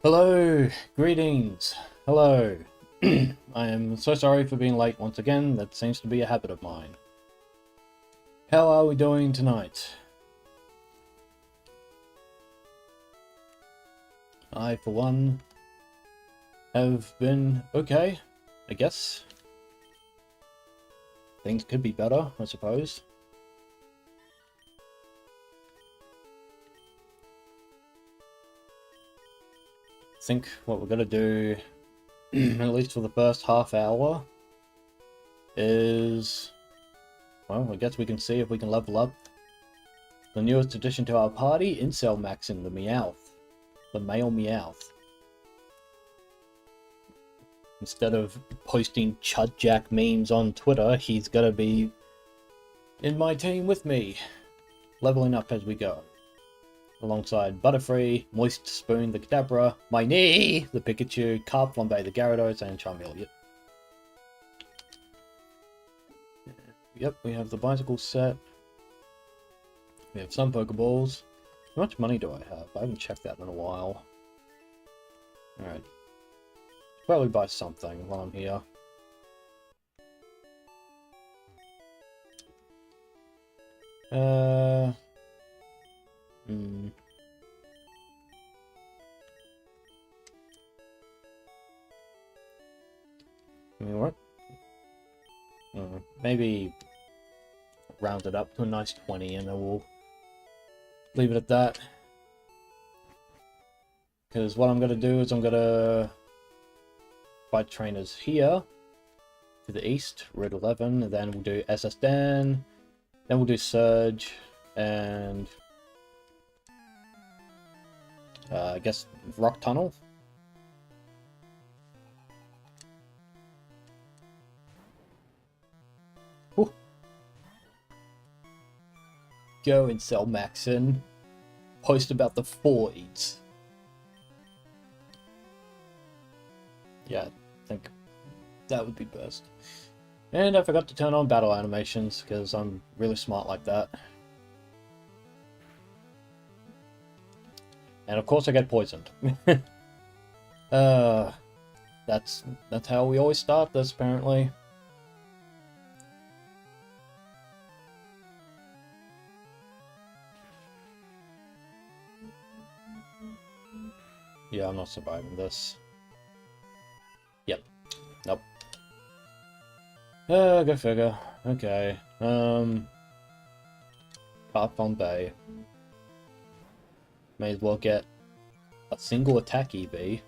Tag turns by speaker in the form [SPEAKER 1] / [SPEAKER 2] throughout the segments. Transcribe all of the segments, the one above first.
[SPEAKER 1] Hello, greetings, hello. I am so sorry for being late once again, that seems to be a habit of mine. How are we doing tonight? I, for one, have been okay, I guess. Things could be better, I suppose. I think what we're gonna do, at least for the first half hour, is... well, I guess we can see if we can level up the newest addition to our party, Incel Maxin, the Meowth. The male Meowth. Instead of posting Chudjack memes on Twitter, he's gonna be in my team with me, leveling up as we go. Alongside Butterfree, Moist Spoon the Kadabra, My Knee the Pikachu, Carp Flambe the Gyarados, and Charmeleon. Yep, we have the bicycle set. We have some Pokeballs. How much money do I have? I haven't checked that in a while. Alright. Probably buy something while I'm here. I mean, what? Maybe round it up to a nice 20 and then we'll leave it at that. Because what I'm going to do is I'm going to fight trainers here to the east, Route 11, and then we'll do SS Den, then we'll do Surge, and I guess Rock Tunnel. Whew. Go and sell Maxin. Post about the voids. Yeah, I think that would be best. And I forgot to turn on battle animations because I'm really smart like that. And of course I get poisoned. That's how we always start this, apparently. Yeah, I'm not surviving this. Go figure. Okay. Path on Bay. May as well get a single attack EV.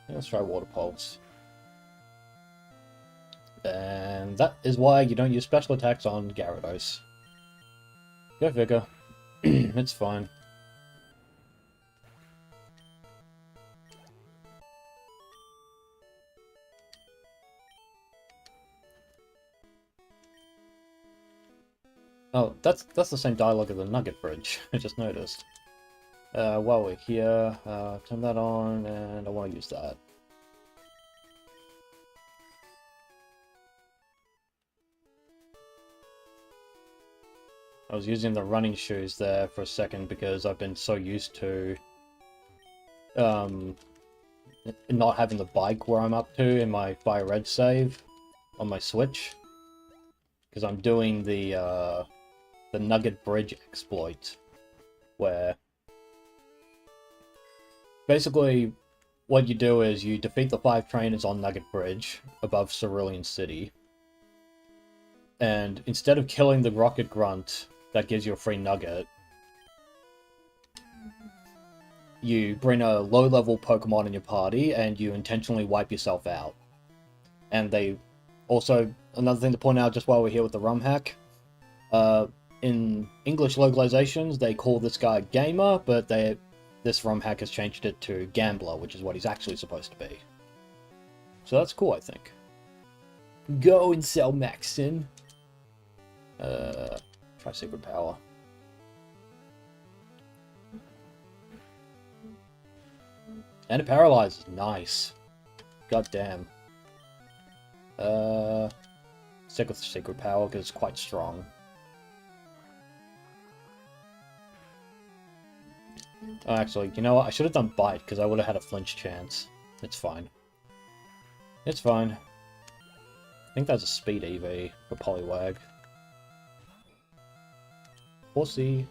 [SPEAKER 1] Let's try Water Pulse. And that is why you don't use special attacks on Gyarados. Go figure. It's fine. Oh, that's the same dialogue as the Nugget Bridge. I just noticed. While we're here, turn that on, and I want to use that. I was using the running shoes there for a second because I've been so used to not having the bike where I'm up to in my Fire Red save on my Switch. Because I'm doing the Nugget Bridge exploit, where basically what you do is you defeat the 5 trainers on Nugget Bridge above Cerulean City, and instead of killing the Rocket Grunt that gives you a free nugget, you bring a low-level Pokemon in your party and you intentionally wipe yourself out. And they also, another thing to point out just while we're here with the ROM hack, in English localizations they call this guy Gamer, but this ROM hack has changed it to Gambler, which is what he's actually supposed to be. So that's cool, I think. Go and sell Maxon. Try Secret Power. And it paralyzes. Nice. God damn. Stick with Secret Power because it's quite strong. Oh, actually, you know what? I should have done Bite because I would have had a flinch chance. It's fine. It's fine. I think that's a Speed EV for Poliwag. Horsey.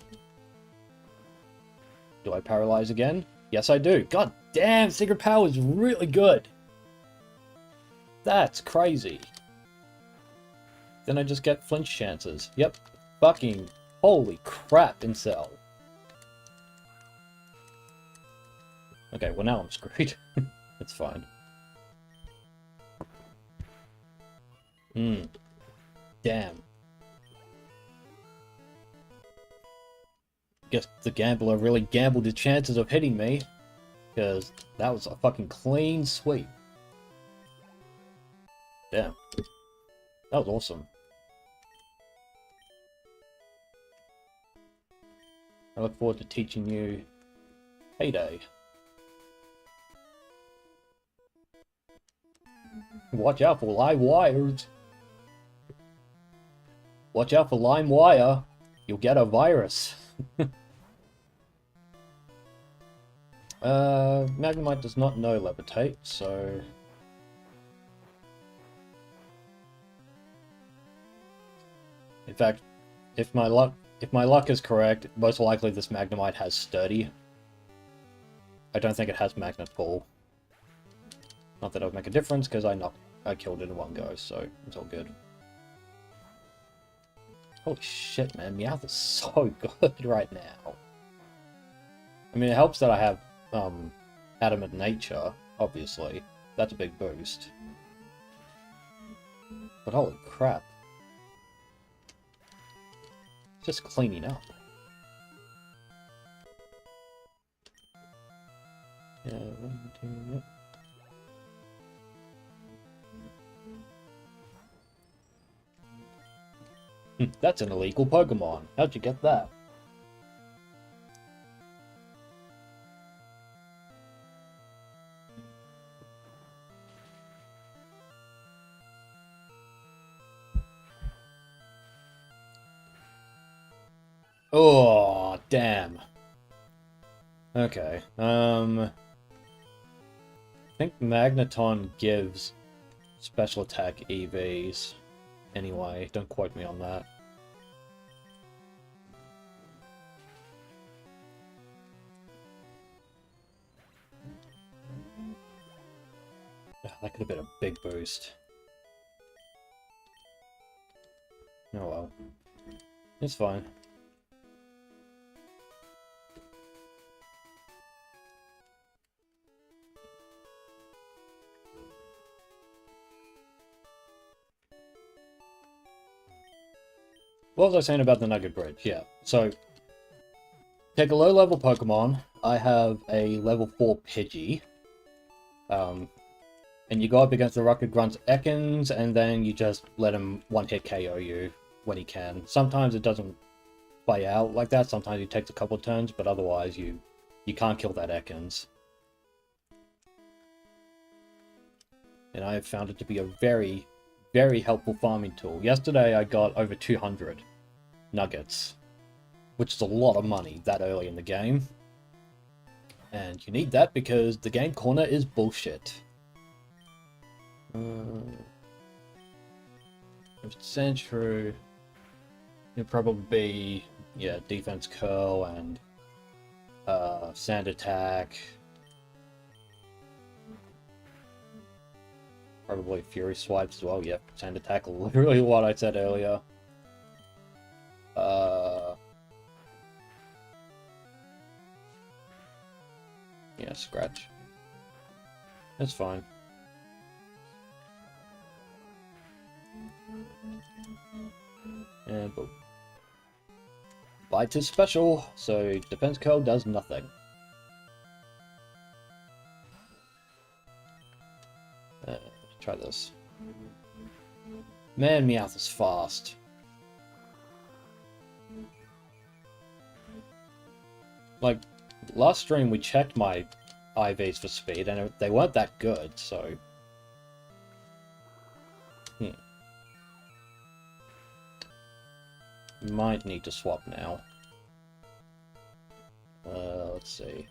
[SPEAKER 1] Do I paralyze again? Yes, I do. God damn, Secret Power is really good. That's crazy. Then I just get flinch chances. Yep. Fucking holy crap, Incel. Okay, well now I'm screwed. It's fine. Damn. Guess the gambler really gambled his chances of hitting me, because that was a fucking clean sweep. Damn. That was awesome. I look forward to teaching you Heyday. Watch out for live wires. Watch out for lime wire. You'll get a virus. Magnemite does not know Levitate, so... In fact, if my luck is correct, most likely this Magnemite has Sturdy. I don't think it has Magnet Pull. Not that it would make a difference, because I killed it in one go, so it's all good. Holy shit, man, Meowth is so good right now. I mean, it helps that I have Adamant Nature, obviously. That's a big boost. But holy crap. Just cleaning up. Yeah, 1, 2, yep. That's an illegal Pokemon. How'd you get that? Oh, damn. Okay, I think Magneton gives special attack EVs. Anyway, don't quote me on that. That could have been a big boost. Oh well. It's fine. What was I saying about the Nugget Bridge? Yeah, so take a low-level Pokemon. I have a level 4 Pidgey. And you go up against the Rocket Grunt's Ekans, and then you just let him one-hit KO you when he can. Sometimes it doesn't play out like that. Sometimes it takes a couple of turns, but otherwise you can't kill that Ekans. And I have found it to be a very, very helpful farming tool. Yesterday I got over 200 nuggets, which is a lot of money that early in the game. And you need that because the game corner is bullshit. If it's Sandshrew, it'll probably be, yeah, Defense Curl and Sand Attack. Probably Fury Swipes as well. Yep, Sand Attack, literally what I said earlier. Yeah, Scratch. That's fine. And boom. Bite is special, so Defense Curl does nothing. Try this. Man, Meowth is fast. Like, last stream we checked my IVs for speed, and they weren't that good, so... Might need to swap now. Let's see.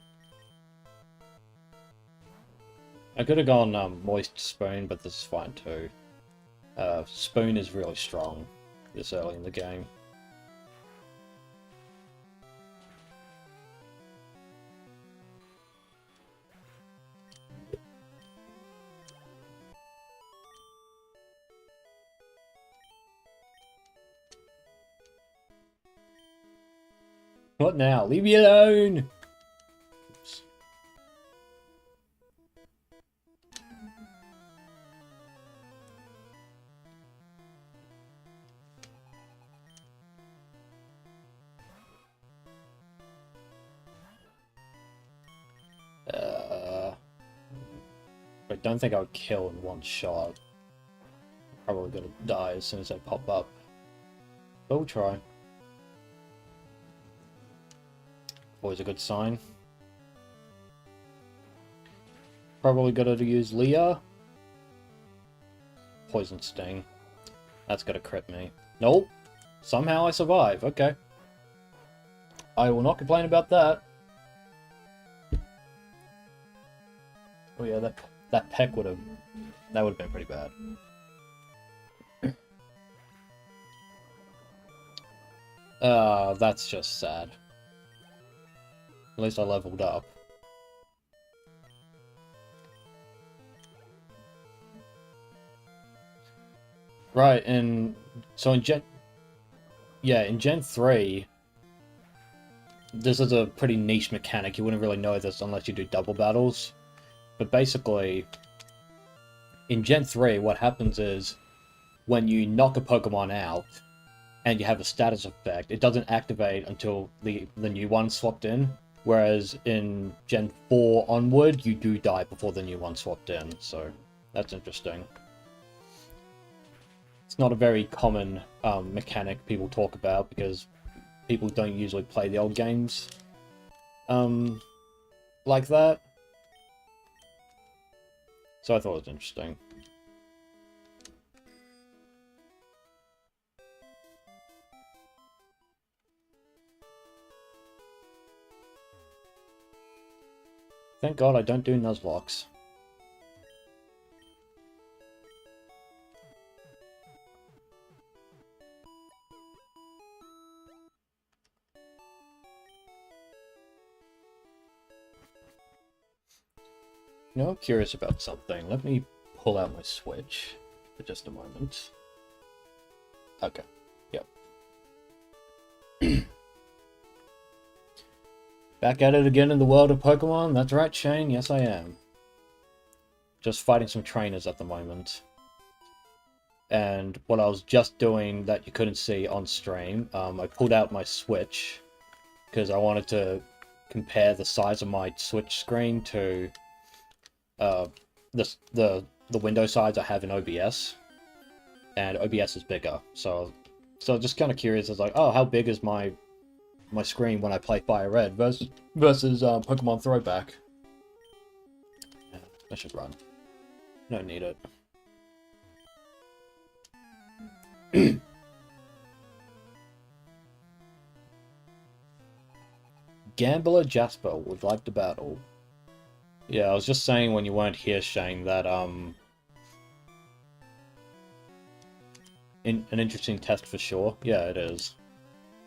[SPEAKER 1] I could have gone Moist Spoon, but this is fine too. Spoon is really strong this early in the game. What now? Leave me alone! Oops. I don't think I would kill in one shot. Probably gonna die as soon as I pop up. But we'll try. Always a good sign. Probably gonna use Leah. Poison Sting. That's gonna crit me. Nope. Somehow I survive. Okay. I will not complain about that. Oh yeah, that peck would have... That would have been pretty bad. That's just sad. At least I leveled up. Right, and so in Gen... Yeah, in Gen 3, this is a pretty niche mechanic. You wouldn't really know this unless you do double battles. But basically, in Gen 3, what happens is, when you knock a Pokemon out, and you have a status effect, it doesn't activate until the new one's swapped in. Whereas in Gen 4 onward, you do die before the new one swapped in, so that's interesting. It's not a very common mechanic people talk about, because people don't usually play the old games like that. So I thought it was interesting. Thank God I don't do Nuzlocke. You know, I'm curious about something. Let me pull out my Switch for just a moment. Okay, yep. Back at it again in the world of Pokemon. That's right, Shane. Yes, I am. Just fighting some trainers at the moment. And what I was just doing that you couldn't see on stream, I pulled out my Switch because I wanted to compare the size of my Switch screen to the window size I have in OBS, and OBS is bigger. So just kind of curious. I was like, oh, how big is my screen when I play Fire Red versus Pokemon Throwback? Yeah, I should run. No need it. Gambler Jasper would like to battle. Yeah, I was just saying when you weren't here, Shane, that an interesting test for sure. Yeah, it is.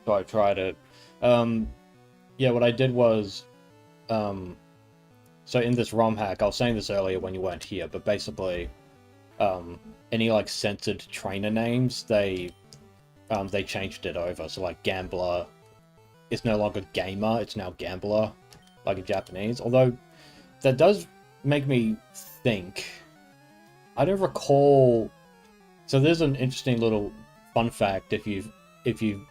[SPEAKER 1] So I tried it. Yeah, what I did was, so in this ROM hack, I was saying this earlier when you weren't here, but basically, any like censored trainer names, they changed it over. So like Gambler, it's no longer Gamer, it's now Gambler, like in Japanese. Although that does make me think. I don't recall. So there's an interesting little fun fact if you've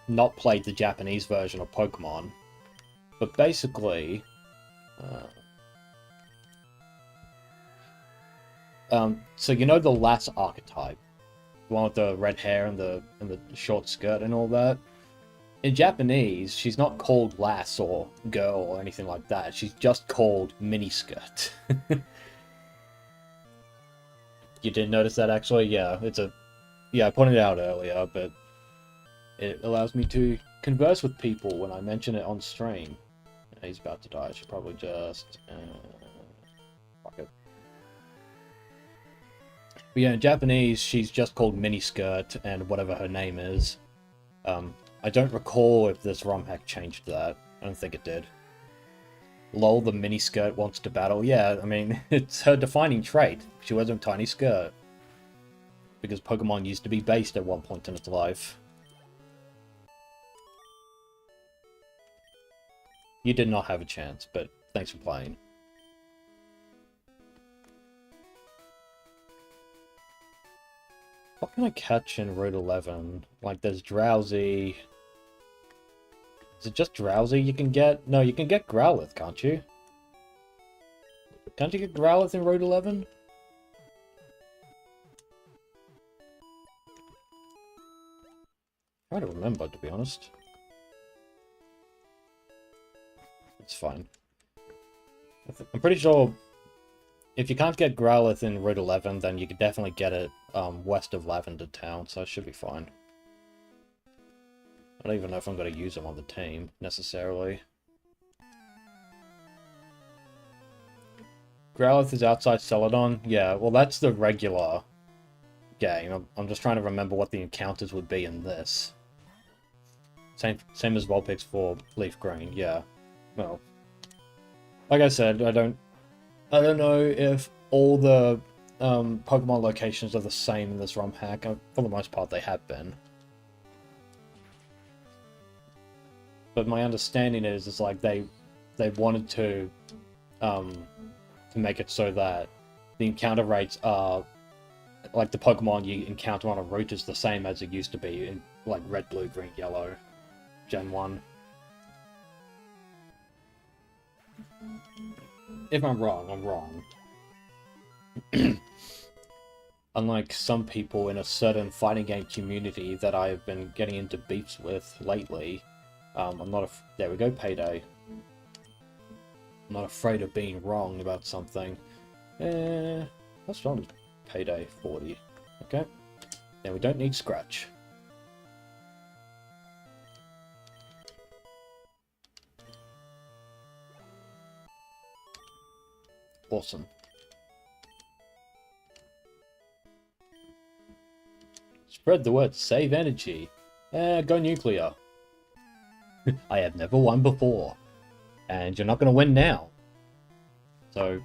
[SPEAKER 1] not played the Japanese version of Pokemon. But basically, so you know the Lass archetype, the one with the red hair and the short skirt and all that. In Japanese, she's not called Lass or Girl or anything like that. She's just called Miniskirt. You didn't notice that actually? Yeah, I pointed it out earlier, but it allows me to converse with people when I mention it on stream. He's about to die. I should probably just fuck it. But yeah, in Japanese, she's just called Miniskirt and whatever her name is. I don't recall if this ROM hack changed that. I don't think it did. Lol, the miniskirt wants to battle. Yeah, I mean, it's her defining trait. She wears a tiny skirt. Because Pokemon used to be based at one point in its life. You did not have a chance, but thanks for playing. What can I catch in Route 11? Like, there's Drowsy. Is it just Drowsy you can get? No, you can get Growlithe, can't you? Can't you get Growlithe in Route 11? I don't remember, to be honest. It's fine. I'm pretty sure if you can't get Growlithe in Route 11, then you could definitely get it west of Lavender Town, so it should be fine. I don't even know if I'm going to use them on the team, necessarily. Growlithe is outside Celadon? Yeah, well that's the regular game. I'm just trying to remember what the encounters would be in this. Same as Vulpix for Leaf Green, yeah. Well, like I said, I don't know if all the Pokemon locations are the same in this ROM hack. For the most part, they have been. But my understanding is like they wanted to make it so that the encounter rates are like the Pokemon you encounter on a route is the same as it used to be in like Red, Blue, Green, Yellow, Gen 1. If I'm wrong, I'm wrong. Unlike some people in a certain fighting game community that I have been getting into beefs with lately, I'm not there we go, Payday. I'm not afraid of being wrong about something. How strong is Payday? 40. Okay. Then we don't need Scratch. Awesome. Spread the word, save energy. Go nuclear. I have never won before. And you're not going to win now. So,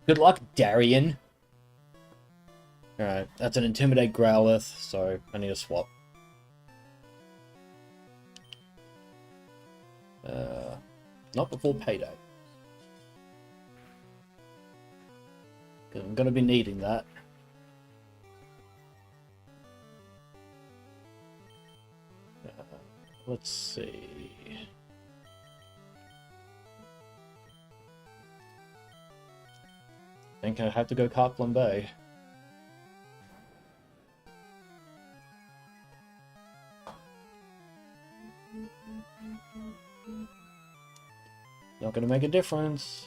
[SPEAKER 1] good luck, Darian. Alright, that's an Intimidate Growlithe, so I need a swap. Not before payday. Because I'm going to be needing that. Let's see. I think I have to go Copland Bay. Not gonna make a difference.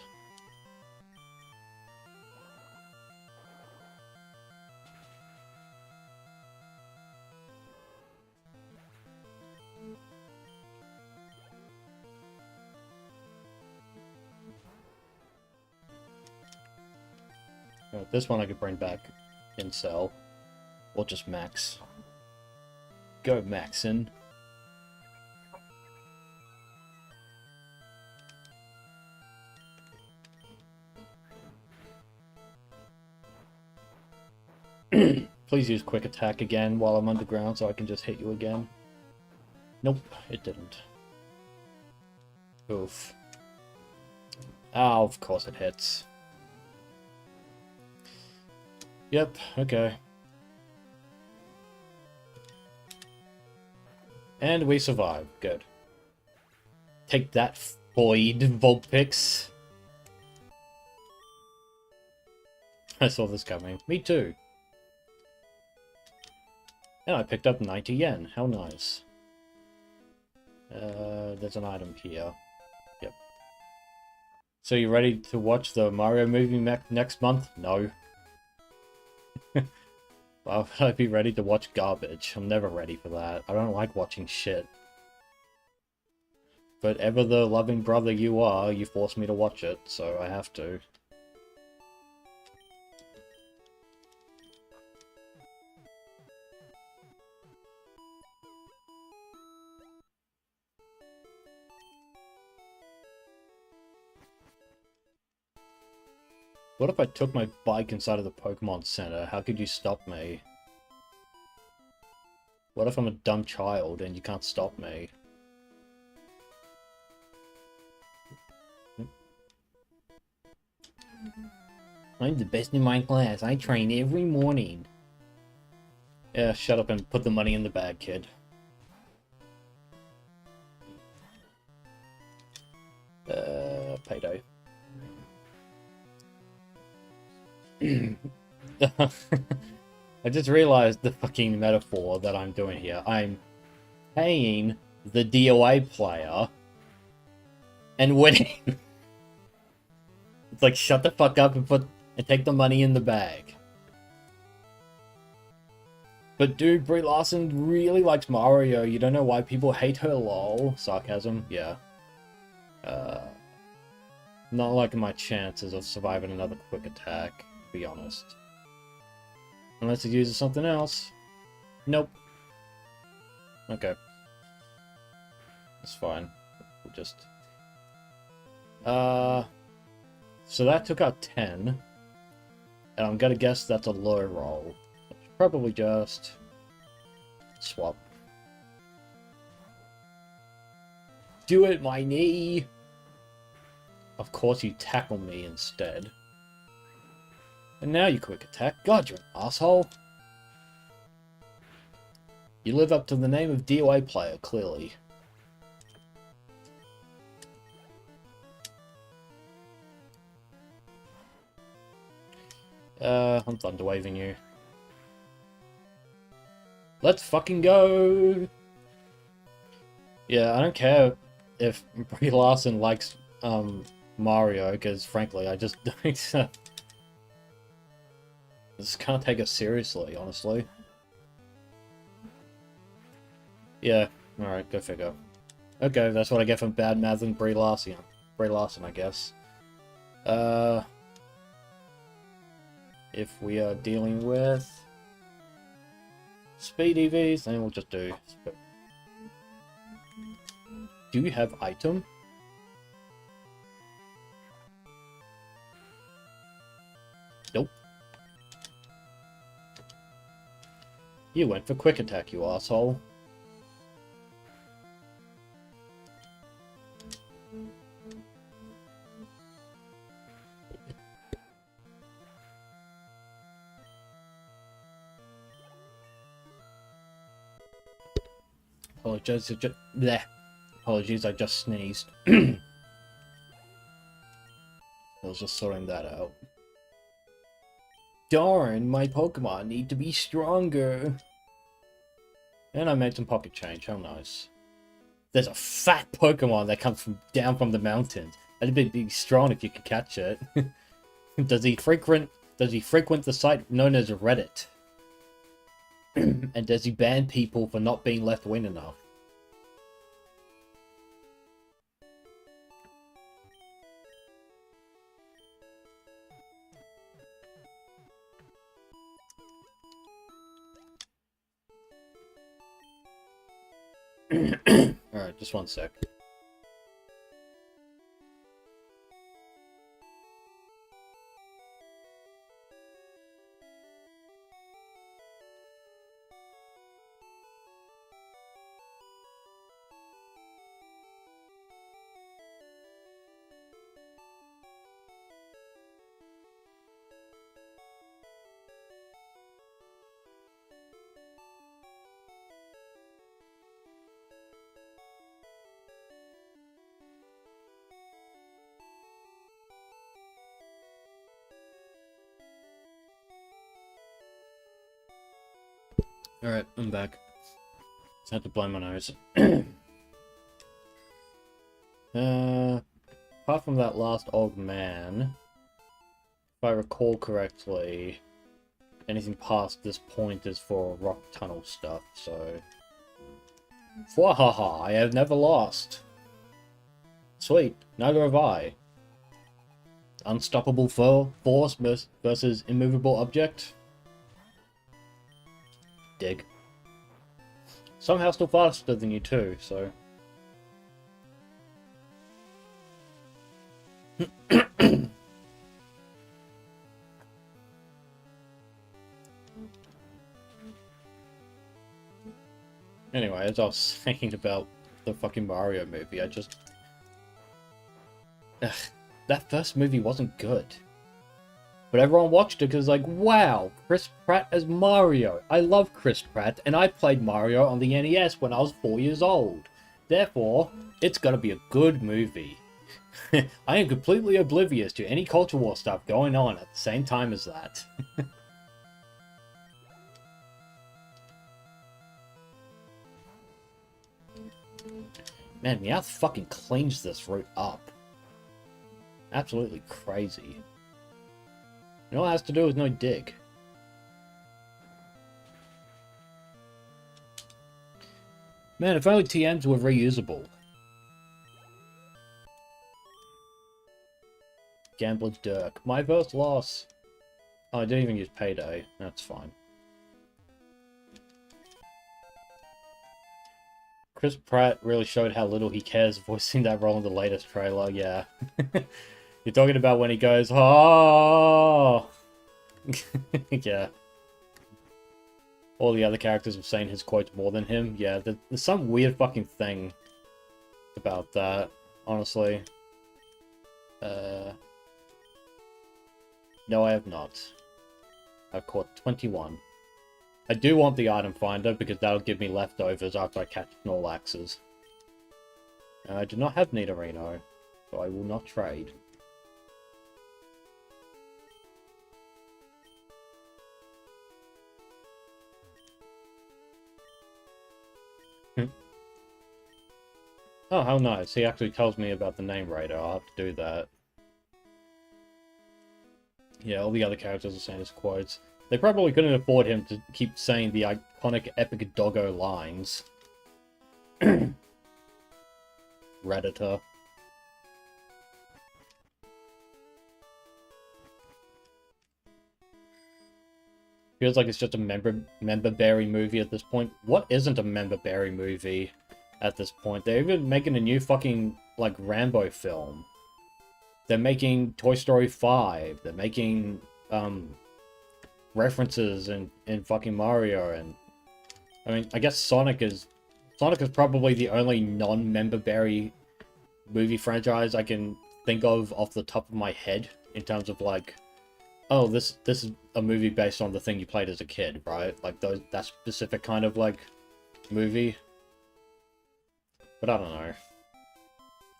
[SPEAKER 1] This one I could bring back in Cell. Or just Max. Go Maxin. Please use Quick Attack again while I'm underground so I can just hit you again. Nope, it didn't. Oof. Oh, of course it hits. Yep, okay. And we survive. Good. Take that, Void Vulpix. I saw this coming. Me too. And I picked up 90 yen. How nice. There's an item here. Yep. So you ready to watch the Mario movie next month? No. Why would I be ready to watch garbage? I'm never ready for that. I don't like watching shit. But ever the loving brother you are, you force me to watch it, so I have to. What if I took my bike inside of the Pokemon Center? How could you stop me? What if I'm a dumb child and you can't stop me? I'm the best in my class. I train every morning. Yeah, shut up and put the money in the bag, kid. Payday. I just realized the fucking metaphor that I'm doing here. I'm paying the DOA player and winning. It's like, shut the fuck up and take the money in the bag. But dude, Brie Larson really likes Mario. You don't know why people hate her, lol. Sarcasm, yeah. Not liking my chances of surviving another Quick Attack, to be honest. Unless it uses something else. Nope. Okay. That's fine. We'll just... So that took out 10. And I'm gonna guess that's a low roll. Probably just... swap. Do it, my knee! Of course you tackle me instead. And now you Quick Attack. God, you're an asshole. You live up to the name of DOA player, clearly. I'm thunder waving you. Let's fucking go! Yeah, I don't care if Brie Larson likes, Mario, because frankly, I just don't... Just can't take us seriously, honestly. Yeah, alright, go figure. Okay, that's what I get from bad math and Brie Larson. Brie Larson, I guess. If we are dealing with speed EVs, then we'll just do... Do you have item? Nope. You went for quick attack, you asshole. Apologies, I just sneezed. I was just sorting that out. Darn, my Pokemon need to be stronger. And I made some pocket change, how nice. There's a fat Pokemon that comes down from the mountains. That'd be strong if you could catch it. Does he frequent the site known as Reddit? And does he ban people for not being left-wing enough? Alright, just one sec. Alright, I'm back. Just had to blow my nose. Apart from that last old man, if I recall correctly, anything past this point is for rock tunnel stuff, so... Fwahaha, I have never lost. Sweet, neither have I. Unstoppable force versus immovable object? Dig. Somehow still faster than you too, so... Anyway, as I was saying about the fucking Mario movie, I just... Ugh, that first movie wasn't good. But everyone watched it because like, wow, Chris Pratt as Mario. I love Chris Pratt, and I played Mario on the NES when I was 4 years old. Therefore, it's gotta be a good movie. I am completely oblivious to any culture war stuff going on at the same time as that. Man, Meowth fucking cleans this route up. Absolutely crazy. You know what it has to do with no dig. Man, if only TMs were reusable. Gambler's Dirk. My first loss. Oh, I didn't even use Payday. That's fine. Chris Pratt really showed how little he cares voicing that role in the latest trailer, yeah. You're talking about when he goes, oh! Yeah. All the other characters have saying his quotes more than him. Yeah, there's some weird fucking thing about that, honestly. No, I have not. I've caught 21. I do want the item finder because that'll give me leftovers after I catch Snorlaxes. And I do not have Nidorino, so I will not trade. Oh, how nice. He actually tells me about the name Raider. I'll have to do that. Yeah, all the other characters are saying his quotes. They probably couldn't afford him to keep saying the iconic epic doggo lines. Redditor. Feels like it's just a member berry movie at this point. What isn't a member berry movie at this point? They're even making a new fucking, like, Rambo film. They're making Toy Story 5. They're making, references in fucking Mario, and I mean, I guess Sonic is probably the only non-member berry movie franchise I can think of off the top of my head in terms of like, oh, this is a movie based on the thing you played as a kid, right? Like that specific kind of like movie. But I don't know.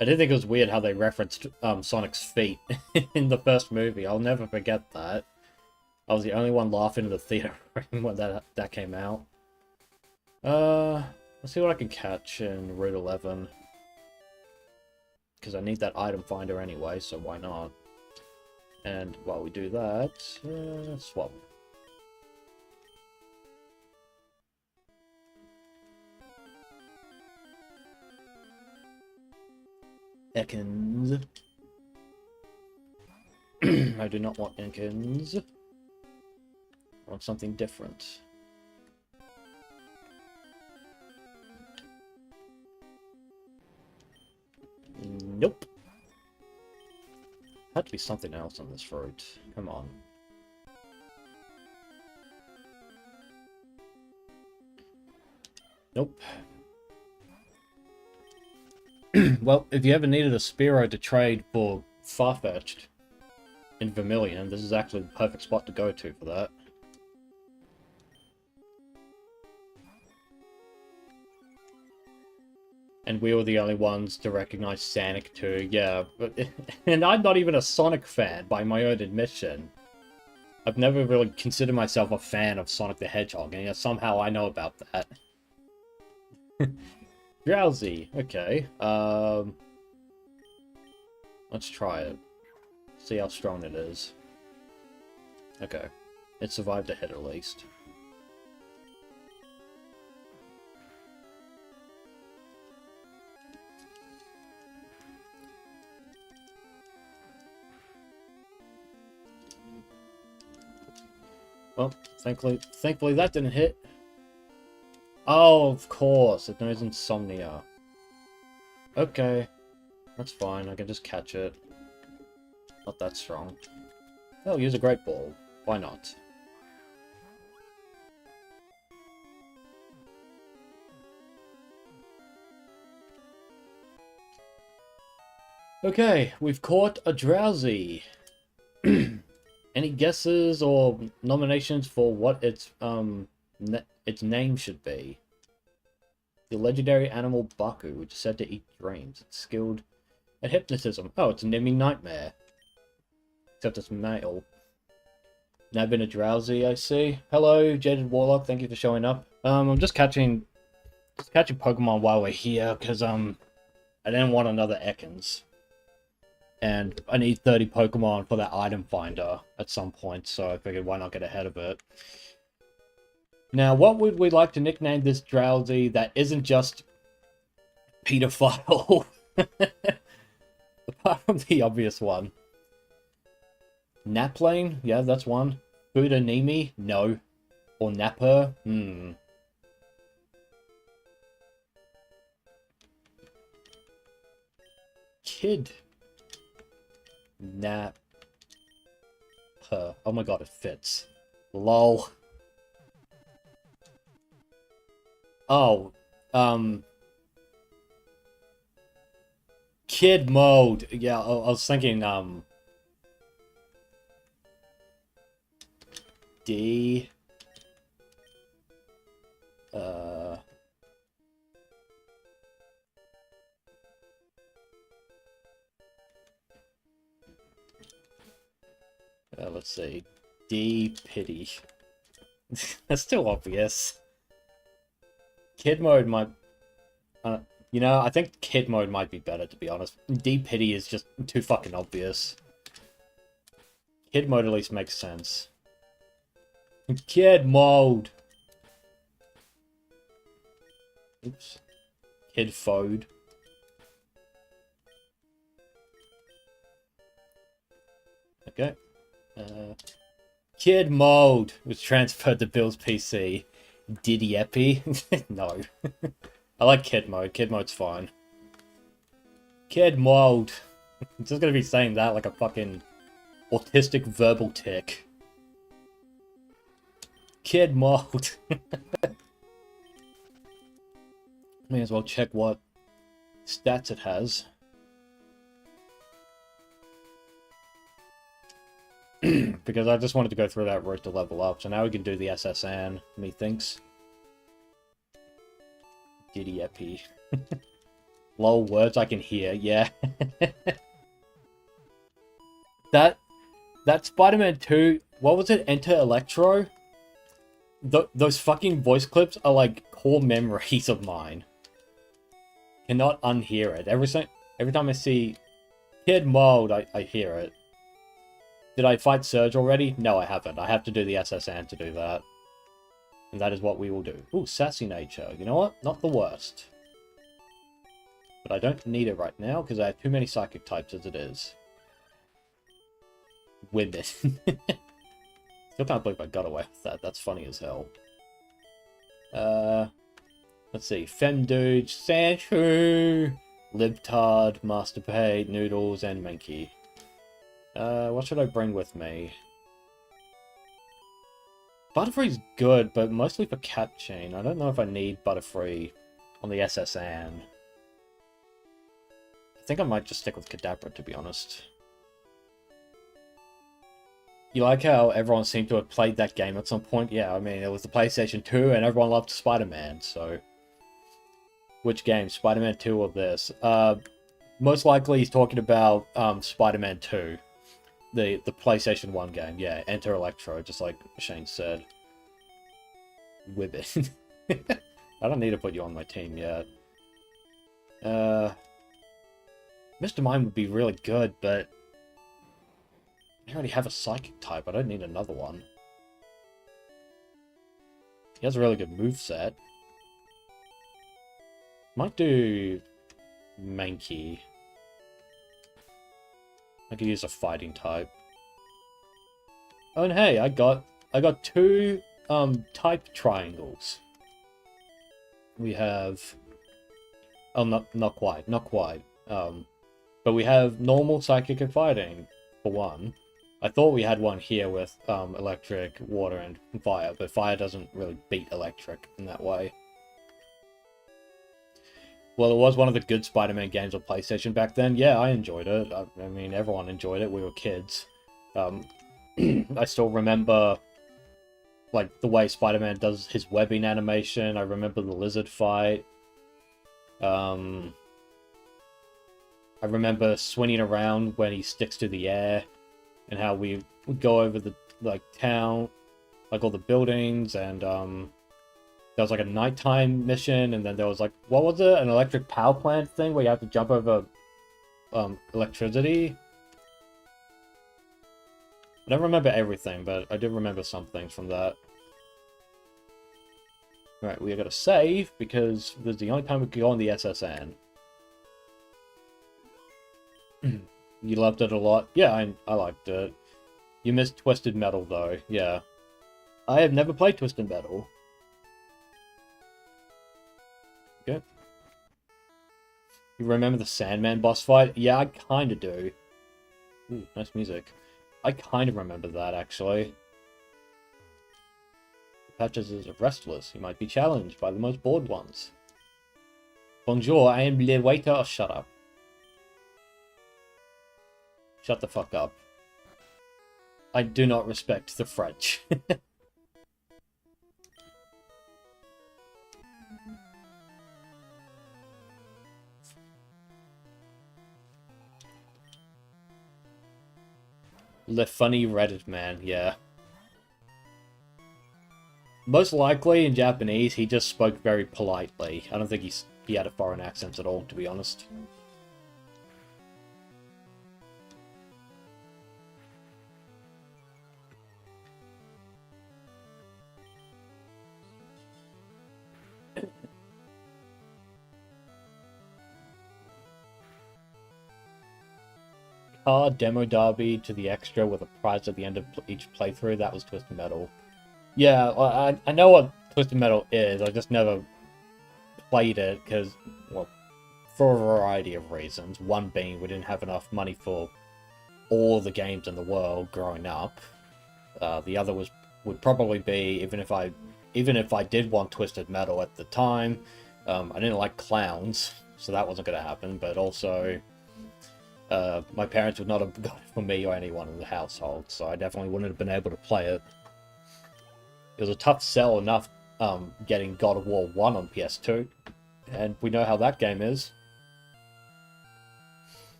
[SPEAKER 1] I did think it was weird how they referenced Sonic's feet in the first movie. I'll never forget that. I was the only one laughing in the theater when that came out. Let's see what I can catch in Route 11. Because I need that item finder anyway, so why not? And while we do that, swap. Ekans. I do not want Ekans. I want something different. Nope. Had to be something else on this route. Come on. Nope. Well, if you ever needed a Spearow to trade for Farfetch'd in Vermilion, this is actually the perfect spot to go to for that. And we were the only ones to recognize Sonic too, yeah. But and I'm not even a Sonic fan, by my own admission. I've never really considered myself a fan of Sonic the Hedgehog, and yet somehow I know about that. Drowsy, okay. Let's try it. See how strong it is. Okay. It survived a hit at least. Well, thankfully that didn't hit. Oh, of course, it knows Insomnia. Okay, that's fine, I can just catch it. Not that strong. Oh, use a Great Ball. Why not? Okay, we've caught a Drowsy. Any guesses or nominations for what its name should be? The legendary animal Baku, which is said to eat dreams. It's skilled at hypnotism. Oh, it's a Nimmy Nightmare. Except it's male. Now been a Drowsy, I see. Hello, Jaded Warlock. Thank you for showing up. I'm just catching Pokemon while we're here because I didn't want another Ekans. And I need 30 Pokemon for that item finder at some point, so I figured why not get ahead of it. Now, what would we like to nickname this Drowsy that isn't just pedophile? Apart from the obvious one. Naplane? Yeah, that's one. Budanimi? No. Or Napper? Kid. Napper. Oh my god, it fits. Lol. Oh, Kid mode. Yeah, I was thinking, D. Let's see. D pity. That's too obvious. Kid mode might... you know, I think kid mode might be better, to be honest. D pity is just too fucking obvious. Kid mode at least makes sense. Kid mode! Oops. Kid fode. Okay. Kid mode was transferred to Bill's PC. Diddy Epi? No. I like kid mode. Kid mode's fine. Kid mode. I'm just gonna be saying that like a fucking autistic verbal tick. Kid mode. May as well check what stats it has. Because I just wanted to go through that road to level up. So now we can do the SSN, methinks. Giddy epi. Lol, words I can hear, yeah. That Spider-Man 2, what was it? Enter Electro? Those fucking voice clips are like core memories of mine. Cannot unhear it. Every time I see Kid Mold, I hear it. Did I fight Surge already? No, I haven't. I have to do the SSN to do that. And that is what we will do. Ooh, Sassy Nature. You know what? Not the worst. But I don't need it right now, because I have too many Psychic types as it is. Women. Still can't believe I got away with that. That's funny as hell. Let's see. Femdude, Sanchu, Libtard, Masterpay, Noodles, and Mankey. What should I bring with me? Butterfree's good, but mostly for Cat Chain. I don't know if I need Butterfree on the SSN. I think I might just stick with Kadabra, to be honest. You like how everyone seemed to have played that game at some point? Yeah, I mean, it was the PlayStation 2 and everyone loved Spider-Man, so... Which game? Spider-Man 2 or this? Most likely he's talking about Spider-Man 2. The PlayStation 1 game, yeah. Enter Electro, just like Shane said. Wibbit. I don't need to put you on my team yet. Mr. Mime would be really good, but... I already have a Psychic type, I don't need another one. He has a really good moveset. Might do... Mankey. I could use a fighting type. Oh, and hey, I got 2 type triangles. We have... Oh, not quite. But we have normal, Psychic, and fighting, for one. I thought we had one here with electric, water, and fire, but fire doesn't really beat electric in that way. Well, it was one of the good Spider-Man games on PlayStation back then. Yeah, I enjoyed it. I mean, everyone enjoyed it. We were kids. I still remember, like, the way Spider-Man does his webbing animation. I remember the lizard fight. I remember swinging around when he sticks to the air. And how we would go over the, like, town, like, all the buildings, and, there was, like, a nighttime mission, and then there was, like, what was it? An electric power plant thing where you have to jump over, electricity? I don't remember everything, but I do remember some things from that. Right, we gotta save, because this is the only time we can go on the SSN. You loved it a lot? Yeah, I liked it. You missed Twisted Metal, though. Yeah. I have never played Twisted Metal. Okay. You remember the Sandman boss fight? Yeah, I kinda do. Ooh, nice music. I kinda remember that, actually. The Patches is restless. He might be challenged by the most bored ones. Bonjour, I am le waiter. Oh, shut up. Shut the fuck up. I do not respect the French. Le funny Reddit man, yeah. Most likely in Japanese, he just spoke very politely. I don't think he had a foreign accent at all, to be honest. Car demo derby to the extra with a prize at the end of each playthrough. That was Twisted Metal. Yeah, I know what Twisted Metal is. I just never played it because, well, for a variety of reasons. One being we didn't have enough money for all the games in the world growing up. The other would probably be even if I did want Twisted Metal at the time, I didn't like clowns, so that wasn't going to happen, but also my parents would not have got it for me or anyone in the household, so I definitely wouldn't have been able to play it. It was a tough sell enough getting God of War 1 on PS2, and we know how that game is.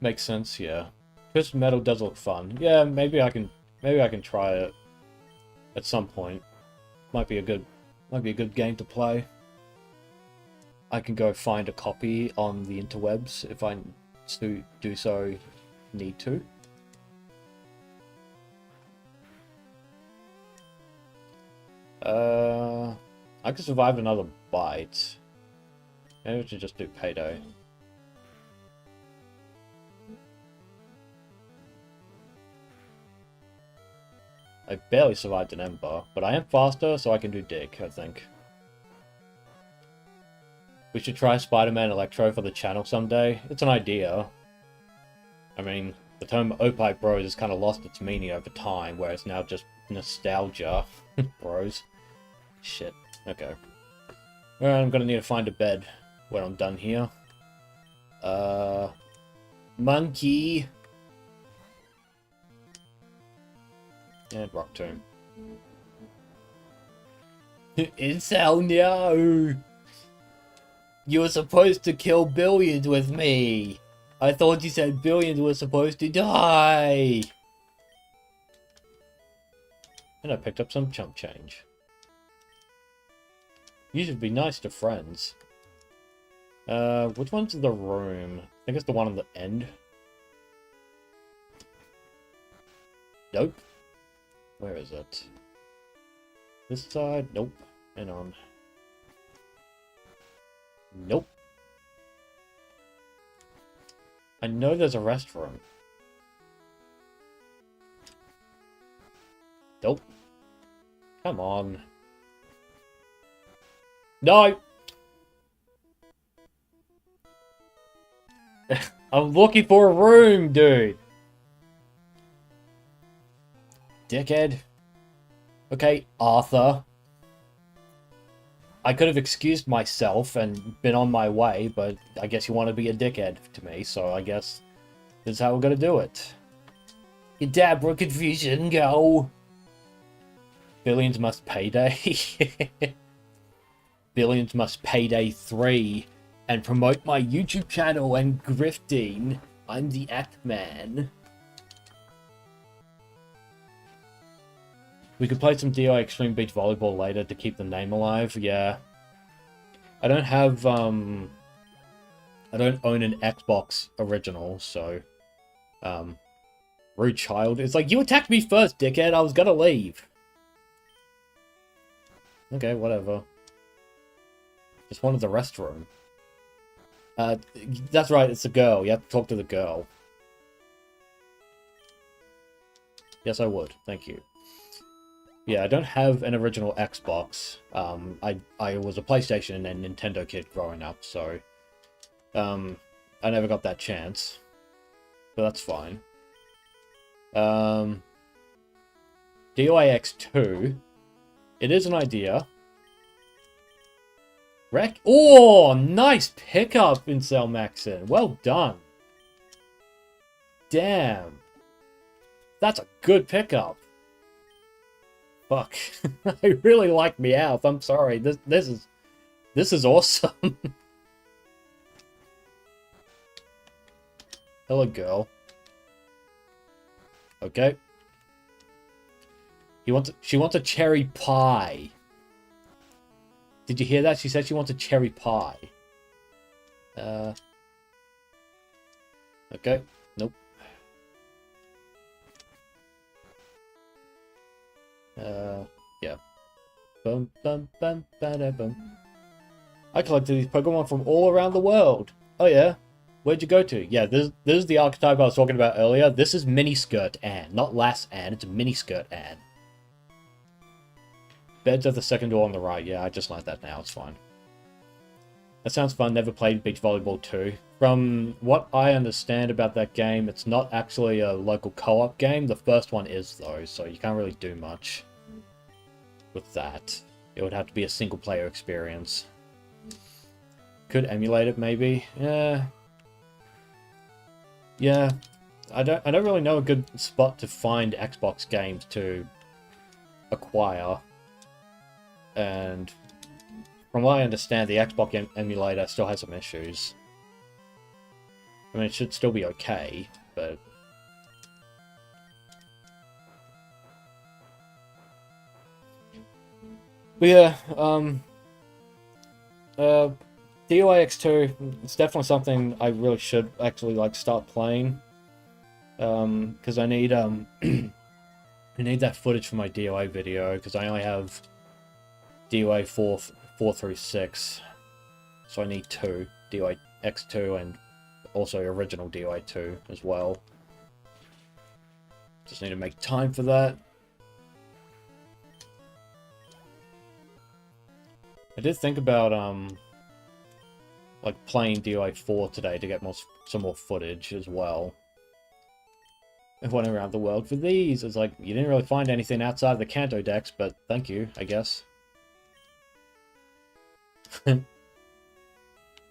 [SPEAKER 1] Makes sense, yeah. Twisted Metal does look fun. Yeah, maybe I can try it at some point. Might be a good game to play. I can go find a copy on the interwebs if I do so need to. I could survive another bite. Maybe we should just do Payday. I barely survived an Ember, but I am faster, so I can do Dig, I think. We should try Spider-Man Electro for the channel someday. It's an idea. I mean, the term Opie Bros has kind of lost its meaning over time, where it's now just nostalgia. Bros. Shit. Okay. Alright, I'm gonna need to find a bed when I'm done here. Monkey! And Rock Tomb. Insomnia! You were supposed to kill Billions with me! I thought you said Billions were supposed to die! And I picked up some chump change. You should be nice to friends. Which one's the room? I think it's the one on the end. Nope. Where is it? This side? Nope. Hang on. Nope. I know there's a restroom. Nope. Come on. No! I'm looking for a room, dude! Dickhead. Okay, Arthur. I could have excused myself and been on my way, but I guess you want to be a dickhead to me, so I guess this is how we're gonna do it. Your dad broke confusion, go! Billions must payday. Billions must payday 3 and promote my YouTube channel and grifting. I'm the act man. We could play some DI Extreme Beach Volleyball later to keep the name alive, yeah. I don't have, I don't own an Xbox original, so, rude child. It's like, you attacked me first, dickhead, I was gonna leave. Okay, whatever. Just wanted the restroom. That's right, it's a girl, you have to talk to the girl. Yes, I would, thank you. Yeah, I don't have an original Xbox. I was a PlayStation and Nintendo kid growing up, so I never got that chance. But that's fine. DOAX 2. It is an idea. Wreck. Oh, nice pickup in Cell Maxon. Well done. Damn. That's a good pickup. Fuck. I really like Meowth. I'm sorry. This is awesome. Hello, girl. Okay. She wants a cherry pie. Did you hear that? She said she wants a cherry pie. Okay. Nope. Yeah. Bum, bum, bum, bada, bum. I collected these Pokemon from all around the world. Oh, yeah? Where'd you go to? Yeah, this is the archetype I was talking about earlier. This is Miniskirt Anne. Not Lass Anne, it's Miniskirt Anne. Beds at the second door on the right. Yeah, I just like that now. It's fine. That sounds fun. Never played Beach Volleyball 2. From what I understand about that game, it's not actually a local co-op game. The first one is, though, so you can't really do much with that. It would have to be a single-player experience. Could emulate it, maybe. Yeah. Yeah. I don't really know a good spot to find Xbox games to acquire. And from what I understand, the Xbox emulator still has some issues. I mean, it should still be okay, but... But yeah, DOA X2, it's definitely something I really should actually, like, start playing. Because I need, I need that footage for my DOA video, because I only have DOA 4 through 6. So I need 2, DOA X2 and also original DOA 2 as well. Just need to make time for that. I did think about, like, playing DOA 4 today to get some more footage as well. I went around the world for these. It's like, you didn't really find anything outside of the Kanto decks, but thank you, I guess. What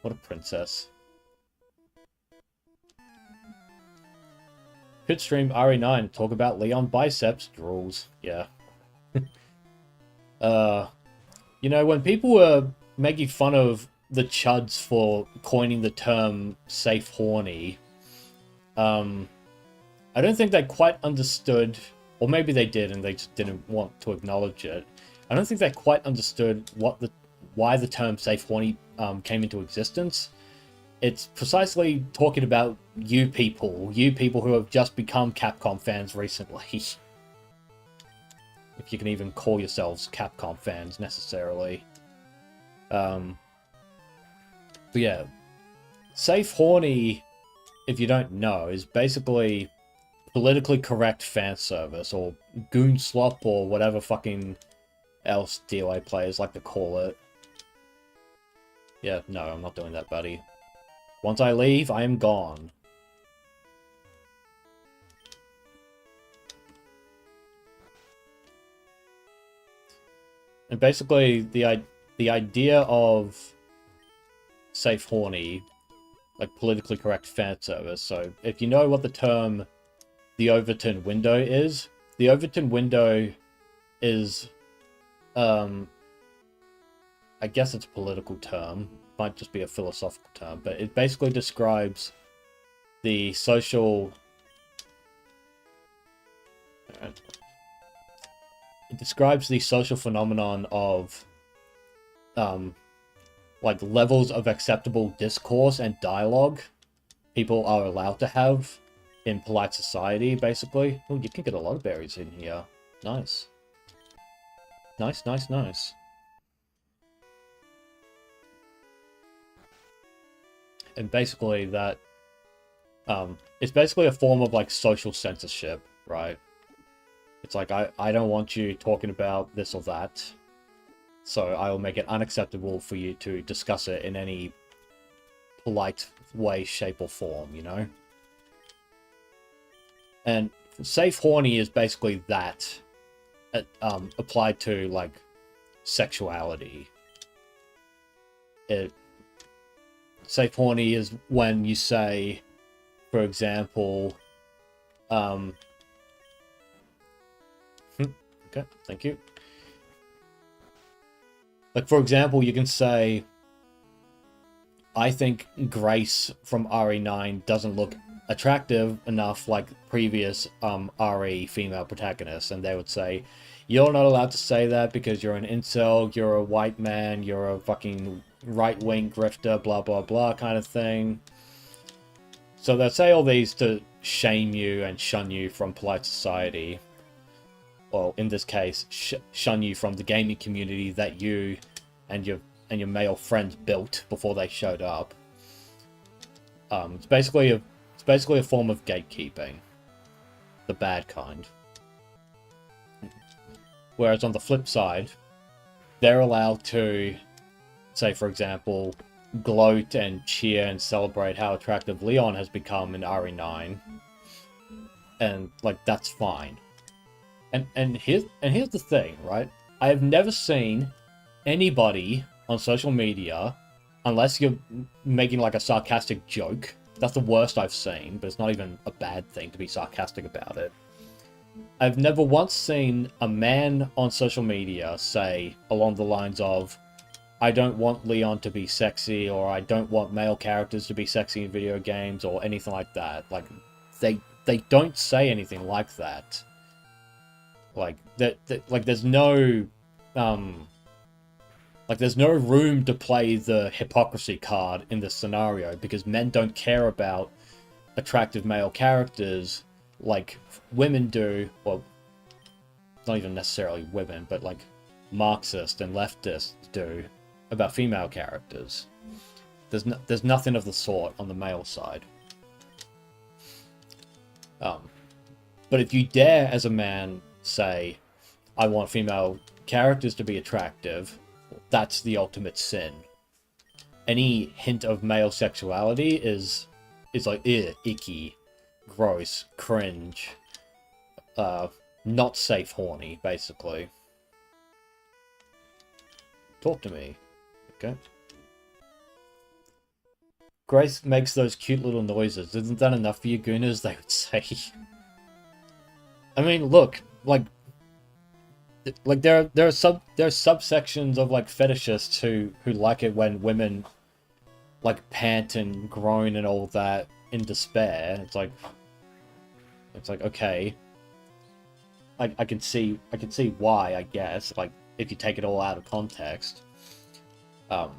[SPEAKER 1] a princess. Could stream RE9, talk about Leon biceps, drools. Yeah. You know, when people were making fun of the chuds for coining the term safe horny, I don't think they quite understood, or maybe they did and they just didn't want to acknowledge it. I don't think they quite understood why the term safe horny came into existence. It's precisely talking about you people who have just become Capcom fans recently. If you can even call yourselves Capcom fans necessarily. But yeah, safe horny, if you don't know, is basically politically correct fan service, or goon slop, or whatever fucking else DOA players like to call it. Yeah, no, I'm not doing that, buddy. Once I leave, I am gone. And basically, the idea of safe horny, like politically correct fan service. So if you know what the term the Overton window is, the Overton window is, I guess it's a political term, might just be a philosophical term, but it basically describes the social... It describes the social phenomenon of, like, levels of acceptable discourse and dialogue people are allowed to have in polite society, basically. Oh, you can get a lot of berries in here. Nice. Nice, nice, nice. And basically that, it's basically a form of, like, social censorship, right? It's like, I don't want you talking about this or that, so I will make it unacceptable for you to discuss it in any polite way, shape, or form, you know? And safe horny is basically that, applied to, like, sexuality. Safe horny is when you say, for example, okay, thank you. Like, for example, you can say, I think Grace from RE9 doesn't look attractive enough like previous RE female protagonists, and they would say, you're not allowed to say that because you're an incel, you're a white man, you're a fucking right-wing grifter, blah blah blah kind of thing. So they'll say all these to shame you and shun you from polite society. Well, in this case, shun you from the gaming community that you and your male friends built before they showed up. It's basically a form of gatekeeping, the bad kind. Whereas on the flip side, they're allowed to, say for example, gloat and cheer and celebrate how attractive Leon has become in RE9, and like that's fine. And here's the thing, right? I have never seen anybody on social media unless you're making like a sarcastic joke. That's the worst I've seen, but it's not even a bad thing to be sarcastic about it. I've never once seen a man on social media say along the lines of, I don't want Leon to be sexy, or I don't want male characters to be sexy in video games, or anything like that. Like, they don't say anything like that. Like, like there's no, like, there's no room to play the hypocrisy card in this scenario, because men don't care about attractive male characters like women do. Well, not even necessarily women, but like Marxists and leftists do about female characters. There's nothing of the sort on the male side. But if you dare, as a man, say, I want female characters to be attractive, that's the ultimate sin. Any hint of male sexuality is like, icky, gross, cringe, not safe horny, basically. Talk to me. Okay. Grace makes those cute little noises. Isn't that enough for you, Gooners? They would say. I mean, look, like there are subsections of like fetishists who like it when women like pant and groan and all that in despair. It's like okay, I can see why, I guess, like if you take it all out of context. But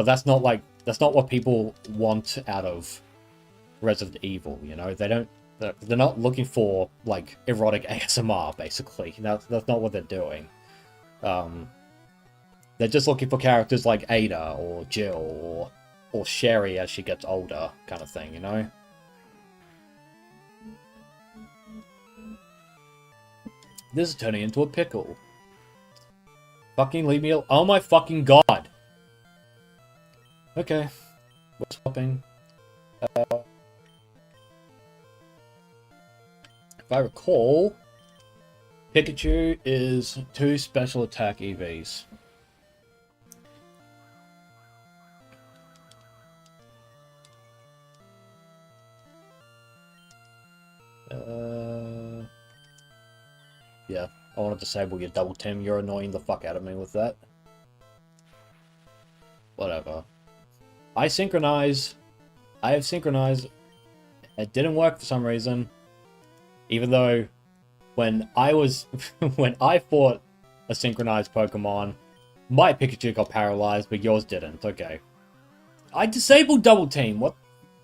[SPEAKER 1] that's not what people want out of Resident Evil, you know? They're not looking for, like, erotic ASMR, basically. That's not what they're doing. They're just looking for characters like Ada, or Jill, or Sherry as she gets older, kind of thing, you know? This is turning into a pickle. Fucking leave me alone. Oh my fucking god! Okay. We're swapping. If I recall, Pikachu is 2 special attack EVs. Yeah, I want to disable your double team. You're annoying the fuck out of me with that. Whatever. I have synchronized. It didn't work for some reason. Even though when I fought a synchronized Pokemon, my Pikachu got paralyzed, but yours didn't. Okay. I disabled double team. What?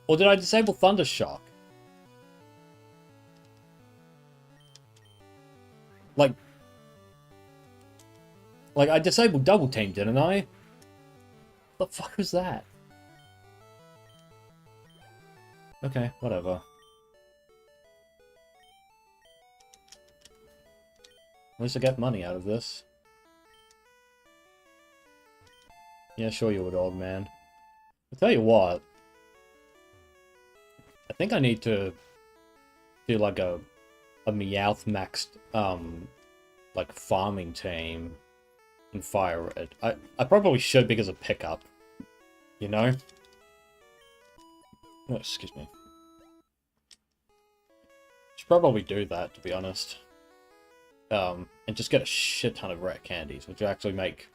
[SPEAKER 1] Or did I disable Thunder Shock? Like I disabled double team, didn't I? What the fuck was that? Okay, whatever. At least I get money out of this. Yeah, sure you would, old man. I'll tell you what. I think I need to do like a Meowth maxed like farming team and Fire Red. I probably should because of pickup. You know? Oh, excuse me. Should probably do that, to be honest. And just get a shit ton of rare candies, which would actually make...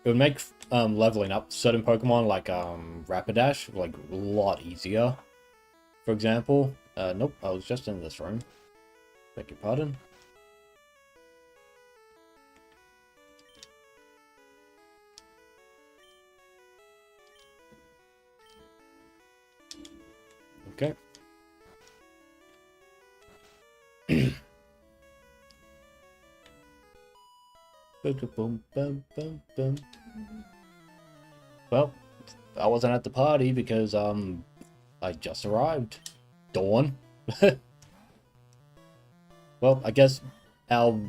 [SPEAKER 1] It would make leveling up certain Pokemon, like Rapidash, like a lot easier. For example. Nope, I was just in this room. Beg your pardon. Okay. Well, I wasn't at the party because I just arrived. Dawn. Well, I guess our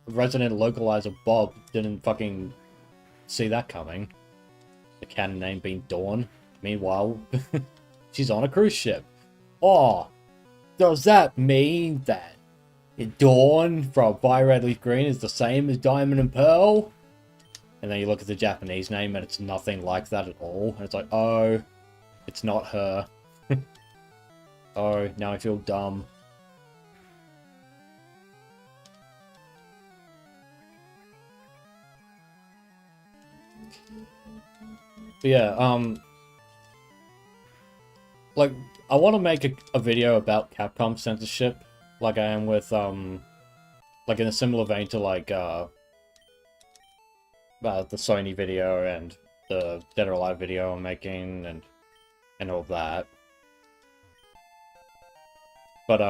[SPEAKER 1] resident localizer Bob didn't fucking see that coming. The canon name being Dawn. Meanwhile, she's on a cruise ship. Oh, does that mean that Dawn from Fire Red Leaf Green is the same as Diamond and Pearl? And then you look at the Japanese name and it's nothing like that at all. And it's like, oh, it's not her. Oh, now I feel dumb. But yeah, like, I want to make a video about Capcom censorship, like I am with, like in a similar vein to, like, the Sony video and the Dead or Alive video I'm making, and all that. But,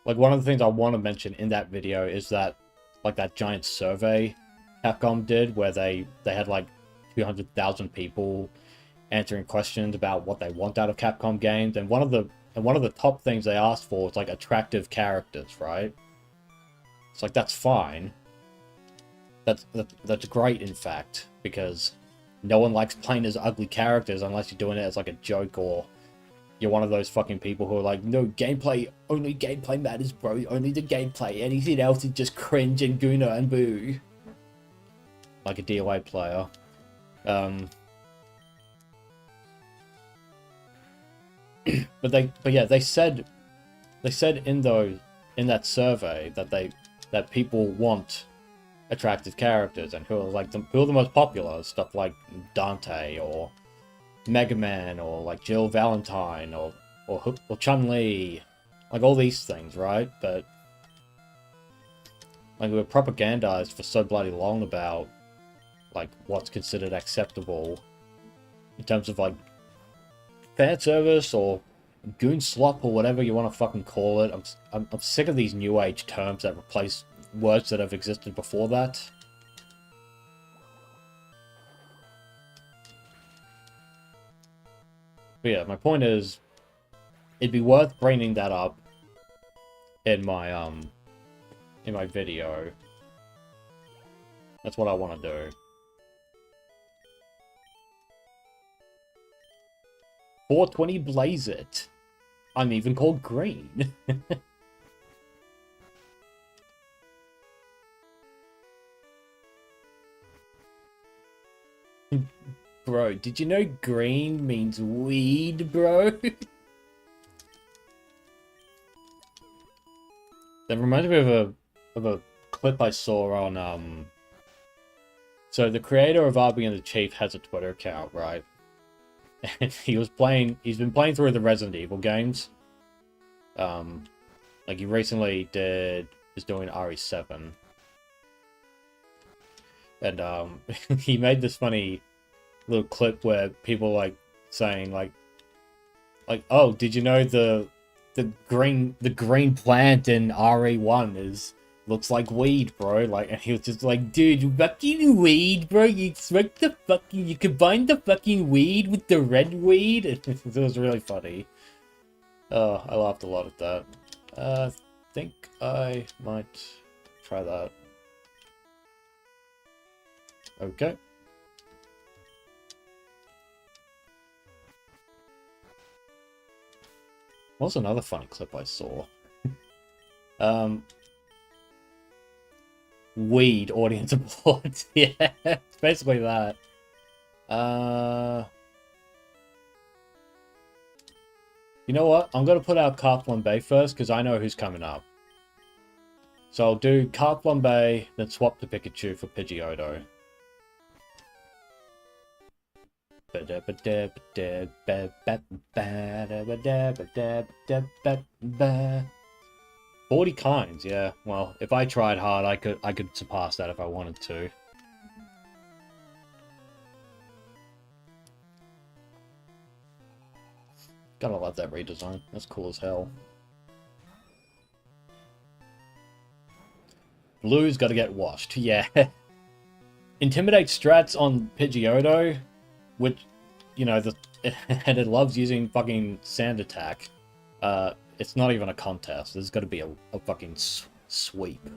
[SPEAKER 1] like, one of the things I want to mention in that video is that, like, that giant survey Capcom did, where they had, like, 200,000 people answering questions about what they want out of Capcom games, and one of the top things they asked for was, like, attractive characters, right? It's like, that's fine. That's great, in fact, because no one likes playing as ugly characters unless you're doing it as, like, a joke, or you're one of those fucking people who are like, no, gameplay, only gameplay matters, bro, only the gameplay, anything else is just cringe and Guna and boo. Like a DOA player. But yeah, they said in that survey that people want attractive characters, and who are the most popular, stuff like Dante or Mega Man or like Jill Valentine or Chun-Li, like all these things, right? But like we were propagandized for so bloody long about like what's considered acceptable in terms of like fan service or goon slop or whatever you want to fucking call it. I'm sick of these new age terms that replace words that have existed before that. But yeah, my point is, it'd be worth bringing that up in my video. That's what I want to do. 420 blaze it. I'm even called green. Bro, did you know green means weed, bro? That reminds me of a clip I saw on so the creator of RB and the Chief has a Twitter account, right? And he's been playing through the Resident Evil games. Like he recently is doing RE7. And he made this funny little clip where people like saying like oh, did you know the green plant in RE1 looks like weed, bro? Like, and he was just like, dude, fucking weed, bro. You smoke the fucking, you combine the fucking weed with the red weed. It was really funny. Oh, I laughed a lot at that. I think I might try that. Okay. What was another funny clip I saw? Weed audience applause. Yeah, it's basically that. You know what? I'm gonna put out Carte Flambe first because I know who's coming up. So I'll do Carte Flambe, then swap to Pikachu for Pidgeotto. 40 kinds, yeah. Well, if I tried hard, I could surpass that if I wanted to. Gotta love that redesign. That's cool as hell. Blue's gotta get washed. Yeah. Intimidate strats on Pidgeotto, which, you know, and it loves using fucking sand attack. It's not even a contest. There's got to be a fucking sweep.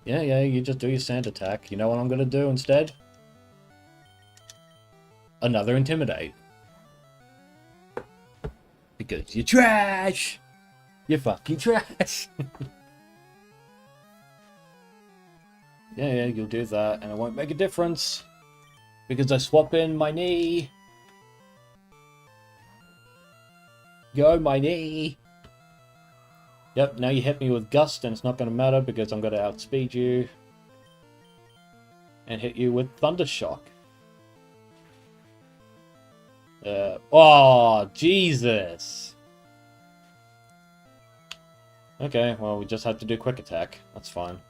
[SPEAKER 1] Yeah, you just do your sand attack. You know what I'm gonna do instead? Another Intimidate. Because you're trash! You're fucking trash! Yeah, you'll do that, and it won't make a difference. Because I swap in my knee. Go, my knee! Yep, now you hit me with Gust, and it's not going to matter because I'm going to outspeed you. And hit you with Thundershock. Oh, Jesus! Okay, well, we just have to do quick attack. That's fine.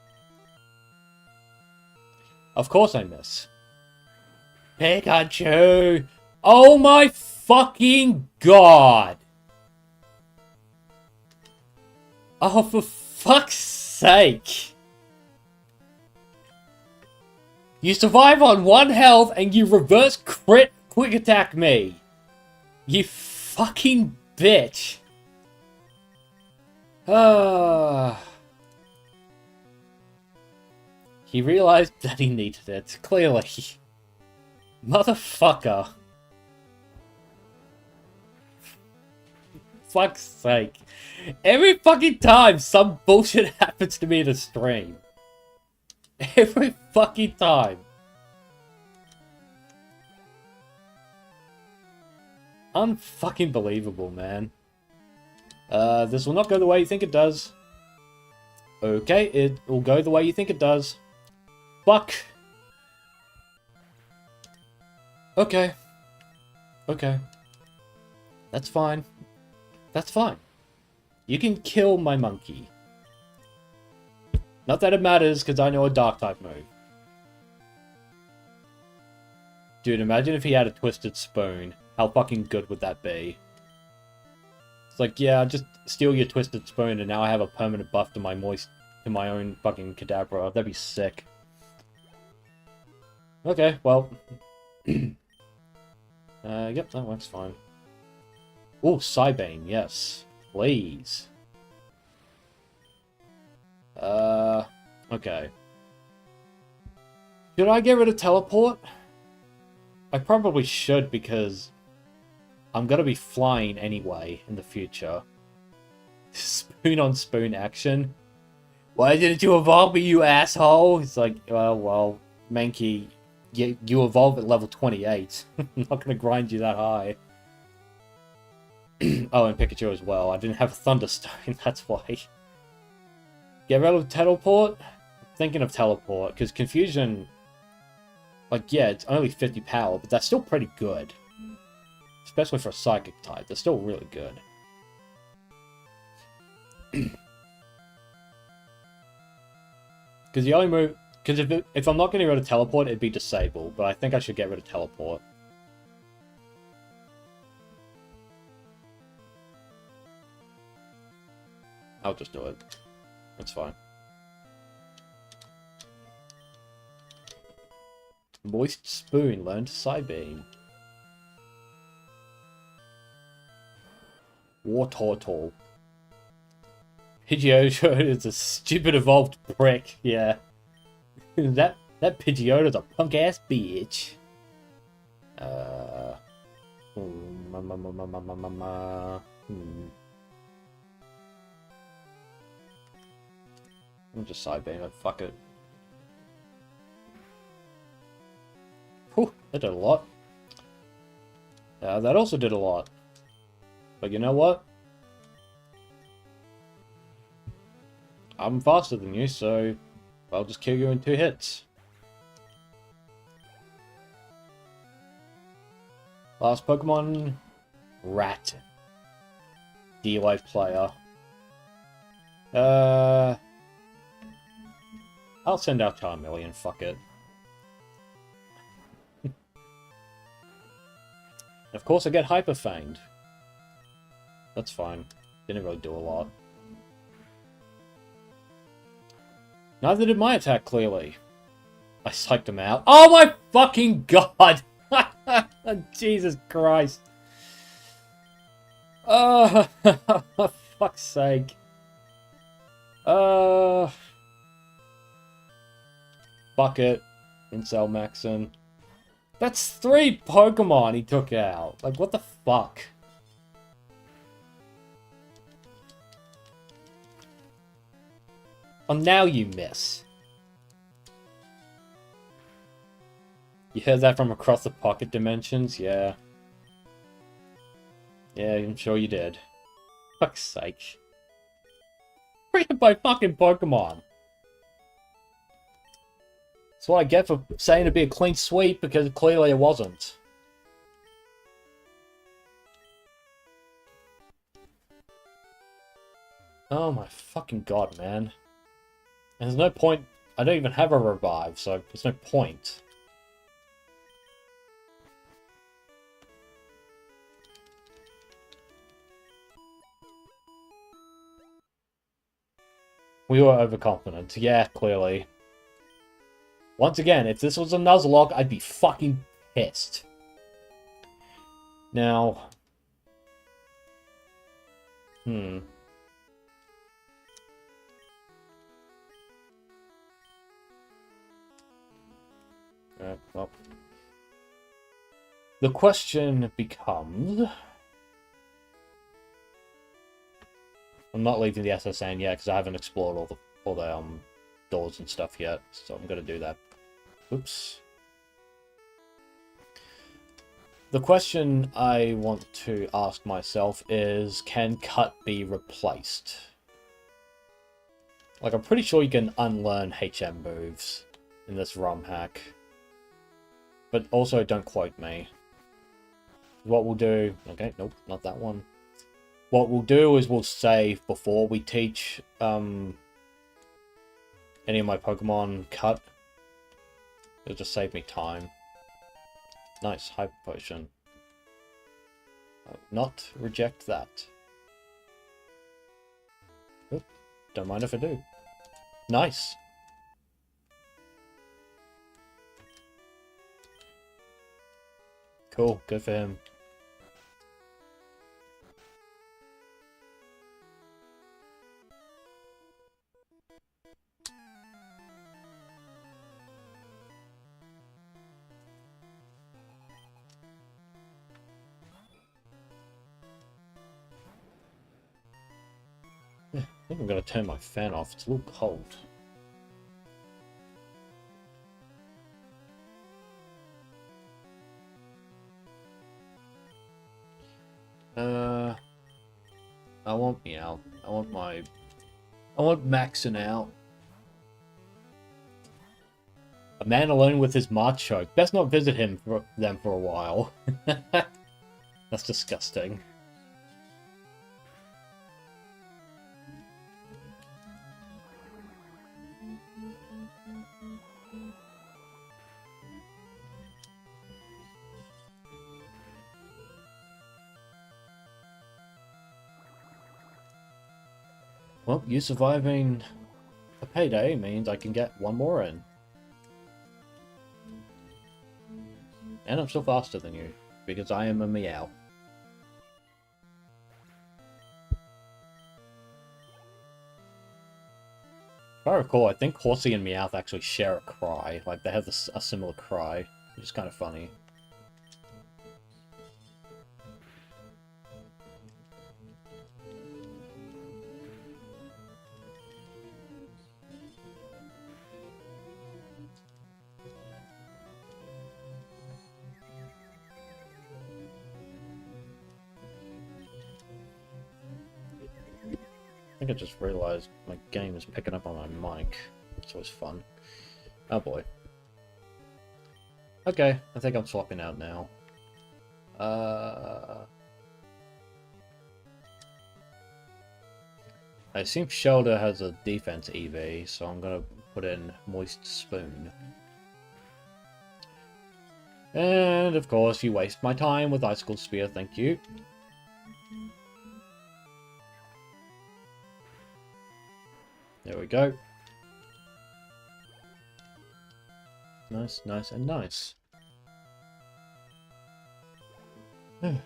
[SPEAKER 1] Of course I miss. Pikachu! Oh my fucking god! Oh, for fuck's sake! You survive on 1 health and you reverse crit quick attack me! You fucking bitch! He realized that he needed it, clearly. Motherfucker. Fuck's sake. Every fucking time some bullshit happens to me in a stream. Every fucking time. Unfucking believable, man. This will not go the way you think it does. Okay, it will go the way you think it does. Fuck. Okay. Okay. That's fine. That's fine. You can kill my monkey. Not that it matters, because I know a dark type move. Dude, imagine if he had a Twisted Spoon. How fucking good would that be? It's like, yeah, just steal your Twisted Spoon and now I have a permanent buff to my own fucking Kadabra. That'd be sick. Okay, well. Yep, that works fine. Oh, Psybane, yes. Please. Okay. Should I get rid of Teleport? I probably should because I'm gonna be flying anyway in the future. Spoon on spoon action. Why didn't you evolve me, you asshole? It's like, well, Mankey, you evolve at level 28. I'm not gonna grind you that high. Oh, and Pikachu as well. I didn't have Thunderstone, that's why. Get rid of Teleport? I'm thinking of Teleport, because Confusion... Like, yeah, it's only 50 power, but that's still pretty good. Especially for a Psychic type. They're still really good. Because the only move... Because if I'm not getting rid of Teleport, it'd be Disable. But I think I should get rid of Teleport. I'll just do it. That's fine. Moist Spoon learned Psybeam. War Turtle. Pidgeotto is a stupid evolved prick, yeah. that Pidgeotto's a punk ass bitch. I'm just Psybeam it, fuck it. Whew, that did a lot. That also did a lot. But you know what? I'm faster than you, so I'll just kill you in 2 hits. Last Pokemon, Rat. D-Life player. I'll send out Charmeleon, fuck it. Of course I get Hyper Fanged. That's fine. Didn't really do a lot. Neither did my attack, clearly. I psyched him out. Oh my fucking god! Jesus Christ. Oh, for fuck's sake. Fuck it. Incel Maxon. That's 3 Pokemon he took out. Like, what the fuck? Oh, now you miss. You heard that from across the pocket dimensions? Yeah. Yeah, I'm sure you did. Fuck's sake. Freaking by fucking Pokemon. That's what I get for saying it'd be a clean sweep, because clearly it wasn't. Oh my fucking god, man. And there's no point. I don't even have a revive, so there's no point. We were overconfident. Yeah, clearly. Once again, if this was a Nuzlocke, I'd be fucking pissed. Now... well. The question becomes... I'm not leaving the SSN yet, because I haven't explored all the doors and stuff yet, so I'm gonna do that. Oops. The question I want to ask myself is, can cut be replaced? Like, I'm pretty sure you can unlearn HM moves in this ROM hack. But also, don't quote me. What we'll do... Okay, nope, not that one. What we'll do is we'll save before we teach any of my Pokemon cut. It'll just save me time. Nice, Hyper Potion. Not reject that. Oop, don't mind if I do. Nice. Cool, good for him. I think I'm gonna turn my fan off. It's a little cold. I want Meow. I want maxing out. A man alone with his Machoke. Best not visit them for a while. That's disgusting. Well, you surviving a payday means I can get one more in. And I'm still faster than you, because I am a Meow. If I recall, I think Horsey and Meowth actually share a cry. Like, they have a similar cry, which is kind of funny. I think I just realized my game is picking up on my mic. It's always fun. Oh boy. Okay, I think I'm swapping out now. I assume Shelter has a defense EV, so I'm gonna put in Moist Spoon. And of course, you waste my time with Icicle Spear, thank you. There we go. Nice, nice, and nice. Oh,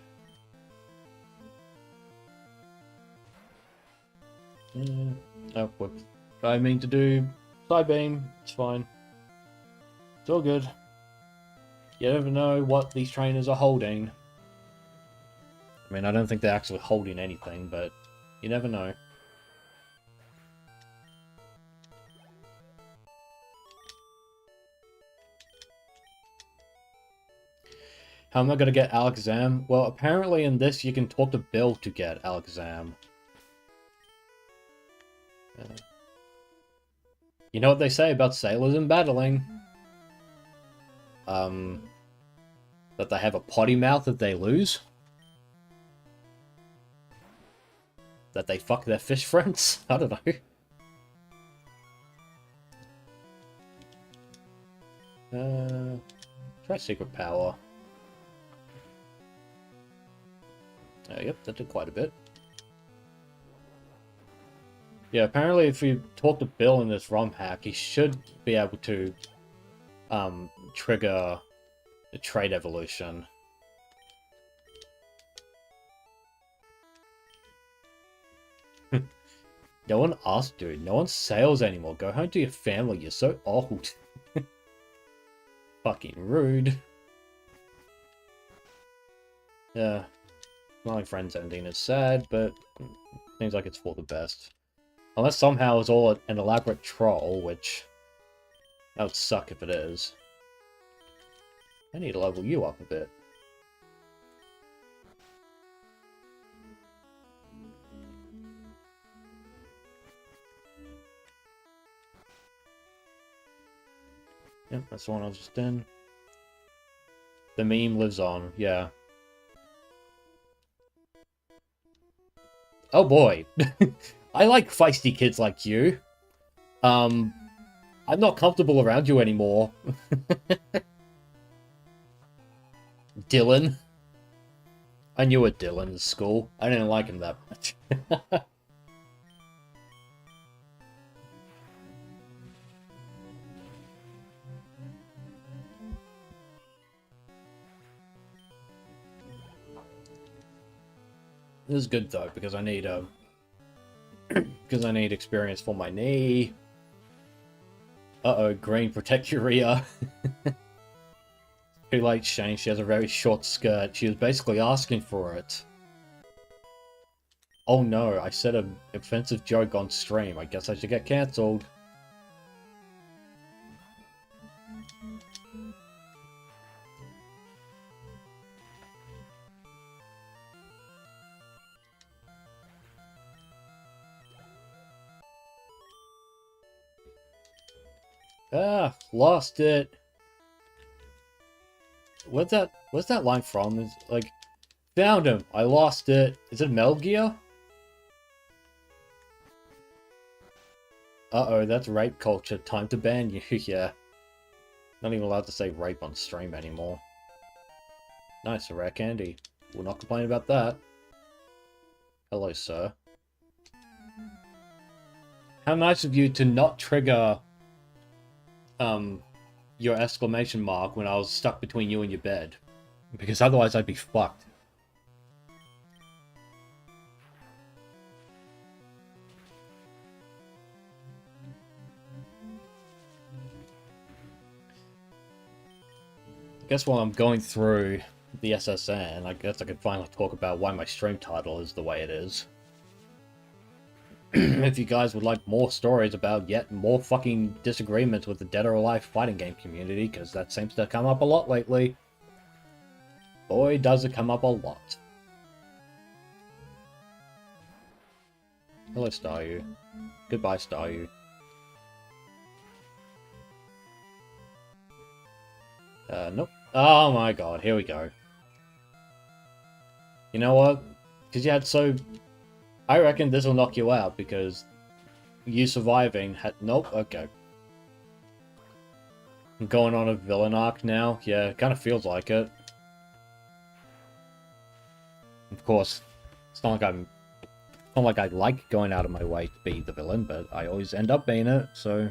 [SPEAKER 1] whoops. I mean to do side beam, it's fine. It's all good. You never know what these trainers are holding. I mean, I don't think they're actually holding anything, but you never know. How am I gonna get Alakazam? Well, apparently in this you can talk to Bill to get Alakazam. You know what they say about sailors in battling? That they have a potty mouth if they lose? That they fuck their fish friends? I don't know. Try Secret Power. Yep, that did quite a bit. Yeah, apparently if you talk to Bill in this ROM hack, he should be able to trigger the trade evolution. No one asks, dude. No one sails anymore. Go home to your family. You're so old. Fucking rude. Yeah. My friend's ending is sad, but seems like it's for the best. Unless somehow it's all an elaborate troll, which that would suck if it is. I need to level you up a bit. Yep, that's the one I was just in. The meme lives on, yeah. Oh boy. I like feisty kids like you. I'm not comfortable around you anymore. Dylan. I knew a Dylan in school. I didn't like him that much. This is good though, because I need experience for my knee. Uh-oh, green, protect your rear. Too late, Shane. She has a very short skirt. She was basically asking for it. Oh no, I said an offensive joke on stream. I guess I should get cancelled. Ah, lost it. What's that line from? Is like, found him. I lost it. Is it Metal Gear? Uh-oh, that's rape culture. Time to ban you. Yeah. Not even allowed to say rape on stream anymore. Nice, a rare candy. We'll not complain about that. Hello, sir. How nice of you to not trigger your exclamation mark when I was stuck between you and your bed. Because otherwise I'd be fucked. I guess while I'm going through the SSN, I guess I can finally talk about why my stream title is the way it is. If you guys would like more stories about yet more fucking disagreements with the Dead or Alive fighting game community, because that seems to come up a lot lately. Boy, does it come up a lot. Hello, Staryu. Goodbye, Staryu. Nope. Oh my god, here we go. You know what? Because you had so... I reckon this will knock you out, because you surviving had... Nope, okay. I'm going on a villain arc now. Yeah, it kind of feels like it. Of course, it's not like I like going out of my way to be the villain, but I always end up being it, so...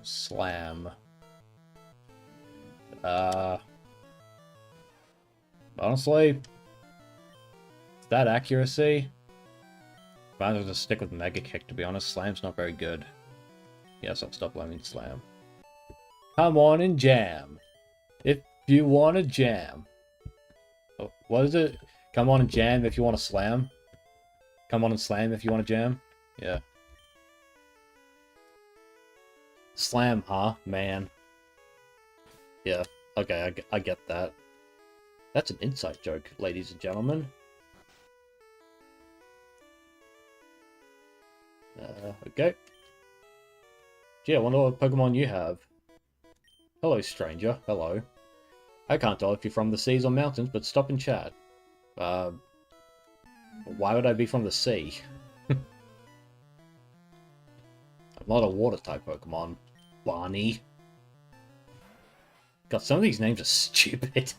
[SPEAKER 1] Slam. Honestly, that accuracy, might as well just stick with Mega Kick, to be honest. Slam's not very good. Yes, I'll stop blaming Slam. Come on and jam. If you want to jam. Oh, what is it? Come on and jam if you want to slam. Come on and slam if you want to jam. Yeah. slam, huh, man? Yeah, okay, I get that. That's an inside joke, ladies and gentlemen. Okay. Gee, I wonder what Pokemon you have. Hello, stranger. Hello. I can't tell if you're from the seas or mountains, but stop and chat. Why would I be from the sea? I'm not a water-type Pokemon. Barney. God, some of these names are stupid.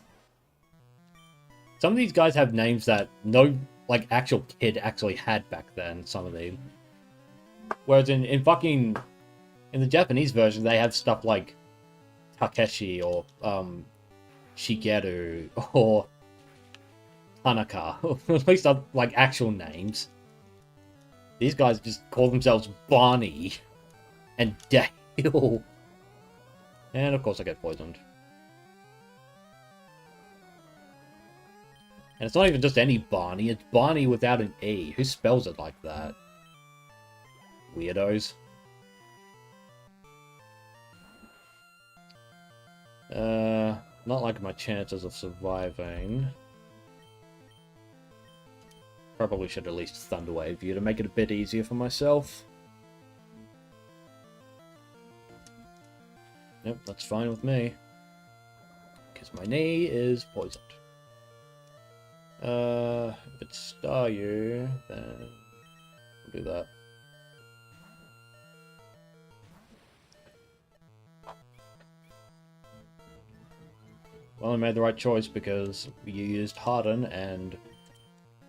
[SPEAKER 1] Some of these guys have names that no, like, actual kid actually had back then, some of them. Whereas in the Japanese version, they have stuff like Takeshi or, Shigeru or Tanaka. At least, like, actual names. These guys just call themselves Barney and Dale. And, of course, I get poisoned. And it's not even just any Barney, it's Barney without an E. Who spells it like that? Weirdos. Not like my chances of surviving. Probably should at least Thunder Wave you to make it a bit easier for myself. Yep, that's fine with me. Because my knee is poisoned. If it's Staryu, then we'll do that. Well, I made the right choice because you used Harden and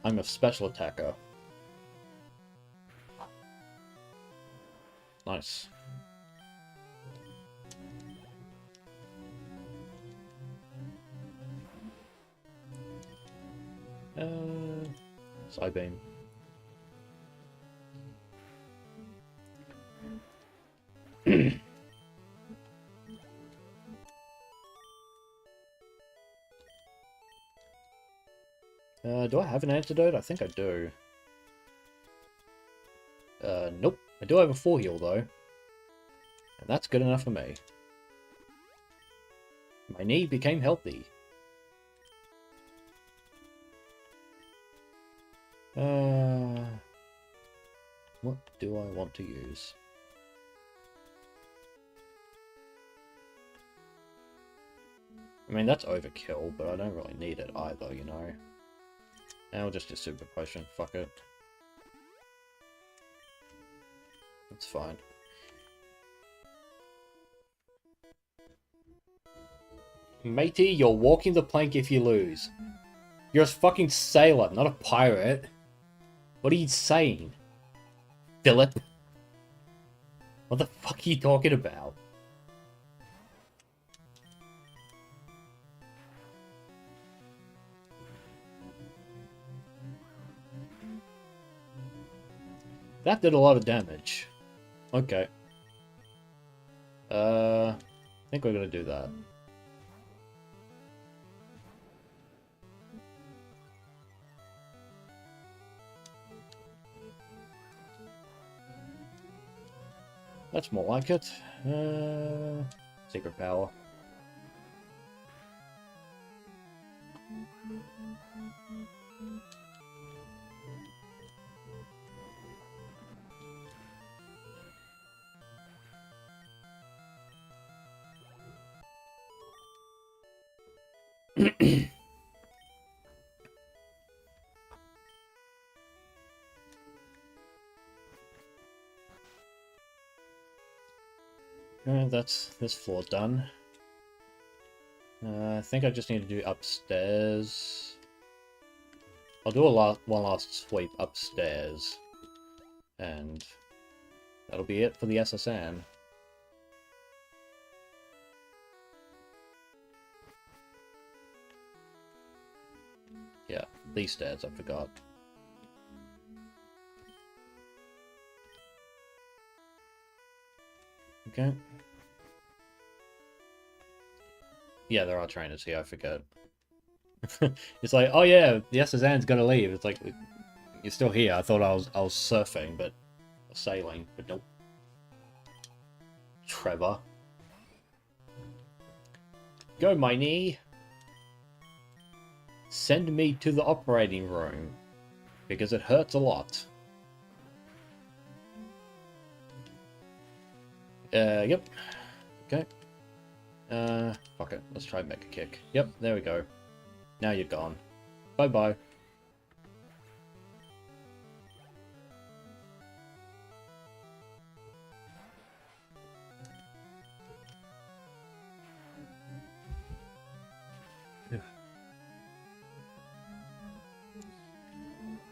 [SPEAKER 1] I'm a special attacker. Nice. Psybeam. Do I have an antidote? I think I do. Nope. I do have a 4 heal though. And that's good enough for me. My knee became healthy. What do I want to use? I mean, that's overkill, but I don't really need it either, you know. And I'll just do Super Potion, fuck it. That's fine. Matey, you're walking the plank if you lose. You're a fucking sailor, not a pirate. What are you saying? Philip? What the fuck are you talking about? That did a lot of damage. Okay. I think we're gonna do that. That's more like it. Secret power. That's this floor done. I think I just need to do upstairs. I'll do one last sweep upstairs. And that'll be it for the SSN. Yeah, these stairs, I forgot. Okay. Yeah, there are trainers here, I forget. It's like, oh yeah, the SSN's gonna leave. It's like, you're still here. I thought I was surfing, but sailing, but nope. Trevor. Go, my knee. Send me to the operating room. Because it hurts a lot. Yep. Okay. Fuck it. Let's try Mega Kick. Yep, there we go. Now you're gone. Bye-bye.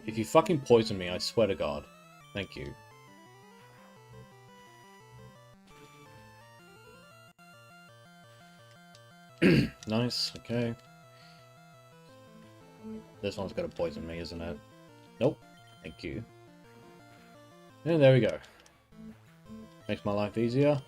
[SPEAKER 1] If you fucking poison me, I swear to God. Thank you. Nice, okay. This one's gonna poison me, isn't it? Nope. Thank you. And there we go. Makes my life easier.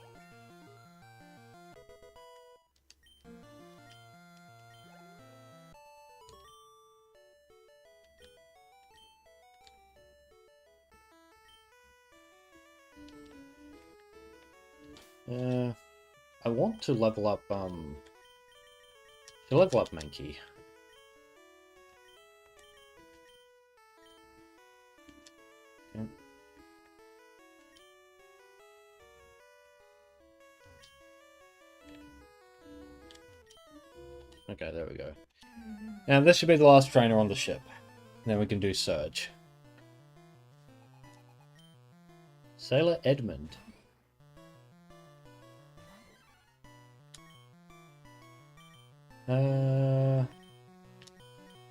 [SPEAKER 1] I want to level up, Mankey. Okay. Okay, there we go. And this should be the last trainer on the ship. Then we can do Surge. Sailor Edmund.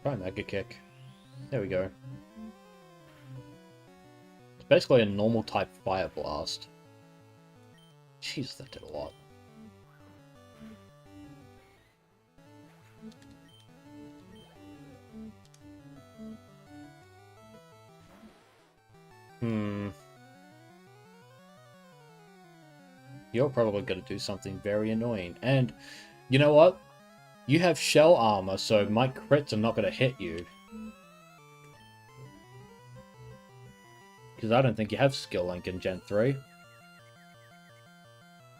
[SPEAKER 1] Try Mega Kick. There we go. It's basically a normal type Fire Blast. Jeez, that did a lot. You're probably going to do something very annoying. And, you know what? You have shell armor, so my crits are not going to hit you. Because I don't think you have skill link in Gen 3.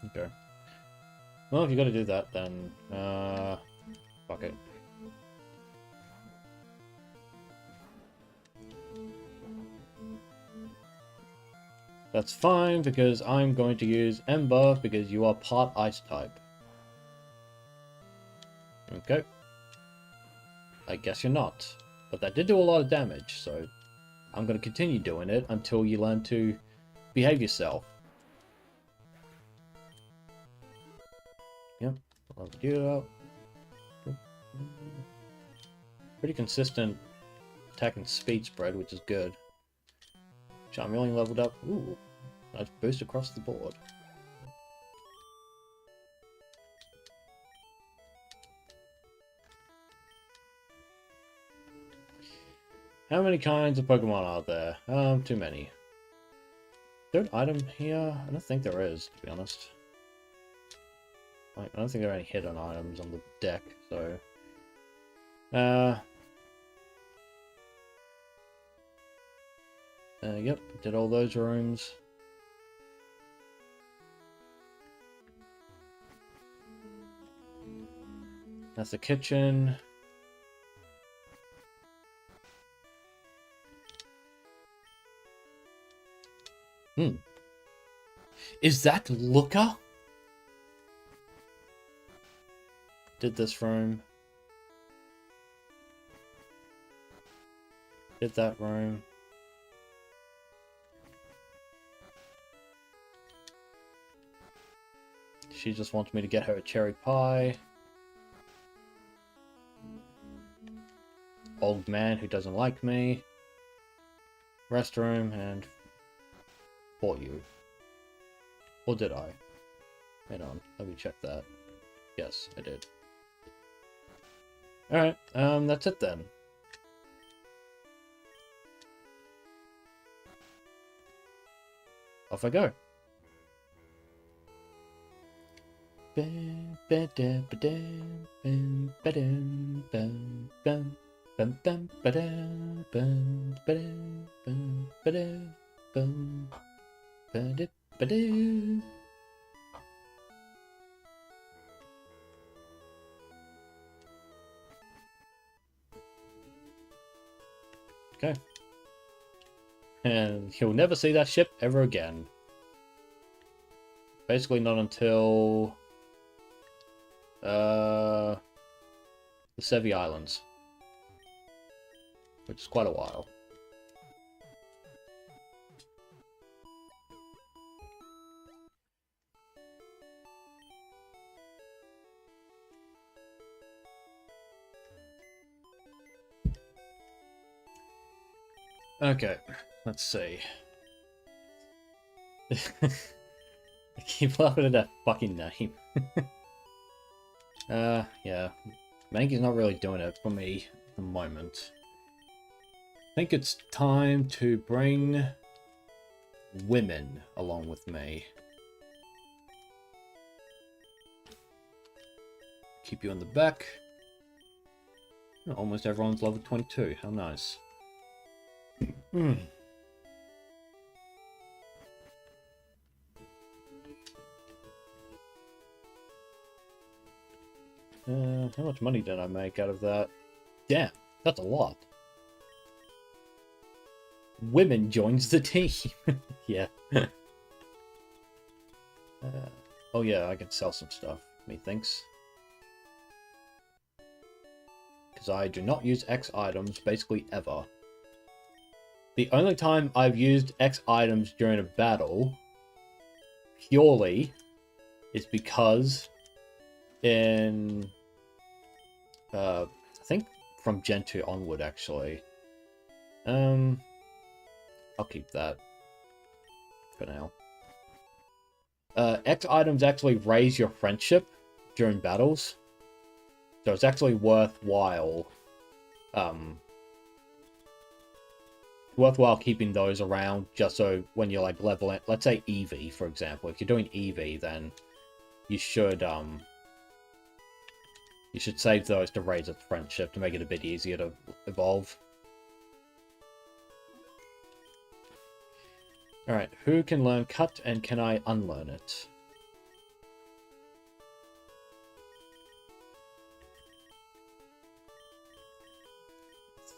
[SPEAKER 1] Okay. Well, if you got to do that, then... fuck it. That's fine, because I'm going to use Ember, because you are part Ice type. Okay. I guess you're not. But that did do a lot of damage, so I'm going to continue doing it until you learn to behave yourself. Yep. I'll level you out. Pretty consistent attack and speed spread, which is good. Charmeleon leveled up. Ooh. Nice boost across the board. How many kinds of Pokemon are there? Too many. Third item here? I don't think there is, to be honest. Like, I don't think there are any hidden items on the deck, so... yep, did all those rooms. That's the kitchen. Is that Looker? Did this room. Did that room. She just wants me to get her a cherry pie. Old man who doesn't like me. Restroom and fought you. Or did I? Hang on, let me check that. Yes, I did. Alright, that's it then. Off I go. Okay. And he'll never see that ship ever again. Basically not until... the Sevi Islands. Which is quite a while. Okay, let's see. I keep laughing at that fucking name. Yeah. Mankey's not really doing it for me at the moment. I think it's time to bring women along with me. Keep you in the back. Almost everyone's level 22. How nice. How much money did I make out of that? Damn, that's a lot. Women joins the team. Yeah. Oh yeah, I can sell some stuff, methinks. Because I do not use X items basically ever. The only time I've used X items during a battle, purely, is because in... I think from Gen 2 onward, actually. I'll keep that for now. X items actually raise your friendship during battles. So it's actually worthwhile keeping those around just so when you're like leveling, let's say EV, for example. If you're doing EV, then you should save those to raise a friendship to make it a bit easier to evolve. Alright, who can learn cut and can I unlearn it?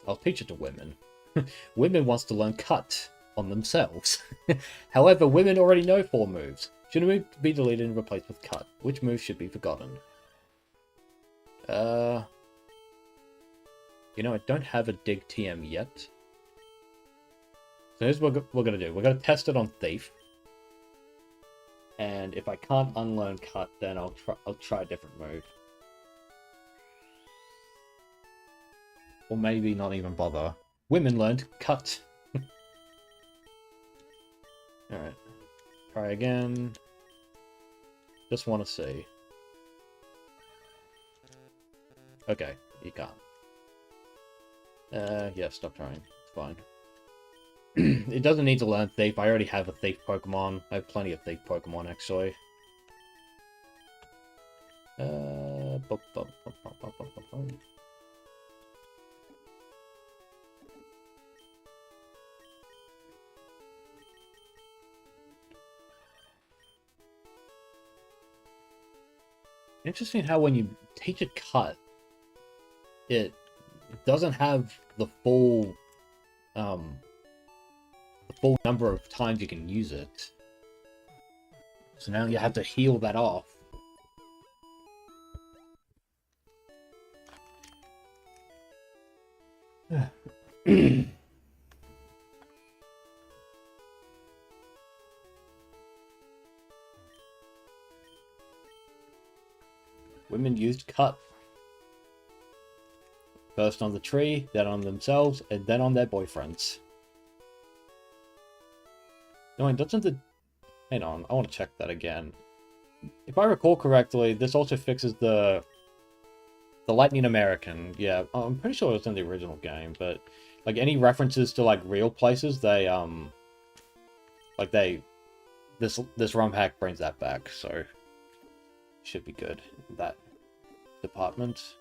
[SPEAKER 1] I'll teach it to women. Women wants to learn cut on themselves. However, women already know 4 moves. Should a move be deleted and replaced with cut? Which move should be forgotten? You know, I don't have a dig TM yet. So here's what we're going to do. We're going to test it on Thief. And if I can't unlearn cut, then I'll try a different move. Or maybe not even bother. Women learned cut. Alright. Try again. Just want to see. Okay, you can't. Yeah, stop trying. It's fine. It doesn't need to learn Thief. I already have a Thief Pokemon. I have plenty of Thief Pokemon, actually. Interesting how when you teach it cut, it doesn't have the full number of times you can use it. So now you have to heal that off. Women used cut. First on the tree, then on themselves, and then on their boyfriends. No, it doesn't... Hang on, I want to check that again. If I recall correctly, this also fixes the Lightning American. Yeah, I'm pretty sure it was in the original game, but like any references to like real places, they this ROM hack brings that back, so should be good in that department.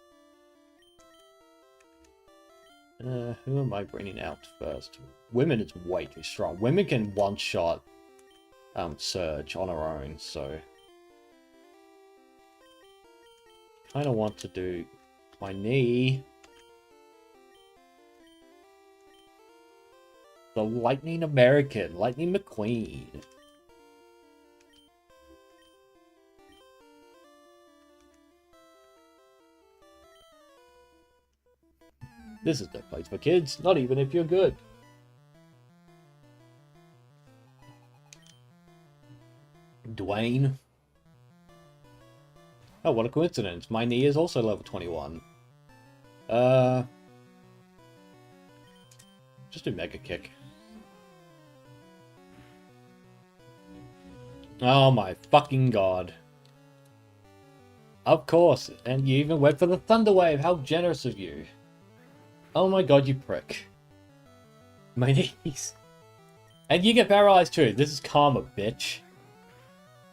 [SPEAKER 1] Who am I bringing out first? Women is way too strong. Women can one-shot Surge on her own, so kind of want to do my knee. The Lightning American, Lightning McQueen. This is no place for kids, not even if you're good. Dwayne. Oh, what a coincidence. My knee is also level 21. Just do Mega Kick. Oh my fucking god. Of course, and you even went for the Thunder Wave. How generous of you. Oh my god, you prick. My knees. And you get paralyzed too. This is karma, bitch.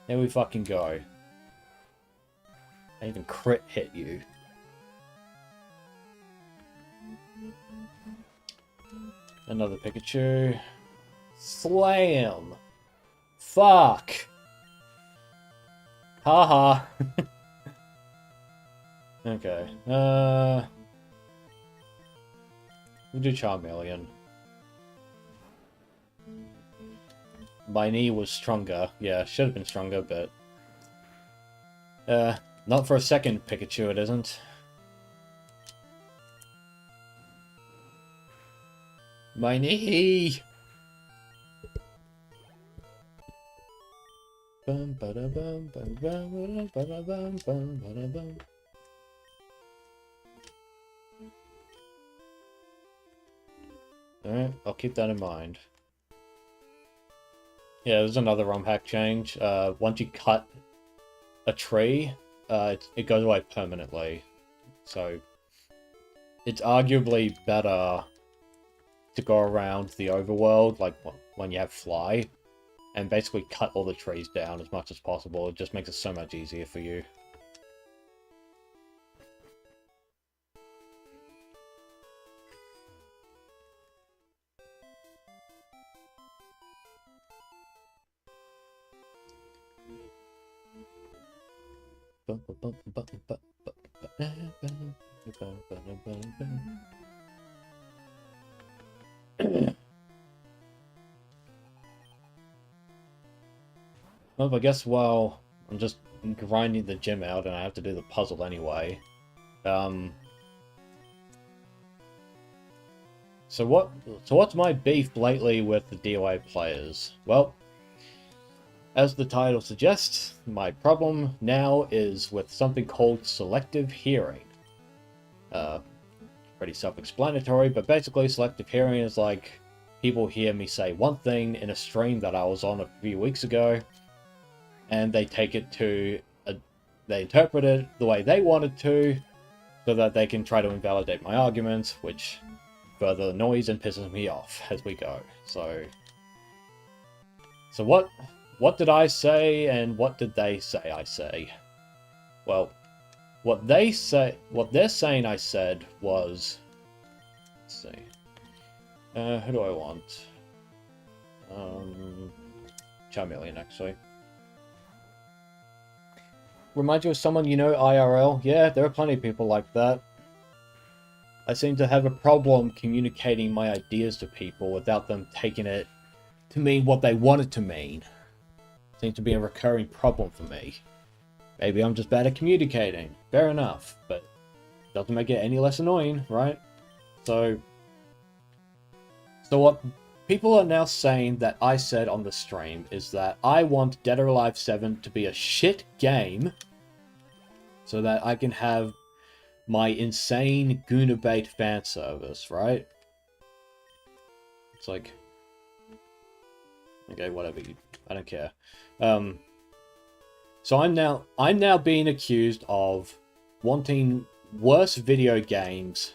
[SPEAKER 1] There we fucking go. I even crit hit you. Another Pikachu. Slam. Fuck. Haha. Okay. We'll do Charmeleon. My knee was stronger. Yeah, should have been stronger, but... not for a second, Pikachu, it isn't. My knee! Bum, ba-da, bum, bum, bum, ba-da, bum, bum, ba-da, bum. Alright, I'll keep that in mind. Yeah, there's another ROM hack change. Once you cut a tree, it goes away permanently. So, it's arguably better to go around the overworld, like when you have Fly, and basically cut all the trees down as much as possible. It just makes it so much easier for you. Well, I guess while I'm just grinding the gym out and I have to do the puzzle anyway. So what's my beef lately with the DOA players? Well, as the title suggests, my problem now is with something called selective hearing. Pretty self-explanatory, but basically selective hearing is like people hear me say one thing in a stream that I was on a few weeks ago, and they take it to they interpret it the way they want it to, so that they can try to invalidate my arguments, which further annoys and pisses me off as we go. So what did I say, and what did they say I say? Well, what they're saying I said was, let's see, who do I want? Charmeleon, actually. Remind you of someone you know IRL? Yeah, there are plenty of people like that. I seem to have a problem communicating my ideas to people without them taking it to mean what they want it to mean. Seems to be a recurring problem for me. Maybe I'm just bad at communicating. Fair enough, but doesn't make it any less annoying, right? So what people are now saying that I said on the stream is that I want Dead or Alive 7 to be a shit game so that I can have my insane Goonabait fan service, right? It's like, okay, whatever, I don't care. So I'm now being accused of wanting worse video games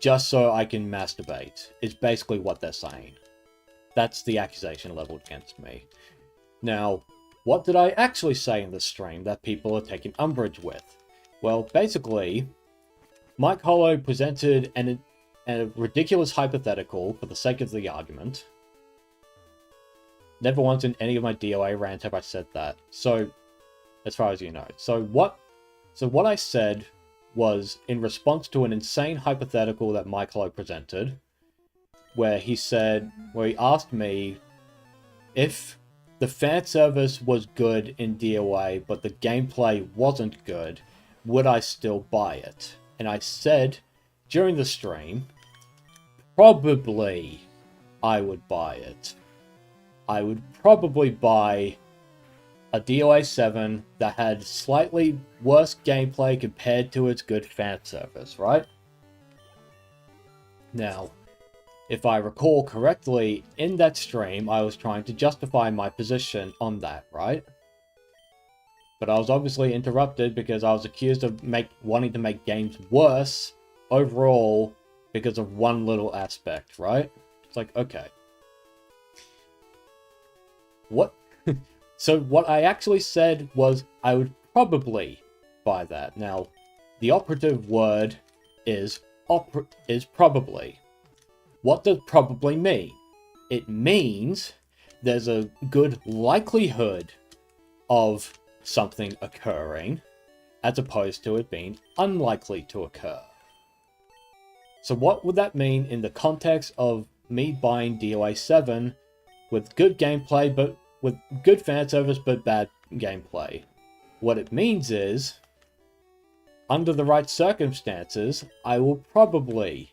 [SPEAKER 1] just so I can masturbate. Is basically what they're saying. That's the accusation leveled against me. Now, what did I actually say in the stream that people are taking umbrage with? Well, basically, Mike Hollow presented a ridiculous hypothetical for the sake of the argument. Never once in any of my DOA rants have I said that. So, as far as you know. So what I said was in response to an insane hypothetical that Mike Hollow presented, where he asked me if the fan service was good in DOA, but the gameplay wasn't good, would I still buy it? And I said during the stream, probably I would buy it. I would probably buy a DOA 7 that had slightly worse gameplay compared to its good fan service, right? Now, if I recall correctly, in that stream, I was trying to justify my position on that, right? But I was obviously interrupted because I was accused of wanting to make games worse overall because of one little aspect, right? It's like, okay. What? So what I actually said was I would probably buy that. Now, the operative word is probably. What does probably mean? It means there's a good likelihood of something occurring, as opposed to it being unlikely to occur. So what would that mean in the context of me buying DOA 7 with good gameplay, but with good fan service, but bad gameplay? What it means is, under the right circumstances, I will probably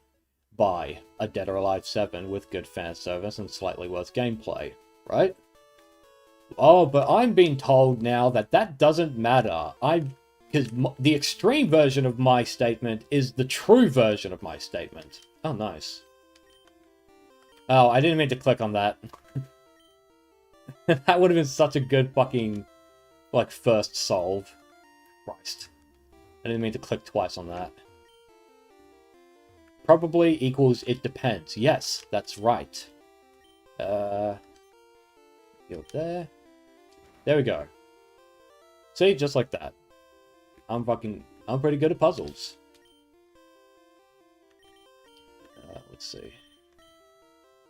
[SPEAKER 1] buy a Dead or Alive 7 with good fan service and slightly worse gameplay, right? Oh, but I'm being told now that that doesn't matter. Because the extreme version of my statement is the true version of my statement. Oh, nice. Oh, I didn't mean to click on that. That would have been such a good fucking, like, first solve. Christ. I didn't mean to click twice on that. Probably equals it depends. Yes, that's right. Go there. There we go. See, just like that. I'm pretty good at puzzles. Let's see.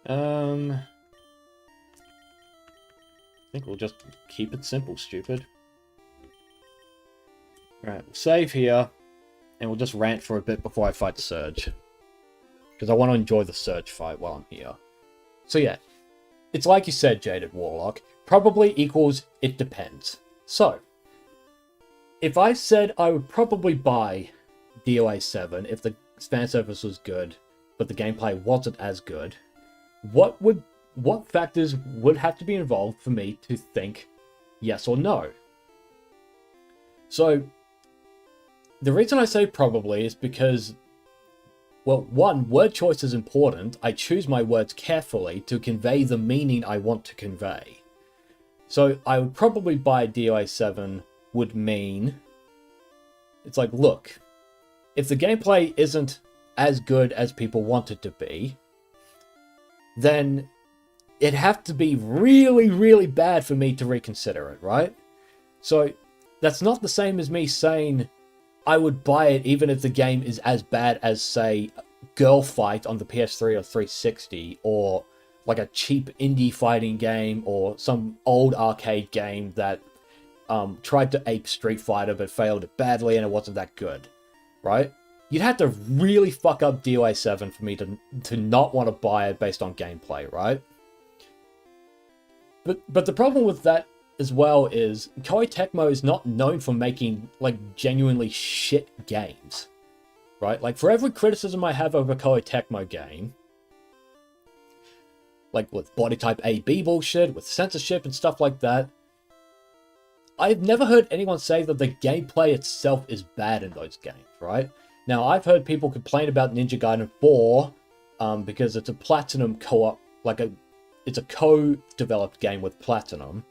[SPEAKER 1] I think we'll just keep it simple, stupid. Alright, we'll save here, and we'll just rant for a bit before I fight Surge. Because I want to enjoy the Surge fight while I'm here. So yeah, it's like you said, Jaded Warlock, probably equals it depends. So, if I said I would probably buy DOA 7 if the fan service was good, but the gameplay wasn't as good, what factors would have to be involved for me to think yes or no? So, the reason I say probably is because, well, one, word choice is important. I choose my words carefully to convey the meaning I want to convey. So, I would probably buy DOA 7 would mean, it's like, look, if the gameplay isn't as good as people want it to be, then it'd have to be really, really bad for me to reconsider it, right? So, that's not the same as me saying I would buy it even if the game is as bad as, say, Girl Fight on the PS3 or 360, or like a cheap indie fighting game, or some old arcade game that tried to ape Street Fighter but failed badly and it wasn't that good, right? You'd have to really fuck up DOA 7 for me to not want to buy it based on gameplay, right? But the problem with that as well is Koei Tecmo is not known for making like genuinely shit games, right? Like, for every criticism I have of a Koei Tecmo game, like with body type AB bullshit, with censorship and stuff like that, I've never heard anyone say that the gameplay itself is bad in those games, right? Now, I've heard people complain about Ninja Gaiden 4 because it's a Platinum co-op, it's a co-developed game with Platinum,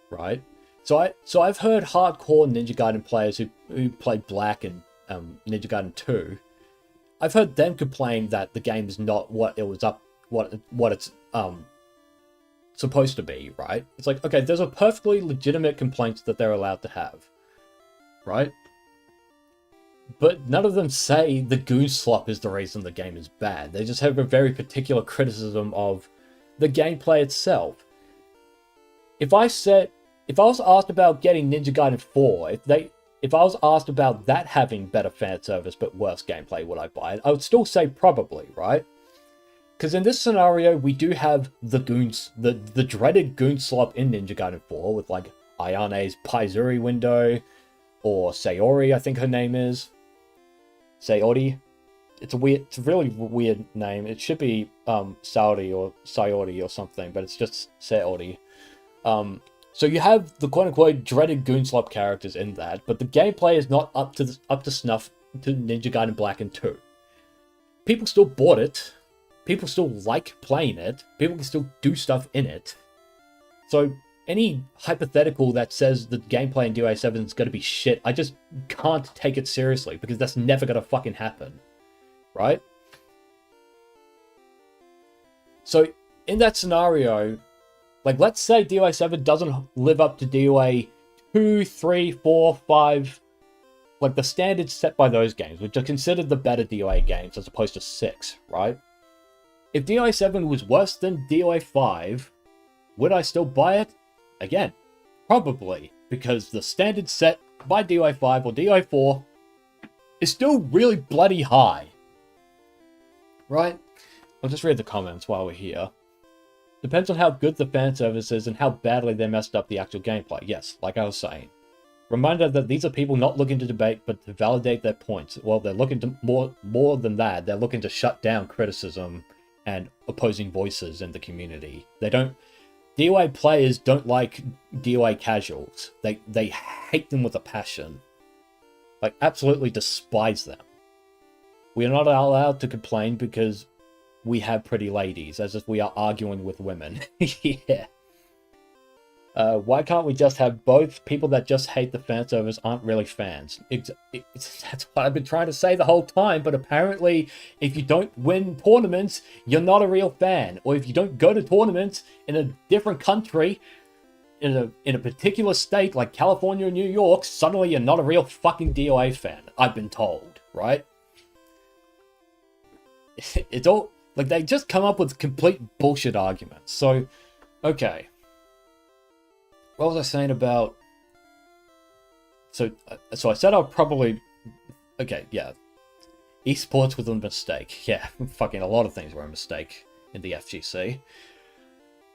[SPEAKER 1] right? So I've heard hardcore Ninja Gaiden players who played Black and Ninja Gaiden 2. I've heard them complain that the game is not what it's supposed to be, right? It's like, okay, there's a perfectly legitimate complaint that they're allowed to have, right? But none of them say the Goon Slop is the reason the game is bad. They just have a very particular criticism of the gameplay itself. If I was asked about getting Ninja Gaiden 4, if I was asked about that having better fan service but worse gameplay, would I buy it? I would still say probably, right? Because in this scenario, we do have the goons, the dreaded goon slop in Ninja Gaiden 4 with like Ayane's Paizuri window, or Sayori, I think her name is. Sayori. It's a really weird name. It should be Saori or Sayori or something, but it's just Sayori. So you have the quote-unquote dreaded goon slop characters in that, but the gameplay is not up to snuff to Ninja Gaiden Black and 2. People still bought it. People still like playing it. People can still do stuff in it. So any hypothetical that says the gameplay in DOA 7 is going to be shit, I just can't take it seriously, because that's never going to fucking happen. Right? So in that scenario, like, let's say DOA 7 doesn't live up to DOA 2, 3, 4, 5, like the standards set by those games, which are considered the better DOA games as opposed to 6, right? If DOA 7 was worse than DOA 5, would I still buy it? Again, probably, because the standard set by DOA 5 or DOA 4 is still really bloody high. Right? I'll just read the comments while we're here. Depends on how good the fan service is and how badly they messed up the actual gameplay. Yes, like I was saying. Reminder that these are people not looking to debate, but to validate their points. Well, they're looking to more than that. They're looking to shut down criticism and opposing voices in the community. DOA players don't like DOA casuals. They hate them with a passion. Like, absolutely despise them. We are not allowed to complain because we have pretty ladies, as if we are arguing with women. Yeah. Why can't we just have both? People that just hate the fan service aren't really fans. That's what I've been trying to say the whole time, but apparently if you don't win tournaments, you're not a real fan. Or if you don't go to tournaments in a different country, in a particular state like California or New York, suddenly you're not a real fucking DOA fan. I've been told, right? It's all, like, they just come up with complete bullshit arguments. So, okay. What was I saying about... So I said I'll probably... Okay, yeah. Esports was a mistake. Yeah, fucking a lot of things were a mistake in the FGC.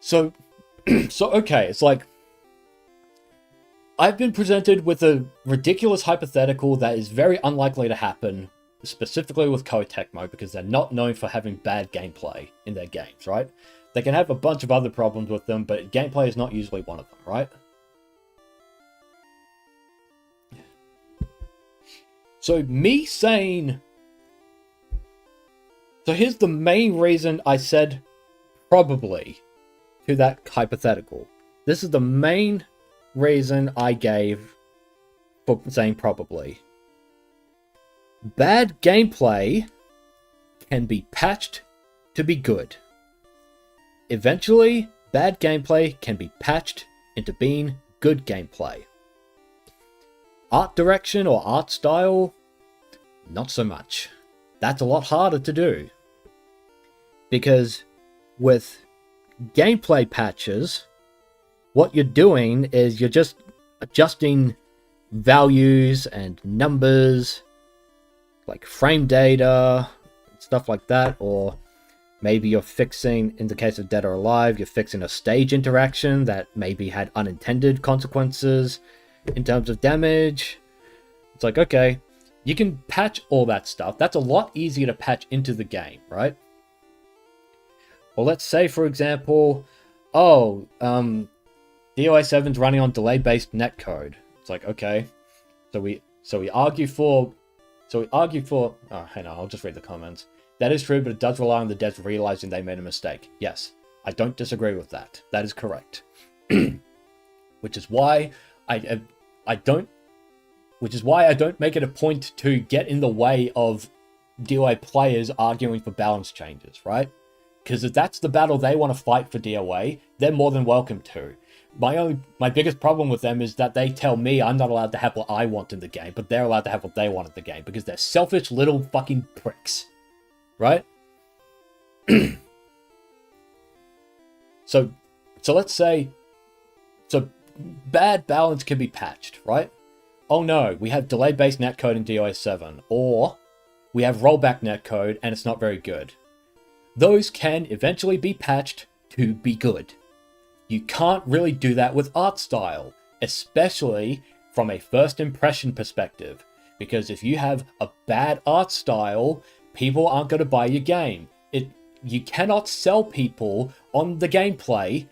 [SPEAKER 1] So okay, it's like... I've been presented with a ridiculous hypothetical that is very unlikely to happen, specifically with Koei Tecmo, because they're not known for having bad gameplay in their games, right? They can have a bunch of other problems with them, but gameplay is not usually one of them, right? So me saying... So here's the main reason I said probably to that hypothetical. This is the main reason I gave for saying probably. Bad gameplay can be patched to be good. Eventually, bad gameplay can be patched into being good gameplay. Art direction or art style, not so much. That's a lot harder to do. Because with gameplay patches, what you're doing is you're just adjusting values and numbers, like frame data, stuff like that, or maybe you're fixing, in the case of Dead or Alive, you're fixing a stage interaction that maybe had unintended consequences in terms of damage. It's like, okay, you can patch all that stuff. That's a lot easier to patch into the game, right? Well, let's say, for example, DOA 7's running on delay-based netcode. It's like, okay, so we argue for... Oh, hang on, I'll just read the comments. That is true, but it does rely on the devs realizing they made a mistake. Yes, I don't disagree with that. That is correct. Which is why I don't make it a point to get in the way of DOA players arguing for balance changes, right? Because if that's the battle they want to fight for DOA, they're more than welcome to. My biggest problem with them is that they tell me I'm not allowed to have what I want in the game, but they're allowed to have what they want in the game, because they're selfish little fucking pricks. Right? So let's say... So, bad balance can be patched, right? Oh no, we have delay-based netcode in DOA 7, or we have rollback netcode and it's not very good. those can eventually be patched to be good. You can't really do that with art style, especially from a first impression perspective, because if you have a bad art style, people aren't going to buy your game. You cannot sell people on the gameplay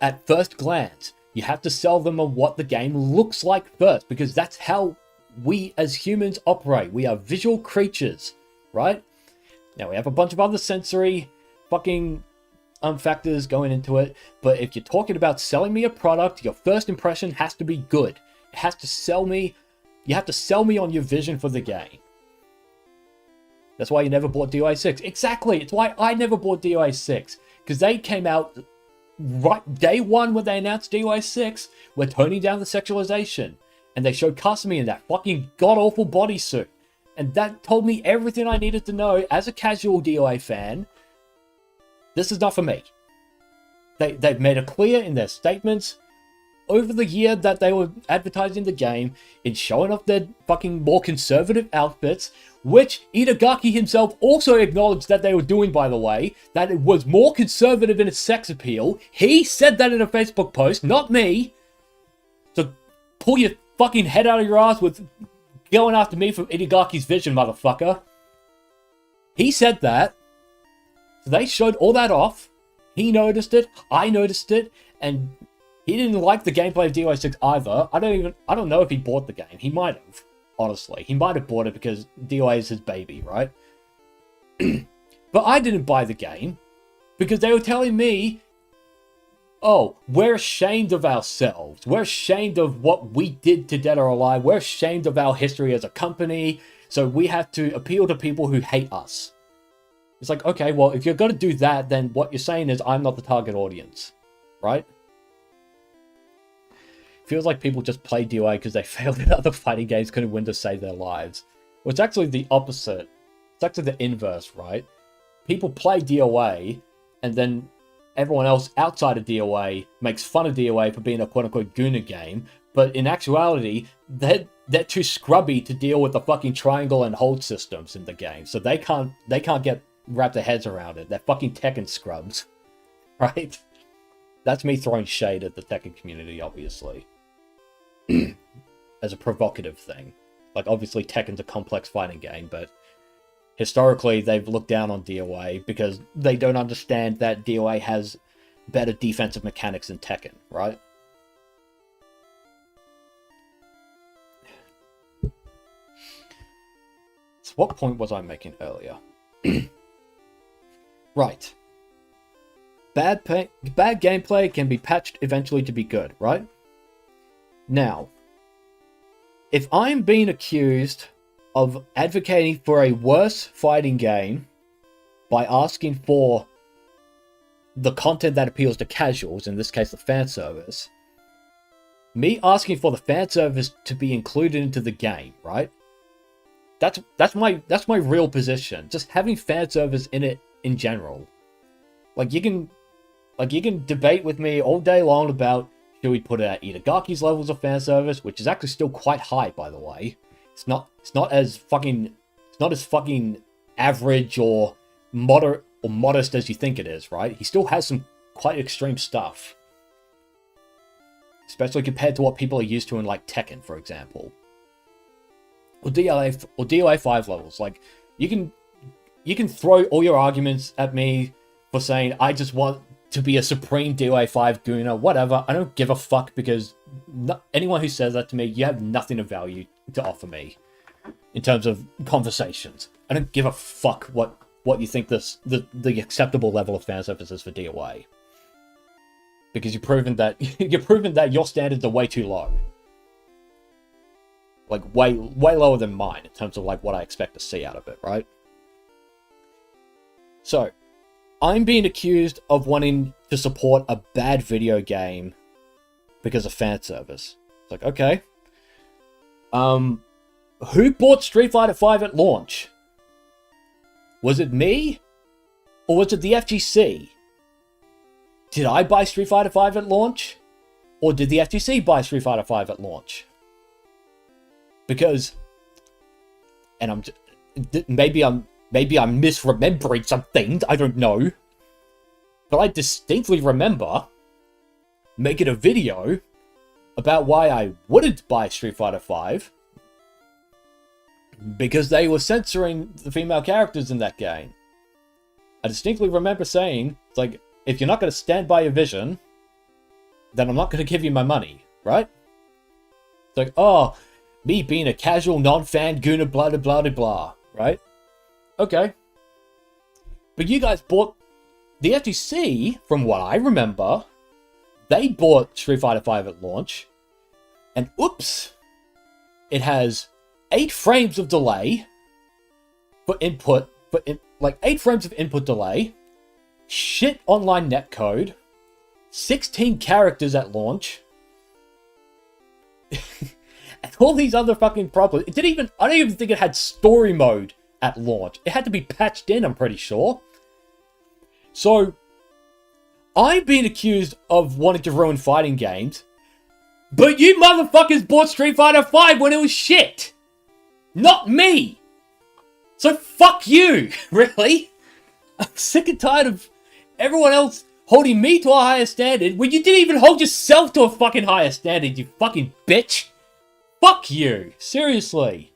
[SPEAKER 1] at first glance. You have to sell them on what the game looks like first, because that's how we as humans operate. We are visual creatures, right? Now we have a bunch of other sensory fucking factors going into it, but if you're talking about selling me a product, your first impression has to be good. It has to sell me. You have to sell me on your vision for the game. That's why you never bought DOA 6. Exactly. It's why I never bought DOA 6. Because they came out right day one when they announced DOA 6. We're toning down the sexualization. And they showed Kasumi in that fucking god-awful bodysuit. And that told me everything I needed to know as a casual DOA fan. This is not for me. They've made it clear in their statements over the year that they were advertising the game in showing off their fucking more conservative outfits, which Itagaki himself also acknowledged that they were doing, by the way, that it was more conservative in its sex appeal. He said that in a Facebook post, not me. So pull your fucking head out of your ass with going after me for Itagaki's vision, motherfucker. He said that. So they showed all that off. He noticed it. I noticed it. And he didn't like the gameplay of DOA 6 either. I don't know if he bought the game. He might have, honestly. He might have bought it because DOA is his baby, right? But I didn't buy the game because they were telling me, oh, we're ashamed of ourselves. We're ashamed of what we did to Dead or Alive. We're ashamed of our history as a company. So we have to appeal to people who hate us. It's like, okay, well, if you're going to do that, then what you're saying is I'm not the target audience, right? Feels like people just play DOA because they failed in other fighting games, couldn't win to save their lives. Well, it's actually the opposite. It's actually the inverse, right? People play DOA, and then everyone else outside of DOA makes fun of DOA for being a quote-unquote Guna game, but in actuality, they're too scrubby to deal with the fucking triangle and hold systems in the game, so they can't wrap their heads around it. They're fucking Tekken scrubs, right? That's me throwing shade at the Tekken community, obviously. As a provocative thing. Like, obviously Tekken's a complex fighting game, but historically they've looked down on DOA because they don't understand that DOA has better defensive mechanics than Tekken, right? So what point was I making earlier? Right. Bad gameplay can be patched eventually to be good, right? Now, if I'm being accused of advocating for a worse fighting game by asking for the content that appeals to casuals, in this case the fan service, me asking for the fan service to be included into the game, right? That's my real position. Just having fan service in it in general. Like you can debate with me all day long about should we put it at Itagaki's levels of fan service, which is actually still quite high, by the way. It's not as fucking average or moderate or modest as you think it is, right? He still has some quite extreme stuff. Especially compared to what people are used to in like Tekken, for example. Or DOA 5 levels. Like you can throw all your arguments at me for saying I just want to be a supreme DOA 5 Guna, whatever. I don't give a fuck because anyone who says that to me, you have nothing of value to offer me in terms of conversations. I don't give a fuck what you think the acceptable level of fan service is for DOA. Because you've proven that your standards are way too low. Like way lower than mine in terms of like what I expect to see out of it, right? So, I'm being accused of wanting to support a bad video game because of fan service. It's like, okay. Who bought Street Fighter V at launch? Was it me? Or was it the FGC? Did I buy Street Fighter V at launch? Or did the FGC buy Street Fighter V at launch? Because, and maybe I'm Maybe I'm misremembering some things, I don't know. But I distinctly remember making a video about why I wouldn't buy Street Fighter V. Because they were censoring the female characters in that game. I distinctly remember saying, it's like, if you're not going to stand by your vision, then I'm not going to give you my money, right? It's like, oh, me being a casual non-fan gooner, blah, blah, blah, blah, right? Okay. But you guys bought... The FTC, from what I remember, they bought Street Fighter V at launch, and oops, it has 8 frames of delay for input, like 8 frames of input delay, shit online netcode, 16 characters at launch, and all these other fucking problems. I don't even think it had story mode at launch. It had to be patched in, I'm pretty sure. So, I'm being accused of wanting to ruin fighting games, but you motherfuckers bought Street Fighter V when it was shit! Not me! So fuck you, really? I'm sick and tired of everyone else holding me to a higher standard when you didn't even hold yourself to a fucking higher standard, you fucking bitch! Fuck you, seriously.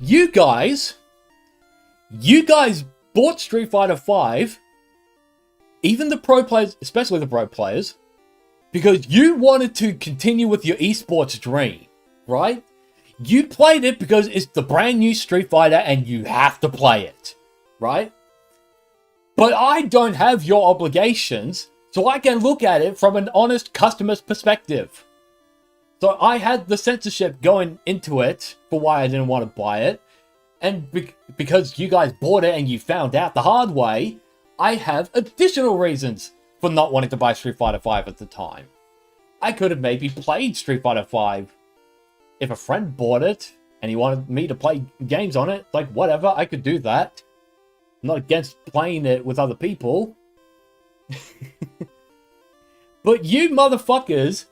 [SPEAKER 1] You guys bought Street Fighter V, even the pro players, especially the pro players, because you wanted to continue with your esports dream, right? You played it because it's the brand new Street Fighter and you have to play it, right? But I don't have your obligations, so I can look at it from an honest customer's perspective. So I had the censorship going into it for why I didn't want to buy it. And because you guys bought it and you found out the hard way, I have additional reasons for not wanting to buy Street Fighter V at the time. I could have maybe played Street Fighter V if a friend bought it and he wanted me to play games on it. Like, whatever, I could do that. I'm not against playing it with other people. But you motherfuckers...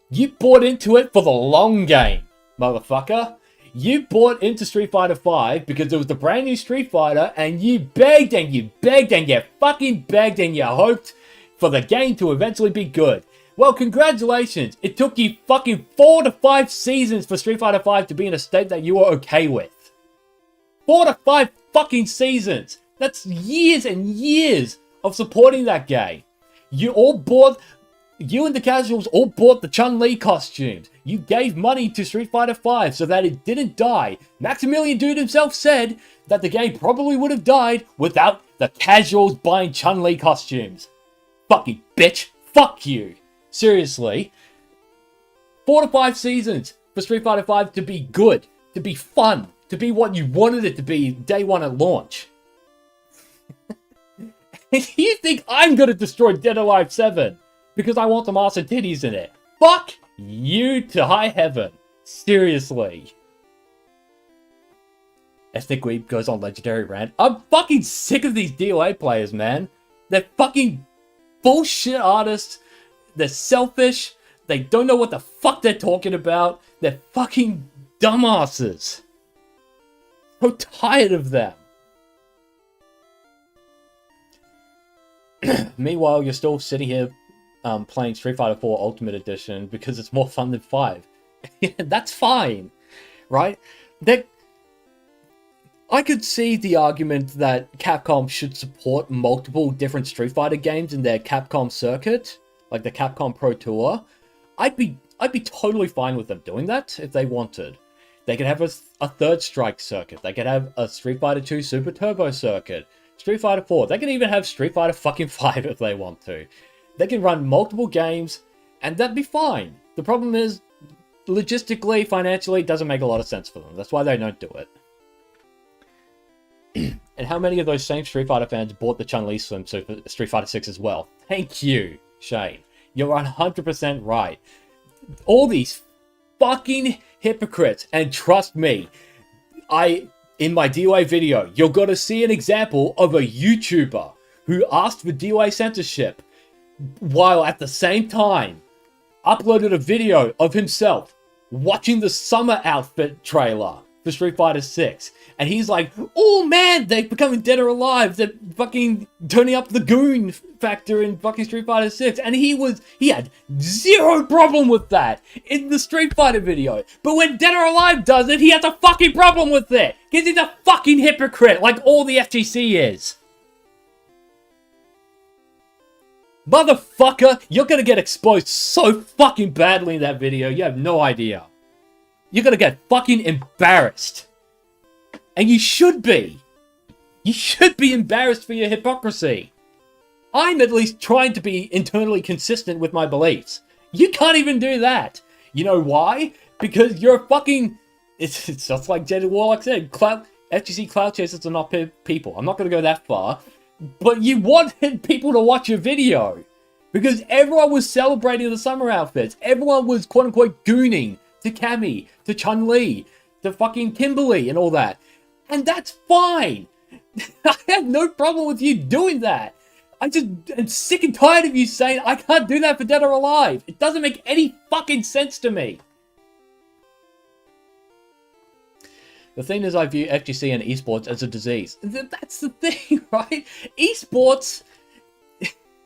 [SPEAKER 1] You bought into it for the long game, motherfucker. You bought into Street Fighter V because it was the brand new Street Fighter, and you begged and you begged and you fucking begged and you hoped for the game to eventually be good. Well, congratulations. It took you fucking 4 to 5 seasons for Street Fighter V to be in a state that you were okay with. 4 to 5 fucking seasons. That's years and years of supporting that game. You and the casuals all bought the Chun-Li costumes. You gave money to Street Fighter V so that it didn't die. Maximilian Dude himself said that the game probably would have died without the casuals buying Chun-Li costumes. Fucking bitch. Fuck you. Seriously. 4 to 5 seasons for Street Fighter V to be good, to be fun, to be what you wanted it to be day one at launch. You think I'm gonna destroy Dead or Alive 7? Because I want some ass and titties in it. Fuck you to high heaven. Seriously. Ethnic Weeb goes on legendary rant. I'm fucking sick of these DOA players, man. They're fucking bullshit artists. They're selfish. They don't know what the fuck they're talking about. They're fucking dumbasses. So tired of them. Meanwhile, you're still sitting here playing Street Fighter 4 Ultimate Edition because it's more fun than 5. That's fine, right? I could see the argument that Capcom should support multiple different Street Fighter games in their Capcom circuit, like the Capcom Pro Tour. I'd be totally fine with them doing that if they wanted. They could have a Third Strike circuit. They could have a Street Fighter 2 Super Turbo circuit. Street Fighter 4. They could even have Street Fighter fucking 5 if they want to. They can run multiple games, and that'd be fine. The problem is, logistically, financially, it doesn't make a lot of sense for them. That's why they don't do it. And how many of those same Street Fighter fans bought the Chun-Li swimsuit for Street Fighter 6 as well? Thank you, Shane. You're 100% right. All these fucking hypocrites, and trust me, in my DOA video, you're gonna see an example of a YouTuber who asked for DOA censorship while at the same time uploaded a video of himself watching the summer outfit trailer for Street Fighter 6. And he's like, oh man, they're becoming dead or alive. They're fucking turning up the goon factor in fucking Street Fighter 6. And he had zero problem with that in the Street Fighter video. But when Dead or Alive does it, he has a fucking problem with it. Because he's a fucking hypocrite, like all the FGC is. Motherfucker, you're gonna get exposed so fucking badly in that video, you have no idea. You're gonna get fucking embarrassed. And you should be. You should be embarrassed for your hypocrisy. I'm at least trying to be internally consistent with my beliefs. You can't even do that. You know why? Because you're a fucking... It's just like Jed Warlock said. FGC cloud chasers are not people. I'm not gonna go that far. But you wanted people to watch your video. Because everyone was celebrating the summer outfits. Everyone was quote-unquote gooning to Cammy, to Chun-Li, to fucking Kimberly and all that. And that's fine. I have no problem with you doing that. I just am sick and tired of you saying I can't do that for Dead or Alive. It doesn't make any fucking sense to me. The thing is, I view FGC and esports as a disease. That's the thing, right? Esports...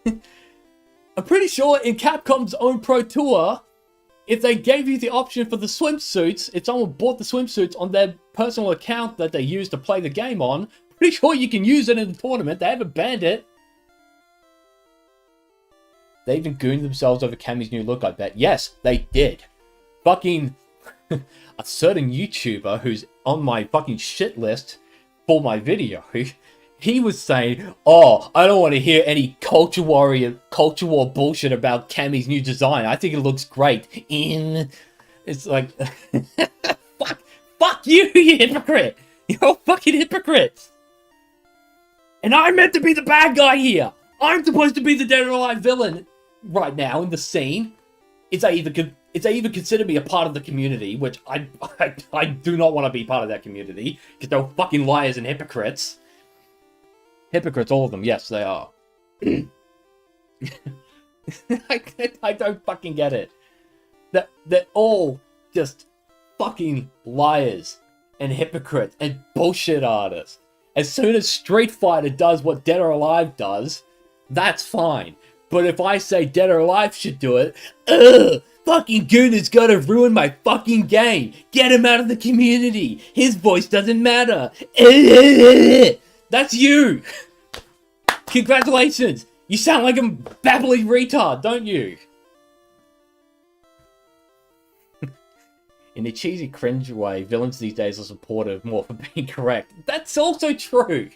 [SPEAKER 1] I'm pretty sure in Capcom's own Pro Tour, if they gave you the option for the swimsuits, if someone bought the swimsuits on their personal account that they use to play the game on, pretty sure you can use it in the tournament. They haven't banned it. They even gooned themselves over Cammy's new look, I bet. Yes, they did. Fucking... a certain YouTuber who's on my fucking shit list for my video, he was saying, oh, I don't want to hear any culture war bullshit about Cammy's new design. I think it looks great. It's like, fuck you, you hypocrite. You're a fucking hypocrite. And I'm meant to be the bad guy here. I'm supposed to be the Dead or Alive villain right now in the scene. Is they even consider me a part of the community, which I do not want to be part of that community, because they're fucking liars and hypocrites. Hypocrites, all of them. Yes, they are. I don't fucking get it. They're all just fucking liars and hypocrites and bullshit artists. As soon as Street Fighter does what Dead or Alive does, that's fine. But if I say Dead or Alive should do it, ugh! Fucking Goon is gonna ruin my fucking game. Get him out of the community. His voice doesn't matter. That's you. Congratulations. You sound like a babbling retard, don't you? In a cheesy cringe way, villains these days are supportive more for being correct. That's also true.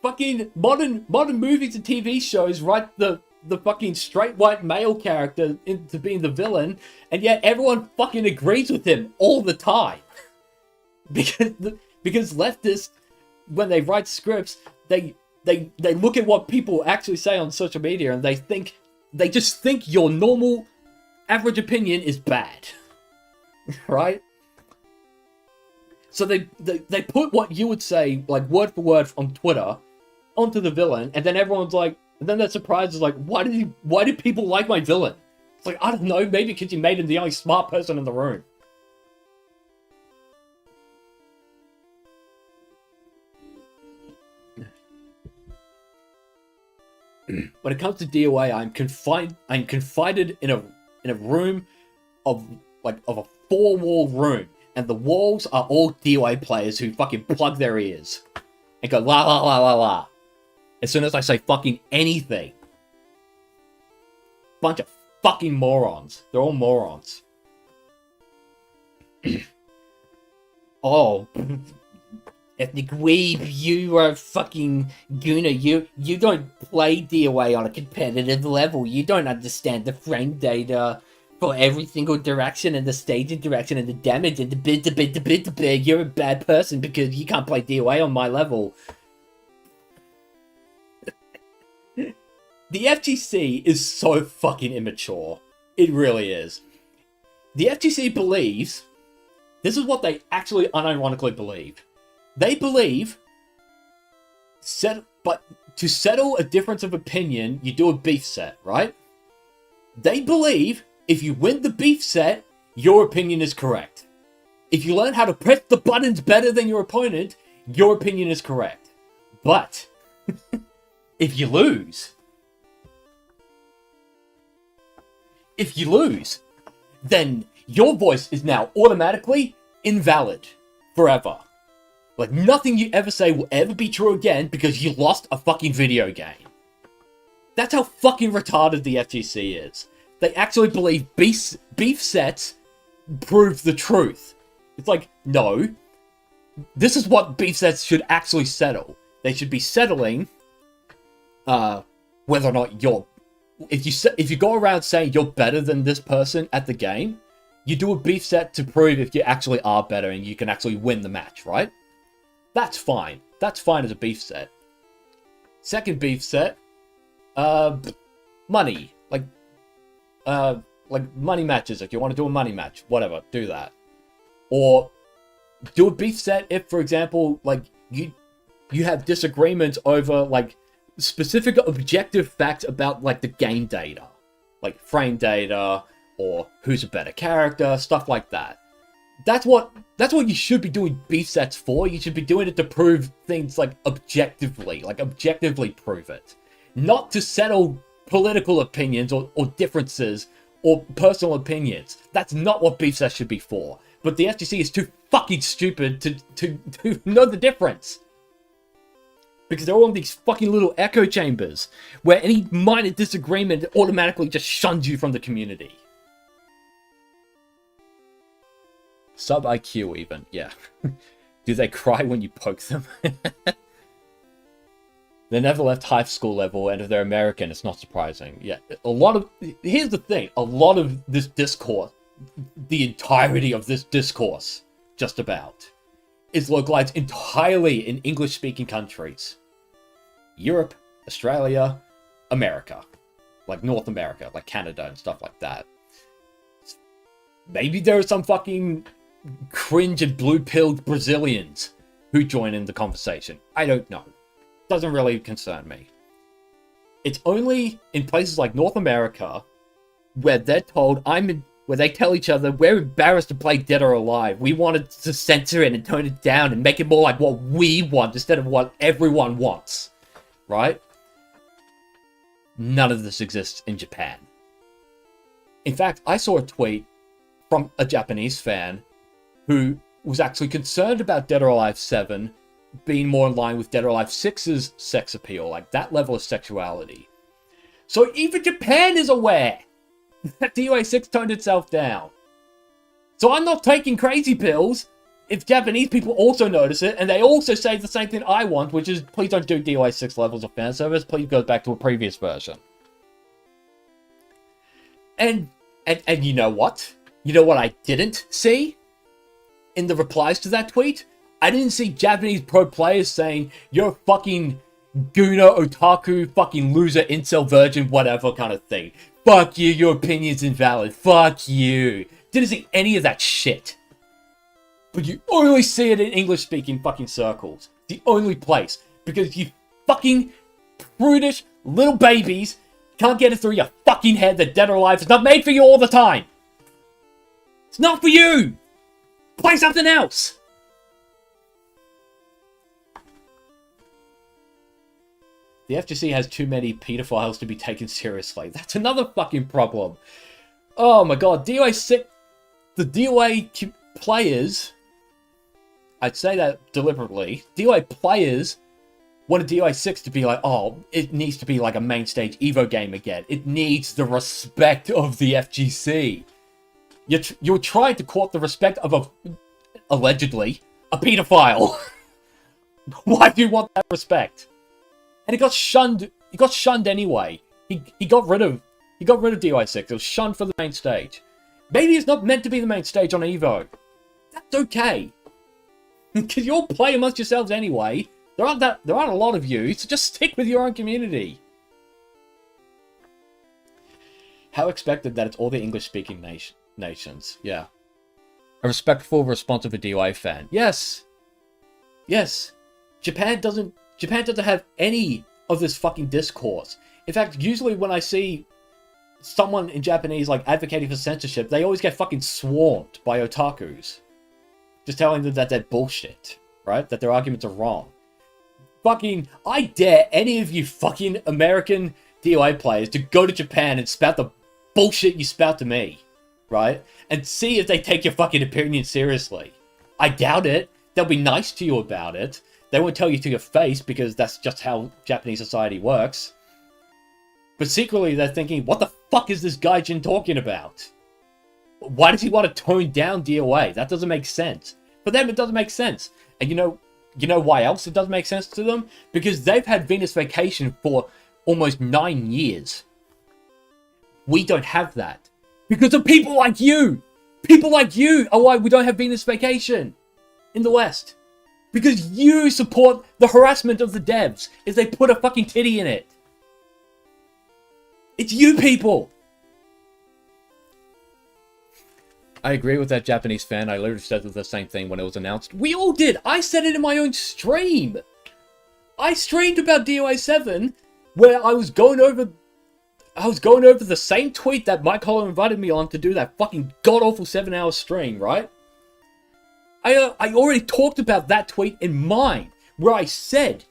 [SPEAKER 1] Fucking modern movies and TV shows write the fucking straight white male character into being the villain, and yet everyone fucking agrees with him all the time. Because leftists, when they write scripts, they look at what people actually say on social media, and they just think your normal average opinion is bad. Right? So they put what you would say, like word for word on Twitter, onto the villain, and then everyone's like, and then they're surprised, is like, why did people like my villain? It's like, I don't know, maybe because you made him the only smart person in the room. When it comes to DOA, I'm confined in a room of a 4-wall room, and the walls are all DOA players who fucking plug their ears and go la la la la la as soon as I say fucking anything. Bunch of fucking morons. They're all morons. Oh, ethnic weeb, you are fucking gooner. You don't play DOA on a competitive level. You don't understand the frame data for every single direction and the staging direction and the damage and the bit. You're a bad person because you can't play DOA on my level. The FGC is so fucking immature. It really is. The FGC believes, this is what they actually unironically believe. They believe, but to settle a difference of opinion, you do a beef set, right? They believe If you win the beef set, your opinion is correct. If you learn how to press the buttons better than your opponent, your opinion is correct. But if you lose, then your voice is now automatically invalid forever. Like, nothing you ever say will ever be true again because you lost a fucking video game. That's how fucking retarded the FGC is. They actually believe beef sets prove the truth. It's like, no. This is what beef sets should actually settle. They should be settling whether or not you're... If you go around saying you're better than this person at the game, you do a beef set to prove if you actually are better and you can actually win the match, right? That's fine. That's fine as a beef set. Second beef set, money. Like money matches. If you want to do a money match, whatever, do that. Or do a beef set if, for example, like you have disagreements over like specific objective facts about like the game data, like frame data or who's a better character, stuff like that. That's what you should be doing beef sets for. You should be doing it to prove things like objectively prove it. Not to settle political opinions or differences or personal opinions. That's not what beef sets should be for. But the FGC is too fucking stupid to know the difference. Because they're all in these fucking little echo chambers where any minor disagreement automatically just shuns you from the community. Sub IQ even, yeah. Do they cry when you poke them? They never left high school level, and if they're American, it's not surprising. Yeah, here's the thing. A lot of this discourse, the entirety of this discourse, just about, is localized entirely in English-speaking countries. Europe, Australia, America. Like North America, like Canada and stuff like that. Maybe there are some fucking cringe and blue-pilled Brazilians who join in the conversation. I don't know. Doesn't really concern me. It's only in places like North America where they're told, where they tell each other, we're embarrassed to play Dead or Alive. We wanted to censor it and tone it down and make it more like what we want instead of what everyone wants. Right? None of this exists in Japan. In fact, I saw a tweet from a Japanese fan who was actually concerned about Dead or Alive 7 being more in line with Dead or Alive 6's sex appeal, like that level of sexuality. So even Japan is aware that DOA 6 toned itself down. So I'm not taking crazy pills if Japanese people also notice it, and they also say the same thing I want, which is, please don't do DOA 6 levels of fan service, please go back to a previous version. And you know what? You know what I didn't see in the replies to that tweet? I didn't see Japanese pro players saying, you're a fucking Guna, otaku, fucking loser, incel, virgin, whatever kind of thing. Fuck you, your opinion's invalid. Fuck you. Didn't see any of that shit. But you only see it in English-speaking fucking circles. The only place. Because you fucking prudish little babies can't get it through your fucking head that Dead or Alive is not made for you all the time. It's not for you. Play something else. The FGC has too many pedophiles to be taken seriously. That's another fucking problem. Oh my god, DOA 6... The DOA players... I'd say that deliberately. DOA players wanted DOA 6 to be like, oh, it needs to be like a main stage Evo game again. It needs the respect of the FGC. You're trying to court the respect of allegedly, a pedophile. Why do you want that respect? And it got shunned. He got shunned anyway. He got rid of DOI 6. It was shunned for the main stage. Maybe it's not meant to be the main stage on Evo. That's okay. Because you all play amongst yourselves anyway. There aren't a lot of you, so just stick with your own community. How expected that it's all the English-speaking nations. Yeah. A respectful, responsive DOI fan. Yes. Yes. Japan doesn't have any of this fucking discourse. In fact, usually when I see someone in Japanese, like, advocating for censorship, they always get fucking swarmed by otakus. Just telling them that they're bullshit, right? That their arguments are wrong. Fucking, I dare any of you fucking American DOA players to go to Japan and spout the bullshit you spout to me, right? And see if they take your fucking opinion seriously. I doubt it. They'll be nice to you about it. They won't tell you to your face because that's just how Japanese society works. But secretly they're thinking, what the fuck is this gaijin talking about? Why does he want to tone down DOA? That doesn't make sense. For them, it doesn't make sense. And you know why else it doesn't make sense to them? Because they've had Venus Vacation for almost 9 years. We don't have that. Because of people like you! People like you are why we don't have Venus Vacation in the West. Because you support the harassment of the devs if they put a fucking titty in it. It's you people! I agree with that Japanese fan. I literally said the same thing when it was announced. We all did! I said it in my own stream! I streamed about DOA 7 where I was going over the same tweet that Mike Holler invited me on to do that fucking god-awful 7-hour stream, right? I already talked about that tweet in mine, where I said,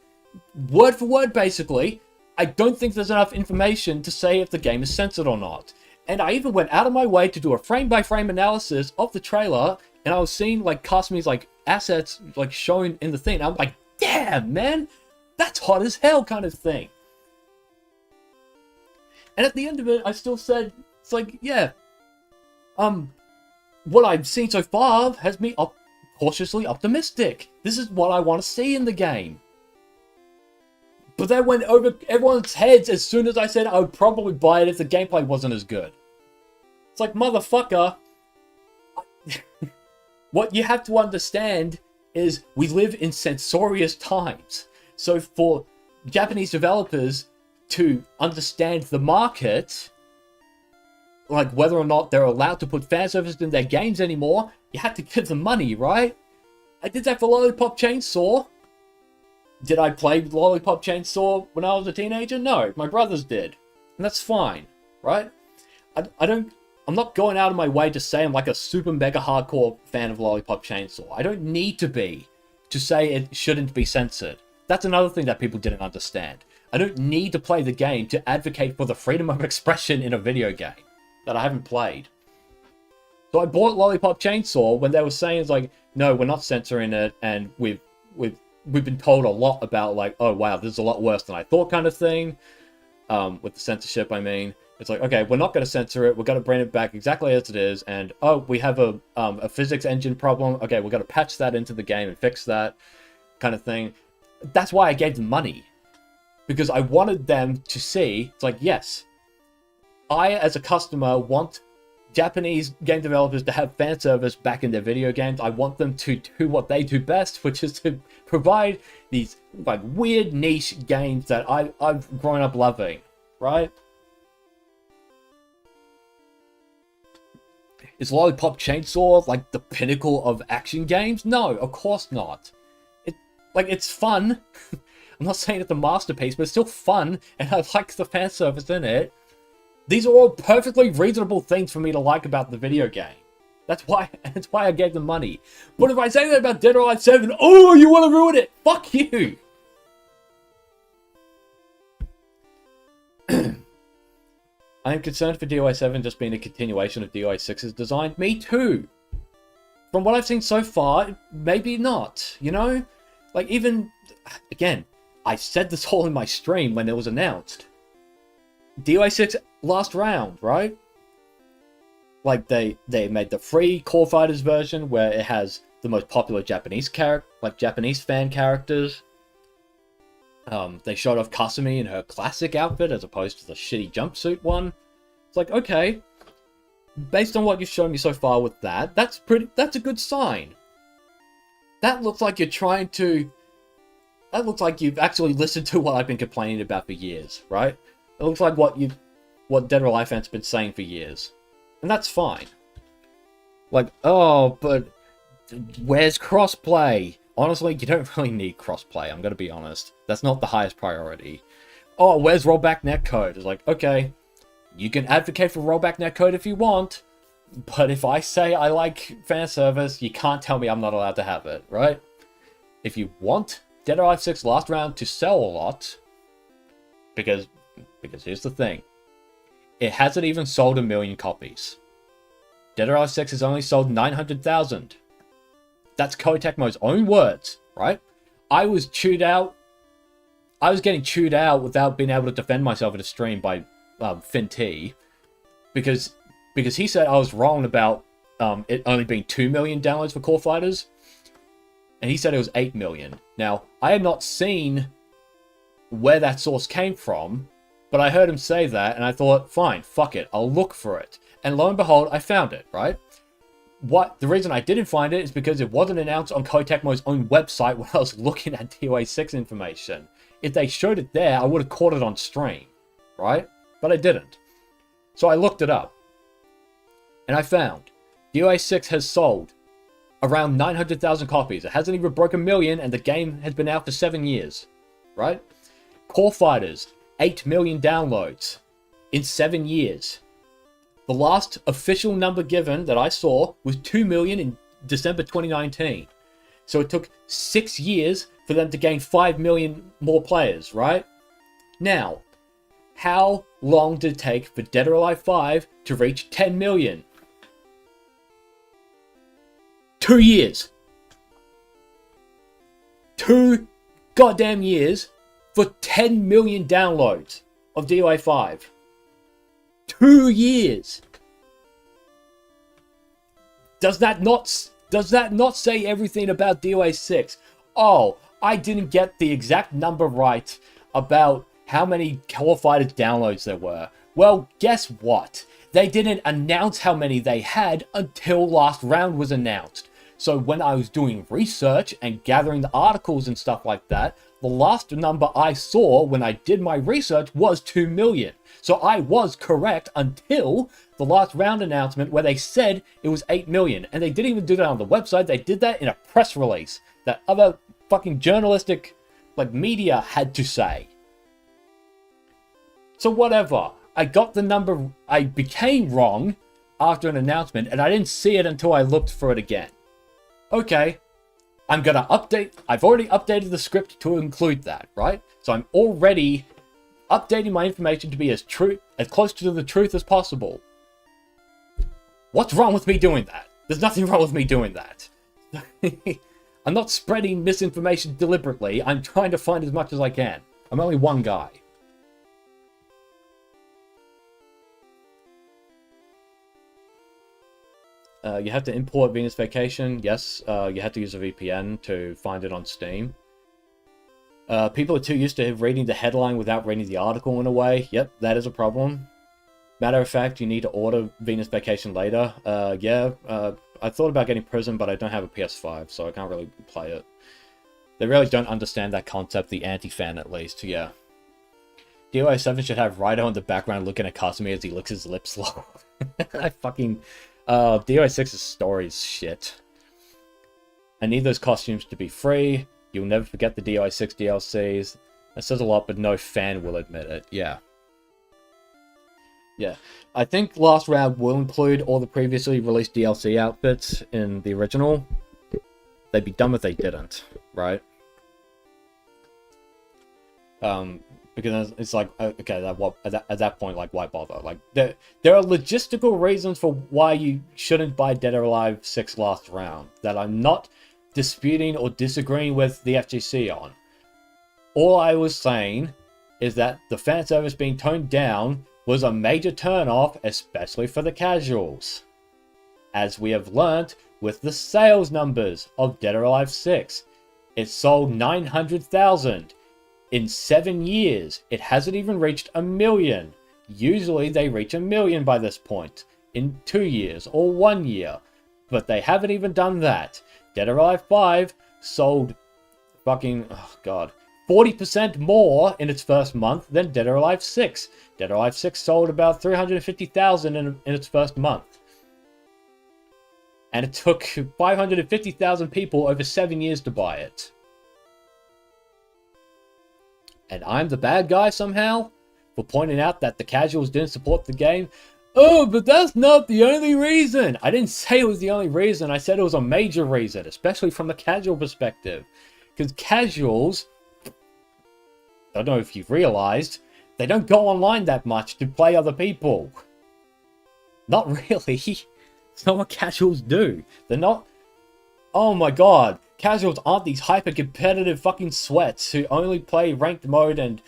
[SPEAKER 1] word for word basically, I don't think there's enough information to say if the game is censored or not. And I even went out of my way to do a frame-by-frame analysis of the trailer, and I was seeing, like, Kasumi's, like, assets, like, shown in the thing. I'm like, damn, man! That's hot as hell kind of thing. And at the end of it, I still said, it's like, yeah, what I've seen so far has me cautiously optimistic. This is what I want to see in the game. But that went over everyone's heads as soon as I said I would probably buy it if the gameplay wasn't as good. It's like, motherfucker. What you have to understand is we live in censorious times. So for Japanese developers to understand the market, like whether or not they're allowed to put fan services in their games anymore, you have to give them money, right? I did that for Lollipop Chainsaw. Did I play Lollipop Chainsaw when I was a teenager? No, my brothers did. And that's fine, right? I'm not going out of my way to say I'm like a super mega hardcore fan of Lollipop Chainsaw. I don't need to be to say it shouldn't be censored. That's another thing that people didn't understand. I don't need to play the game to advocate for the freedom of expression in a video game that I haven't played. So I bought Lollipop Chainsaw when they were saying, it's like, no, we're not censoring it, and we've been told a lot about, like, oh wow, this is a lot worse than I thought kind of thing. With the censorship, I mean. It's like, okay, we're not going to censor it, we're going to bring it back exactly as it is, and oh, we have a physics engine problem, okay, we're going to patch that into the game and fix that kind of thing. That's why I gave them money. Because I wanted them to see, it's like, yes, I, as a customer, want Japanese game developers to have fan service back in their video games. I want them to do what they do best, which is to provide these like weird niche games that I've grown up loving, right? Is Lollipop Chainsaw like the pinnacle of action games? No, of course not. It's fun. I'm not saying it's a masterpiece, but it's still fun, and I like the fan service in it. These are all perfectly reasonable things for me to like about the video game. That's why I gave them money. But if I say that about Dead or Alive 7, oh, you want to ruin it? Fuck you! I am concerned for DOA 7 just being a continuation of DOA 6's design. Me too! From what I've seen so far, maybe not, you know? Like, even, again, I said this all in my stream when it was announced. DOA 6 last round, right? Like, they made the free Core Fighters version where it has the most popular Japanese Japanese fan characters. They showed off Kasumi in her classic outfit as opposed to the shitty jumpsuit one. It's like, okay, based on what you've shown me so far with that, that's a good sign. That looks like you're trying to... That looks like you've actually listened to what I've been complaining about for years, right? It looks like what Dead or Alive fans have been saying for years. And that's fine. Like, oh, but where's crossplay? Honestly, you don't really need crossplay, I'm gonna be honest. That's not the highest priority. Oh, where's rollback netcode? It's like, okay, You can advocate for rollback netcode if you want, but if I say I like fan service, you can't tell me I'm not allowed to have it, right? If you want Dead or Alive 6 last round to sell a lot, because here's the thing. It hasn't even sold 1 million copies. Dead or Alive 6 has only sold 900,000. That's Koei Tecmo's own words, right? I was chewed out. I was getting chewed out without being able to defend myself at a stream by Finn T, because he said I was wrong about it only being 2 million downloads for Core Fighters, and he said it was 8 million. Now, I had not seen where that source came from, but I heard him say that, and I thought, fine, fuck it, I'll look for it. And lo and behold, I found it, right? The reason I didn't find it is because it wasn't announced on Koei Tecmo's own website when I was looking at DOA 6 information. If they showed it there, I would have caught it on stream, right? But I didn't. So I looked it up. And I found DOA 6 has sold around 900,000 copies. It hasn't even broken 1 million, and the game has been out for 7 years, right? Core Fighters, 8 million downloads in 7 years. The last official number given that I saw was 2 million in December 2019. So it took 6 years for them to gain 5 million more players, right? Now, how long did it take for Dead or Alive 5 to reach 10 million? 2 years. 2 goddamn years for 10 million downloads of DOA 5. 2 years. Does that not say everything about DOA 6? Oh, I didn't get the exact number right about how many Core Fighters downloads there were. Well, guess what? They didn't announce how many they had until last round was announced. So when I was doing research and gathering the articles and stuff like that, the last number I saw when I did my research was 2 million. So I was correct until the last round announcement where they said it was 8 million. And they didn't even do that on the website. They did that in a press release that other fucking journalistic media had to say. So whatever. I got the number. I became wrong after an announcement, and I didn't see it until I looked for it again. Okay, I'm gonna update. I've already updated the script to include that, right? So I'm already updating my information to be as close to the truth as possible. What's wrong with me doing that? There's nothing wrong with me doing that. I'm not spreading misinformation deliberately. I'm trying to find as much as I can. I'm only one guy. You have to import Venus Vacation. Yes, you have to use a VPN to find it on Steam. People are too used to reading the headline without reading the article in a way. Yep, that is a problem. Matter of fact, you need to order Venus Vacation later. I thought about getting Prism, but I don't have a PS5, so I can't really play it. They really don't understand that concept, the anti-fan at least, yeah. DOA 7 should have Raido in the background looking at Kasumi as he licks his lips slow. I fucking... DOA 6's story is shit. I need those costumes to be free. You'll never forget the DOA 6 DLCs. That says a lot, but no fan will admit it. Yeah. Yeah. I think last round will include all the previously released DLC outfits in the original. They'd be dumb if they didn't, right? Because it's like, okay, at that point, like, why bother? Like, there are logistical reasons for why you shouldn't buy Dead or Alive 6 last round that I'm not disputing or disagreeing with the FGC on. All I was saying is that the fan service being toned down was a major turn-off, especially for the casuals. As we have learnt with the sales numbers of Dead or Alive 6, it sold 900,000. In 7 years, it hasn't even reached 1 million. Usually they reach 1 million by this point, in 2 years or 1 year. But they haven't even done that. Dead or Alive 5 sold fucking, oh god, 40% more in its first month than Dead or Alive 6. Dead or Alive 6 sold about 350,000 in its first month. And it took 550,000 people over 7 years to buy it. And I'm the bad guy somehow for pointing out that the casuals didn't support the game. Oh, but that's not the only reason. I didn't say it was the only reason. I said it was a major reason, especially from the casual perspective. Because casuals, I don't know if you've realized, they don't go online that much to play other people. Not really. It's not what casuals do. They're not... Oh my god. Casuals aren't these hyper-competitive fucking sweats who only play ranked mode and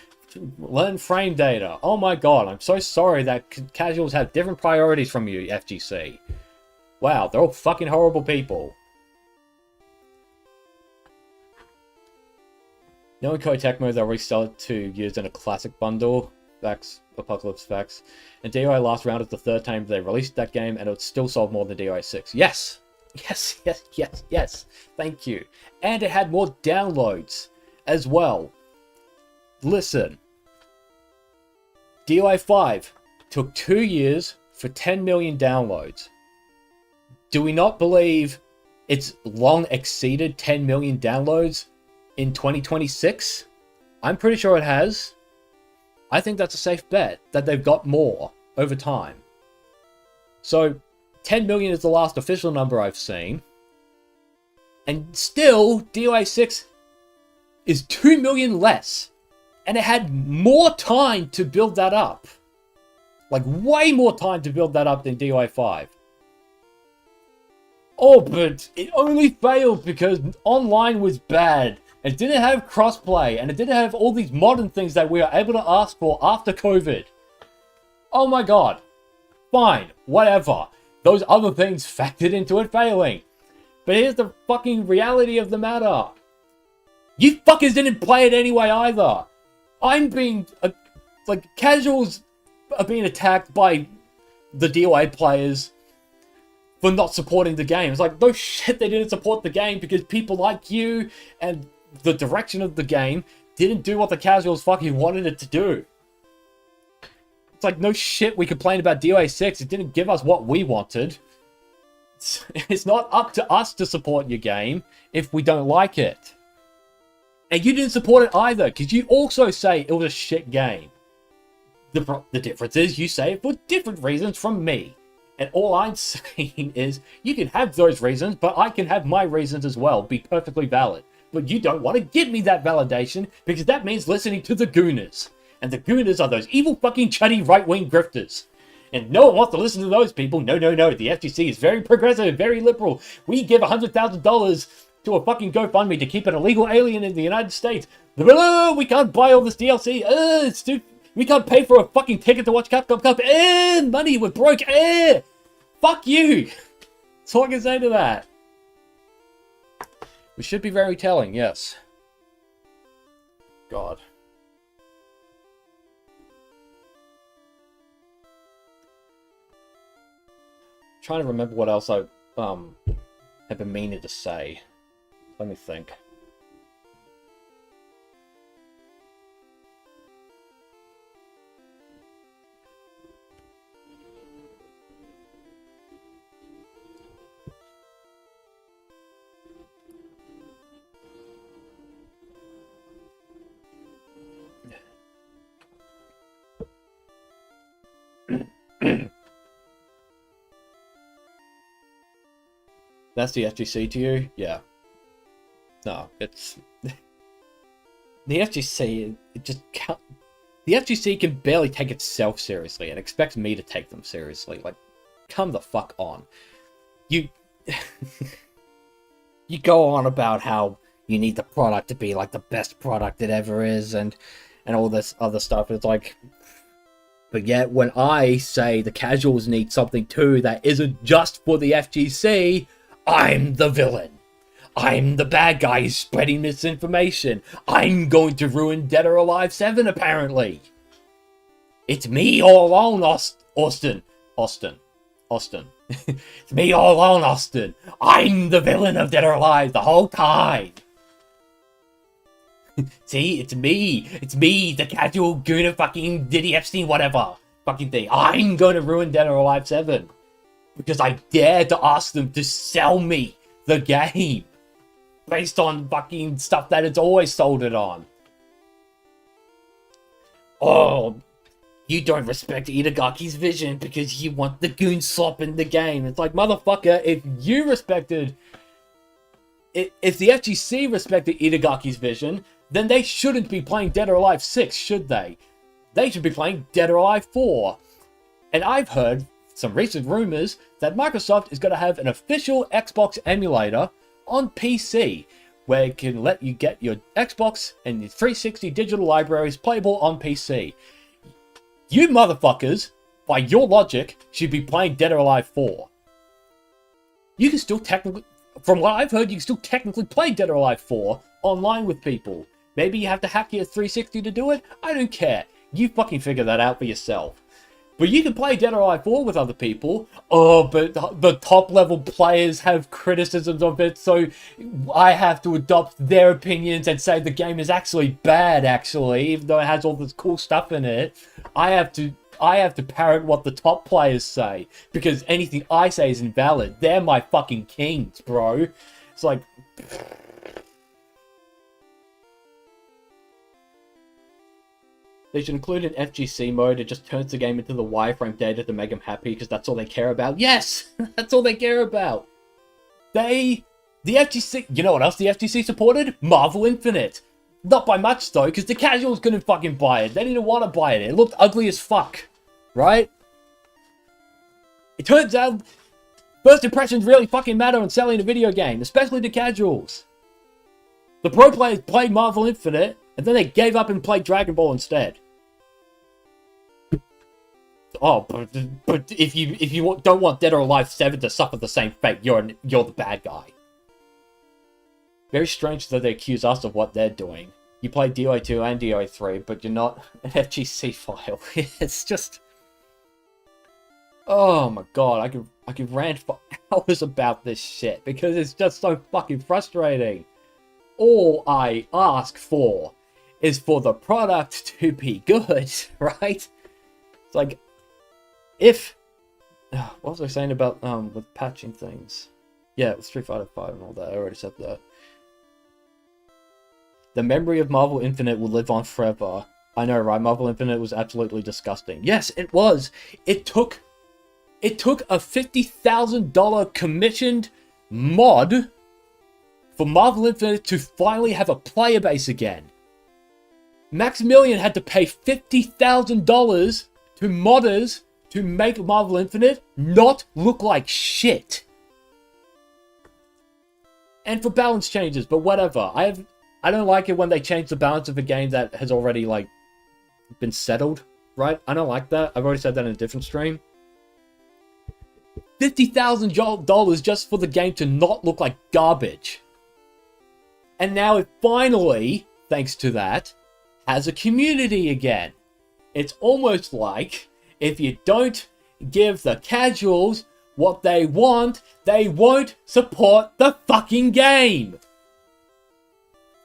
[SPEAKER 1] learn frame data. Oh my god, I'm so sorry that casuals have different priorities from you, FGC. Wow, they're all fucking horrible people. Knowing Koei Tecmo, they'll resell it to use in a classic bundle. Facts, Apocalypse facts. And DOI last round is the third time they released that game, and it still sold more than DOI 6. Yes! Yes, yes, yes, yes. Thank you. And it had more downloads as well. Listen. DOI 5 took 2 years for 10 million downloads. Do we not believe it's long exceeded 10 million downloads in 2026? I'm pretty sure it has. I think that's a safe bet that they've got more over time. So 10 million is the last official number I've seen. And still, DOI 6 is 2 million less. And it had more time to build that up. Like, way more time to build that up than DOI 5. Oh, but it only failed because online was bad. It didn't have crossplay. And it didn't have all these modern things that we are able to ask for after COVID. Oh my god. Fine. Whatever. Those other things factored into it failing. But here's the fucking reality of the matter. You fuckers didn't play it anyway either. I'm being... like, casuals are being attacked by the DOA players for not supporting the game. It's like, no shit, they didn't support the game because people like you and the direction of the game didn't do what the casuals fucking wanted it to do. It's like, no shit, we complained about DOA 6. It didn't give us what we wanted. It's not up to us to support your game if we don't like it. And you didn't support it either, because you also say it was a shit game. The difference is you say it for different reasons from me. And all I'm saying is, you can have those reasons, but I can have my reasons as well, be perfectly valid. But you don't want to give me that validation, because that means listening to the Gooners. And the Gooners are those evil fucking chuddy right-wing grifters. And no one wants to listen to those people. No, no, no. The FTC is very progressive, very liberal. We give $100,000 to a fucking GoFundMe to keep an illegal alien in the United States. We can't buy all this DLC. It's too... We can't pay for a fucking ticket to watch Capcom Cup. Money, we're broke. Fuck you. That's all I can say to that. We should be very telling, yes. God. Trying to remember what else I have been meaning to say. Let me think. That's the FGC to you? Yeah. No, it's... the FGC, it just can't... The FGC can barely take itself seriously and expects me to take them seriously. Like, come the fuck on. You... you go on about how you need the product to be, like, the best product it ever is and all this other stuff. It's like... But yet, when I say the casuals need something too that isn't just for the FGC... I'm the villain. I'm the bad guy who's spreading misinformation. I'm going to ruin Dead or Alive 7, apparently. It's me all alone, Austin. It's me all alone, Austin. I'm the villain of Dead or Alive the whole time. See, it's me. It's me, the casual gooner fucking Diddy Epstein whatever fucking thing. I'm going to ruin Dead or Alive 7. Because I dared to ask them to sell me the game. Based on fucking stuff that it's always sold it on. Oh, you don't respect Itagaki's vision because you want the goon slop in the game. It's like, motherfucker, if you respected... If the FGC respected Itagaki's vision, then they shouldn't be playing Dead or Alive 6, should they? They should be playing Dead or Alive 4. And I've heard some recent rumors that Microsoft is going to have an official Xbox emulator on PC, where it can let you get your Xbox and your 360 digital libraries playable on PC. You motherfuckers, by your logic, should be playing Dead or Alive 4. You can still technically, from what I've heard, you can still technically play Dead or Alive 4 online with people. Maybe you have to hack your 360 to do it. I don't care. You fucking figure that out for yourself. But you can play Dead or Alive 4 with other people. Oh, but the top level players have criticisms of it, so I have to adopt their opinions and say the game is actually bad, actually, even though it has all this cool stuff in it. I have to parrot what the top players say, because anything I say is invalid. They're my fucking kings, bro. It's like... They should include an FGC mode. It just turns the game into the wireframe data to make them happy, because that's all they care about. Yes! That's all they care about! The FGC... You know what else the FGC supported? Marvel Infinite! Not by much, though, because the casuals couldn't fucking buy it. They didn't want to buy it. It looked ugly as fuck. Right? It turns out... First impressions really fucking matter in selling a video game, especially to casuals. The pro players played Marvel Infinite, and then they gave up and played Dragon Ball instead. Oh, but if you don't want Dead or Alive 7 to suffer the same fate, you're the bad guy. Very strange that they accuse us of what they're doing. You play DOA2 and DOA3, but you're not an FGC file. It's just... Oh my god, I could rant for hours about this shit, because it's just so fucking frustrating. All I ask for is for the product to be good, right? It's like, if... What was I saying about, with patching things? Yeah, with Street Fighter 5 and all that, I already said that. The memory of Marvel Infinite will live on forever. I know, right? Marvel Infinite was absolutely disgusting. Yes, it was! It took a $50,000 commissioned mod for Marvel Infinite to finally have a player base again. Maximilian had to pay $50,000 to modders to make Marvel Infinite not look like shit. And for balance changes, but whatever. I don't like it when they change the balance of a game that has already, like, been settled, right? I don't like that. I've already said that in a different stream. $50,000 just for the game to not look like garbage. And now it finally, thanks to that, has a community again. It's almost like if you don't give the casuals what they want, they won't support the fucking game.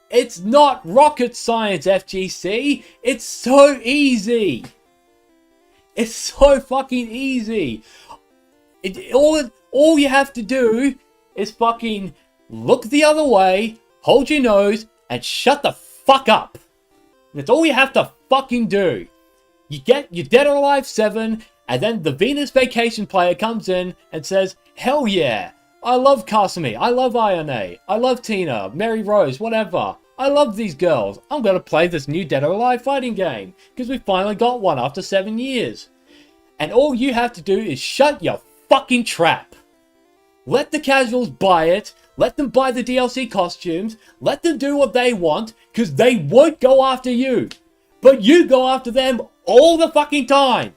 [SPEAKER 1] It's not rocket science, FGC. It's so easy. It's so fucking easy. All you have to do is fucking look the other way, hold your nose, and shut the fuck up. That's all you have to fucking do. You get your Dead or Alive 7, and then the Venus Vacation player comes in and says, hell yeah, I love Kasumi, I love Ayane, I love Tina, Mary Rose, whatever. I love these girls. I'm going to play this new Dead or Alive fighting game, because we finally got one after 7 years. And all you have to do is shut your fucking trap. Let the casuals buy it. Let them buy the DLC costumes. Let them do what they want, because they won't go after you. But you go after them all the fucking time.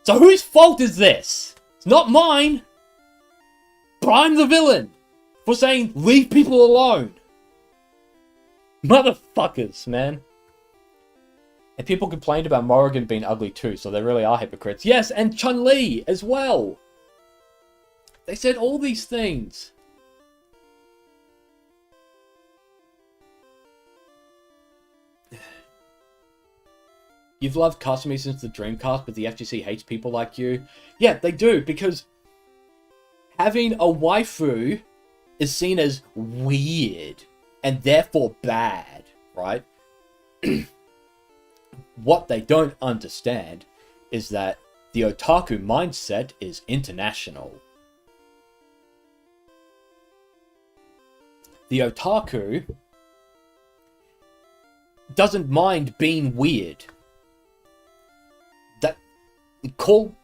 [SPEAKER 1] So whose fault is this? It's not mine. But I'm the villain for saying leave people alone. Motherfuckers, man. And people complained about Morrigan being ugly too, so they really are hypocrites. Yes, and Chun-Li as well. They said all these things. You've loved Kasumi since the Dreamcast, but the FGC hates people like you. Yeah, they do, because having a waifu is seen as weird and therefore bad, right? what they don't understand is that the otaku mindset is international. The otaku doesn't mind being weird. That call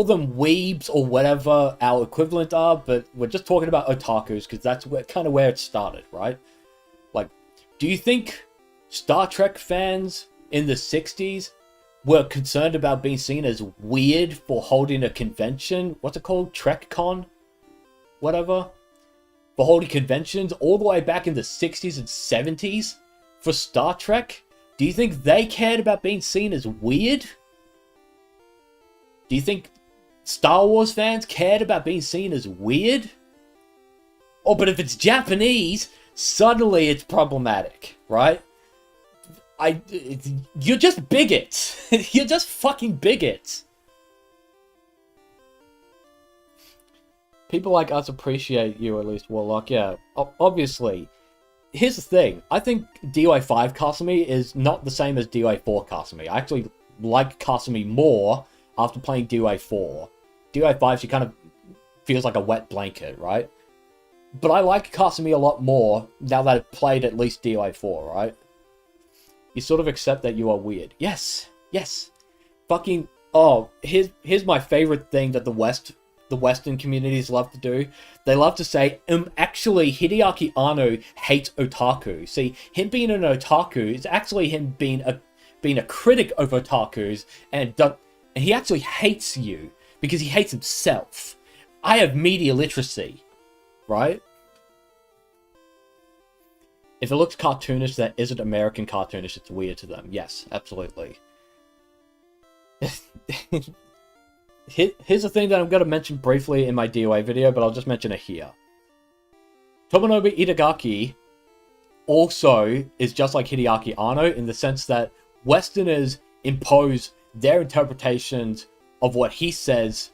[SPEAKER 1] them weebs or whatever our equivalent are, but we're just talking about otakus because that's kind of where it started, right? Like, do you think Star Trek fans in the 60s were concerned about being seen as weird for holding a convention? What's it called? TrekCon? Whatever. For holding conventions all the way back in the 60s and 70s for Star Trek? Do you think they cared about being seen as weird? Do you think Star Wars fans cared about being seen as weird? Oh, but if it's Japanese, suddenly it's problematic, right? You're just bigots. You're just fucking bigots. People like us appreciate you, at least, Warlock. Yeah, obviously. Here's the thing. I think DOA 5 Kasumi is not the same as DOA 4 Kasumi. I actually like Kasumi more after playing DOA 4. DOA 5, she kind of feels like a wet blanket, right? But I like Kasumi a lot more now that I've played at least DOA 4, right? You sort of accept that you are weird. Yes. Yes. Fucking... Oh, here's my favorite thing that the Western communities love to do. They love to say, actually, Hideaki Anno hates otaku. See, him being an otaku is actually him being a critic of otakus, and he actually hates you because he hates himself. I have media literacy, right? If it looks cartoonish that isn't American cartoonish, it's weird to them. Yes, absolutely. Here's the thing that I'm going to mention briefly in my DOA video, but I'll just mention it here. Tomonobu Itagaki also is just like Hideaki Anno in the sense that Westerners impose their interpretations of what he says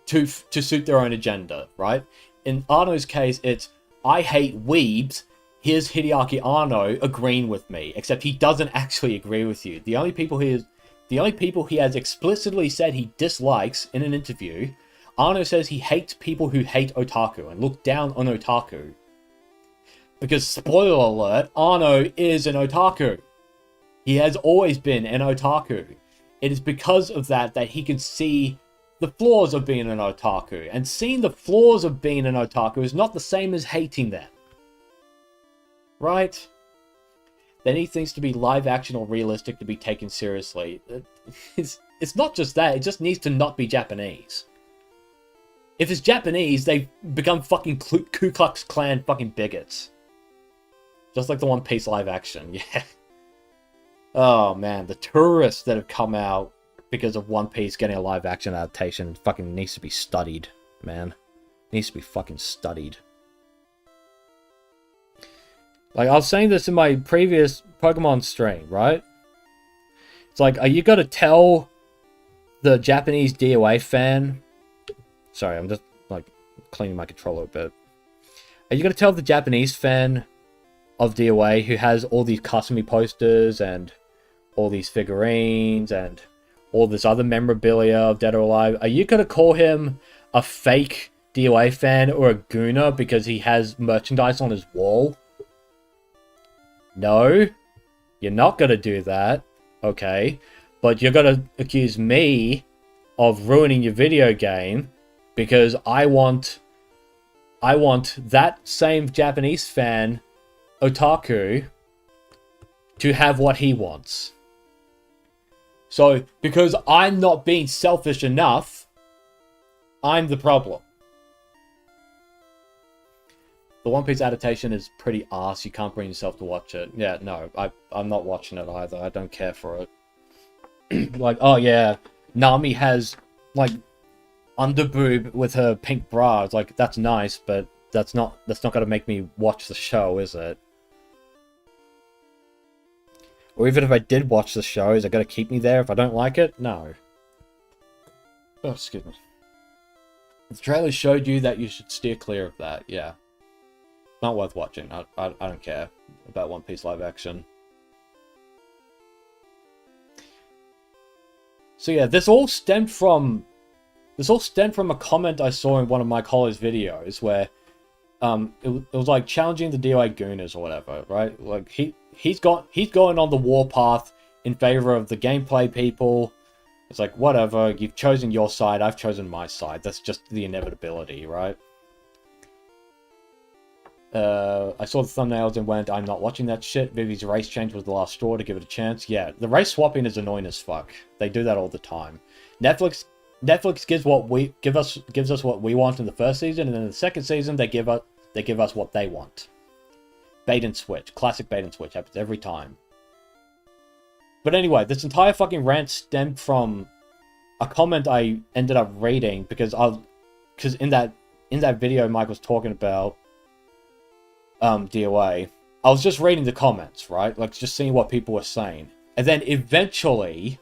[SPEAKER 1] to suit their own agenda, right? In Anno's case, it's, I hate weebs, here's Hideaki Anno agreeing with me, except he doesn't actually agree with you. The only people he has explicitly said he dislikes in an interview, Anno says he hates people who hate otaku and look down on otaku. Because, spoiler alert, Anno is an otaku. He has always been an otaku. It is because of that he can see the flaws of being an otaku. And seeing the flaws of being an otaku is not the same as hating them. Right? They need things to be live action or realistic to be taken seriously. It's not just that, it just needs to not be Japanese. If it's Japanese, they become fucking Ku Klux Klan fucking bigots. Just like the One Piece live action, yeah. Oh man, the tourists that have come out because of One Piece getting a live action adaptation fucking needs to be studied, man. Needs to be fucking studied. Like, I was saying this in my previous Pokemon stream, right? It's like, are you gonna tell the Japanese DOA fan... Sorry, I'm just, like, cleaning my controller a bit. Are you gonna tell the Japanese fan of DOA who has all these Kasumi posters and all these figurines and all this other memorabilia of Dead or Alive, are you gonna call him a fake DOA fan or a gooner because he has merchandise on his wall? No, you're not going to do that, okay? But you're going to accuse me of ruining your video game because I want that same Japanese fan, otaku, to have what he wants. So, because I'm not being selfish enough, I'm the problem. The One Piece adaptation is pretty arse. You can't bring yourself to watch it. Yeah, no, I'm not watching it either. I don't care for it. Like, oh yeah, Nami has, like, underboob with her pink bra. It's like, that's nice, but that's not gonna make me watch the show, is it? Or even if I did watch the show, is it gonna keep me there if I don't like it? No. Oh, excuse me. The trailer showed you that you should steer clear of that, yeah. Not worth watching. I don't care about One Piece live action. So yeah, this all stemmed from a comment I saw in one of my college videos where it was like challenging the DOA Gooners or whatever, right? Like he's going on the warpath in favor of the gameplay people. It's like, whatever, you've chosen your side, I've chosen my side. That's just the inevitability, right? I saw the thumbnails and went, I'm not watching that shit. Vivi's race change was the last straw to give it a chance. Yeah, the race swapping is annoying as fuck. They do that all the time. Netflix gives us what we want in the first season, and then in the second season they give us what they want. Bait and switch. Classic bait and switch. Happens every time. But anyway, this entire fucking rant stemmed from a comment I ended up reading because in that video Mike was talking about DOA, I was just reading the comments, right? Like, just seeing what people were saying. And then eventually,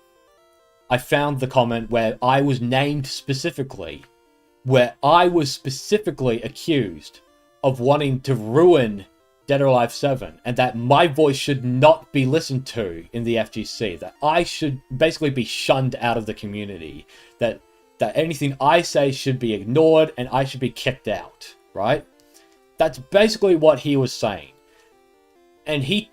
[SPEAKER 1] I found the comment where I was named specifically. Where I was specifically accused of wanting to ruin Dead or Alive 7. And that my voice should not be listened to in the FGC. That I should basically be shunned out of the community. That anything I say should be ignored and I should be kicked out, right? That's basically what he was saying. And this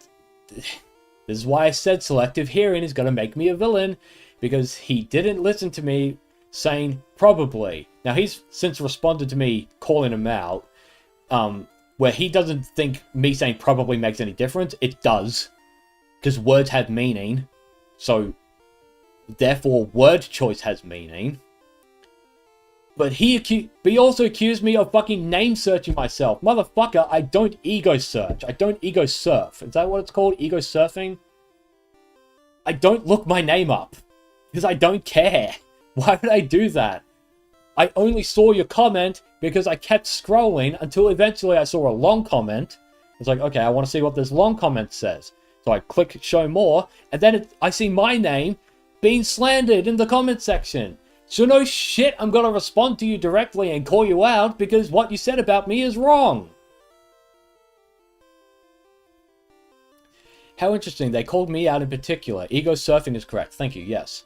[SPEAKER 1] is why I said selective hearing is going to make me a villain. Because he didn't listen to me saying probably. Now, he's since responded to me calling him out. Where he doesn't think me saying probably makes any difference. It does. Because words have meaning. So, therefore, word choice has meaning. But he also accused me of fucking name searching myself. Motherfucker, I don't ego search. I don't ego surf. Is that what it's called? Ego surfing? I don't look my name up. Because I don't care. Why would I do that? I only saw your comment because I kept scrolling until eventually I saw a long comment. It's like, okay, I want to see what this long comment says. So I click show more, and then I see my name being slandered in the comment section. So no shit, I'm going to respond to you directly and call you out because what you said about me is wrong. How interesting. They called me out in particular. Ego surfing is correct. Thank you. Yes.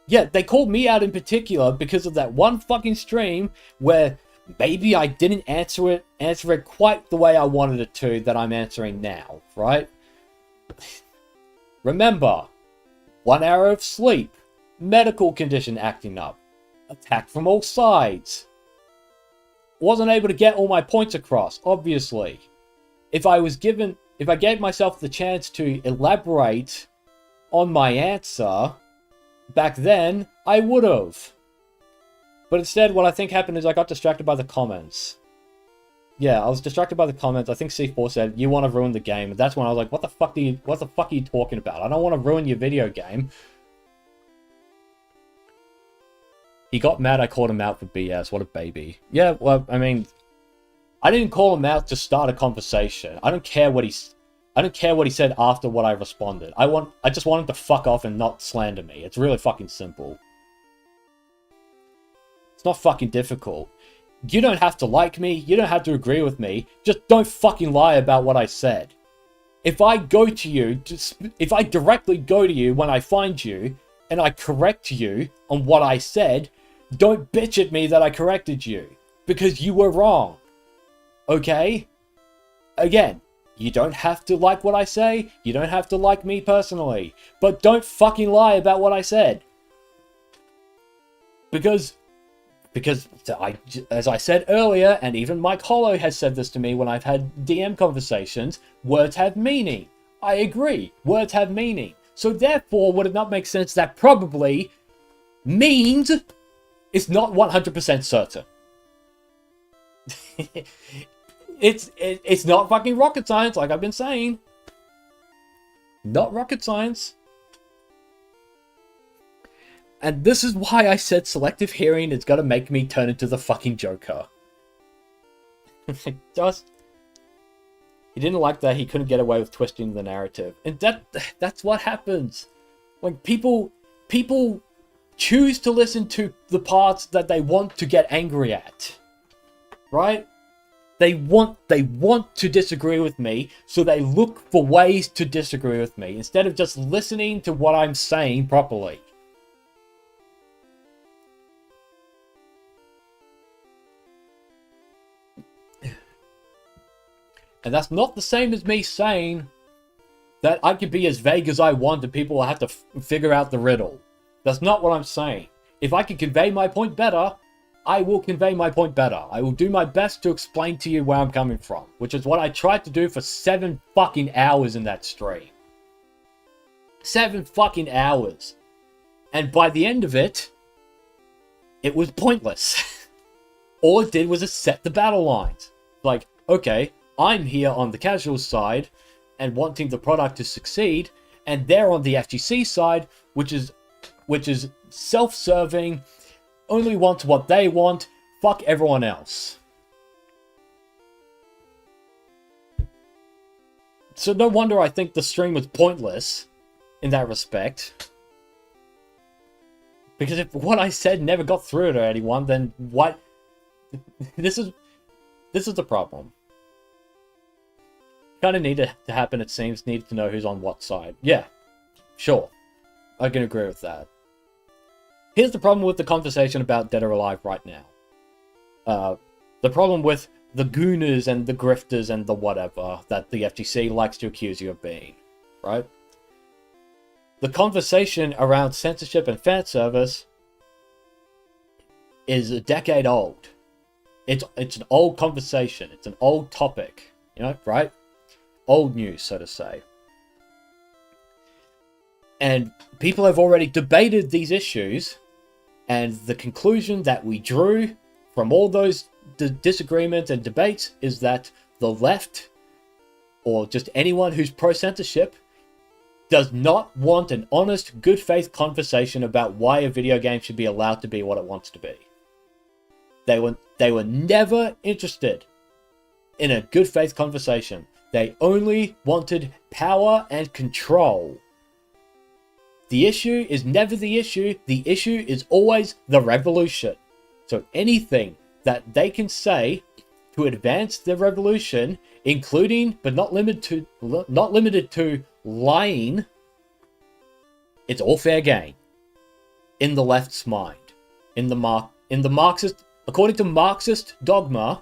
[SPEAKER 1] Yeah, they called me out in particular because of that one fucking stream where maybe I didn't answer it quite the way I wanted it to that I'm answering now, right? Remember, 1 hour of sleep. Medical condition acting up. Attack from all sides. Wasn't able to get all my points across, obviously. If I gave myself the chance to elaborate on my answer back then, I would have. But instead, what I think happened is I got distracted by the comments. Yeah, I was distracted by the comments. I think C4 said, you want to ruin the game. And that's when I was like, what the fuck are you talking about? I don't want to ruin your video game. He got mad I called him out for BS. What a baby. Yeah, well, I mean, I didn't call him out to start a conversation. I don't care what he said after what I responded. I just want him to fuck off and not slander me. It's really fucking simple. It's not fucking difficult. You don't have to like me. You don't have to agree with me. Just don't fucking lie about what I said. If I directly go to you when I find you and I correct you on what I said, don't bitch at me that I corrected you. Because you were wrong. Okay? Again, you don't have to like what I say. You don't have to like me personally. But don't fucking lie about what I said. Because as I said earlier, and even Mike Hollow has said this to me when I've had DM conversations, words have meaning. I agree. Words have meaning. So therefore, would it not make sense that probably means it's not 100% certain? It's not fucking rocket science, like I've been saying. Not rocket science. And this is why I said selective hearing is gonna make me turn into the fucking Joker. He didn't like that he couldn't get away with twisting the narrative. And that's what happens. Like, people choose to listen to the parts that they want to get angry at. Right? They want to disagree with me, so they look for ways to disagree with me, instead of just listening to what I'm saying properly. And that's not the same as me saying that I could be as vague as I want and people will have to figure out the riddle. That's not what I'm saying. If I can convey my point better, I will convey my point better. I will do my best to explain to you where I'm coming from, which is what I tried to do for 7 fucking hours in that stream. 7 fucking hours. And by the end of it, it was pointless. All it did was it set the battle lines. Like, okay, I'm here on the casual side and wanting the product to succeed, and they're on the FGC side, which is self-serving, only wants what they want, fuck everyone else. So no wonder I think the stream was pointless in that respect. Because if what I said never got through to anyone, then what? This is the problem. Kind of needed to happen, it seems. Needed to know who's on what side. Yeah, sure. I can agree with that. Here's the problem with the conversation about Dead or Alive right now. The problem with the gooners and the grifters and the whatever that the FGC likes to accuse you of being, right? The conversation around censorship and fan service is a decade old. It's an old conversation. It's an old topic, you know, right? Old news, so to say. And people have already debated these issues, and the conclusion that we drew from all those disagreements and debates is that the left, or just anyone who's pro-censorship, does not want an honest, good faith conversation about why a video game should be allowed to be what it wants to be. They were never interested in a good faith conversation. They only wanted power and control. The issue is never the issue. The issue is always the revolution. So anything that they can say to advance the revolution, including but not limited to lying, it's all fair game in the left's mind. In the Marxist, according to Marxist dogma,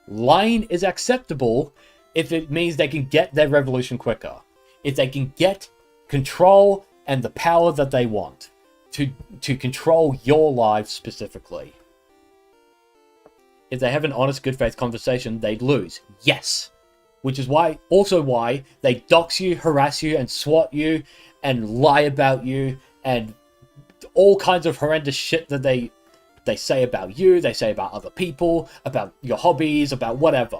[SPEAKER 1] lying is acceptable if it means they can get their revolution quicker, if they can get control and the power that they want to control your lives specifically. If they have an honest, good faith conversation, they'd lose. Yes. Which is why they dox you, harass you, and swat you, and lie about you, and all kinds of horrendous shit that they say about you, they say about other people, about your hobbies, about whatever.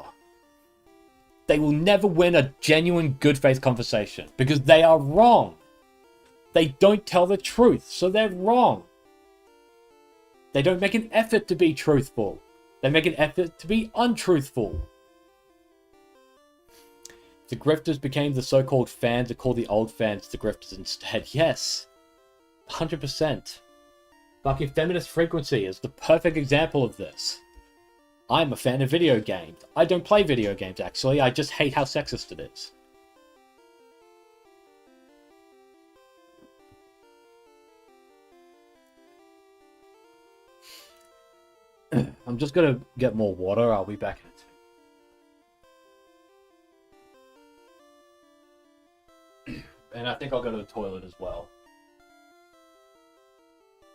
[SPEAKER 1] They will never win a genuine, good faith conversation, because they are wrong. They don't tell the truth, so they're wrong. They don't make an effort to be truthful. They make an effort to be untruthful. The grifters became the so-called fans to call the old fans the grifters instead. Yes. 100%. Fucking Feminist Frequency is the perfect example of this. I'm a fan of video games. I don't play video games, actually. I just hate how sexist it is. I'm just gonna get more water. I'll be back in a second. And I think I'll go to the toilet as well.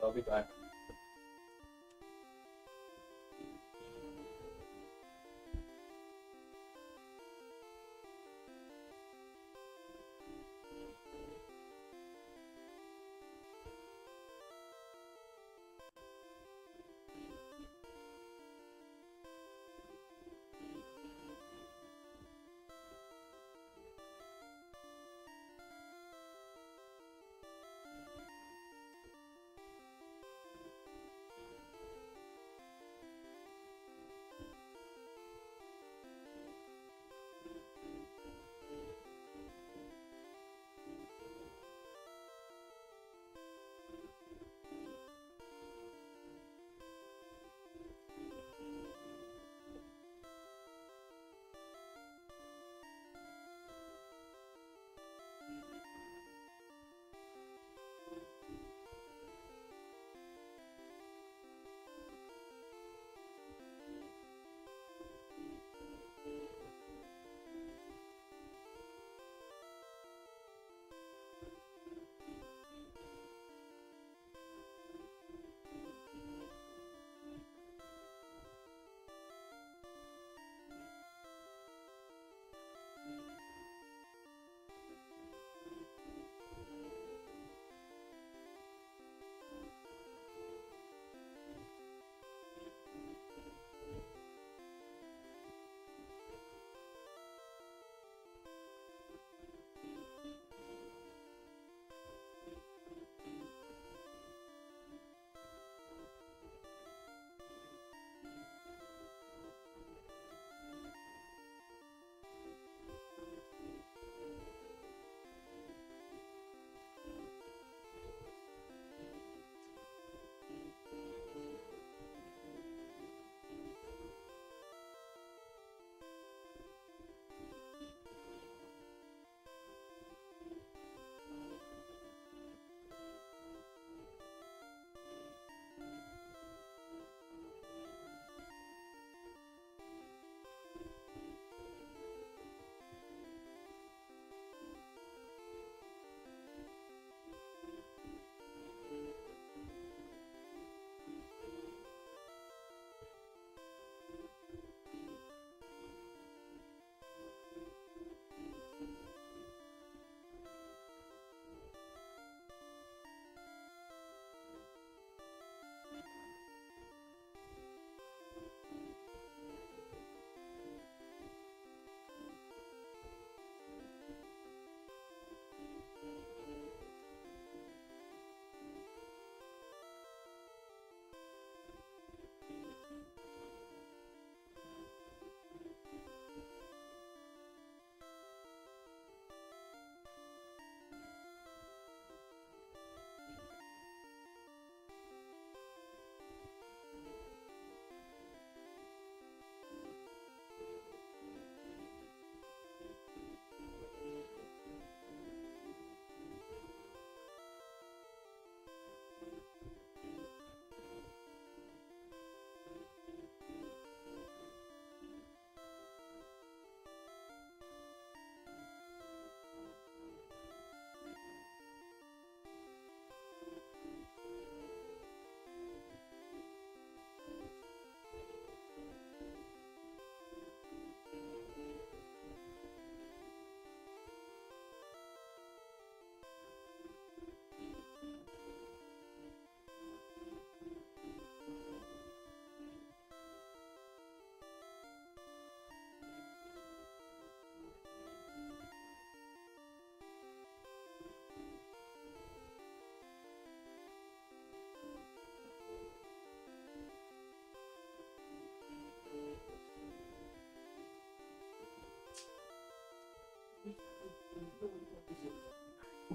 [SPEAKER 1] I'll be back.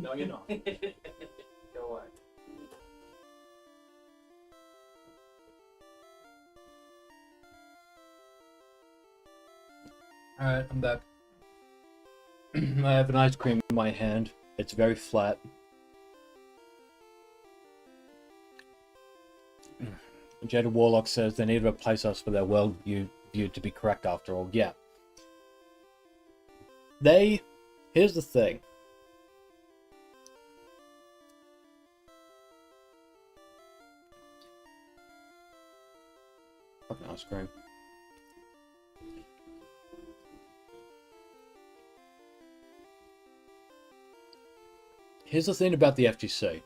[SPEAKER 1] No, you're not.
[SPEAKER 2] Go away.
[SPEAKER 1] Alright, I'm back. I have an ice cream in my hand. It's very flat. Jada Warlock says they need to replace us for their worldview to be correct after all. Yeah. Here's the thing. Fucking ice cream. Here's the thing about the FGC.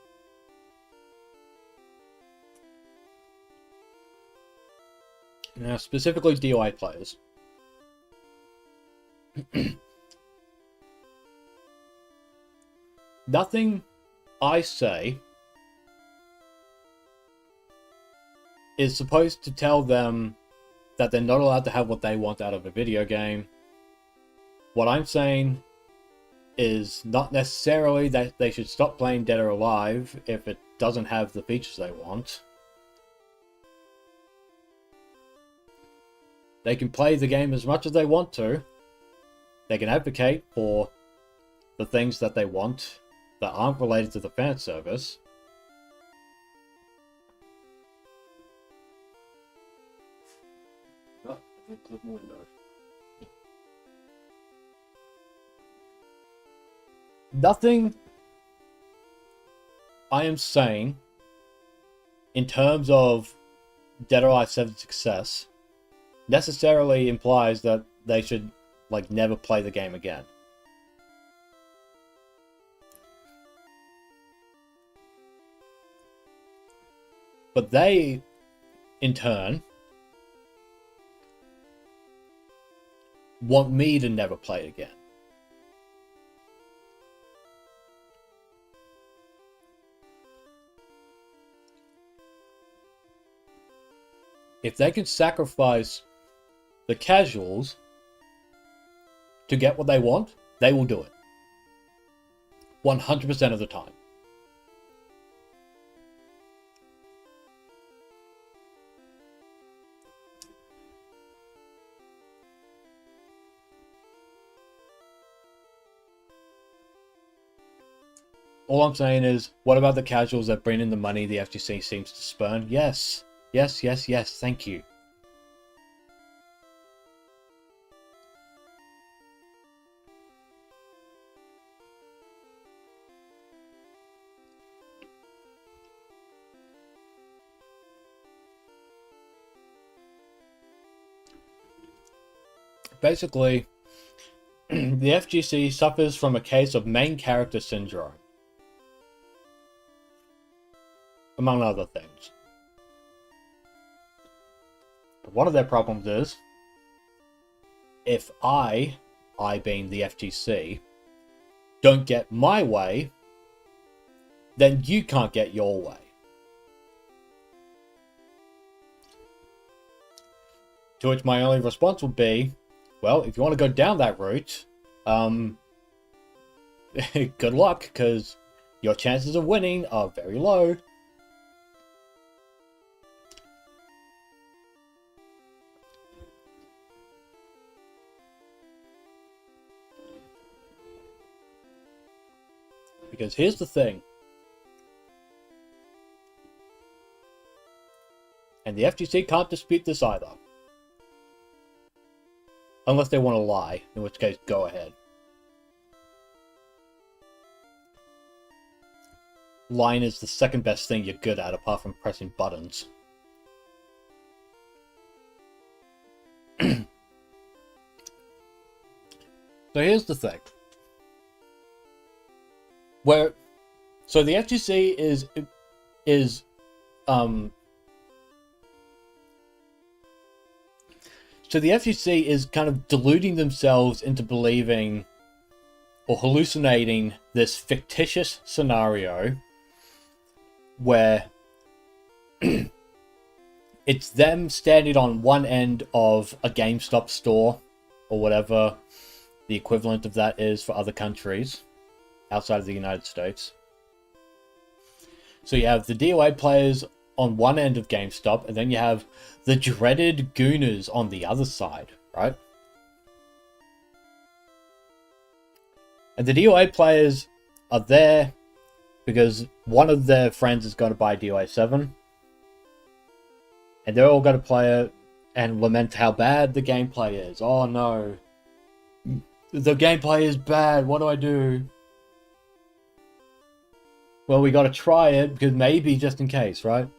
[SPEAKER 1] Now, specifically DOI players. Nothing I say is supposed to tell them that they're not allowed to have what they want out of a video game. What I'm saying is not necessarily that they should stop playing Dead or Alive if it doesn't have the features they want. They can play the game as much as they want to. They can advocate for the things that they want that aren't related to the fan service. Oh, click the window. Nothing I am saying in terms of Dead or Alive 7's success necessarily implies that they should, like, never play the game again. But they, in turn, want me to never play it again. If they can sacrifice the casuals to get what they want, they will do it. 100% of the time. All I'm saying is, what about the casuals that bring in the money the FGC seems to spurn? Yes. Yes, yes, yes, thank you. Basically, the FGC suffers from a case of main character syndrome, among other things. But one of their problems is, if I being the FGC, don't get my way, then you can't get your way. To which my only response would be, well, if you want to go down that route, good luck, because your chances of winning are very low. Because here's the thing. And the FGC can't dispute this either. Unless they want to lie, in which case, go ahead. Lying is the second best thing you're good at, apart from pressing buttons. So here's the thing. So the FGC So the FGC is kind of deluding themselves into believing or hallucinating this fictitious scenario where it's them standing on one end of a GameStop store or whatever the equivalent of that is for other countries, outside of the United States. So you have the DOA players on one end of GameStop, and then you have the dreaded Gooners on the other side, right? And the DOA players are there because one of their friends is going to buy DOA 7. And they're all going to play it and lament how bad the gameplay is. Oh no. The gameplay is bad. What do I do? Well, we got to try it because maybe just in case, right?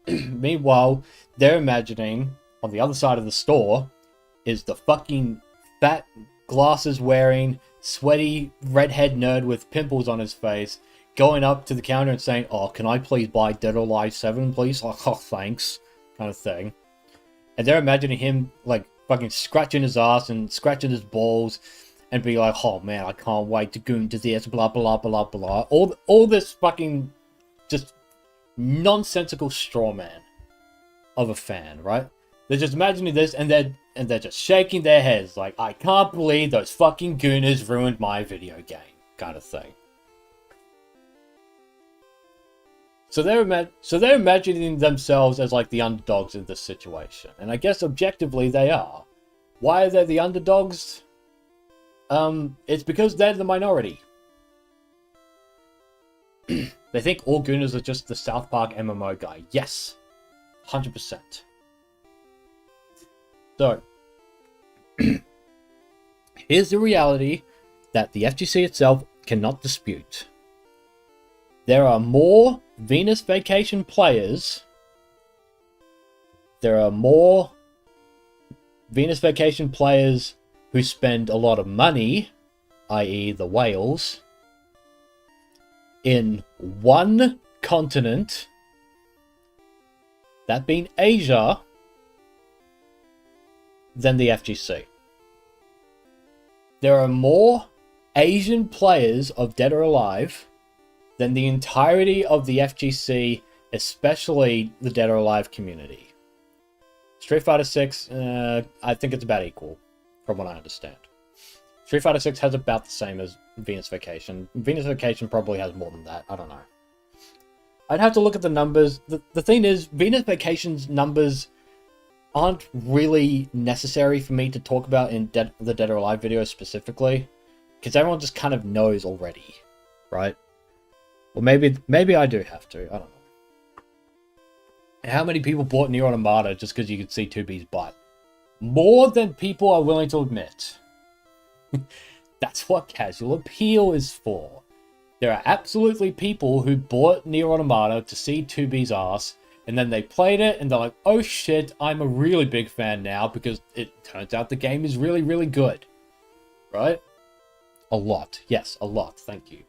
[SPEAKER 1] Meanwhile, they're imagining on the other side of the store is the fucking fat glasses wearing sweaty redhead nerd with pimples on his face going up to the counter and saying, "Oh, can I please buy Dead or Alive 7, please? Oh, thanks," kind of thing. And they're imagining him like fucking scratching his ass and scratching his balls and be like, "Oh man, I can't wait to go into this, blah blah blah blah." All this fucking just nonsensical straw man of a fan, right? They're just imagining this and they're just shaking their heads like, "I can't believe those fucking gooners ruined my video game," kind of thing. So they're imagining themselves as like the underdogs in this situation, and I guess objectively they are. Why are they the underdogs? It's because they're the minority. They think all Gooners are just the South Park MMO guy. Yes. 100%. So, here's the reality that the FGC itself cannot dispute. There are more Venus Vacation players. There are more Venus Vacation players who spend a lot of money, i.e. the whales, in one continent, that being Asia, than the FGC. There are more Asian players of Dead or Alive than the entirety of the FGC, especially the Dead or Alive community. Street Fighter 6, I think it's about equal, from what I understand. Street Fighter 6 has about the same as Venus Vacation. Venus Vacation probably has more than that. I don't know. I'd have to look at the numbers. The thing is, Venus Vacation's numbers aren't really necessary for me to talk about in the Dead or Alive video specifically, because everyone just kind of knows already, right? Well, maybe I do have to. I don't know. How many people bought Nier Automata just because you could see 2B's butt? More than people are willing to admit. That's what casual appeal is for. There are absolutely people who bought Nier Automata to see 2B's ass, and then they played it and they're like, "Oh shit, I'm a really big fan now because it turns out the game is really, really good." Right? A lot. Yes, a lot. Thank you.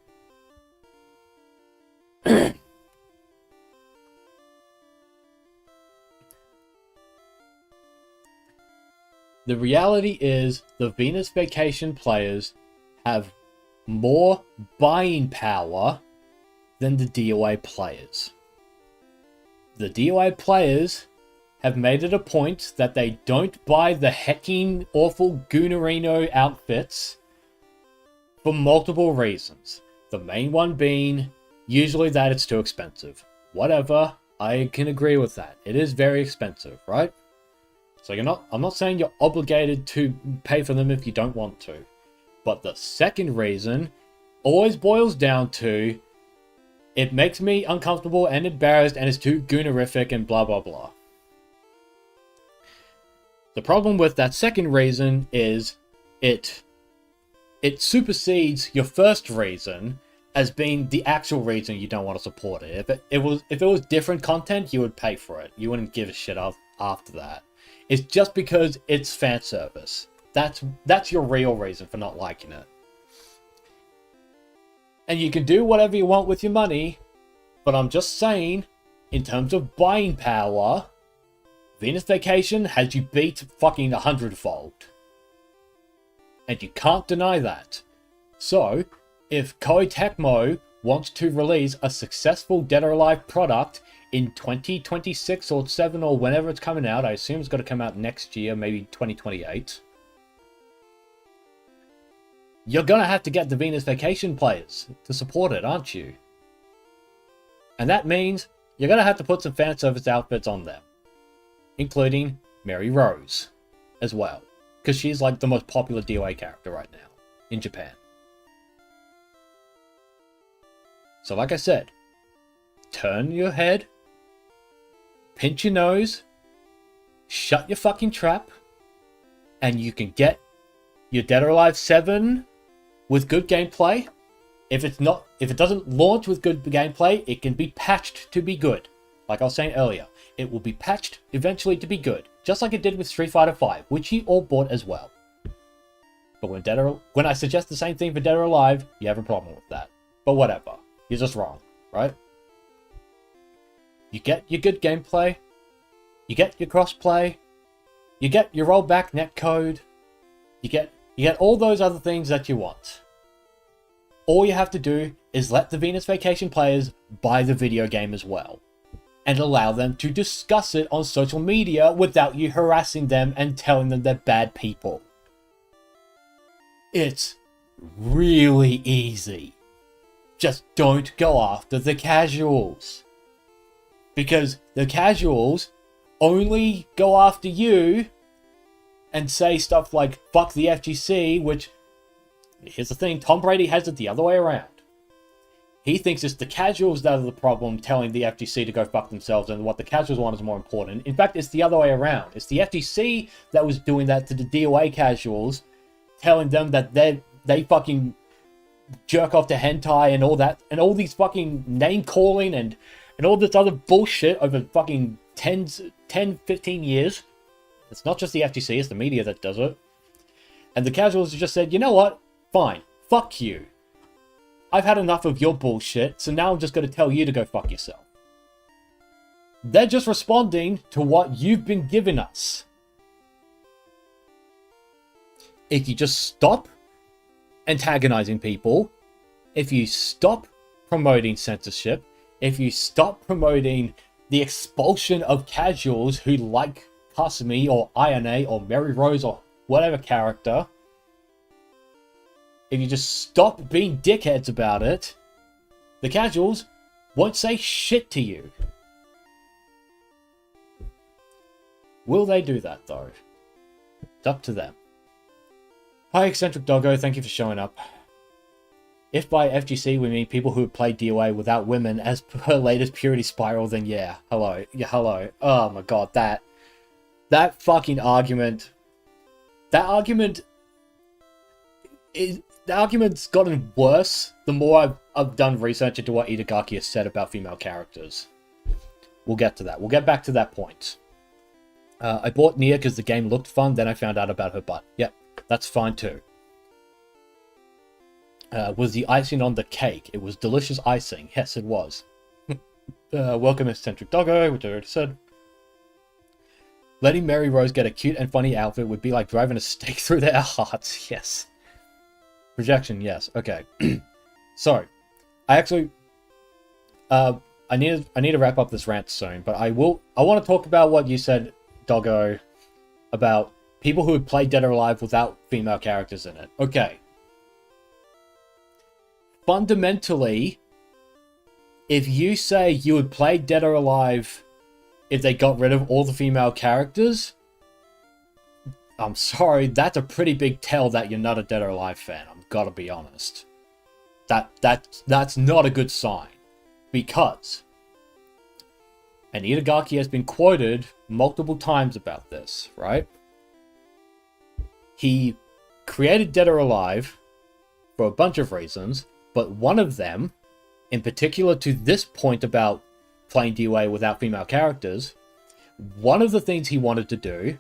[SPEAKER 1] The reality is the Venus Vacation players have more buying power than the DOA players. The DOA players have made it a point that they don't buy the hecking awful Goonerino outfits for multiple reasons. The main one being usually that it's too expensive. Whatever, I can agree with that. It is very expensive, right? So I'm not saying you're obligated to pay for them if you don't want to. But the second reason always boils down to it makes me uncomfortable and embarrassed and it's too goonerific and blah blah blah. The problem with that second reason is it supersedes your first reason as being the actual reason you don't want to support it. If it was different content, you would pay for it. You wouldn't give a shit after that. It's just because it's fan service. That's your real reason for not liking it. And you can do whatever you want with your money, but I'm just saying, in terms of buying power, Venus Vacation has you beat fucking 100-fold. And you can't deny that. So, if Koei Tecmo wants to release a successful Dead or Alive product in 2026 or 7 or whenever it's coming out, I assume it's got to come out next year, maybe 2028. you're gonna have to get the Venus Vacation players to support it, aren't you? And that means you're gonna have to put some fan service outfits on them, including Mary Rose as well, because she's like the most popular DOA character right now in Japan. So like I said, turn your head, pinch your nose, shut your fucking trap, and you can get your Dead or Alive 7 with good gameplay. If it doesn't launch with good gameplay, it can be patched to be good. Like I was saying earlier, it will be patched eventually to be good, just like it did with Street Fighter V, which you all bought as well. But when I suggest the same thing for Dead or Alive, you have a problem with that. But whatever, you're just wrong, right? You get your good gameplay, you get your crossplay, you get your rollback netcode, you get all those other things that you want. All you have to do is let the Venus Vacation players buy the video game as well, and allow them to discuss it on social media without you harassing them and telling them they're bad people. It's really easy. Just don't go after the casuals. Because the casuals only go after you and say stuff like, fuck the FGC, which, here's the thing, Tom Brady has it the other way around. He thinks it's the casuals that are the problem telling the FGC to go fuck themselves, and what the casuals want is more important. In fact, it's the other way around. It's the FGC that was doing that to the DOA casuals, telling them that they fucking jerk off to hentai and all that, and all these fucking name calling and all this other bullshit over fucking 10, 15 years. It's not just the FGC, it's the media that does it. And the casuals just said, you know what? Fine. Fuck you. I've had enough of your bullshit, so now I'm just going to tell you to go fuck yourself. They're just responding to what you've been giving us. If you just stop antagonizing people, if you stop promoting censorship, if you stop promoting the expulsion of casuals who like Kasumi or Ayane or Mary Rose or whatever character, if you just stop being dickheads about it, the casuals won't say shit to you. Will they do that though? It's up to them. Hi Eccentric Doggo, thank you for showing up. If by FGC we mean people who have played DOA without women as per latest Purity Spiral, then yeah, hello. Yeah, hello. Oh my god, that fucking argument. That argument's gotten worse the more I've done research into what Itagaki has said about female characters. We'll get to that. We'll get back to that point. I bought Nia because the game looked fun, then I found out about her butt. Yep, that's fine too. Was the icing on the cake? It was delicious icing. Yes, it was. Welcome, Eccentric Doggo, which I already said. Letting Mary Rose get a cute and funny outfit would be like driving a stake through their hearts. Yes. Projection, yes. Okay. So, I actually... I need to wrap up this rant soon, but I want to talk about what you said, Doggo, about people who would play Dead or Alive without female characters in it. Okay. Fundamentally, if you say you would play Dead or Alive if they got rid of all the female characters, I'm sorry, that's a pretty big tell that you're not a Dead or Alive fan. I've got to be honest. That's not a good sign. Because, and Itagaki has been quoted multiple times about this, right? He created Dead or Alive for a bunch of reasons, but one of them, in particular to this point about playing DOA without female characters, one of the things he wanted to do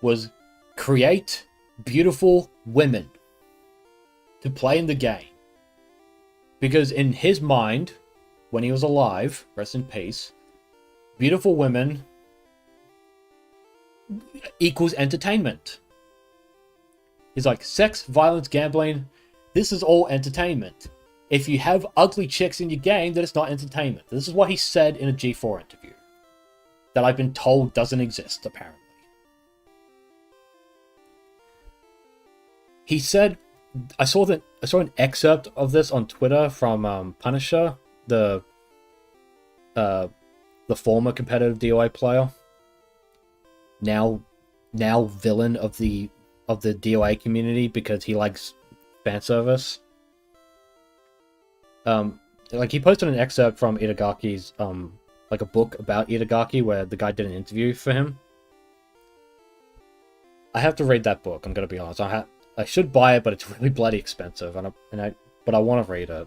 [SPEAKER 1] was create beautiful women to play in the game. Because in his mind, when he was alive, rest in peace, beautiful women equals entertainment. He's like, sex, violence, gambling, this is all entertainment. If you have ugly chicks in your game, then it's not entertainment. This is what he said in a G4 interview. That I've been told doesn't exist, apparently. He said I saw an excerpt of this on Twitter from Punisher, the former competitive DOA player, now villain of the DOA community because he likes fan service. Like, he posted an excerpt from Itagaki's like a book about Itagaki where the guy did an interview for him. I have to read that book, I'm gonna be honest. I should buy it, but it's really bloody expensive, but I want to read it.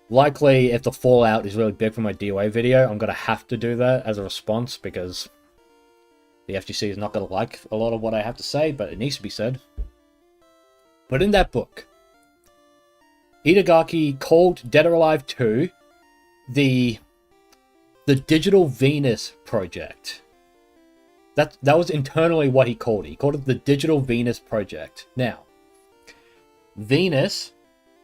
[SPEAKER 1] Likely, if the fallout is really big for my DOA video, I'm gonna have to do that as a response because the FGC is not gonna like a lot of what I have to say, but it needs to be said. But in that book, Itagaki called Dead or Alive 2 the Digital Venus Project. That was internally what he called it. He called it the Digital Venus Project. Now, Venus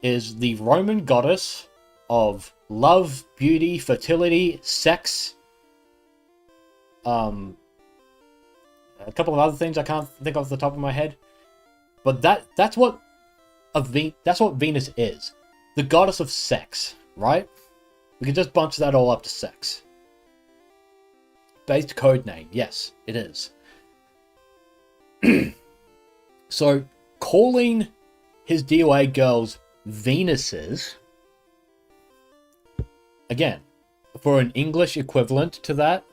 [SPEAKER 1] is the Roman goddess of love, beauty, fertility, sex, a couple of other things I can't think off the top of my head. But that's what Venus is. The goddess of sex, right? We can just bunch that all up to sex. Based code name, yes, it is. So, calling his DOA girls Venuses, again, for an English equivalent to that,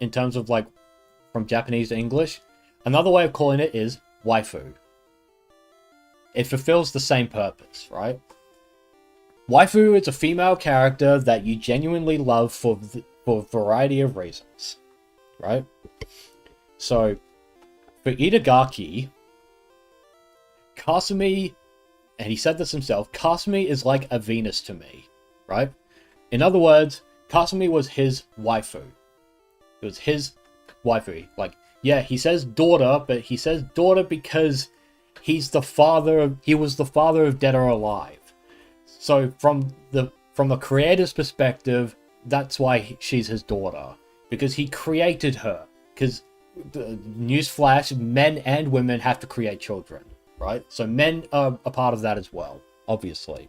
[SPEAKER 1] in terms of like from Japanese to English, another way of calling it is waifu. It fulfills the same purpose, right? Waifu is a female character that you genuinely love for a variety of reasons, right? So, for Itagaki, Kasumi, and he said this himself, Kasumi is like a Venus to me, right? In other words, Kasumi was his waifu. It was his waifu. Like, yeah, he says daughter, but he says daughter because he was the father of Dead or Alive. So from the creator's perspective, that's why she's his daughter, because he created her. Because newsflash, men and women have to create children, right? So men are a part of that as well, obviously.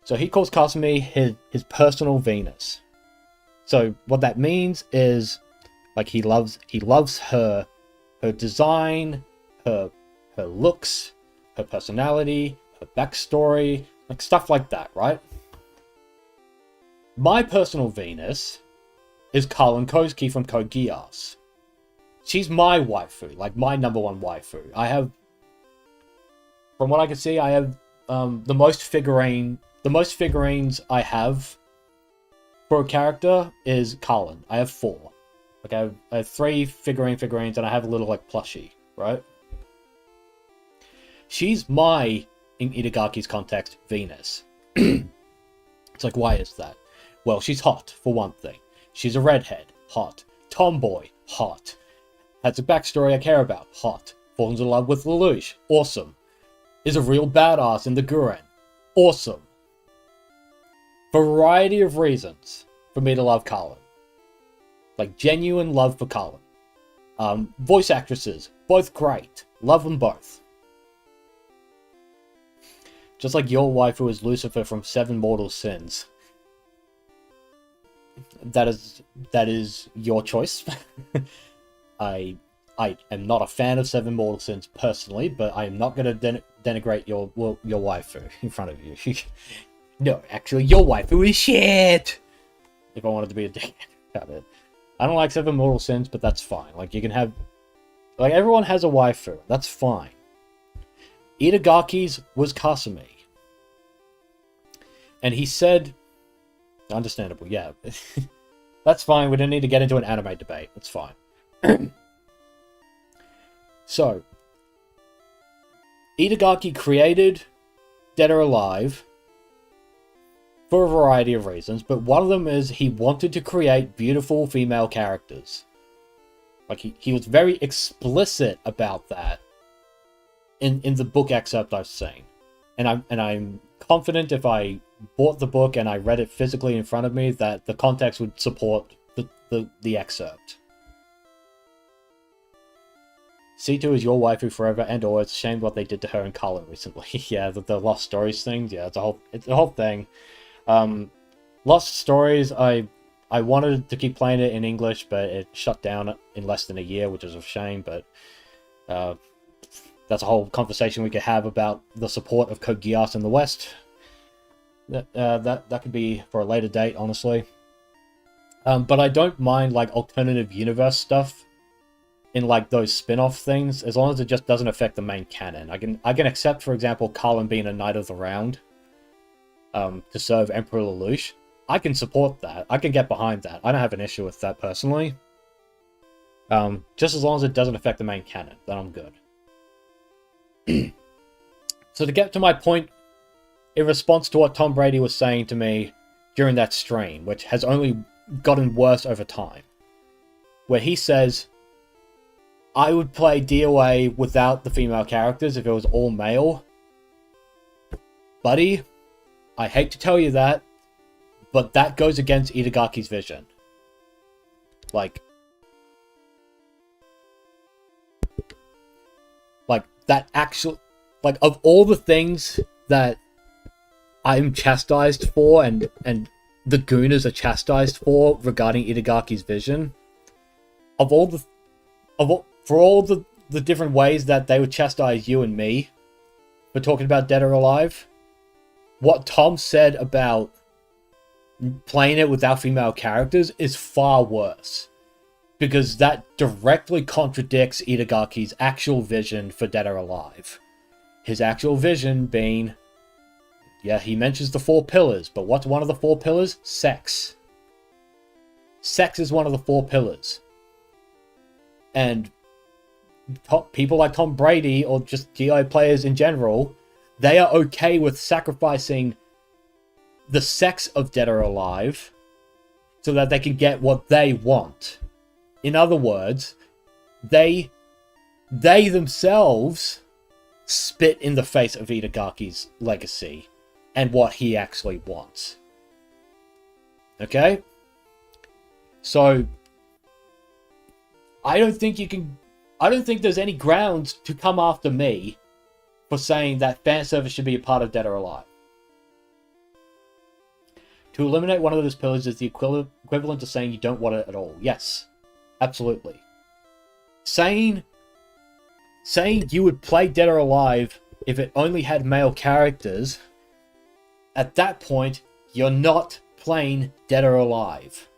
[SPEAKER 1] So he calls Kasumi his personal Venus. So what that means is, like, he loves her design, her looks, her personality, her backstory, like stuff like that, right? My personal Venus is Karlin Koski from Code Geass. She's my waifu, like my number one waifu. I have, from what I can see, I have the most figurines I have for a character is Karlin. I have 4. Like I have 3 figurines, and I have a little like plushie, right? She's my, in Itagaki's context, Venus. It's like, why is that? Well, she's hot, for one thing. She's a redhead, hot. Tomboy, hot. Has a backstory I care about, hot. Falls in love with Lelouch, awesome. Is a real badass in the Guren, awesome. Variety of reasons for me to love Karlin. Like, genuine love for Karlin. Voice actresses, both great. Love them both. Just like your waifu is Lucifer from 7 Mortal Sins. That is your choice. I am not a fan of 7 Mortal Sins personally, but I am not going to denigrate your waifu in front of you. No, actually, your waifu is shit! If I wanted to be a dick about it. I don't like 7 Mortal Sins, but that's fine. Like, you can have... Like, everyone has a waifu. That's fine. Itagaki's was Kasumi. And he said... Understandable, yeah. That's fine. We don't need to get into an anime debate. That's fine. So, Itagaki created Dead or Alive for a variety of reasons, but one of them is he wanted to create beautiful female characters. Like, he was very explicit about that in the book excerpt I've seen. And I'm confident if I bought the book and I read it physically in front of me that the context would support the excerpt. C2 is your waifu forever and or it's a shame what they did to her and Carla recently. Yeah, the Lost Stories thing. Yeah, it's a whole thing. Lost Stories, I wanted to keep playing it in English, but it shut down in less than a year, which is a shame, but that's a whole conversation we could have about the support of Code Geass in the West. That could be for a later date, honestly. But I don't mind like alternative universe stuff in like those spin-off things, as long as it just doesn't affect the main canon. I can accept, for example, Carlin being a Knight of the Round to serve Emperor Lelouch. I can support that. I can get behind that. I don't have an issue with that personally. Just as long as it doesn't affect the main canon, then I'm good. So to get to my point, in response to what Tom Brady was saying to me during that stream, which has only gotten worse over time, where he says, I would play DOA without the female characters if it was all male. Buddy, I hate to tell you that, but that goes against Itagaki's vision. Like that actual, like, of all the things that I'm chastised for and the Gooners are chastised for regarding Itagaki's vision, for all the different ways that they would chastise you and me for talking about Dead or Alive, what Tom said about playing it without female characters is far worse. Because that directly contradicts Itagaki's actual vision for Dead or Alive. His actual vision being, yeah, he mentions the 4 pillars, but what's one of the 4 pillars? Sex. Sex is one of the 4 pillars. And people like Tom Brady, or just GI players in general, they are okay with sacrificing the sex of Dead or Alive so that they can get what they want. In other words, they themselves spit in the face of Itagaki's legacy and what he actually wants. Okay? So, I don't think there's any grounds to come after me for saying that fan service should be a part of Dead or Alive. To eliminate one of those pillars is the equivalent to saying you don't want it at all. Yes. Absolutely. Saying you would play Dead or Alive if it only had male characters, at that point, you're not playing Dead or Alive.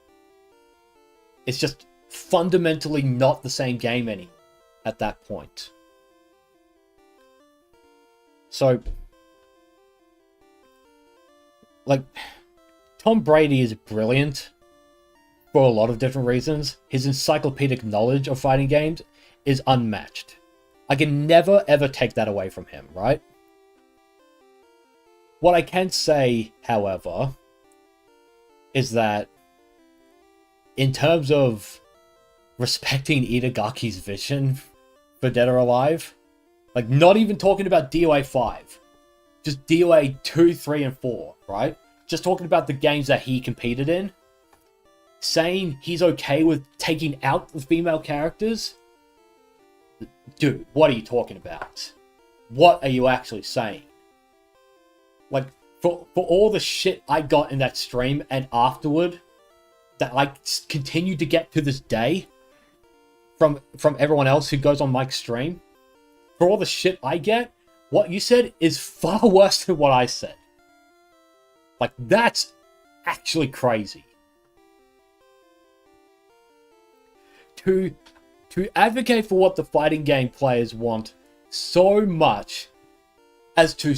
[SPEAKER 1] It's just fundamentally not the same game anymore at that point. So, like, Tom Brady is brilliant for a lot of different reasons. His encyclopedic knowledge of fighting games is unmatched. I can never ever take that away from him, right? What I can say, however, is that in terms of respecting Itagaki's vision for Dead or Alive, like, not even talking about DOA 5, just DOA 2, 3, and 4, right? Just talking about the games that he competed in, saying he's okay with taking out the female characters? Dude, what are you talking about? What are you actually saying? Like, for all the shit I got in that stream and afterward, that I continue to get to this day from everyone else who goes on Mike's stream, for all the shit I get, what you said is far worse than what I said. Like, that's actually crazy. To advocate for what the fighting game players want so much as to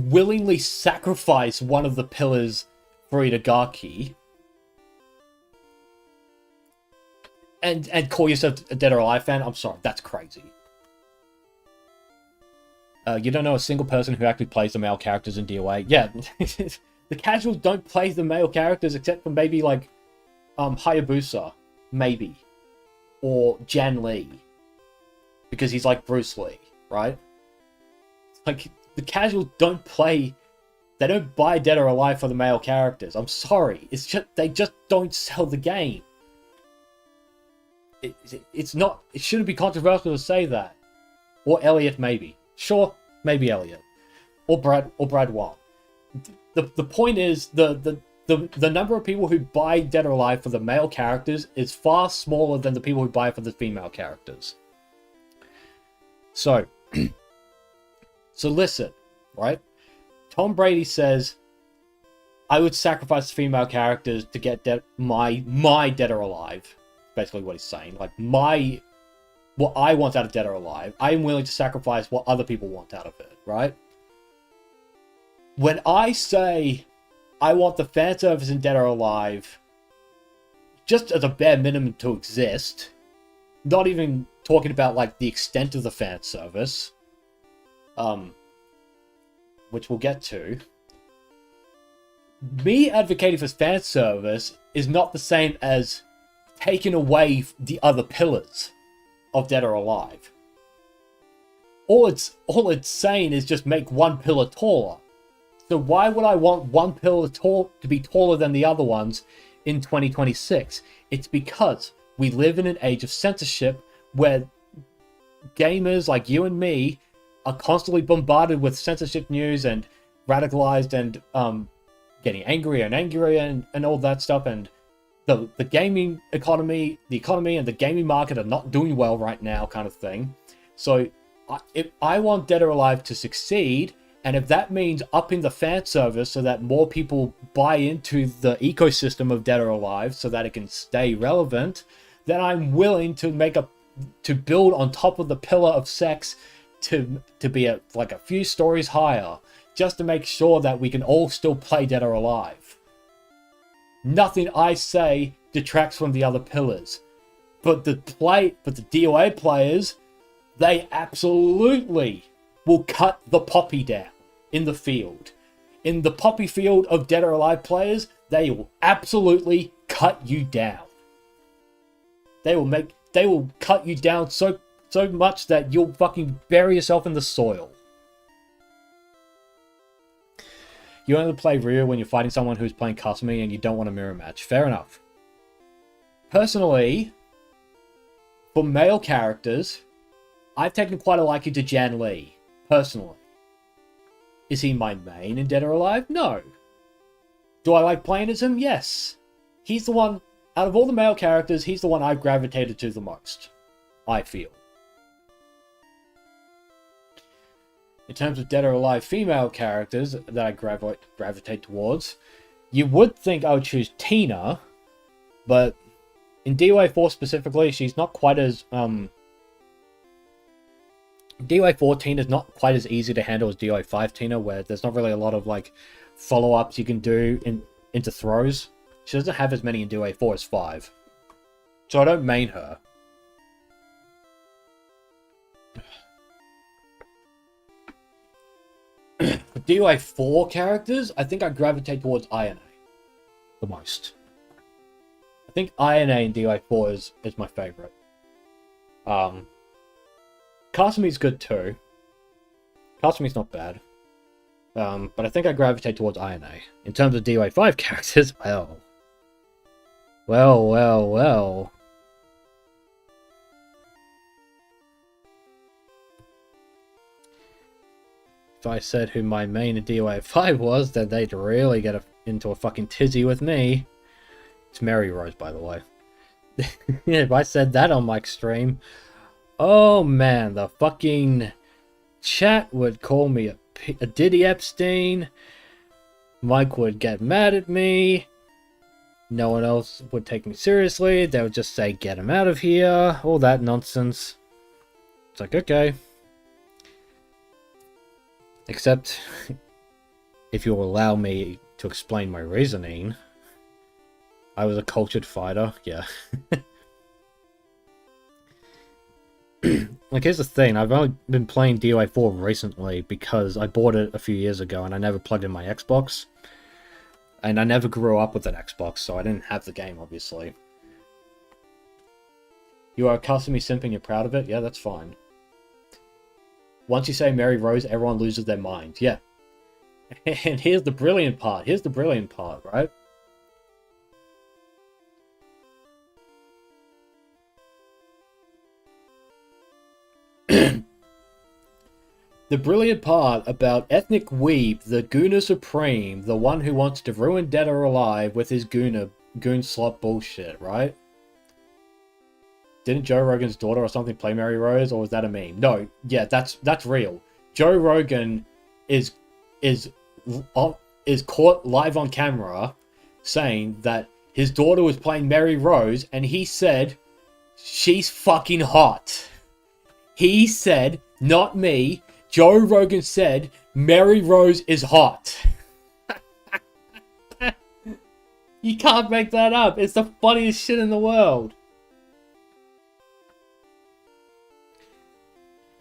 [SPEAKER 1] willingly sacrifice one of the pillars for Itagaki and call yourself a Dead or Alive fan, I'm sorry, that's crazy. You don't know a single person who actually plays the male characters in DOA. Yeah, the casuals don't play the male characters except for maybe like Hayabusa, maybe. Or Jan Lee, because he's like Bruce Lee, right? Like, the casuals don't play, they don't buy Dead or Alive for the male characters. I'm sorry, it's just, they just don't sell the game. it's not. It shouldn't be controversial to say that. Or Elliot, maybe. Sure, maybe Elliot. Or Brad Wong. The point is the number of people who buy Dead or Alive for the male characters is far smaller than the people who buy it for the female characters. So, so listen, right? Tom Brady says, I would sacrifice female characters to get my Dead or Alive. Basically what he's saying. Like, what I want out of Dead or Alive, I am willing to sacrifice what other people want out of it, right? When I say I want the fan service in Dead or Alive just as a bare minimum to exist, not even talking about like the extent of the fan service, which we'll get to, me advocating for fan service is not the same as taking away the other pillars of Dead or Alive. All it's saying is just make one pillar taller. So why would I want one pillar to be taller than the other ones in 2026? It's because we live in an age of censorship where gamers like you and me are constantly bombarded with censorship news and radicalized and getting angrier and angrier and all that stuff. And the gaming economy, and the gaming market are not doing well right now, kind of thing. So if I want Dead or Alive to succeed, and if that means upping the fan service so that more people buy into the ecosystem of Dead or Alive so that it can stay relevant, then I'm willing to build on top of the pillar of sex to be like a few stories higher, just to make sure that we can all still play Dead or Alive. Nothing I say detracts from the other pillars. But the DOA players, they absolutely will cut the poppy down in the field. In the poppy field of Dead or Alive players, they will absolutely cut you down. They will cut you down so much that you'll fucking bury yourself in the soil. You only play Ryu when you're fighting someone who's playing Kasumi and you don't want a mirror match. Fair enough. Personally, for male characters, I've taken quite a liking to Jan Lee. Personally. Is he my main in Dead or Alive? No. Do I like playing as him? Yes. He's the one, out of all the male characters, he's the one I've gravitated to the most. I feel. In terms of Dead or Alive female characters that I gravitate towards, you would think I would choose Tina, but in DOA 4 specifically, she's not quite as DOA 4 Tina is not quite as easy to handle as DOA 5 Tina, where there's not really a lot of like follow-ups you can do into throws. She doesn't have as many in DOA 4 as 5. So I don't main her. For DOA 4 characters, I think I gravitate towards INA the most. I think INA in DOA 4 is my favorite. Kasumi's good too. Kasumi's not bad. But I think I gravitate towards INA. In terms of DOA 5 characters, well. If I said who my main in DOA 5 was, then they'd really get into a fucking tizzy with me. It's Mary Rose, by the way. If I said that on my stream, oh man, the fucking chat would call me a Diddy Epstein. Mike would get mad at me. No one else would take me seriously. They would just say, get him out of here. All that nonsense. It's like, okay. Except, if you'll allow me to explain my reasoning, I was a cultured fighter, yeah. Like, here's the thing, I've only been playing DOA 4 recently because I bought it a few years ago and I never plugged in my Xbox. And I never grew up with an Xbox, so I didn't have the game, obviously. You are a Kasumi simp and you're proud of it? Yeah, that's fine. Once you say Mary Rose, everyone loses their mind. Yeah. And here's the brilliant part. right? The brilliant part about ethnic weeb, the Gooner Supreme, the one who wants to ruin Dead or Alive with his goon slot bullshit, right? Didn't Joe Rogan's daughter or something play Mary Rose, or was that a meme? No, yeah, that's real. Joe Rogan is caught live on camera saying that his daughter was playing Mary Rose, and he said, she's fucking hot. He said, not me. Joe Rogan said, Mary Rose is hot. You can't make that up. It's the funniest shit in the world.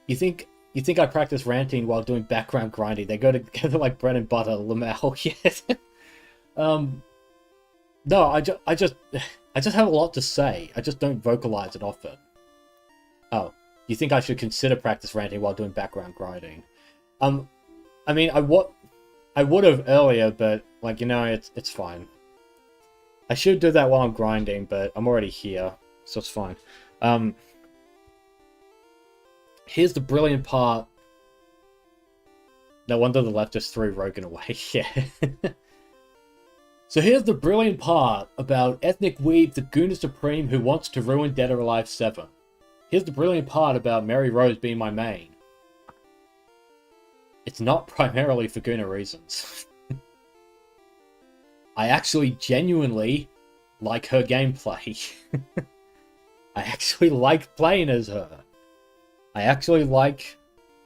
[SPEAKER 1] You think I practice ranting while doing background grinding? They go together like bread and butter, Lamau. Yes. No, I just have a lot to say. I just don't vocalize it often. Oh, you think I should consider practice ranting while doing background grinding? I mean, I would have earlier, but like, you know, it's fine. I should do that while I'm grinding, but I'm already here, so it's fine. Here's the brilliant part. No wonder the left just threw Rogan away. Yeah. So here's the brilliant part about ethnic weeb, the Gooner Supreme who wants to ruin Dead or Alive 7. Here's the brilliant part about Mary Rose being my main. It's not primarily for Gooner reasons. I actually genuinely like her gameplay. I actually like playing as her. I actually like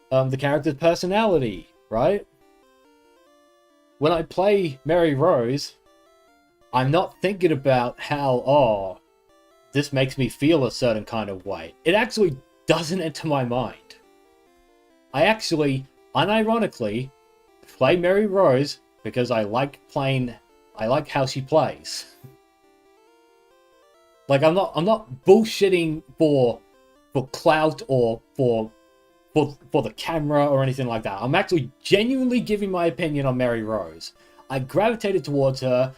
[SPEAKER 1] the character's personality, right? When I play Mary Rose, I'm not thinking about how, oh, this makes me feel a certain kind of way. It actually doesn't enter my mind. I actually, unironically, play Mary Rose because I like how she plays. Like, I'm not bullshitting for clout or for the camera or anything like that. I'm actually genuinely giving my opinion on Mary Rose. I gravitated towards her.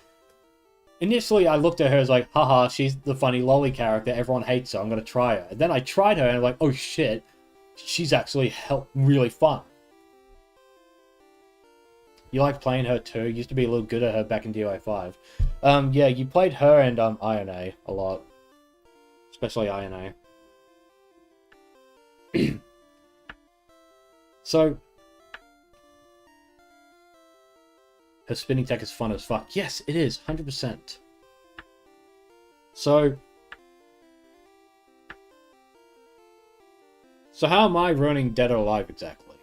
[SPEAKER 1] Initially, I looked at her as like, haha, she's the funny lolly character. Everyone hates her. I'm going to try her. And then I tried her and I'm like, oh shit, she's actually really fun. You like playing her too? Used to be a little good at her back in DOA 5. Yeah, you played her and INA a lot. Especially INA. So, her spinning tech is fun as fuck. Yes, it is, 100%. So how am I ruining Dead or Alive exactly?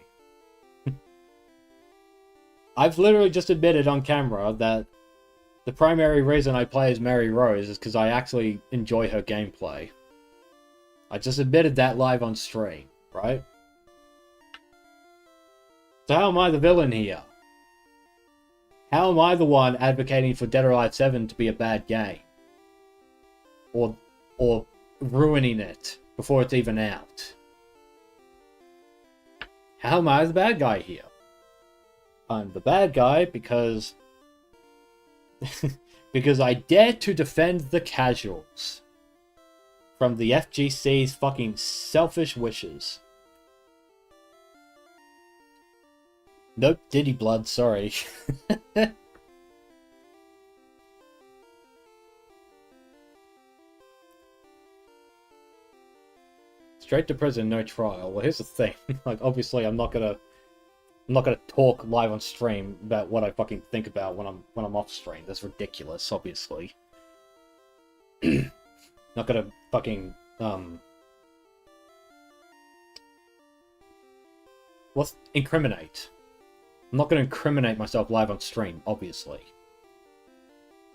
[SPEAKER 1] I've literally just admitted on camera that the primary reason I play as Mary Rose is because I actually enjoy her gameplay. I just admitted that live on stream, right? So how am I the villain here? How am I the one advocating for Dead or Alive 7 to be a bad game? Or ruining it before it's even out? How am I the bad guy here? I'm the bad guy because because I dare to defend the casuals from the FGC's fucking selfish wishes. Nope, Diddy Blood, sorry. Straight to prison, no trial. Well, here's the thing. Like, obviously, I'm not gonna talk live on stream about what I fucking think about when I'm off stream. That's ridiculous, obviously. Not gonna fucking what's incriminate? I'm not gonna incriminate myself live on stream, obviously.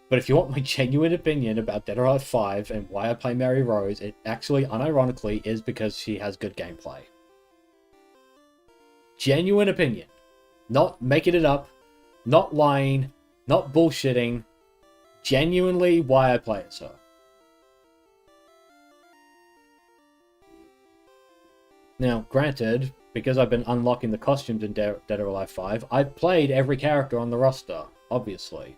[SPEAKER 1] But if you want my genuine opinion about Dead or Alive 5 and why I play Mary Rose, it actually, unironically, is because she has good gameplay. Genuine opinion. Not making it up, not lying, not bullshitting. Genuinely why I play as her. Now, granted, because I've been unlocking the costumes in Dead or Alive 5, I've played every character on the roster, obviously.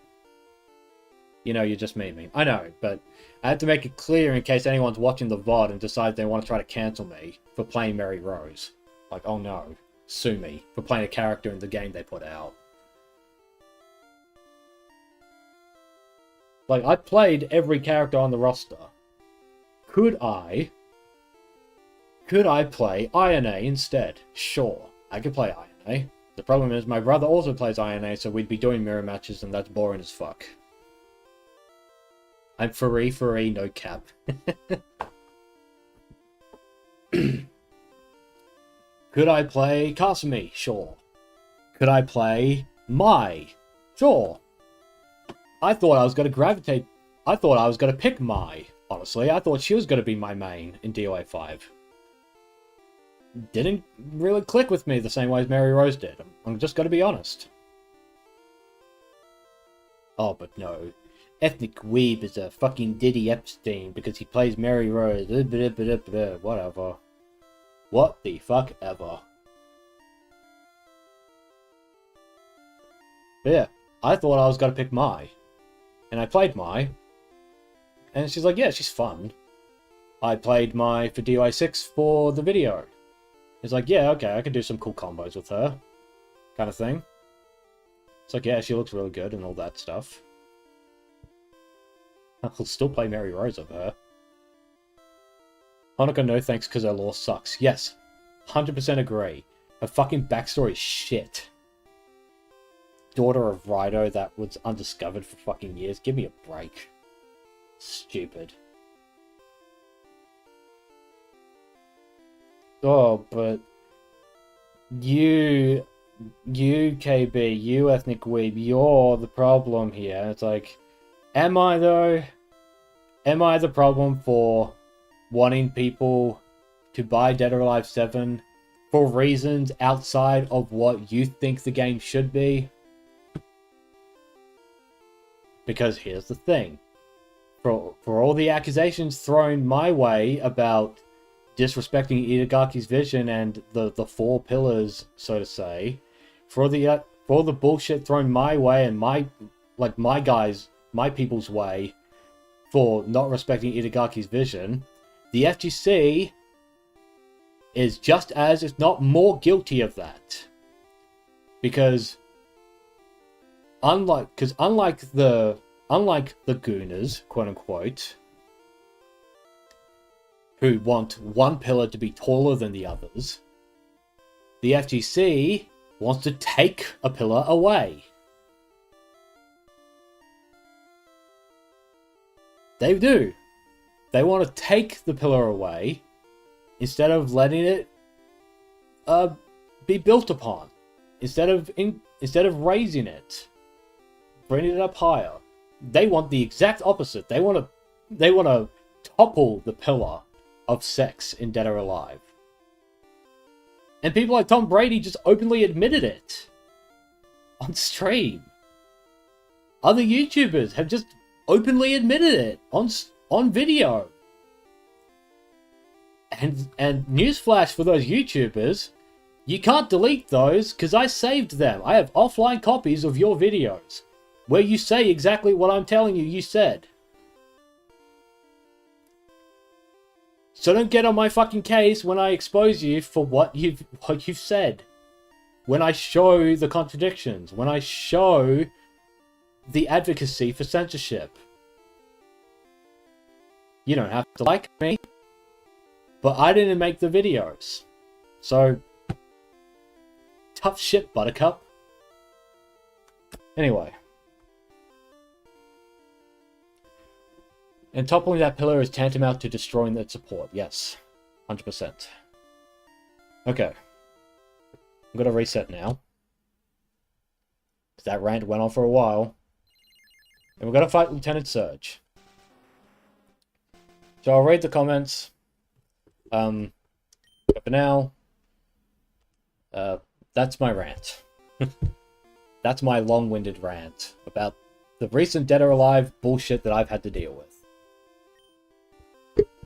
[SPEAKER 1] You know, you're just memeing. I know, but I had to make it clear in case anyone's watching the VOD and decides they want to try to cancel me for playing Mary Rose. Like, oh no. sue me for playing a character in the game they put out. Like, I played every character on the roster. Could I play INA instead? Sure, I could play INA. The problem is my brother also plays INA, so we'd be doing mirror matches, and that's boring as fuck. I'm free, no cap. Could I play Kasumi? Sure. Could I play Mai? Sure. I thought I was going to pick Mai, honestly. I thought she was going to be my main in DOA 5. Didn't really click with me the same way as Mary Rose did. I'm just going to be honest. Oh, but no. Ethnic Weeb is a fucking Diddy Epstein because he plays Mary Rose. Whatever. What the fuck ever. But yeah, I thought I was going to pick Mai. And I played Mai. And she's like, yeah, she's fun. I played Mai for DOI 6 for the video. It's like, yeah, okay, I can do some cool combos with her. Kind of thing. It's like, yeah, she looks really good and all that stuff. I'll still play Mary Rose over her. Hanukkah, no thanks because her lore sucks. Yes, 100% agree. Her fucking backstory is shit. Daughter of Raido that was undiscovered for fucking years. Give me a break. Stupid. Oh, but you KB, you ethnic weeb, you're the problem here. It's like, am I though? Am I the problem for wanting people to buy Dead or Alive 7 for reasons outside of what you think the game should be? Because here's the thing. For all the accusations thrown my way about disrespecting Itagaki's vision and the four pillars, so to say, for all the bullshit thrown my way and my people's way for not respecting Itagaki's vision, the FGC is just as, if not more, guilty of that. Because unlike the Gooners, quote unquote, who want one pillar to be taller than the others, the FGC wants to take a pillar away. They do. They want to take the pillar away instead of letting it be built upon. Instead of raising it, bringing it up higher. They want the exact opposite. They want to topple the pillar of sex in Dead or Alive. And people like Tom Brady just openly admitted it on stream. Other YouTubers have just openly admitted it on video. And newsflash for those YouTubers, you can't delete those because I saved them. I have offline copies of your videos where you say exactly what I'm telling you said. So don't get on my fucking case when I expose you for what you've said. When I show the contradictions. When I show the advocacy for censorship. You don't have to like me. But I didn't make the videos. So, tough shit, Buttercup. Anyway. And toppling that pillar is tantamount to destroying that support. Yes. 100%. Okay. I'm going to reset now. That rant went on for a while. And we're going to fight Lieutenant Surge. So I'll read the comments. But for now, that's my rant. That's my long-winded rant about the recent Dead or Alive bullshit that I've had to deal with.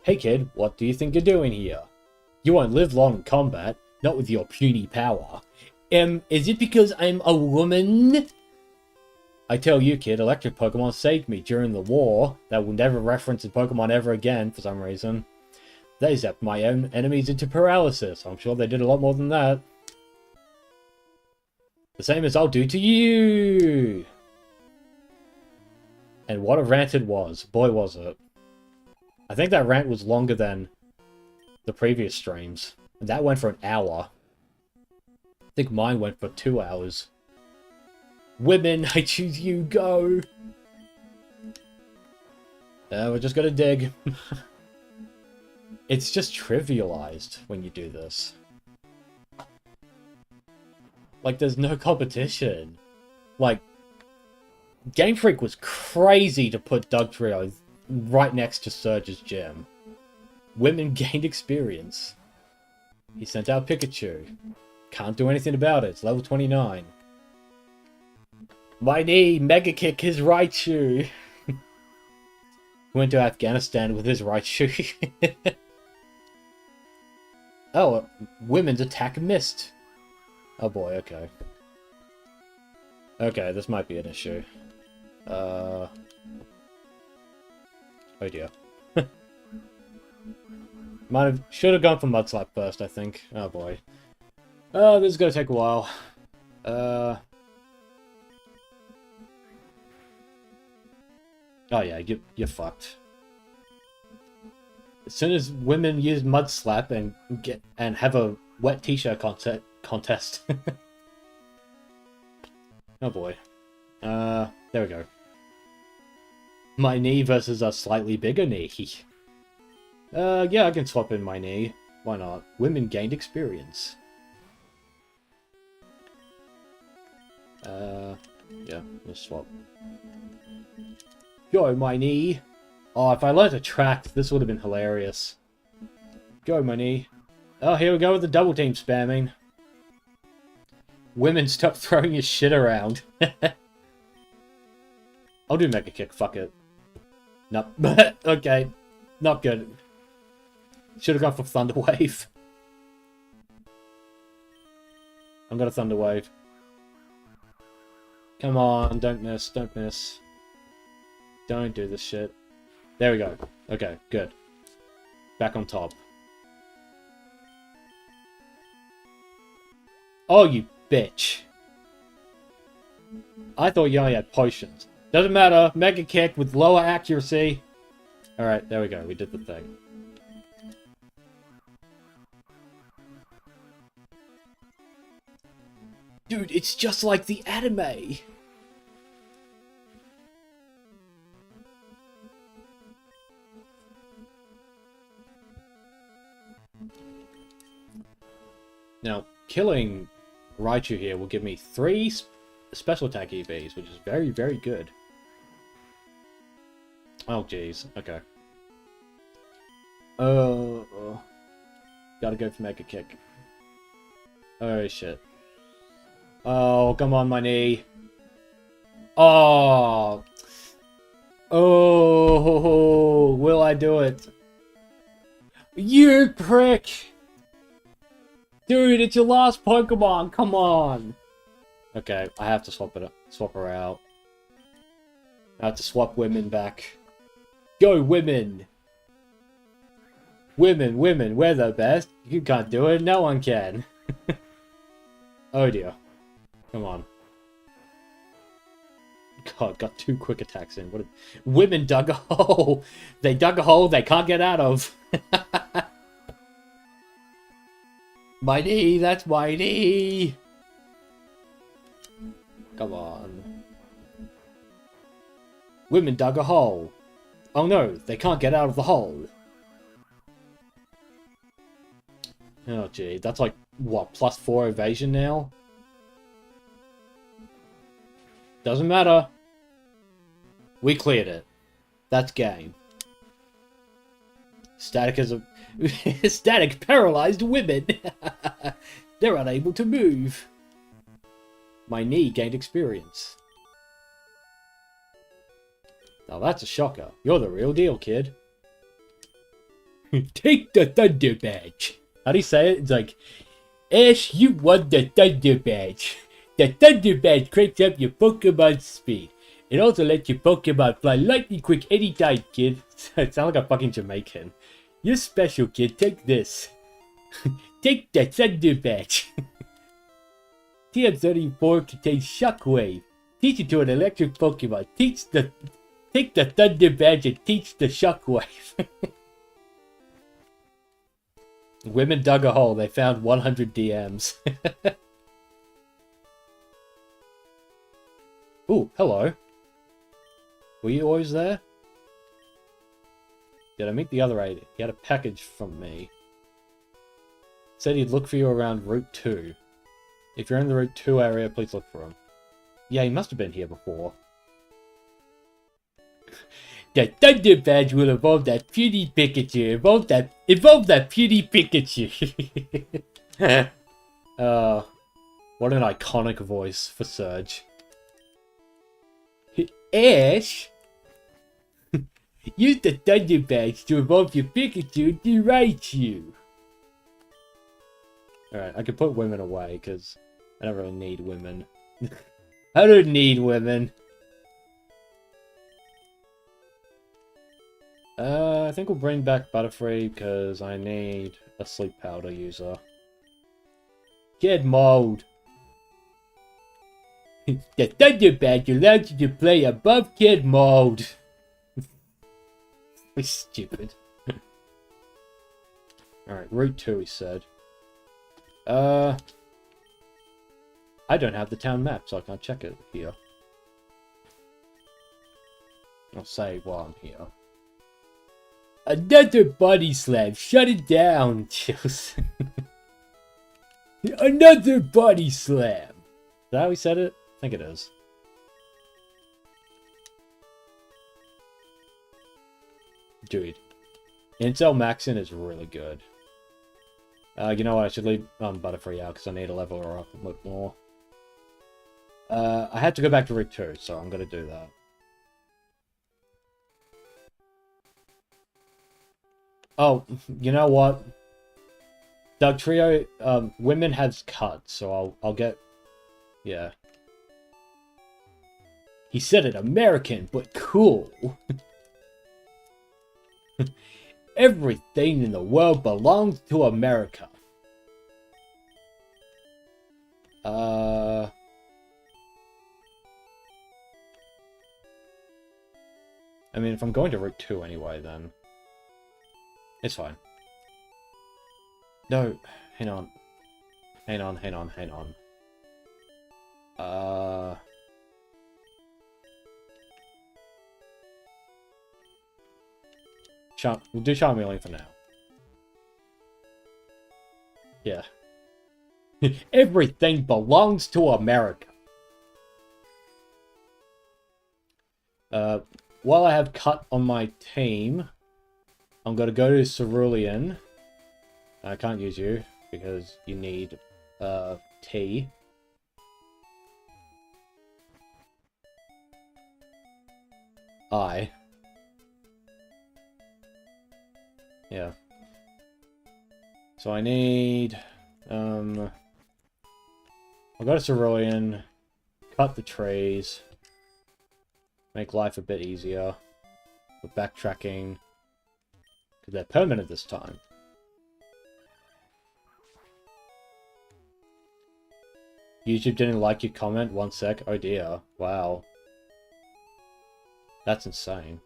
[SPEAKER 1] Hey kid, what do you think you're doing here? You won't live long in combat, not with your puny power. Is it because I'm a woman? I tell you kid, electric Pokemon saved me during the war that will never reference in Pokemon ever again for some reason. They zapped my own enemies into paralysis. I'm sure they did a lot more than that. The same as I'll do to you! And what a rant it was. Boy, was it. I think that rant was longer than the previous streams. And that went for an hour. I think mine went for 2 hours. Women, I choose you, go! We're just gonna dig. It's just trivialized when you do this. Like, there's no competition. Like, Game Freak was crazy to put Doug Trio right next to Surge's gym. Women gained experience. He sent out Pikachu. Can't do anything about it. It's level 29. My knee, Mega Kick his right shoe. Went to Afghanistan with his right shoe. Oh, women's attack missed. Oh boy, okay. Okay, this might be an issue. Oh dear. Should have gone for Mud Slap first, I think. Oh boy. Oh, this is gonna take a while. Oh yeah, you're fucked. As soon as women use Mud Slap and have a wet t-shirt contest. Oh boy. There we go. My knee versus a slightly bigger knee. Yeah, I can swap in my knee. Why not? Women gained experience. Yeah, let's swap. Go, my knee. Oh, if I learned a track, this would have been hilarious. Go, my knee. Oh, here we go with the double team spamming. Women, stop throwing your shit around. I'll do Mega Kick, fuck it. Nope. Okay. Not good. Should have gone for Thunder Wave. I'm gonna Thunder Wave. Come on, don't miss, don't miss. Don't do this shit. There we go. Okay, good. Back on top. Oh, you bitch. I thought you only had potions. Doesn't matter. Mega Kick with lower accuracy. Alright, there we go. We did the thing. Dude, it's just like the anime. Now, killing Raichu here will give me 3 special attack EVs, which is very, very good. Oh, jeez. Okay. Gotta go for Mega Kick. Oh, shit. Oh, come on, my knee. Oh. Oh, will I do it? You prick! Dude, it's your last Pokemon, come on! Okay, I have to swap her out. I have to swap women back. Go, women! Women, we're the best. You can't do it, no one can. Oh dear. Come on. God, got 2 quick attacks in. Women dug a hole! They dug a hole they can't get out of! My knee, that's my knee! Come on. Women dug a hole. Oh no, they can't get out of the hole. Oh gee, that's like, what, +4 evasion now? Doesn't matter. We cleared it. That's game. Static is a... Static paralyzed women! They're unable to move. My knee gained experience. Now that's a shocker. You're the real deal, kid. Take the Thunder Badge. How do you say it? It's like, Ash, you won the Thunder Badge. The Thunder Badge cranks up your Pokemon's speed. It also lets your Pokemon fly lightning quick anytime, kid. It sounds like a fucking Jamaican. You're special, kid. Take this. Take the Thunder Badge. TM34 contains Shockwave. Teach it to an electric Pokemon. Take the Thunder Badge and teach the Shockwave. Women dug a hole. They found 100 DMs. Ooh, hello. Were you always there? Did I meet the other 8? He had a package from me. Said he'd look for you around Route 2. If you're in the Route 2 area, please look for him. Yeah, he must have been here before. The Thunder Badge will evolve that puny Pikachu. Evolve that puny Pikachu. What an iconic voice for Surge. Ash! Use the Thunder Badge to evolve your Pikachu to Raichu. Alright, I can put women away, because I don't really need women. I don't need women. I think we'll bring back Butterfree, because I need a sleep powder user. Kid mode. The Thunder Badge allows you to play above kid mode. We're stupid. Alright, Route 2 he said. I don't have the town map, so I can't check it here. I'll save while I'm here. Another body slam! Shut it down, Chills. Another body slam! Is that how he said it? I think it is. Dude. Intel Maxin is really good. You know what? I should leave Butterfree out because I need to level her up a bit more. I had to go back to Route 2, so I'm going to do that. Oh, you know what? Doug Trio, women has cuts, so I'll get... Yeah. He said it American, but cool. Everything in the world belongs to America. I mean, if I'm going to Route 2 anyway, then... It's fine. No, hang on. Hang on. We'll do Charmeleon for now. Yeah. Everything belongs to America. While I have Cut on my team, I'm going to go to Cerulean. I can't use you because you need T. Yeah. So I need I'll go to Cerulean, cut the trees, make life a bit easier with backtracking, because they're permanent this time. YouTube didn't like your comment, 1 sec. Oh dear. Wow. That's insane.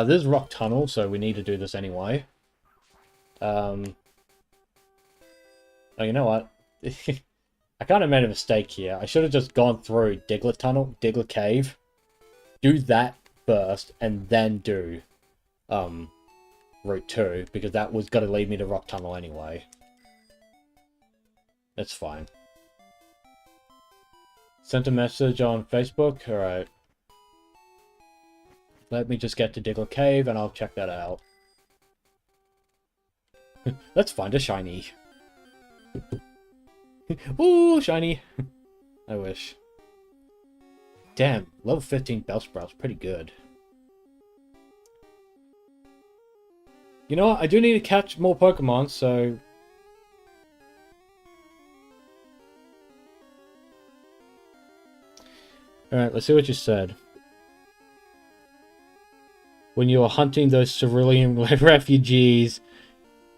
[SPEAKER 1] There's Rock Tunnel, so we need to do this anyway. Oh, you know what? I kind of made a mistake here. I should have just gone through Diglett Cave. Do that first, and then do Route 2, because that was going to lead me to Rock Tunnel anyway. That's fine. Sent a message on Facebook? Alright. Let me just get to Diglett Cave, and I'll check that out. Let's find a shiny. Ooh, shiny! I wish. Damn, level 15 Bellsprout's pretty good. You know what? I do need to catch more Pokemon, so... Alright, let's see what you said. When you were hunting those civilian refugees,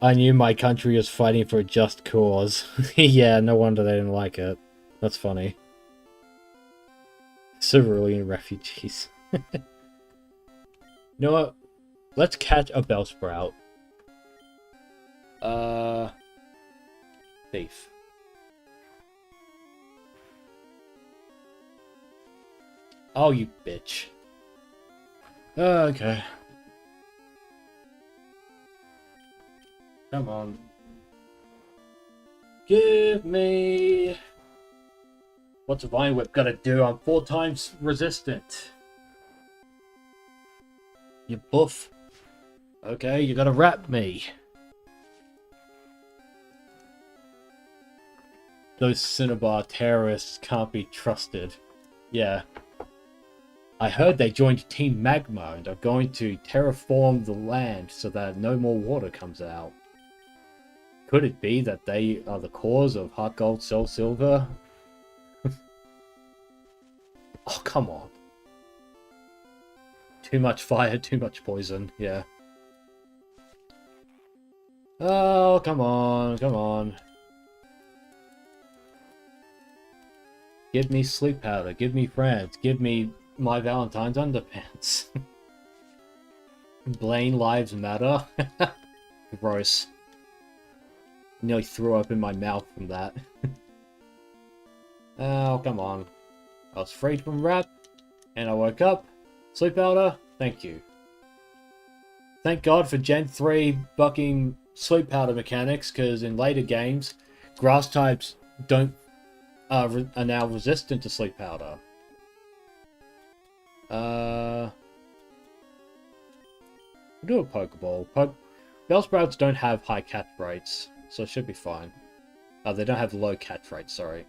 [SPEAKER 1] I knew my country was fighting for a just cause. Yeah, no wonder they didn't like it. That's funny. Civilian refugees. You know what? Let's catch a Bellsprout. Thief. Oh, you bitch. Okay. Come on. Give me... What's a Vine Whip gotta do? I'm 4 times resistant. You buff. Okay, you gotta wrap me. Those Cinnabar terrorists can't be trusted. Yeah. I heard they joined Team Magma and are going to terraform the land so that no more water comes out. Could it be that they are the cause of Heart Gold, Soul Silver? Oh, come on. Too much fire, too much poison, yeah. Oh, come on, come on. Give me sleep powder, give me friends, give me my Valentine's underpants. Blaine Lives Matter. Gross. Nearly threw up in my mouth from that. Oh, come on. I was freed from rap, and I woke up. Sleep powder, thank you. Thank God for Gen 3 fucking sleep powder mechanics, because in later games, grass types don't are now resistant to sleep powder. We'll do a Pokeball. Bellsprouts don't have high catch rates, so it should be fine. Oh, they don't have low catch rates, sorry.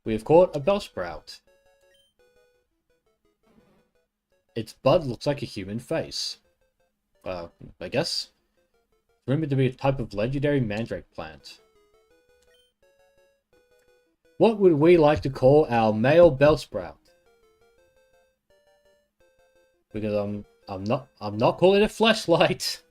[SPEAKER 1] We have caught a Bellsprout. Its bud looks like a human face. I guess. It's rumored to be a type of legendary mandrake plant. What would we like to call our male Bellsprout? Because I'm not calling it Fleshlight.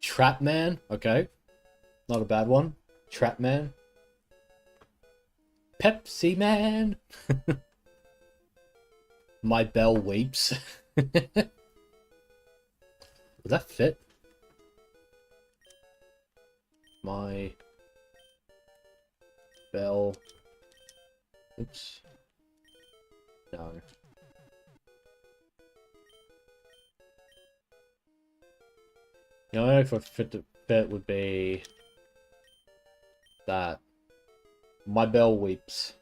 [SPEAKER 1] Trapman, okay. Not a bad one. Trapman. Pepsi Man. My bell weeps. Does that fit? My bell. Oops. No. The only if I fit the fit would be that. My bell weeps.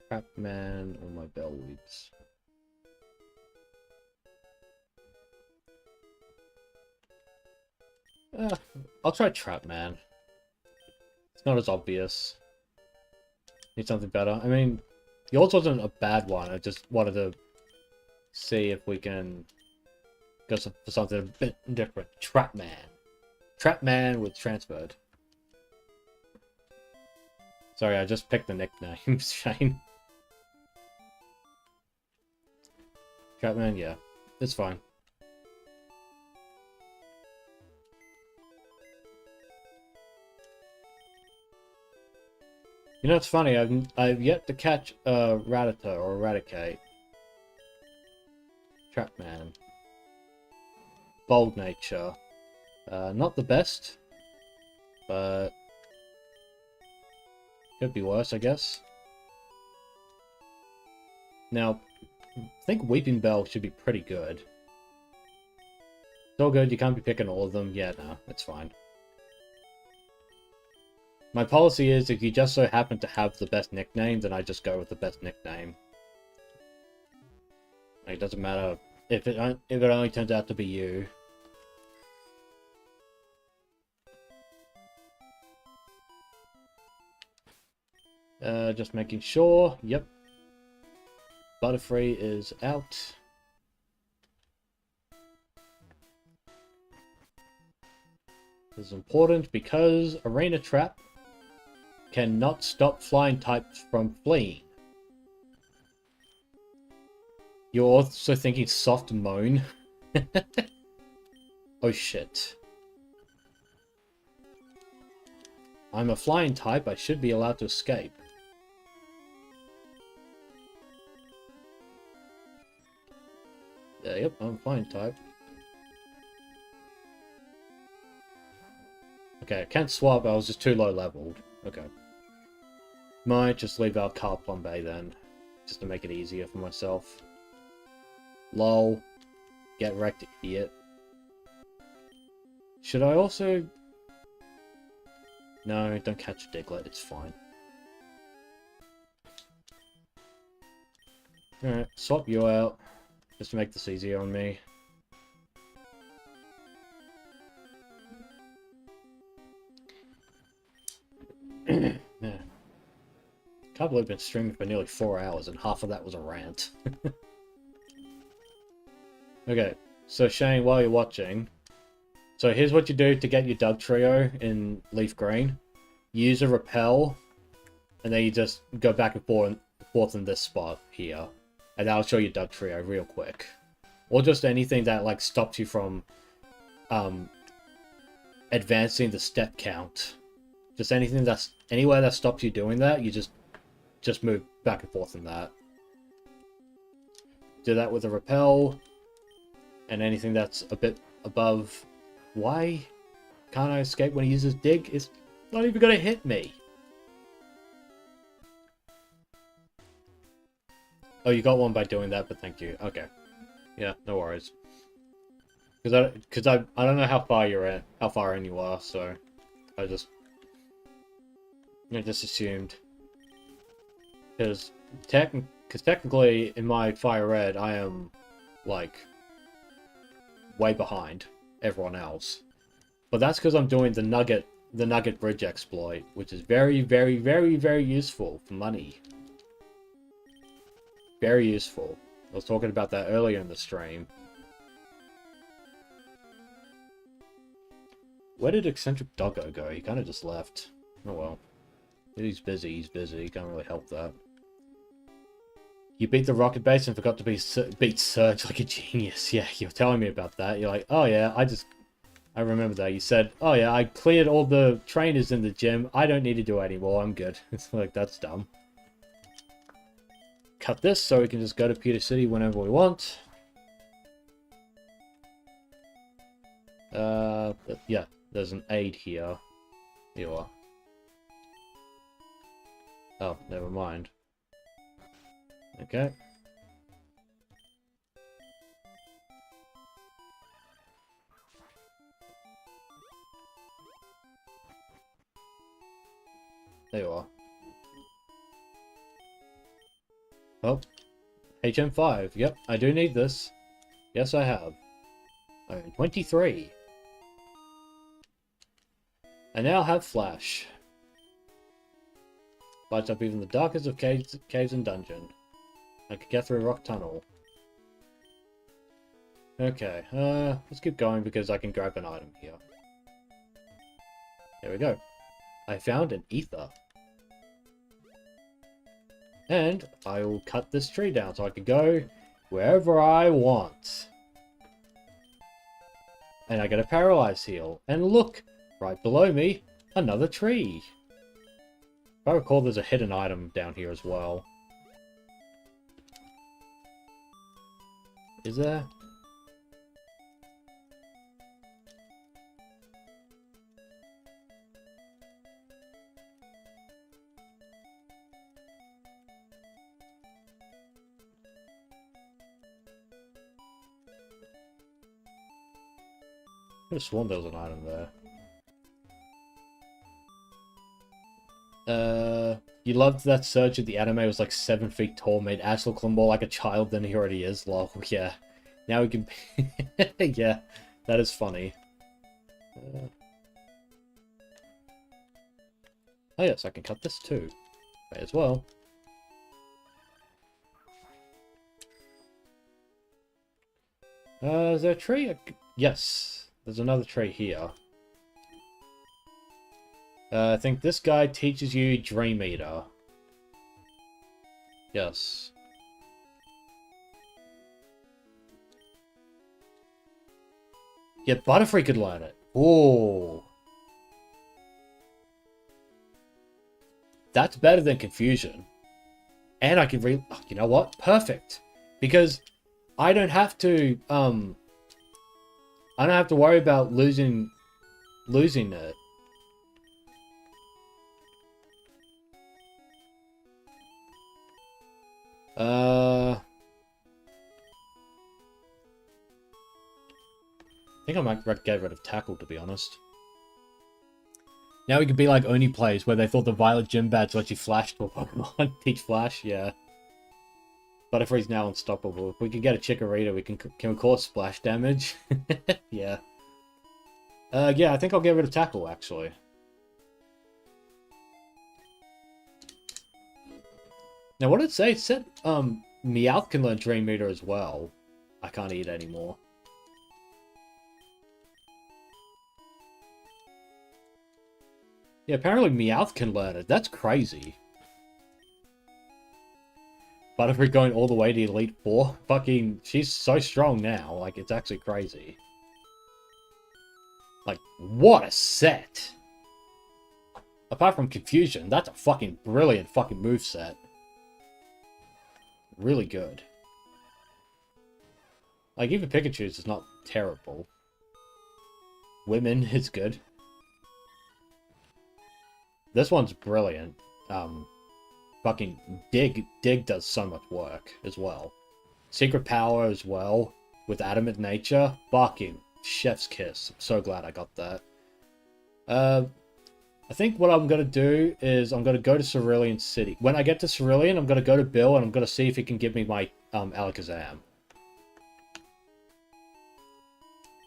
[SPEAKER 1] Trapman or my bell weeps. I'll try Trapman. It's not as obvious. Need something better. I mean, yours wasn't a bad one. I just wanted to see if we can go for something a bit different. Trapman. Trapman with transferred. Sorry, I just picked the nicknames, Shane. Trapman, yeah. It's fine. You know, it's funny, I've yet to catch a Rattata or Eradicate. Trapman. Bold nature. Not the best, but could be worse, I guess. Now, I think Weeping Bell should be pretty good. It's all good, you can't be picking all of them. Yeah, no, it's fine. My policy is if you just so happen to have the best nickname, then I just go with the best nickname. Like, it doesn't matter if it only turns out to be you. Just making sure. Yep. Butterfree is out. This is important because Arena Trap cannot stop flying types from fleeing. You're also thinking Soft Moan? Oh shit. I'm a flying type, I should be allowed to escape. Yep, I'm a flying type. Okay, I can't swap, I was just too low leveled. Okay. Might just leave out Carplumbe then, just to make it easier for myself. Lol. Get wrecked, idiot. Should I also... No, don't catch a Diglett, it's fine. Alright, swap you out, just to make this easier on me. Yeah. Can't believe I've been streaming for nearly 4 hours and half of that was a rant. Okay, so Shane, while you're watching, so here's what you do to get your Doug Trio in Leaf Green. You use a repel, and then you just go back and forth in this spot here, and that'll show you Doug Trio real quick. Or just anything that like stops you from advancing the step count. Just anything that's anywhere that stops you doing that, you just move back and forth in that. Do that with a repel, and anything that's a bit above. Why can't I escape when he uses dig? It's not even gonna hit me. Oh, you got one by doing that, but thank you. Okay. Yeah, no worries. Because I don't know how far you're at, how far in you are, so I just assumed. Because technically in my Fire Red I am like way behind everyone else. But that's because I'm doing the Nugget Bridge exploit, which is very, very, very, very useful for money. Very useful. I was talking about that earlier in the stream. Where did Eccentric Doggo go? He kind of just left. Oh well. He's busy, he's busy. Can't really help that. You beat the rocket base and forgot to beat Surge like a genius. Yeah, you're telling me about that. You're like, oh yeah, I remember that. You said, oh yeah, I cleared all the trainers in the gym. I don't need to do it anymore. I'm good. It's like, that's dumb. Cut this so we can just go to Peter City whenever we want. Yeah, there's an aid here. Here you are. Oh, never mind. Okay. There you are. Oh. HM5. Yep, I do need this. Yes, I have. I'm 23. I now have Flash. Lights up even the darkest of caves and dungeon. I could get through a rock tunnel. Okay, let's keep going because I can grab an item here. There we go. I found an ether. And I will cut this tree down so I can go wherever I want. And I get a paralyze heal. And look, right below me, another tree. If I recall, there's a hidden item down here as well. Is there? I could have sworn there was an item there. You loved that Surge at the anime was like 7 feet tall, made Ash look more like a child than he already is, lol. Yeah. Now we can... yeah, that is funny. Oh yes, I can cut this too. May as well. Is there a tree? Yes, there's another tree here. I think this guy teaches you Dream Eater. Yes. Yeah, Butterfree could learn it. Oh. That's better than Confusion. And I can read... Oh, you know what? Perfect. Because I don't have to, I don't have to worry about losing it. I think I might get rid of Tackle, to be honest. Now we could be like Oni plays, where they thought the Violet Gym Badge let you flash to a Pokemon. Teach Flash, yeah. Butterfree's now unstoppable. If we can get a Chikorita, we can we cause splash damage? Yeah. Yeah, I think I'll get rid of Tackle, actually. Now, what did it say? It said, Meowth can learn Dream Meter as well. I can't eat anymore. Yeah, apparently Meowth can learn it. That's crazy. Butterfree going all the way to Elite Four. Fucking, she's so strong now. Like, it's actually crazy. Like, what a set. Apart from Confusion, that's a fucking brilliant fucking moveset. Really good. Like, even Pikachu's is not terrible. Women is good. This one's brilliant. Fucking Dig does so much work as well. Secret Power as well, with Adamant Nature. Fucking chef's kiss. I'm so glad I got that. I think what I'm going to do is I'm going to go to Cerulean City. When I get to Cerulean, I'm going to go to Bill and I'm going to see if he can give me my Alakazam.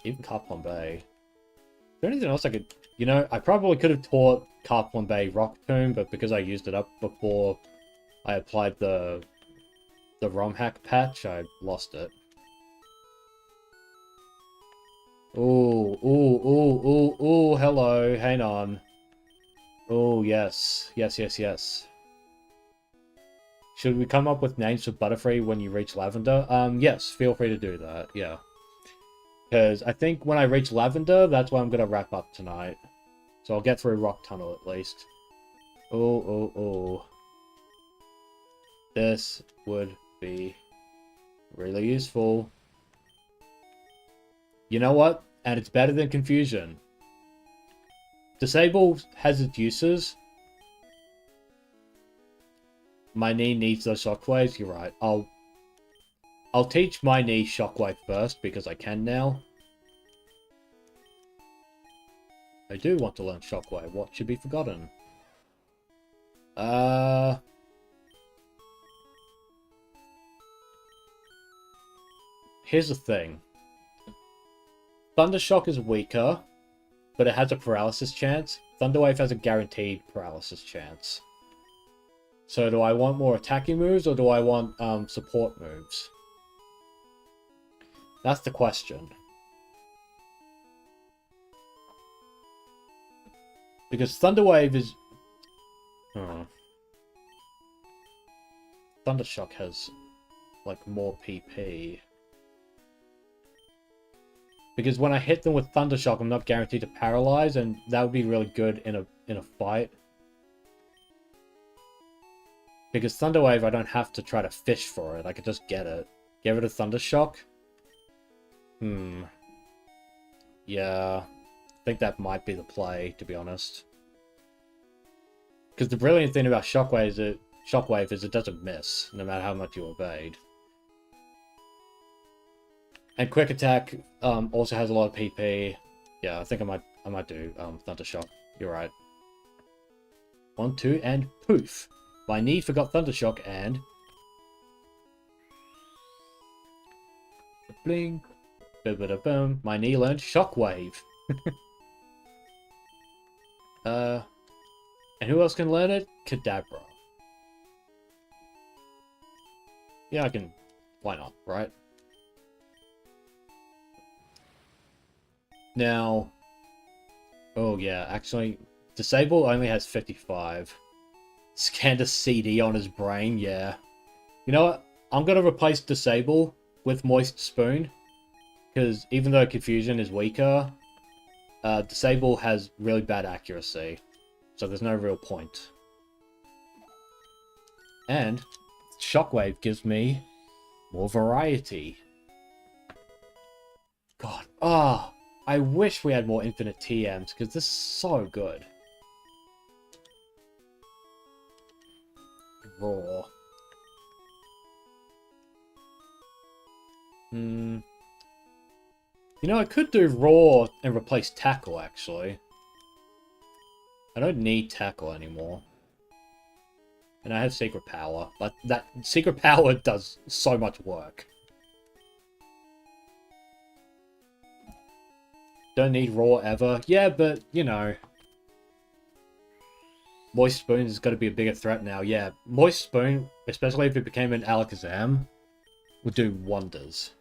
[SPEAKER 1] Even Carplon Bay. Is there anything else I could... You know, I probably could have taught Carplon Bay Rock Tomb, but because I used it up before I applied the ROM hack patch, I lost it. Ooh, ooh, ooh, ooh, ooh, hello, hang on. Oh, yes. Yes, yes, yes. Should we come up with names for Butterfree when you reach Lavender? Yes, feel free to do that, yeah. Because I think when I reach Lavender, that's when I'm going to wrap up tonight. So I'll get through Rock Tunnel at least. Oh, oh, oh. This would be really useful. You know what? And it's better than Confusion. Disable has its uses. My knee needs those shockwaves. You're right. I'll teach my knee Shockwave first because I can now. I do want to learn Shockwave. What should be forgotten? Here's the thing. Thundershock is weaker, but it has a paralysis chance. Thunderwave has a guaranteed paralysis chance. So do I want more attacking moves or do I want support moves? That's the question. Because Thunderwave is... Thundershock has, like, more PP. Because when I hit them with Thundershock, I'm not guaranteed to paralyze, and that would be really good in a fight. Because Thunderwave, I don't have to try to fish for it. I could just get it. Get rid of Thundershock? Yeah. I think that might be the play, to be honest. Because the brilliant thing about Shockwave is it doesn't miss, no matter how much you evade. And Quick Attack also has a lot of PP. Yeah, I think I might do Thundershock. You're right. 1, 2, and poof! My knee forgot Thundershock and... Bling. Boom. My knee learned Shockwave. And who else can learn it? Kadabra. Yeah, I can. Why not, right? Now... Oh, yeah, actually... Disable only has 55. Scanned a CD on his brain, yeah. You know what? I'm gonna replace Disable with Moist Spoon. Because even though Confusion is weaker, Disable has really bad accuracy. So there's no real point. And Shockwave gives me more variety. God, I wish we had more infinite TMs, because this is so good. Raw. You know, I could do Raw and replace Tackle, actually. I don't need Tackle anymore. And I have Secret Power. But that Secret Power does so much work. Don't need Raw ever. Yeah, but, you know. Moist Spoon is going to be a bigger threat now. Yeah, Moist Spoon, especially if it became an Alakazam, would do wonders.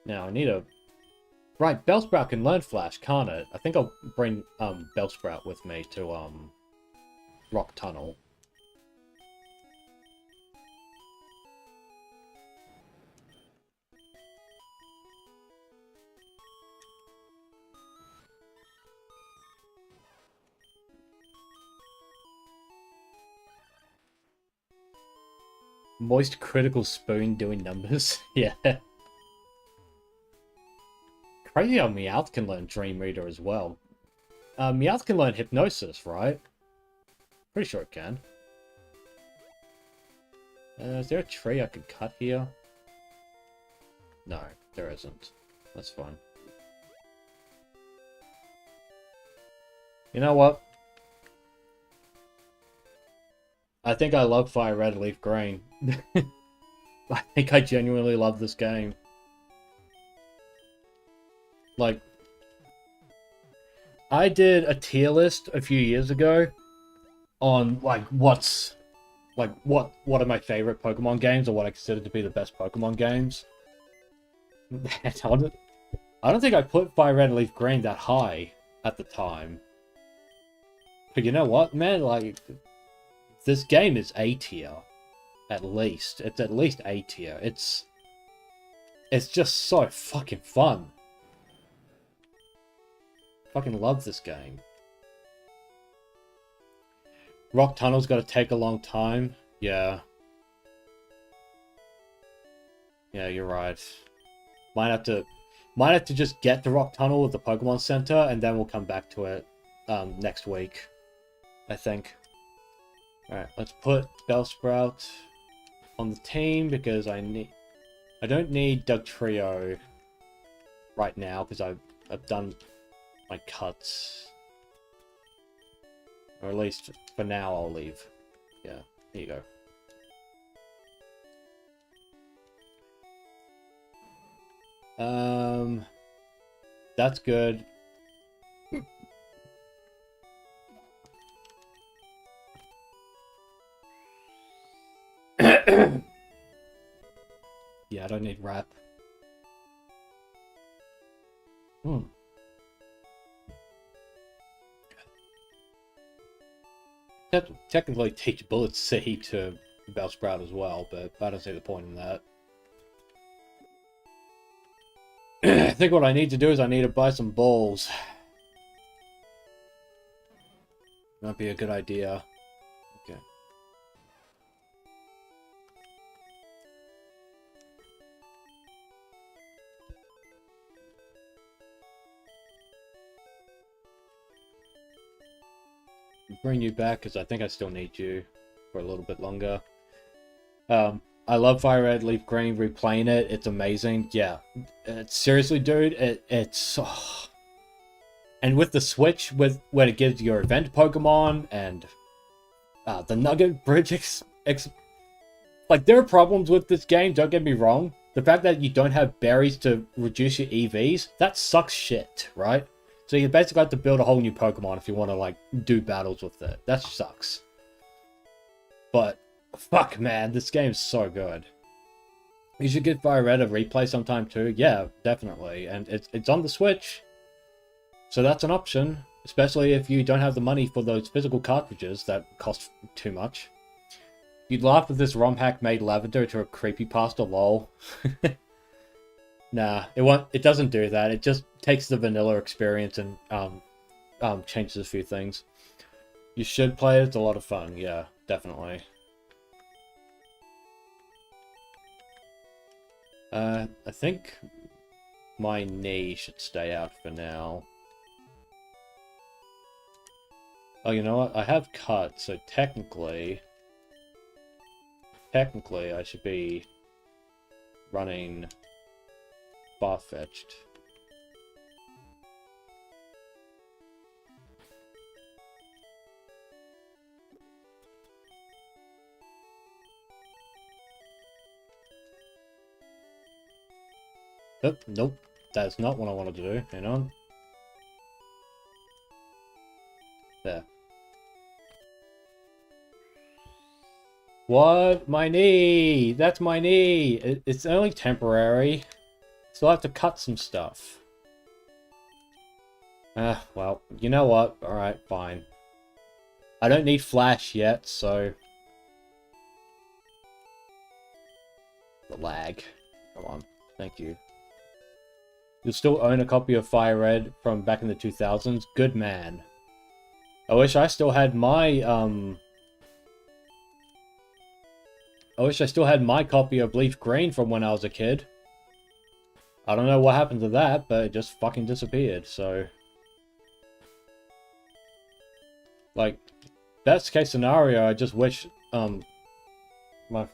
[SPEAKER 1] Now, I need a... Right, Bellsprout can learn Flash, can't it? I think I'll bring Bellsprout with me to Rock Tunnel. Moist Critical Spoon doing numbers. Yeah. Crazy how Meowth can learn Dream Reader as well. Meowth can learn Hypnosis, right? Pretty sure it can. Is there a tree I could cut here? No, there isn't. That's fine. You know what? I think I love Fire Red Leaf Green. I think I genuinely love this game. Like, I did a tier list a few years ago on like what are my favorite Pokemon games or what I consider to be the best Pokemon games. I don't think I put Fire Red Leaf Green that high at the time. But you know what, man? Like, this game is A tier, at least. It's at least A tier. It's just so fucking fun. Fucking love this game. Rock Tunnel's got to take a long time. Yeah. Yeah, you're right. Might have to just get to Rock Tunnel with the Pokemon Center, and then we'll come back to it next week, I think. Alright, let's put Bellsprout on the team because I don't need Dugtrio right now because I've done my cuts. Or at least for now I'll leave. Yeah, here you go. That's good. Yeah, I don't need rap. Technically teach Bullet Seed to Bellsprout as well, but I don't see the point in that. I think what I need to do is I need to buy some balls. Might be a good idea. Okay. Bring you back because I think I still need you for a little bit longer. I love Fire Red Leaf Green, replaying it, it's amazing. Yeah, seriously, dude, it's... Oh. And with the Switch, when it gives your event Pokemon, and the Nugget Bridge Like, there are problems with this game, don't get me wrong. The fact that you don't have berries to reduce your EVs, that sucks shit, right? So you basically have to build a whole new Pokemon if you want to, like, do battles with it. That sucks. But, fuck, man, this game's so good. You should give Fire Red a replay sometime too. Yeah, definitely. And it's on the Switch. So that's an option. Especially if you don't have the money for those physical cartridges that cost too much. You'd laugh if this ROM hack made Lavender to a creepypasta, lol. Nah, it won't. It doesn't do that. It just takes the vanilla experience and changes a few things. You should play it. It's a lot of fun. Yeah, definitely. I think my knee should stay out for now. Oh, you know what? I have cut, so technically I should be running far-fetched. Oh, nope. That's not what I wanted to do. Hang on. There. What? My knee! That's my knee! It's only temporary. So I have to cut some stuff. Well, you know what? Alright, fine. I don't need Flash yet, so... The lag. Come on. Thank you. You'll still own a copy of Fire Red from back in the 2000s? Good man. I wish I still had my, I wish I still had my copy of Leaf Green from when I was a kid. I don't know what happened to that, but it just fucking disappeared, so... Like, best case scenario, I just wish, one of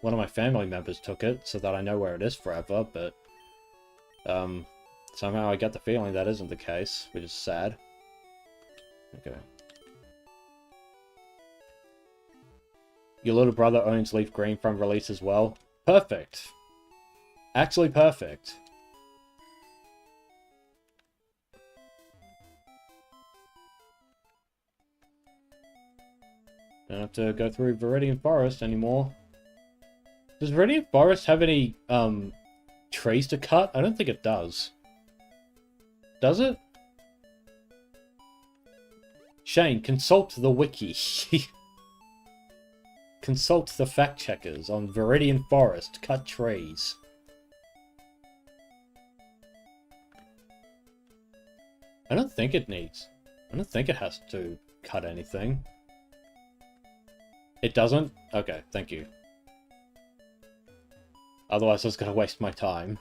[SPEAKER 1] my family members took it, so that I know where it is forever, but... somehow I get the feeling that isn't the case, which is sad. Okay. Your little brother owns Leaf Green from release as well. Perfect. Actually perfect. Don't have to go through Viridian Forest anymore. Does Viridian Forest have any, trees to cut? I don't think it does. Does it? Shane, consult the wiki. Consult the fact checkers on Viridian Forest. Cut trees. I don't think it needs. I don't think it has to cut anything. It doesn't? Okay, thank you. Otherwise I was going to waste my time.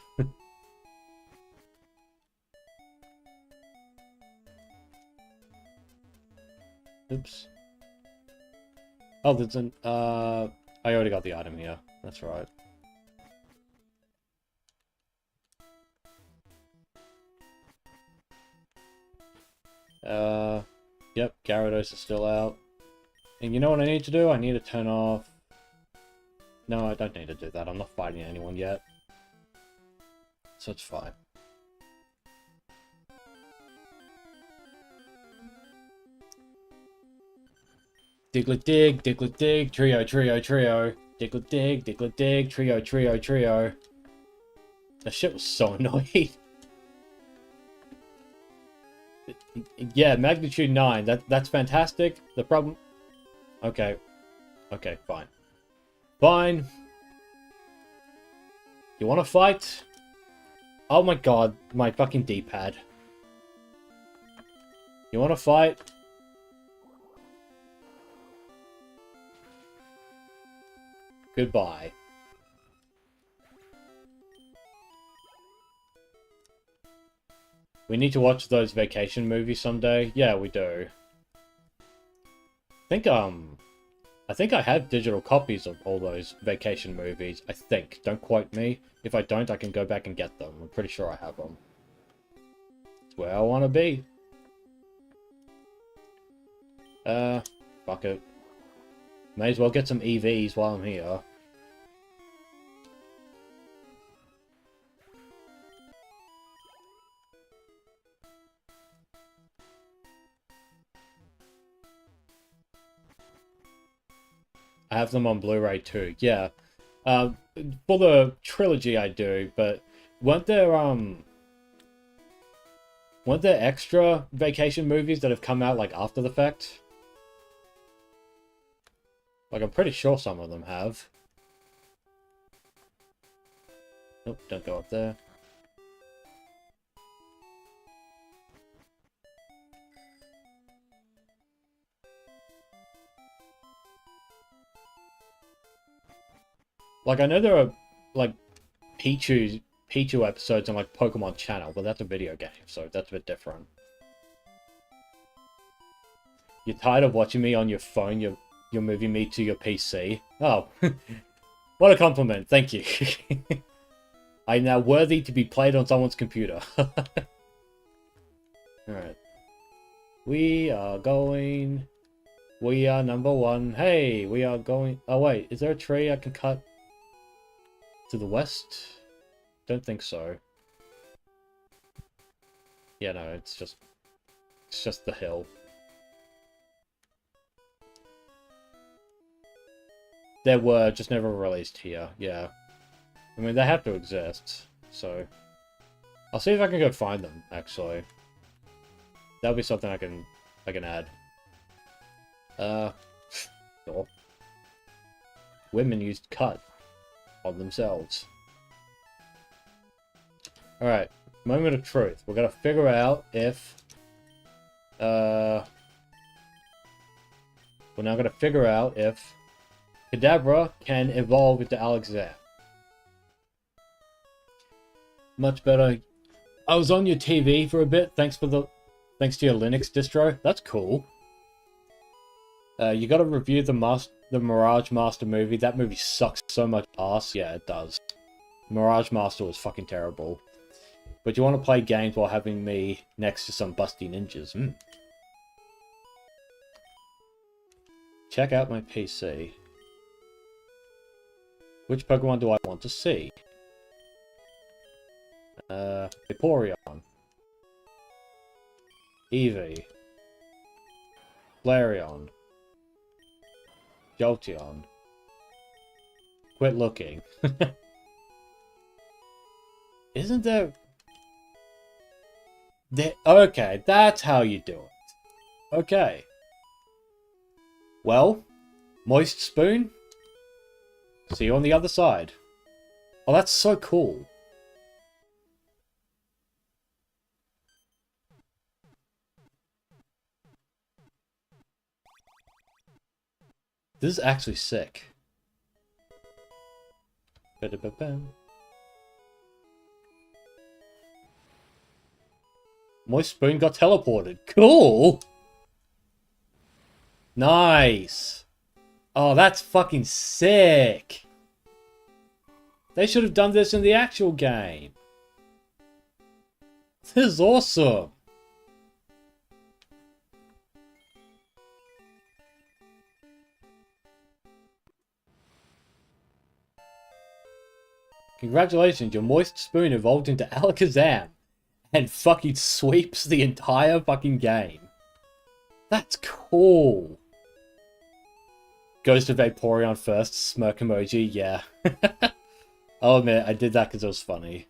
[SPEAKER 1] Oops. Oh, there's an, I already got the item here. That's right. Yep, Gyarados is still out. And you know what I need to do? I need to turn off... No, I don't need to do that. I'm not fighting anyone yet. So it's fine. Diglett dig, Diglett dig, trio, trio, trio. Diglett dig, trio, trio, trio. That shit was so annoying. Yeah, magnitude 9. That's fantastic. The problem... Okay. Okay, fine. Fine. You wanna fight? Oh my god, my fucking D-pad. You wanna fight? Goodbye. We need to watch those vacation movies someday. Yeah, we do. I think I have digital copies of all those vacation movies. I think. Don't quote me. If I don't, I can go back and get them. I'm pretty sure I have them. It's where I want to be. Fuck it. May as well get some EVs while I'm here. I have them on Blu-ray too, yeah. For the trilogy I do, but weren't there extra vacation movies that have come out like after the fact? Like I'm pretty sure some of them have. Nope, don't go up there. Like I know there are like Pichu episodes on like Pokemon Channel, but that's a video game, so that's a bit different. You're tired of watching me on your phone, you're moving me to your PC. Oh, what a compliment, thank you. I'm now worthy to be played on someone's computer. Alright. We are going... We are number one. Hey, we are going... Oh wait, is there a tree I can cut to the west? Don't think so. Yeah, no, it's just the hill. There were, just never released here, yeah. I mean, they have to exist, so... I'll see if I can go find them, actually. That'll be something I can add. Sure. Women used cut on themselves. Alright, moment of truth. We're gonna figure out if... We're now gonna figure out if Kadabra can evolve into Alexander. Much better. I was on your TV for a bit. Thanks to your Linux distro. That's cool. You got to review the Mirage Master movie. That movie sucks so much ass. Yeah, it does. Mirage Master was fucking terrible. But you want to play games while having me next to some busty ninjas. Check out my PC. Which Pokemon do I want to see? Vaporeon. Eevee. Flareon. Jolteon. Quit looking. Isn't there... Okay, that's how you do it. Okay. Well, Moist Spoon. See you on the other side. Oh, that's so cool. This is actually sick. Ba-da-ba-bam. Moist Spoon got teleported. Cool! Nice! Oh, that's fucking sick! They should have done this in the actual game. This is awesome! Congratulations, your Moist Spoon evolved into Alakazam and fucking sweeps the entire fucking game. That's cool. Goes to Vaporeon first, smirk emoji, yeah. I'll admit, I did that because it was funny.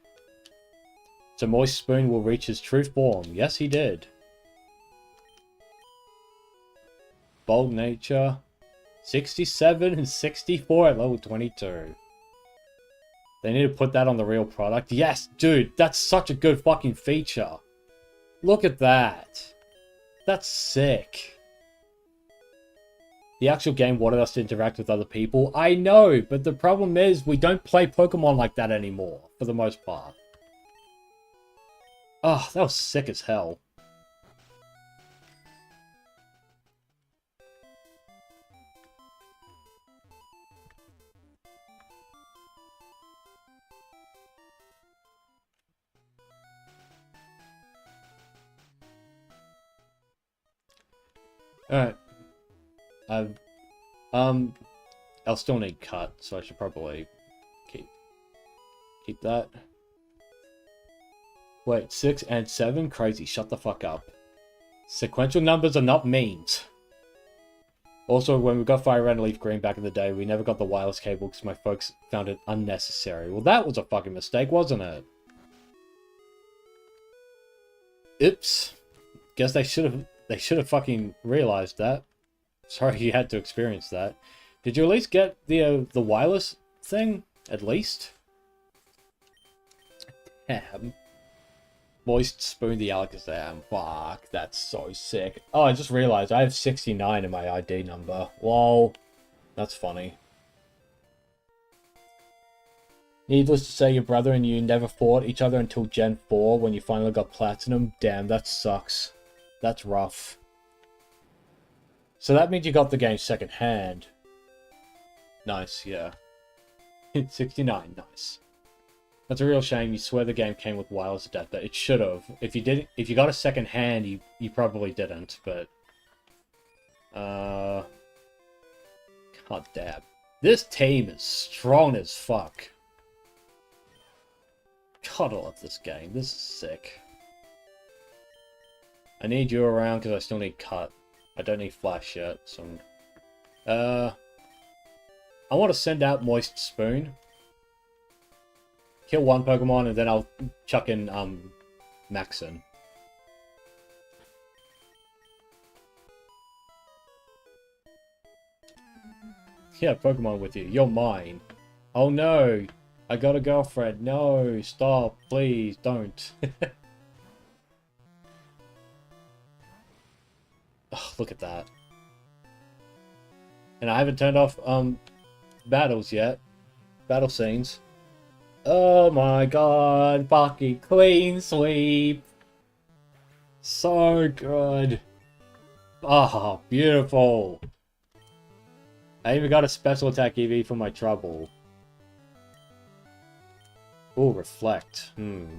[SPEAKER 1] So Moist Spoon will reach his true form. Yes, he did. Bold Nature. 67 and 64 at level 22. They need to put that on the real product. Yes, dude, that's such a good fucking feature. Look at that. That's sick. The actual game wanted us to interact with other people. I know, but the problem is we don't play Pokemon like that anymore, for the most part. Oh, that was sick as hell. Alright. I'll still need cut, so I should probably keep that. Wait, 6 and 7? Crazy, shut the fuck up. Sequential numbers are not means. Also, when we got Fire Red and Leaf Green back in the day, we never got the wireless cable because my folks found it unnecessary. Well, that was a fucking mistake, wasn't it? Oops. Guess they should have fucking realized that. Sorry you had to experience that. Did you at least get the wireless thing? At least? Damn. Moist Spoon the Alakazam. Fuck, that's so sick. Oh, I just realized I have 69 in my ID number. Lol. That's funny. Needless to say, your brother and you never fought each other until Gen 4 when you finally got Platinum. Damn, that sucks. That's rough. So that means you got the game second hand. Nice, yeah. 69, nice. That's a real shame. You swear the game came with wireless adapter. It should have. If you got a second hand, you probably didn't, but god damn. This team is strong as fuck. God, I love this game. This is sick. I need you around because I still need cut. I don't need flash yet, so I want to send out Moist Spoon. Kill one Pokemon and then I'll chuck in Maxon. Yeah, Pokemon with you. You're mine. Oh no! I got a girlfriend. No, stop. Please, don't. Oh, look at that. And I haven't turned off battles yet. Battle scenes. Oh my god, fucking clean sweep. So good. Ah, beautiful. I even got a special attack EV for my trouble. Oh, reflect. You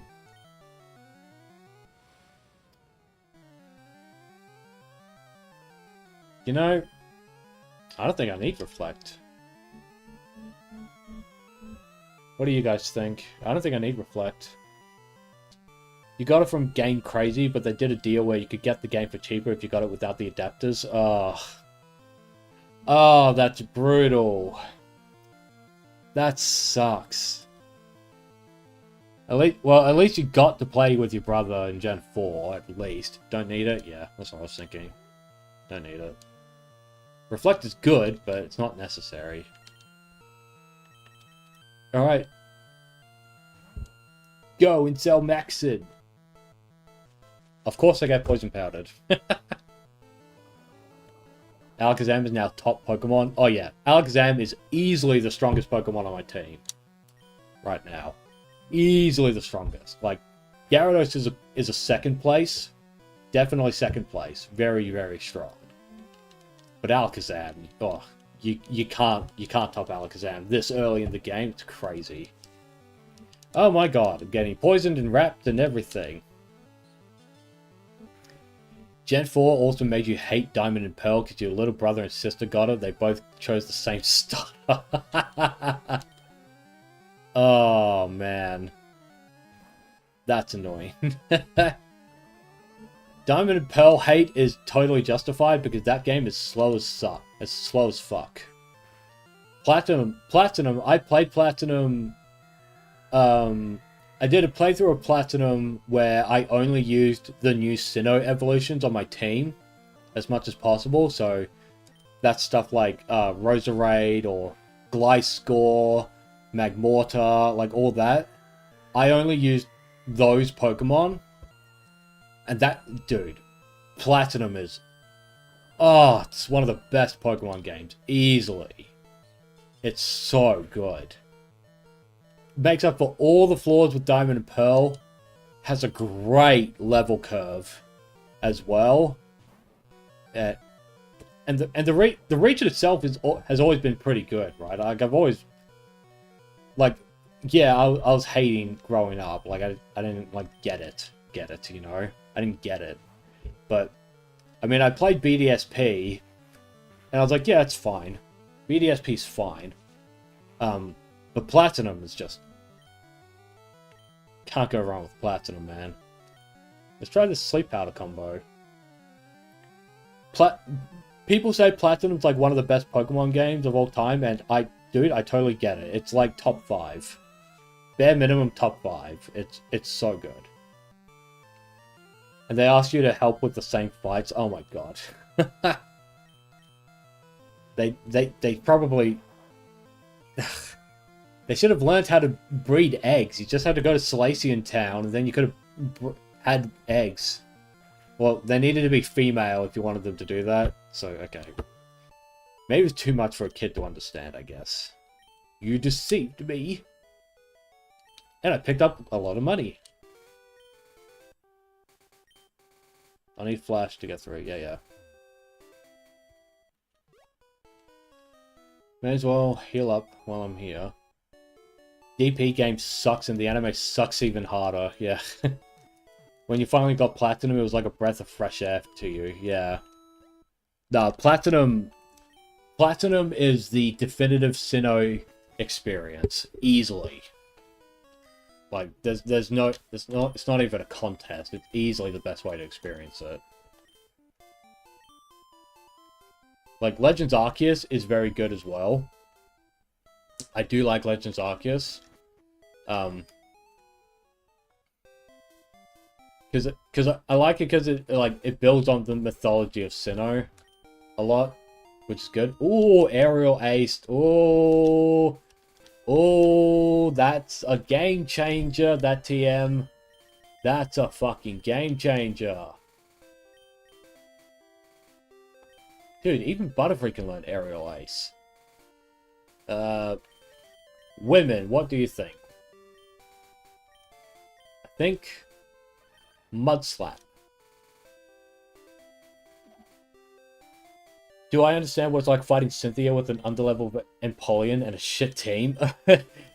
[SPEAKER 1] know, I don't think I need reflect. What do you guys think? I don't think I need reflect. You got it from Game Crazy, but they did a deal where you could get the game for cheaper if you got it without the adapters. Oh, that's brutal. That sucks. At least you got to play with your brother in Gen 4, at least. Don't need it? Yeah, that's what I was thinking. Don't need it. Reflect is good, but it's not necessary. Alright. Go and sell Maxon. Of course I get poison powdered. Alakazam is now top Pokemon. Oh yeah, Alakazam is easily the strongest Pokemon on my team. Right now. Easily the strongest. Like, Gyarados is a second place. Definitely second place. Very, very strong. But Alakazam, oh, you can't top Alakazam this early in the game. It's crazy. Oh my god, I'm getting poisoned and wrapped and everything. Gen 4 also made you hate Diamond and Pearl because your little brother and sister got it. They both chose the same stuff. Oh man. That's annoying. Diamond and Pearl hate is totally justified because that game is slow as suck. It's slow as fuck. Platinum, I played Platinum. I did a playthrough of Platinum where I only used the new Sinnoh evolutions on my team as much as possible. So that's stuff like Roserade or Gliscor, Magmortar, like all that. I only used those Pokemon. And that, dude, Platinum is, oh, it's one of the best Pokemon games, easily. It's so good. Makes up for all the flaws with Diamond and Pearl. Has a great level curve as well. And the region itself has always been pretty good, right? Like, I've always, like, yeah, I was hating growing up. Like, I didn't, like, get it, you know? I didn't get it. But, I mean, I played BDSP, and I was like, yeah, it's fine. BDSP's fine. But Platinum is just... Can't go wrong with Platinum, man. Let's try this Sleep Powder combo. People say Platinum's like one of the best Pokemon games of all time, and dude, I totally get it. It's like top 5. Bare minimum top 5. It's so good. And they ask you to help with the same fights. Oh my god. They probably... They should have learned how to breed eggs. You just had to go to Salacian Town, and then you could have had eggs. Well, they needed to be female if you wanted them to do that. So, okay. Maybe it was too much for a kid to understand, I guess. You deceived me. And I picked up a lot of money. I need Flash to get through. Yeah. May as well heal up while I'm here. DP game sucks and the anime sucks even harder. Yeah. When you finally got Platinum, it was like a breath of fresh air to you. Yeah. Nah, Platinum is the definitive Sinnoh experience. Easily. Like, it's not even a contest. It's easily the best way to experience it. Like, Legends Arceus is very good as well. I do like Legends Arceus. Because I like it because it builds on the mythology of Sinnoh a lot, which is good. Ooh, aerial aced. Ooh. Oh, that's a game changer, that TM. That's a fucking game changer. Dude, even Butterfree can learn aerial ace. Women, what do you think? I think Mud Slap. Do I understand what it's like fighting Cynthia with an underlevel Empoleon and a shit team?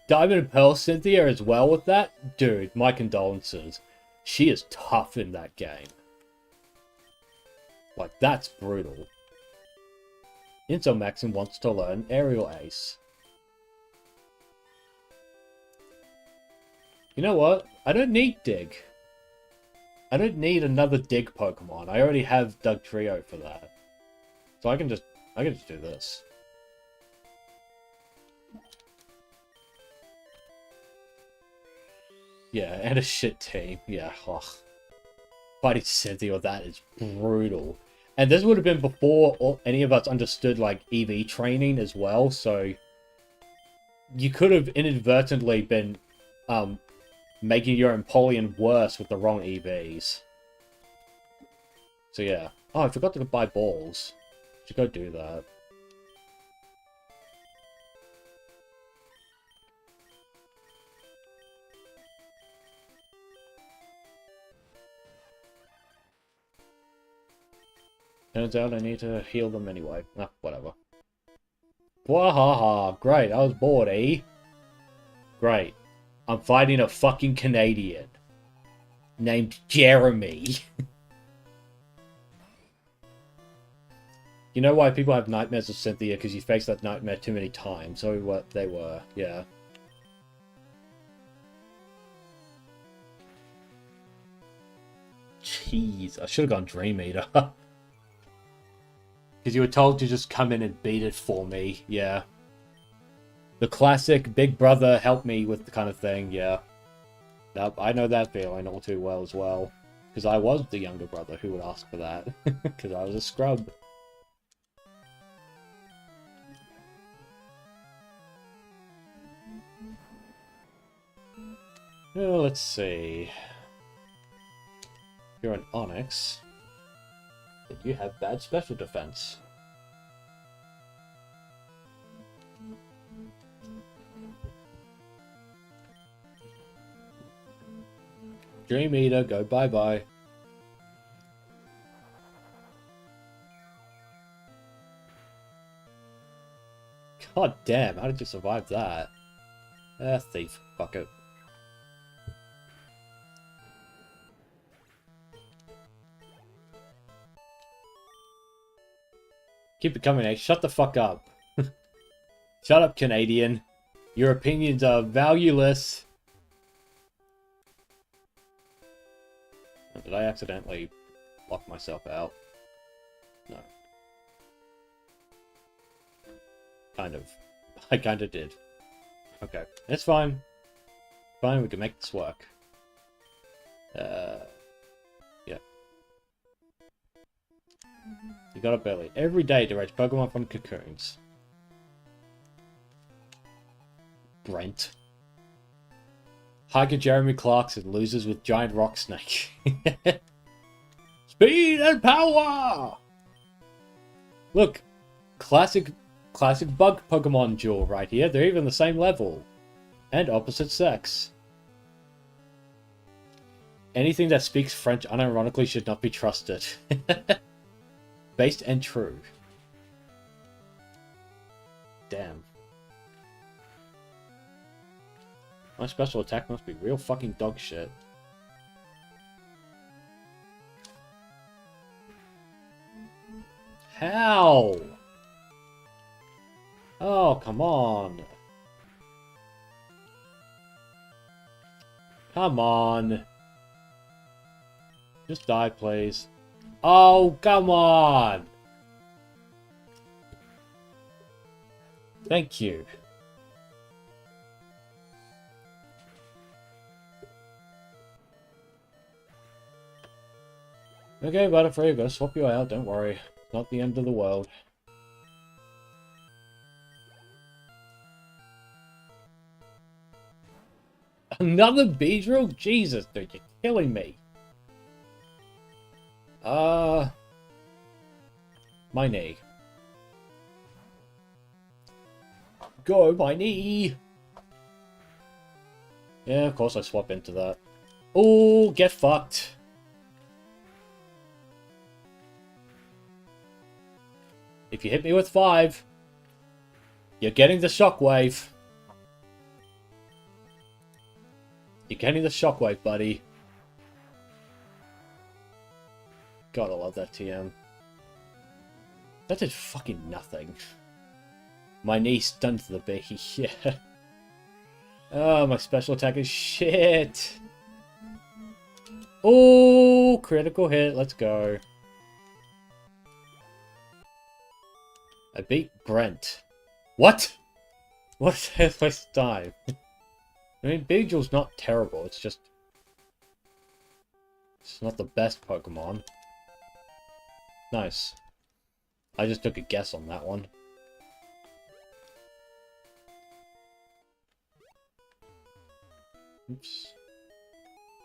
[SPEAKER 1] Diamond and Pearl Cynthia as well with that? Dude, my condolences. She is tough in that game. Like, that's brutal. Insomaxin wants to learn Aerial Ace. You know what? I don't need Dig. I don't need another Dig Pokemon. I already have Dugtrio for that. So I can just do this. Yeah, and a shit team. Yeah, ugh. Fighting Cynthia with that is brutal. And this would have been before any of us understood, like, EV training as well, so... You could have inadvertently been, making your Empoleon worse with the wrong EVs. So yeah. Oh, I forgot to buy balls. Should go do that. Turns out I need to heal them anyway. Ah, whatever. Wahaha, great, I was bored, eh? Great. I'm fighting a fucking Canadian. Named Jeremy. You know why people have nightmares of Cynthia? Because you face that nightmare too many times. So what they were, yeah. Jeez, I should have gone Dream Eater. Because you were told to just come in and beat it for me, yeah. The classic Big Brother help me with the kind of thing, yeah. Nope, I know that feeling all too well as well. Because I was the younger brother who would ask for that. Because I was a scrub. Well, let's see. You're an Onyx. But you have bad special defense. Dream Eater, go bye-bye. God damn, how did you survive that? Thief. Fuck it. Keep it coming, eh? Shut the fuck up. Shut up, Canadian. Your opinions are valueless. Did I accidentally lock myself out? No. Kind of. I kind of did. Okay. It's fine. Fine, we can make this work. Yeah. You got a belly. Every day to raise Pokemon from cocoons. Brent. Hiker Jeremy Clarkson loses with giant rock snake. Speed and power! Look, classic bug Pokemon duel right here. They're even the same level. And opposite sex. Anything that speaks French unironically should not be trusted. Based and true. Damn. My special attack must be real fucking dog shit. How? Oh, come on. Come on. Just die, please. Oh, come on. Thank you. Okay, Butterfree, gotta swap you out, don't worry. It's not the end of the world. Another Beedrill? Jesus, dude, you're killing me. My knee. Go, my knee! Yeah, of course I swap into that. Oh, get fucked. If you hit me with 5, you're getting the shockwave. You're getting the shockwave, buddy. God, I love that TM. That did fucking nothing. My knee stunned the bee. Yeah. Oh, my special attack is shit. Oh, critical hit. Let's go. I beat Brent. What? What's his first time? I mean, Beedrill's not terrible. It's just... it's not the best Pokemon. Nice. I just took a guess on that one. Oops.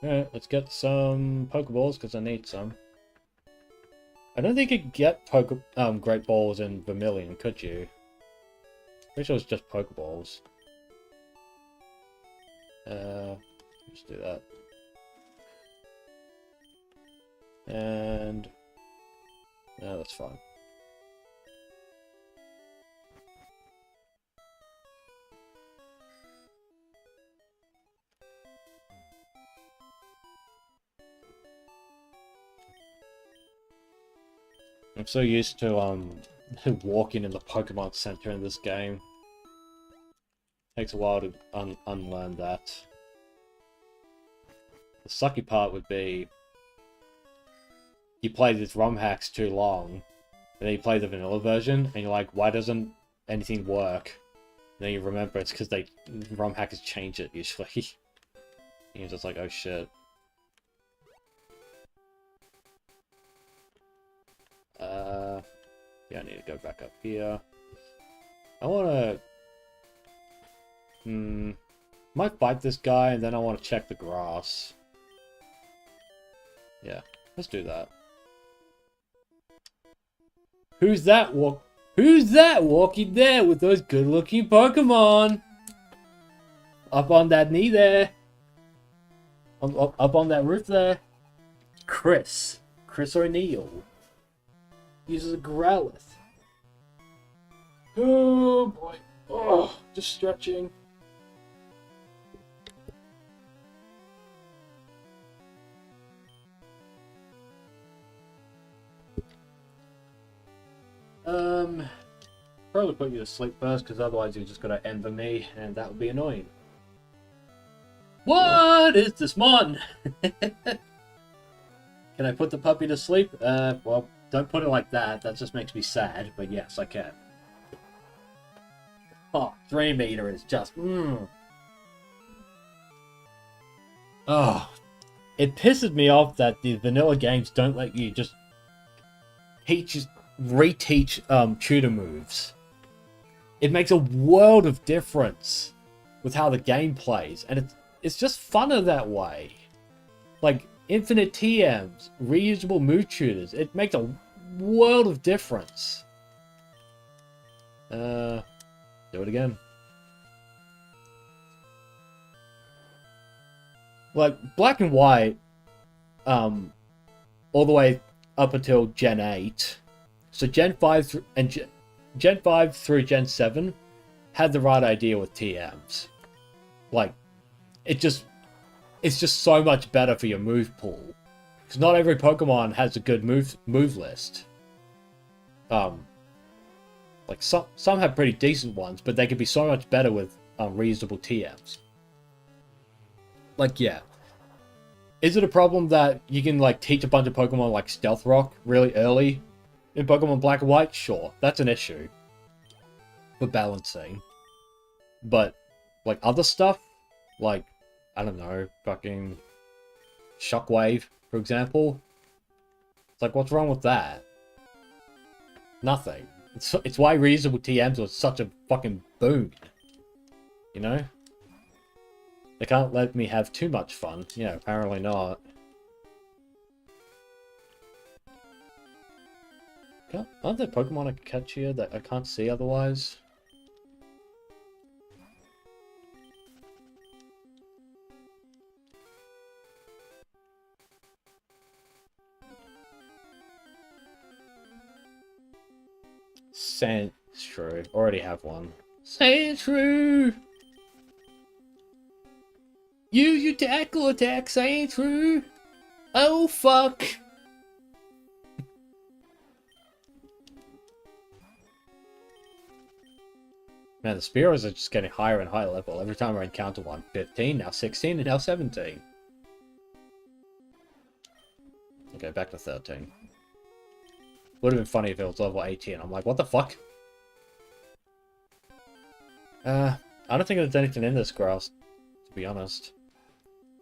[SPEAKER 1] Alright, let's get some Pokeballs, because I need some. I don't think you could get Great Balls in Vermilion, could you? Pretty sure it's just Pokeballs. Let's do that. And... yeah, that's fine. I'm so used to walking in the Pokemon Center in this game. Takes a while to unlearn that. The sucky part would be you play this ROM hacks too long, and then you play the vanilla version, and you're like, why doesn't anything work? And then you remember it's because ROM hackers change it usually. And you're just like, oh shit. Yeah, I need to go back up here. I wanna... might fight this guy, and then I want to check the grass. Yeah, let's do that. Who's that walking there with those good-looking Pokemon? Up on that knee there. Up on that roof there. Chris O'Neill. Uses a Growlithe. Oh boy. Oh, just stretching. probably put you to sleep first, because otherwise you're just going to ember me, and that would be annoying. What is this mon? Can I put the puppy to sleep? Well, don't put it like that. That just makes me sad, but yes, I can. Oh, 3 meter is just... Oh, it pisses me off that the vanilla games don't let you just reteach tutor moves. It makes a world of difference with how the game plays, and it's just funner that way. Like, infinite TMs, reusable move tutors, it makes a world of difference. Do it again. Like, Black and White, all the way up until Gen 8, so Gen 5 Gen 5 through Gen 7 had the right idea with TMs. Like, it's just so much better for your move pool. Because not every Pokemon has a good move list. Like, some have pretty decent ones, but they could be so much better with reusable TMs. Like, yeah. Is it a problem that you can, like, teach a bunch of Pokemon like Stealth Rock really early in Pokemon Black and White? Sure, that's an issue for balancing. But, like, other stuff, like, I don't know, fucking Shockwave, for example. It's like, what's wrong with that? Nothing. It's why reusable TMs was such a fucking boon. You know? They can't let me have too much fun. Yeah, apparently not. Aren't there Pokemon I can catch here that I can't see otherwise? Sandshrew. Already have one. Sandshrew! Use your tackle attack, Sandshrew! Oh, fuck! Man, the Spearows are just getting higher and higher level. Every time I encounter one. 15, now 16, and now 17. Okay, back to 13. Would have been funny if it was level 18. I'm like, what the fuck? I don't think there's anything in this grass, to be honest.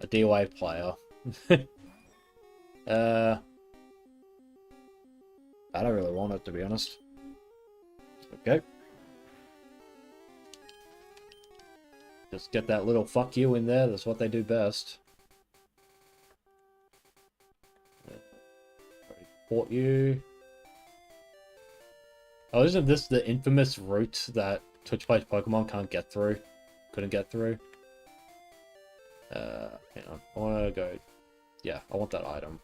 [SPEAKER 1] A DOA player. I don't really want it, to be honest. Okay. Just get that little fuck you in there. That's what they do best. Report you. Oh, isn't this the infamous route that Twitch-based Pokemon couldn't get through? Hang on. I want to go... Yeah, I want that item.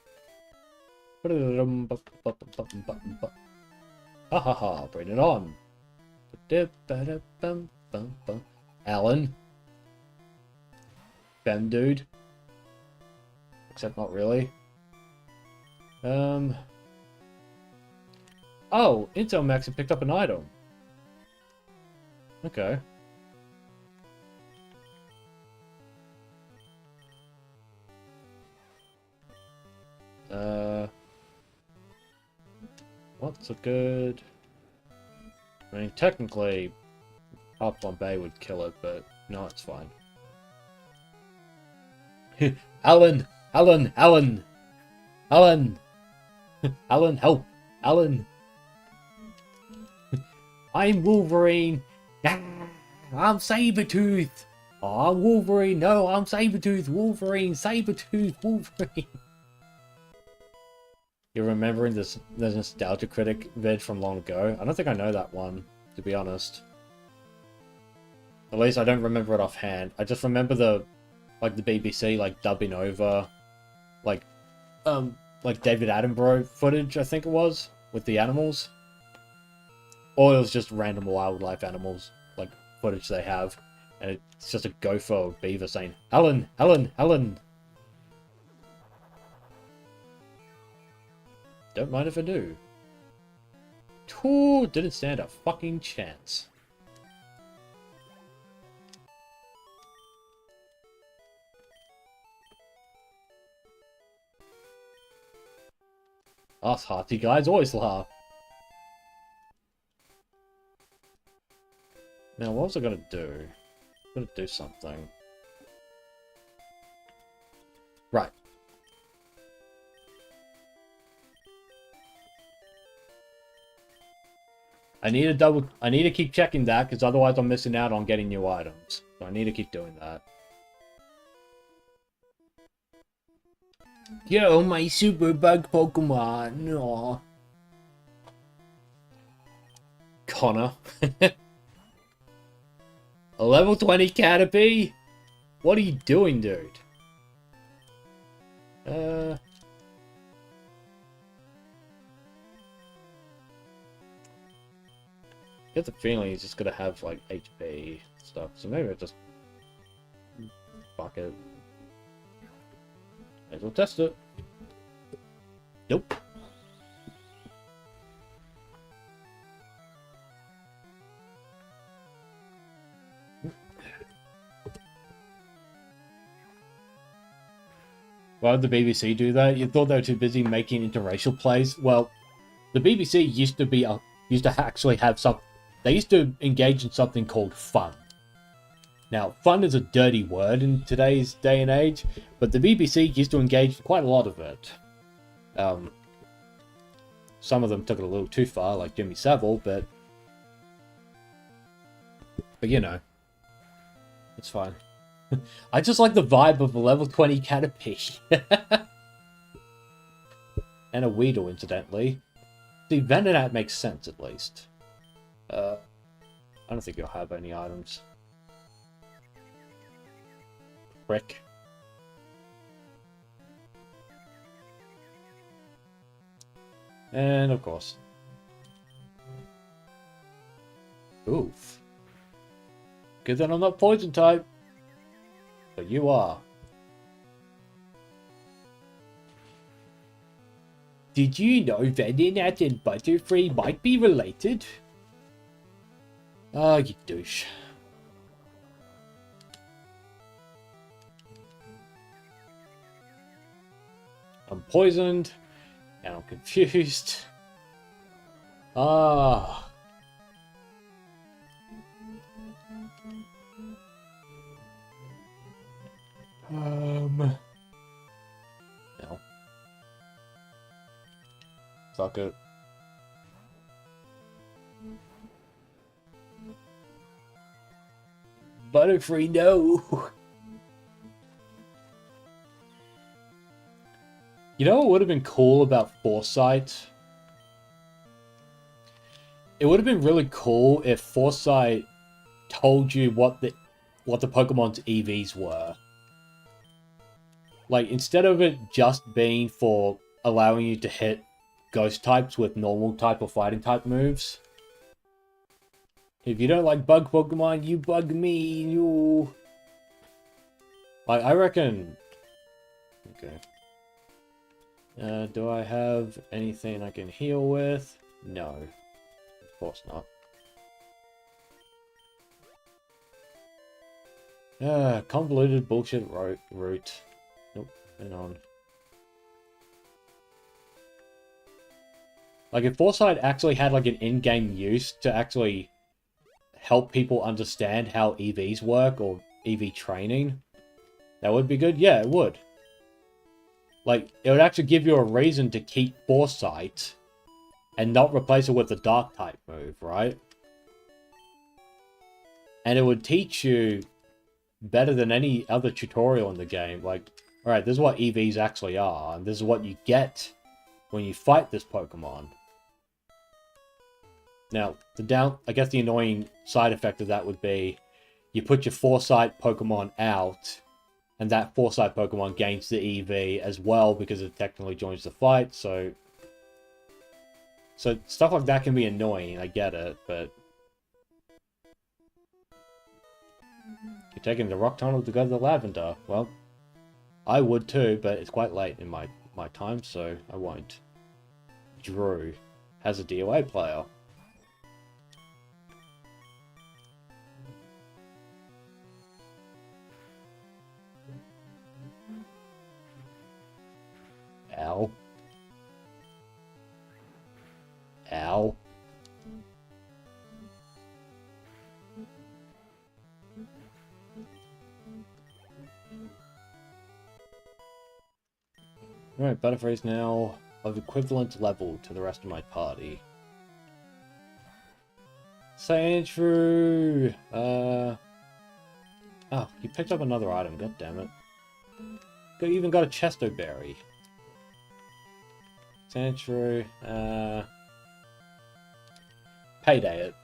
[SPEAKER 1] Ha ha ha, bring it on. Alan. Fem dude. Except not really. Oh, Intel Max had picked up an item. Okay. What's a good... I mean, technically, Hop Bombay would kill it, but no, it's fine. Alan! Alan! Alan! Alan! Alan, help! Alan! I'm Wolverine! Ah, I'm Sabretooth! Oh, I'm Wolverine! No, I'm Sabretooth! Wolverine! Sabretooth! Wolverine! You're remembering this the Nostalgia Critic vid from long ago? I don't think I know that one, to be honest. At least I don't remember it offhand. I just remember the BBC, like, dubbing over, like David Attenborough footage, I think it was, with the animals. Or it was just random wildlife animals, like, footage they have. And it's just a gopher or beaver saying, Alan! Alan! Alan! Don't mind if I do. Ooh, didn't stand a fucking chance. Us hearty guys always laugh. Now, what was I gonna do? I'm gonna do something. Right. I need to keep checking that, because otherwise I'm missing out on getting new items. So I need to keep doing that. Yo, my super bug Pokemon. Aww. Connor. A level 20 Caterpie? What are you doing, dude? I get the feeling he's just gonna have, like, HP stuff. So maybe I just... fuck it. May as well test it. Nope. Why would the BBC do that? You thought they were too busy making interracial plays? Well, the BBC used to actually have some... They used to engage in something called fun. Now, fun is a dirty word in today's day and age, but the BBC used to engage in quite a lot of it. Some of them took it a little too far, like Jimmy Savile, but you know, it's fine. I just like the vibe of a level 20 Caterpie. And a Weedle, incidentally. See, Venonat makes sense, at least. I don't think you'll have any items. Frick. And, of course. Oof. Good that I'm not poison type. But you are. Did you know Venonat and Butterfree might be related? Ah, you douche. I'm poisoned. And I'm confused. Ah. No. Fuck it. Butterfree, no. You know what would have been cool about Foresight? It would have been really cool if Foresight told you what the Pokemon's EVs were. Like, instead of it just being for allowing you to hit ghost types with normal type or fighting type moves. If you don't like bug Pokemon, you bug me, you. Like, I reckon. Okay. Do I have anything I can heal with? No. Of course not. Convoluted bullshit route. Nope, hang on. Like, if Foresight actually had, like, an in-game use to actually help people understand how EVs work, or EV training, that would be good? Yeah, it would. Like, it would actually give you a reason to keep Foresight and not replace it with a Dark-type move, right? And it would teach you better than any other tutorial in the game. Like, alright, this is what EVs actually are, and this is what you get when you fight this Pokemon. Now, I guess the annoying side effect of that would be you put your Foresight Pokemon out, and that Foresight Pokemon gains the EV as well because it technically joins the fight, so stuff like that can be annoying, I get it, but you're taking the Rock Tunnel to go to the Lavender. Well, I would too, but it's quite late in my time, so I won't. Drew has a DOA player. Alright, Butterfree is now of equivalent level to the rest of my party. Sandshrew! Oh, you picked up another item, god damn it. You even got a Chesto Berry. Sandshrew, payday it.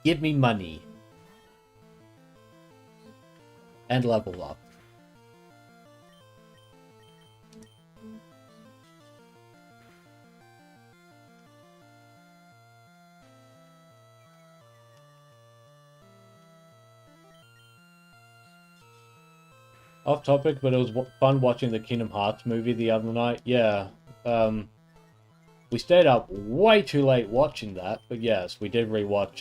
[SPEAKER 1] Give me money. And level up. Off topic, but it was fun watching the Kingdom Hearts movie the other night. Yeah, we stayed up way too late watching that, but yes, we did rewatch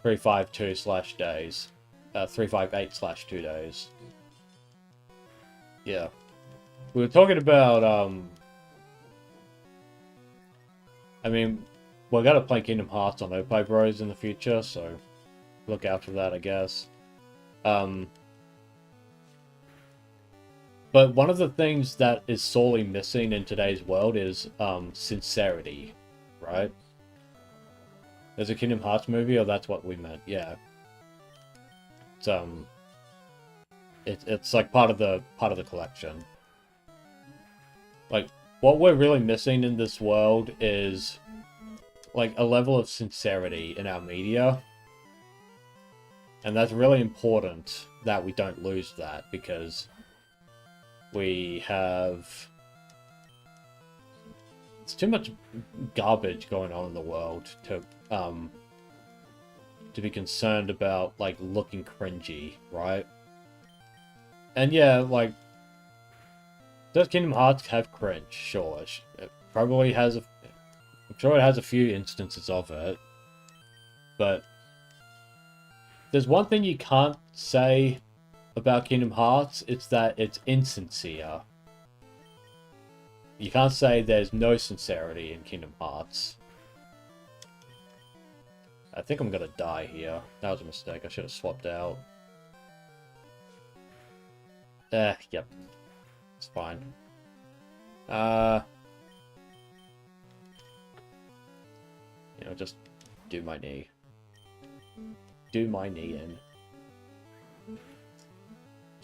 [SPEAKER 1] 352/days, 358/2 days. Yeah, we were talking about I mean, we're gonna play Kingdom Hearts on Opie Bros in the future, so look out for that, I guess. But one of the things that is sorely missing in today's world is sincerity, right? There's a Kingdom Hearts movie, or that's what we meant, yeah. It's like part of the collection. Like, what we're really missing in this world is like a level of sincerity in our media. And that's really important that we don't lose that, because we have... It's too much garbage going on in the world to be concerned about, like, looking cringy, right? And yeah, like, does Kingdom Hearts have cringe? Sure. It probably has I'm sure it has a few instances of it. But there's one thing you can't say about Kingdom Hearts, it's that it's insincere. You can't say there's no sincerity in Kingdom Hearts. I think I'm gonna die here. That was a mistake, I should have swapped out. Yep. It's fine. You know, just do my knee. Do my knee in.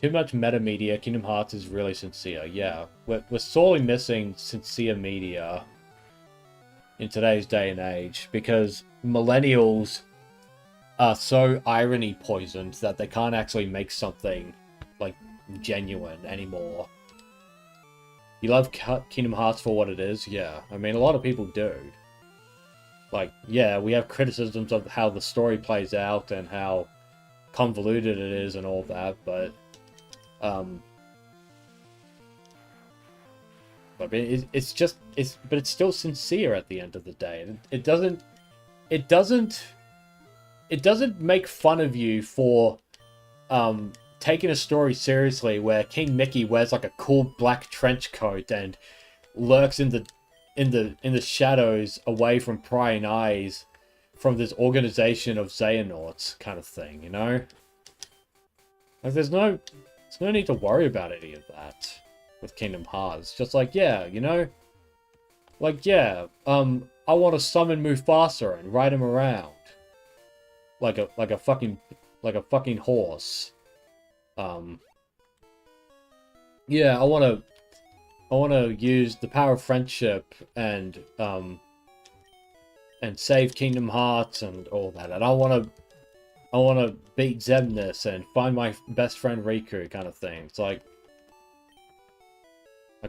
[SPEAKER 1] Too much meta media. Kingdom Hearts is really sincere. Yeah, we're sorely missing sincere media in today's day and age, because millennials are so irony poisoned that they can't actually make something like genuine anymore. You love Kingdom Hearts for what it is? Yeah, I mean, a lot of people do. Like, yeah, we have criticisms of how the story plays out and how convoluted it is and all that, but I mean, it's still sincere at the end of the day. It doesn't make fun of you for taking a story seriously where King Mickey wears like a cool black trench coat and lurks in the shadows away from prying eyes from this organization of Xehanauts kind of thing, you know? Like, there's no need to worry about any of that with Kingdom Hearts. Just like, yeah, you know? Like, yeah, I want to summon Mufasa and ride him around. Like a fucking horse. Yeah, I want to use the power of friendship and save Kingdom Hearts and all that. And I want to beat Xemnas and find my best friend Riku kind of thing. It's like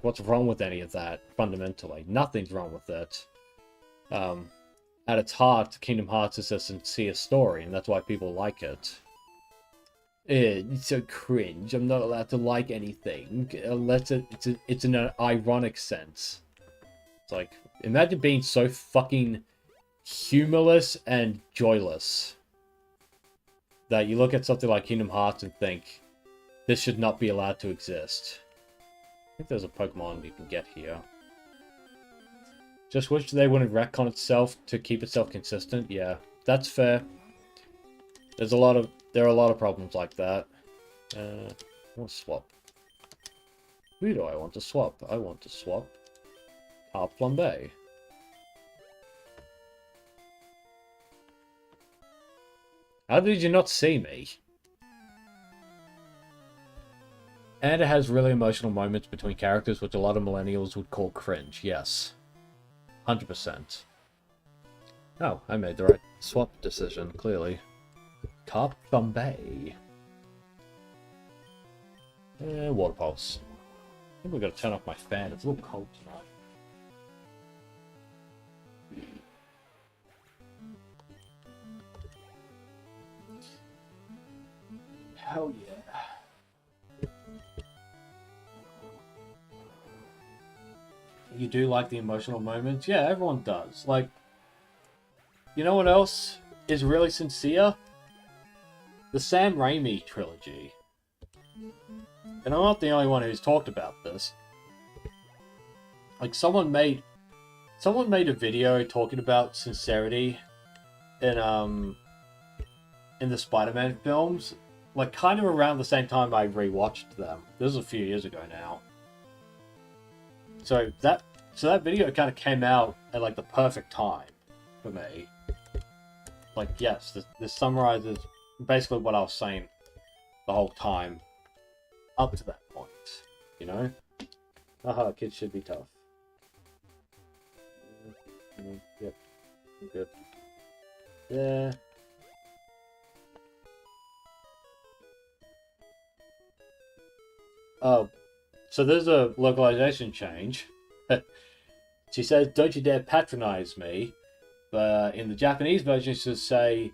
[SPEAKER 1] what's wrong with any of that, fundamentally? Nothing's wrong with it. At its heart, Kingdom Hearts is a sincere story, and that's why people like it. It's so cringe. I'm not allowed to like anything unless it's in an ironic sense. It's like, imagine being so fucking humorless and joyless that you look at something like Kingdom Hearts and think, this should not be allowed to exist. I think there's a Pokemon you can get here. Just wish they wouldn't retcon itself to keep itself consistent. Yeah, that's fair. There are a lot of problems like that. We'll swap. Who do I want to swap? I want to swap Tart Flambe. How did you not see me? And it has really emotional moments between characters, which a lot of millennials would call cringe. Yes. 100%. Oh, I made the right swap decision, clearly. Carp Bombay. Water pulse. I think we've got to turn off my fan. It's a little cold tonight. Hell yeah. You do like the emotional moments? Yeah, everyone does. Like, you know what else is really sincere? The Sam Raimi trilogy. And I'm not the only one who's talked about this. Like, someone made a video talking about sincerity in the Spider-Man films, like kind of around the same time I rewatched them. This was a few years ago now. So that video kind of came out at like the perfect time for me. Like, yes, this summarizes basically what I was saying the whole time up to that point, you know? Haha, kids should be tough. Yep, I'm good. Yeah. Oh, so there's a localization change. She says, "Don't you dare patronize me." But in the Japanese version, she says, "Say,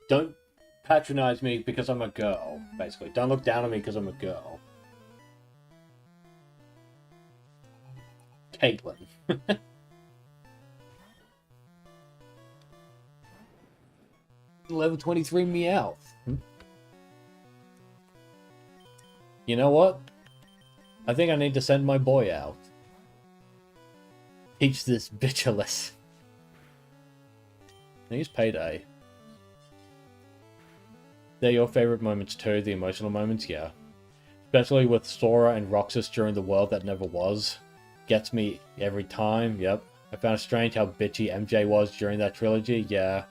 [SPEAKER 1] don't patronize me because I'm a girl." Basically, don't look down on me because I'm a girl. Caitlin. 11:23 Meowth. You know what? I think I need to send my boy out. Teach this bitch a lesson. He's Payday. They're your favorite moments too, the emotional moments, yeah. Especially with Sora and Roxas during the world that never was. Gets me every time, yep. I found it strange how bitchy MJ was during that trilogy, yeah.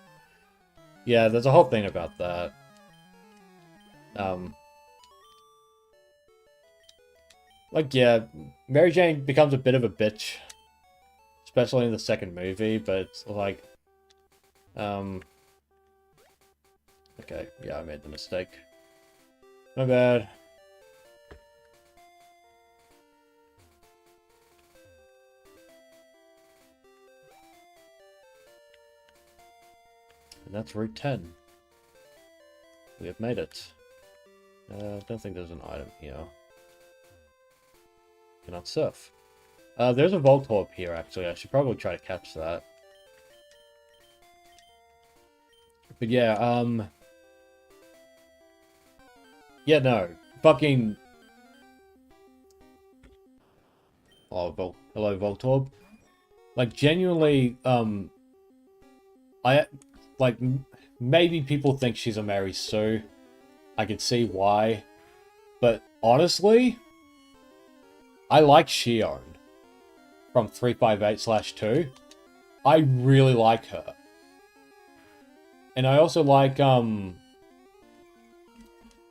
[SPEAKER 1] Yeah, there's a whole thing about that. Like, yeah, Mary Jane becomes a bit of a bitch. Especially in the second movie, but it's like... Okay, yeah, I made the mistake. My bad. And that's Route 10. We have made it. I don't think there's an item here. Cannot surf. There's a Voltorb here, actually. I should probably try to catch that. But yeah, yeah, no. Fucking... Oh, hello, Voltorb. Like, genuinely, like, maybe people think she's a Mary Sue. I can see why. But, honestly... I like Shion from 358/2. I really like her. And I also like, I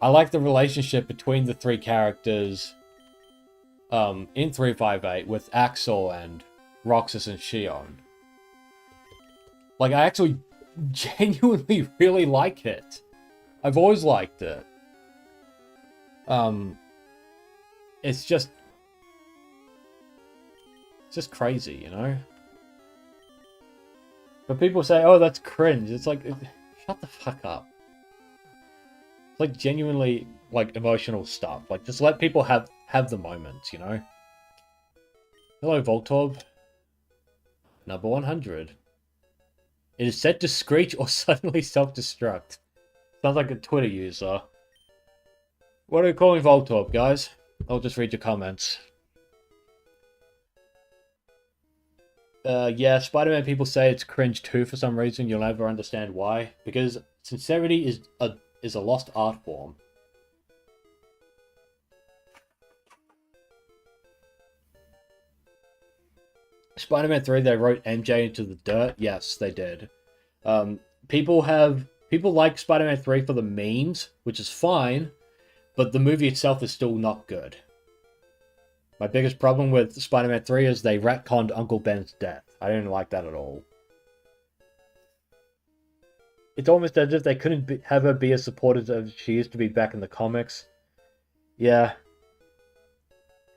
[SPEAKER 1] like the relationship between the three characters, in 358 with Axel and Roxas and Shion. Like, I actually genuinely really like it. I've always liked it. It's just crazy, you know? But people say, oh, that's cringe. It's like, shut the fuck up. It's like genuinely, like, emotional stuff. Like, just let people have the moments, you know? Hello, Voltorb. Number 100. It is set to screech or suddenly self-destruct. Sounds like a Twitter user. What are you calling Voltorb, guys? I'll just read your comments. Yeah, Spider-Man people say it's cringe too for some reason. You'll never understand why. Because sincerity is a lost art form. Spider-Man 3, they wrote MJ into the dirt. Yes, they did. People like Spider-Man 3 for the memes, which is fine, but the movie itself is still not good. My biggest problem with Spider-Man 3 is they retconned Uncle Ben's death. I didn't like that at all. It's almost as if they couldn't have her be as supportive as she used to be back in the comics. Yeah.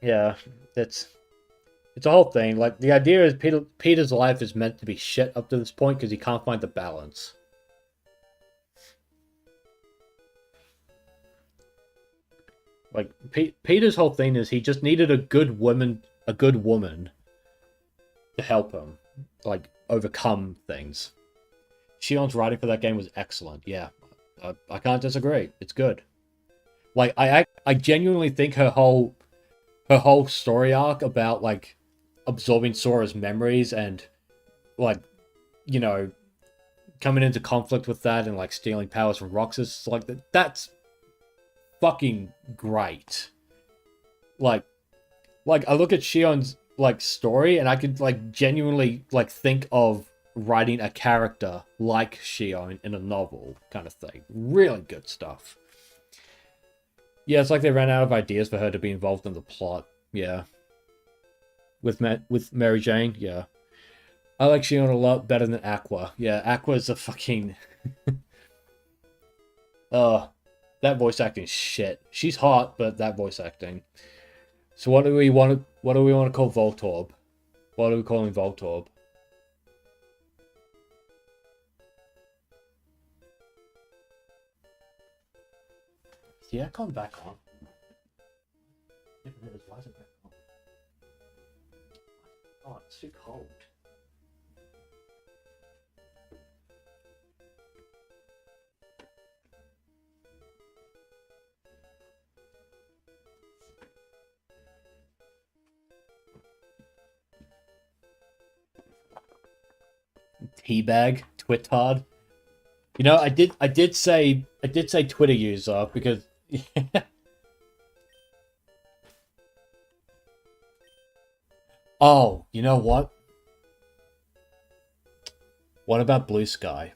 [SPEAKER 1] Yeah, it's a whole thing. Like, the idea is Peter's life is meant to be shit up to this point because he can't find the balance. Like, Peter's whole thing is he just needed a good woman to help him, like, overcome things. Shion's writing for that game was excellent. Yeah, I can't disagree. It's good. Like, I genuinely think her whole story arc about, like, absorbing Sora's memories and, like, you know, coming into conflict with that and, like, stealing powers from Roxas, like, that's fucking great. Like I look at Shion's, like, story and I could, like, genuinely, like, think of writing a character like Shion in a novel kind of thing. Really good stuff. Yeah, it's like they ran out of ideas for her to be involved in the plot. Yeah. With Mary Jane, yeah. I like Shion a lot better than Aqua. Yeah, Aqua's a fucking... that voice acting is shit. She's hot, but that voice acting. So what do we want to call Voltorb? What are we calling Voltorb? Is the aircon back on? If it is, why is it back on? Oh, it's too cold. Teabag, Twittard. You know, I did say Twitter user because oh, you know what? What about Blue Sky?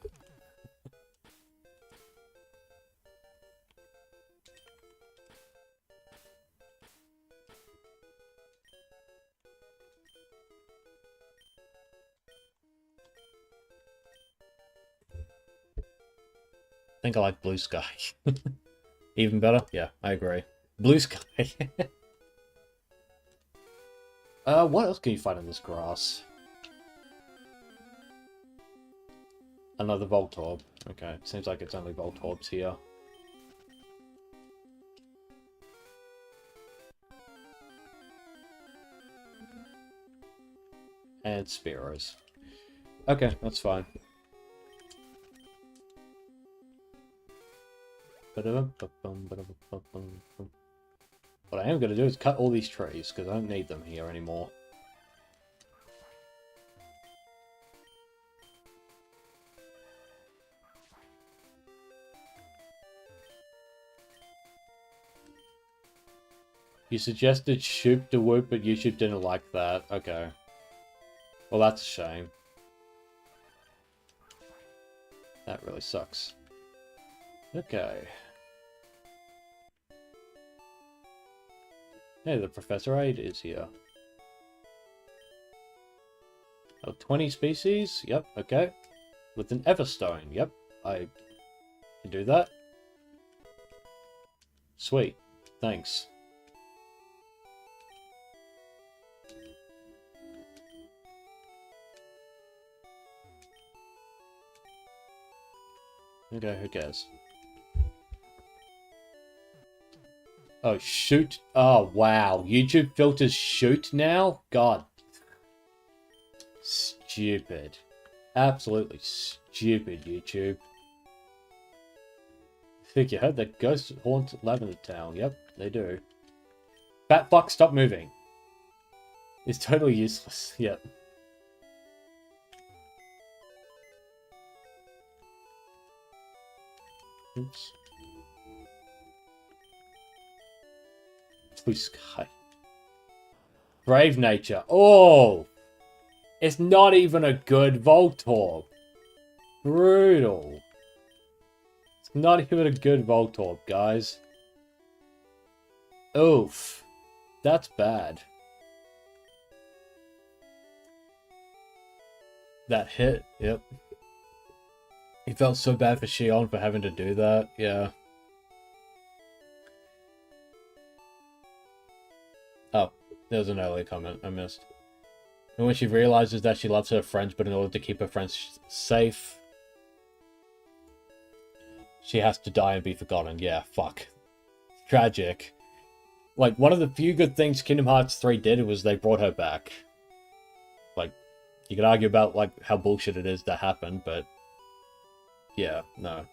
[SPEAKER 1] I think I like Blue Sky. Even better? Yeah, I agree. Blue Sky. What else can you find in this grass? Another Voltorb. Okay, seems like it's only Voltorbs here. And Spearows. Okay, that's fine. What I am going to do is cut all these trees, because I don't need them here anymore. You suggested Shoop to Whoop, but YouTube didn't like that. Okay. Well, that's a shame. That really sucks. Okay. Hey, the Professor Aid is here. Oh, 20 species? Yep, okay. With an Everstone. Yep, I can do that. Sweet. Thanks. Okay, who cares? Oh, shoot. Oh, wow. YouTube filters shoot now? God. Stupid. Absolutely stupid, YouTube. I think you heard that ghosts haunt Lavender Town. Yep, they do. Fat fuck, stop moving. It's totally useless. Yep. Oops. Blue Sky. Brave Nature. Oh! It's not even a good Voltorb. Brutal. It's not even a good Voltorb, guys. Oof. That's bad. That hit, yep. He felt so bad for Xion for having to do that, yeah. Oh, there was an earlier comment I missed. And when she realizes that she loves her friends, but in order to keep her friends safe, she has to die and be forgotten. Yeah, fuck. Tragic. Like, one of the few good things Kingdom Hearts 3 did was they brought her back. Like, you could argue about, like, how bullshit it is that happened, but... yeah, no.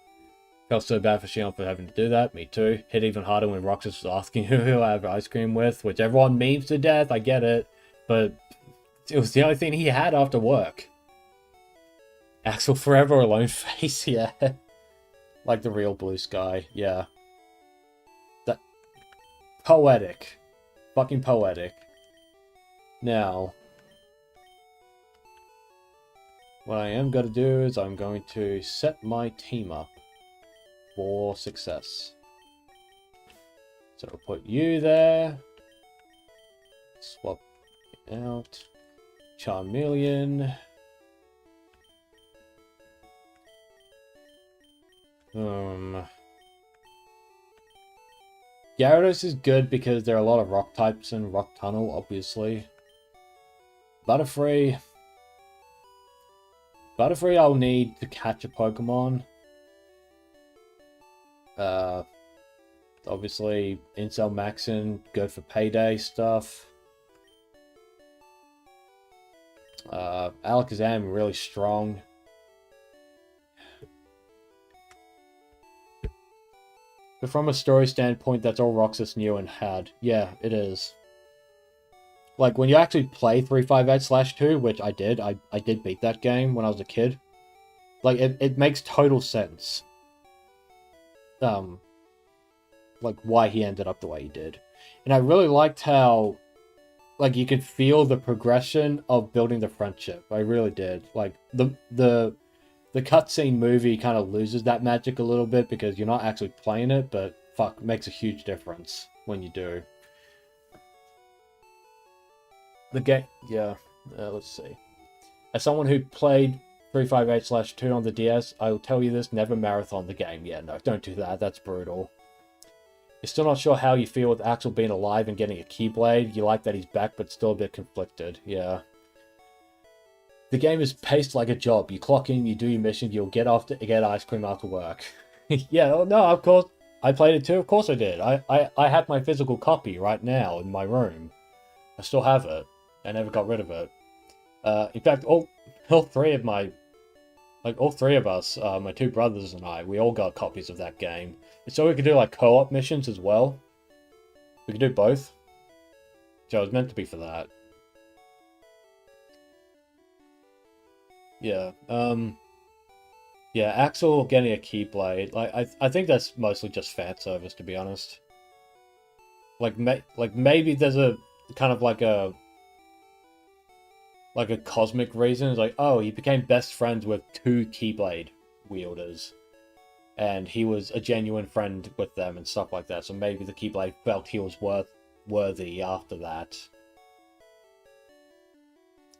[SPEAKER 1] Felt so bad for Xion for having to do that. Me too. Hit even harder when Roxas was asking who I have ice cream with, which everyone memes to death, I get it. But it was the only thing he had after work. Axel forever alone face, yeah. Like the real blue sky, yeah. That... poetic. Fucking poetic. Now... what I am going to do is I'm going to set my team up for success. So I'll put you there. Swap out. Charmeleon. Gyarados is good because there are a lot of rock types in Rock Tunnel, obviously. Butterfree I'll need to catch a Pokemon. Obviously, Incel Maxin, good for payday stuff. Alakazam, really strong. But from a story standpoint, that's all Roxas knew and had. Yeah, it is. Like, when you actually play 358/2, which I did. I did beat that game when I was a kid. Like, it makes total sense. Like, why he ended up the way he did. And I really liked how, like, you could feel the progression of building the friendship. I really did. Like, the cutscene movie kind of loses that magic a little bit because you're not actually playing it, but fuck, it makes a huge difference when you do. The game, yeah, let's see. As someone who played 358/2 on the DS, I will tell you this, never marathon the game. Yeah, no, don't do that, that's brutal. You're still not sure how you feel with Axel being alive and getting a Keyblade. You like that he's back, but still a bit conflicted, yeah. The game is paced like a job. You clock in, you do your mission, you'll get off to get ice cream after work. Yeah, oh, no, of course, I played it too, of course I did. I have my physical copy right now in my room. I still have it. I never got rid of it. In fact, all three of my... like, all three of us, my two brothers and I, we all got copies of that game. So we could do, like, co-op missions as well. We could do both. So it was meant to be for that. Yeah, yeah, Axel getting a Keyblade, like, I think that's mostly just fan service, to be honest. Like, maybe there's a, kind of like a cosmic reason. It's like, oh, he became best friends with two Keyblade wielders. And he was a genuine friend with them and stuff like that, so maybe the Keyblade felt he was worthy after that.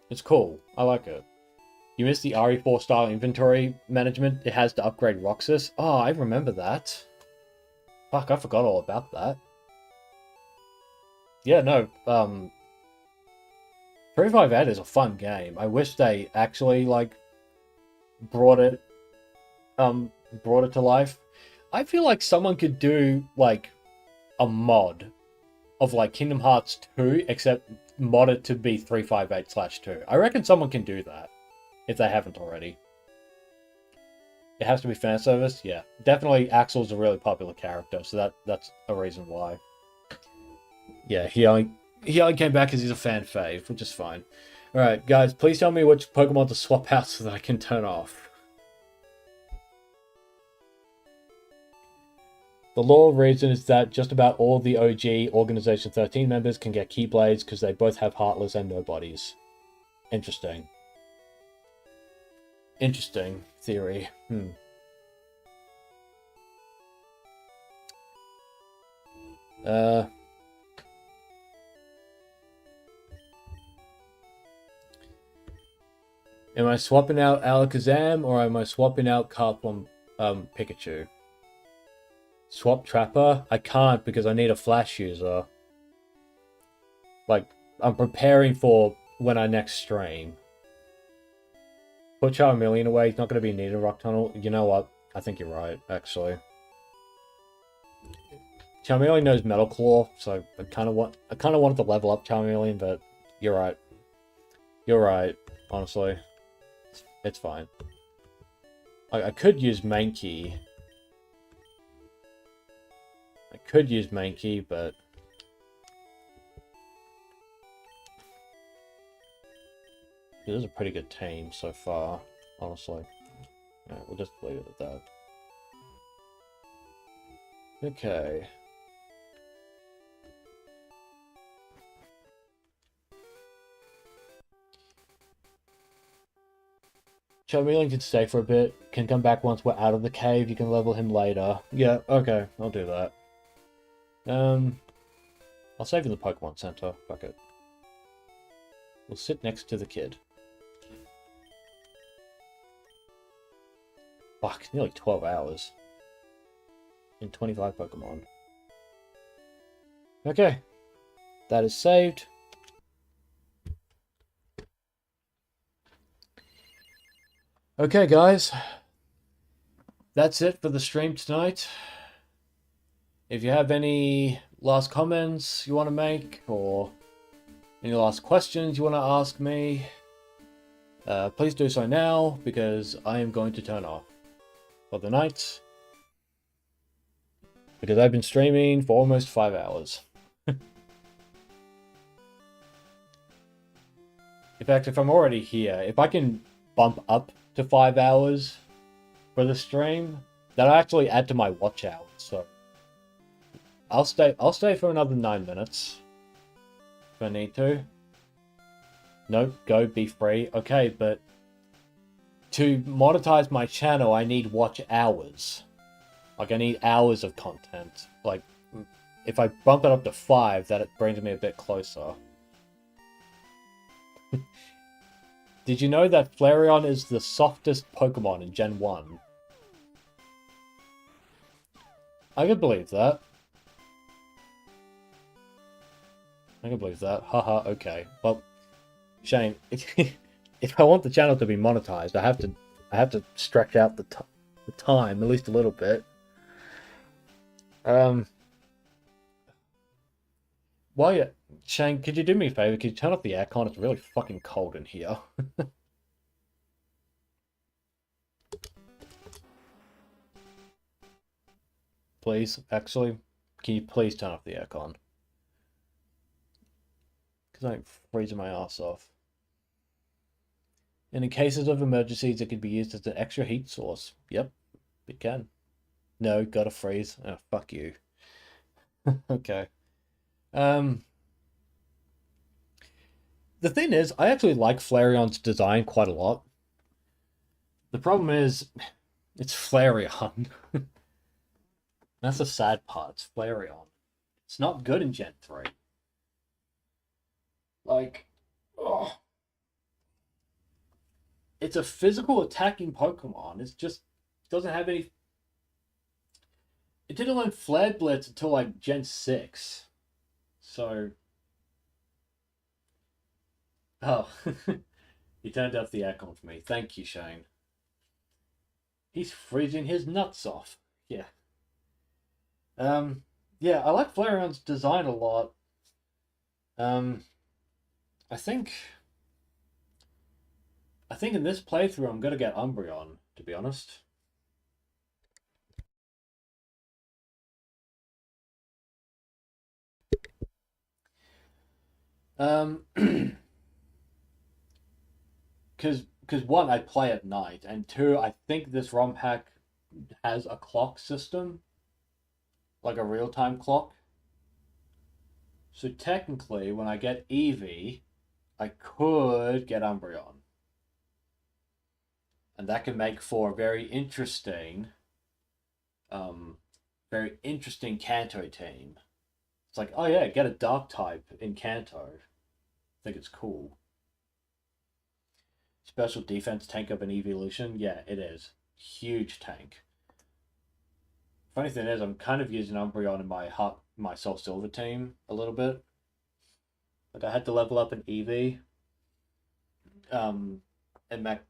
[SPEAKER 1] It's cool, I like it. You missed the RE4 style inventory management. It has to upgrade Roxas. Oh, I remember that. Fuck, I forgot all about that. Yeah, no, 358 is a fun game. I wish they actually, like, brought it to life. I feel like someone could do, like, a mod of, like, Kingdom Hearts 2, except mod it to be 358/2. I reckon someone can do that. If they haven't already. It has to be fan service? Yeah. Definitely Axel's a really popular character, so that's a reason why. Yeah, he only came back because he's a fan fave, which is fine. Alright, guys, please tell me which Pokemon to swap out so that I can turn off. The lore reason is that just about all the OG Organization 13 members can get Keyblades because they both have Heartless and no bodies. Interesting. Interesting theory. Uh, am I swapping out Alakazam or am I swapping out Carplum Pikachu? Swap Trapper? I can't because I need a Flash user. Like, I'm preparing for when I next stream. Put Charmeleon away, he's not going to be needed in Rock Tunnel. You know what? I think you're right, actually. Charmeleon knows Metal Claw, so I kind of wanted to level up Charmeleon, but you're right. You're right, honestly. It's fine. I could use Mankey. I could use Mankey, but... It is a pretty good team so far, honestly. Alright, we'll just leave it at that. Okay. Charmeleon can stay for a bit, can come back once we're out of the cave, you can level him later. Yeah, okay, I'll do that. I'll save in the Pokemon Center, fuck it. We'll sit next to the kid. Fuck, nearly 12 hours. In 25 Pokemon. Okay. That is saved. Okay, guys. That's it for the stream tonight. If you have any last comments you want to make, or any last questions you want to ask me, please do so now, because I am going to turn off for the night. Because I've been streaming for almost 5 hours. In fact, if I'm already here, if I can bump up to 5 hours for the stream, that'll actually add to my watch hours, so I'll stay for another 9 minutes if I need to. Nope, go be free. Okay, but to monetize my channel, I need watch hours. Like, I need hours of content. Like, if I bump it up to 5, that it brings me a bit closer. Did you know that Flareon is the softest Pokemon in Gen 1? I can believe that. I can believe that. Haha, okay. Well, Shane, if I want the channel to be monetized, I have to stretch out the time at least a little bit. While you, Shane, could you do me a favor? Could you turn off the aircon? It's really fucking cold in here. Please, actually, can you please turn off the aircon? Because I'm freezing my ass off. And in cases of emergencies, it can be used as an extra heat source. Yep, it can. No, gotta freeze. Oh, fuck you. Okay. The thing is, I actually like Flareon's design quite a lot. The problem is, it's Flareon. That's the sad part, it's Flareon. It's not good in Gen 3. Like, oh. It's a physical attacking Pokemon. It's just, doesn't have any... It didn't learn Flare Blitz until, like, Gen 6. So... Oh, he turned off the aircon for me. Thank you, Shane. He's freezing his nuts off. Yeah. Yeah, I like Flareon's design a lot. I think in this playthrough I'm gonna get Umbreon, to be honest. Because one, I play at night, and two, I think this ROM hack has a clock system, like a real-time clock. So technically, when I get Eevee, I could get Umbreon. And that can make for a very interesting Kanto team. It's like, oh yeah, get a dark type in Kanto. I think it's cool. Special defense tank up an evolution, yeah, it is. Huge tank. Funny thing is, I'm kind of using Umbreon in my Soul Silver team a little bit. Like I had to level up an Eevee, and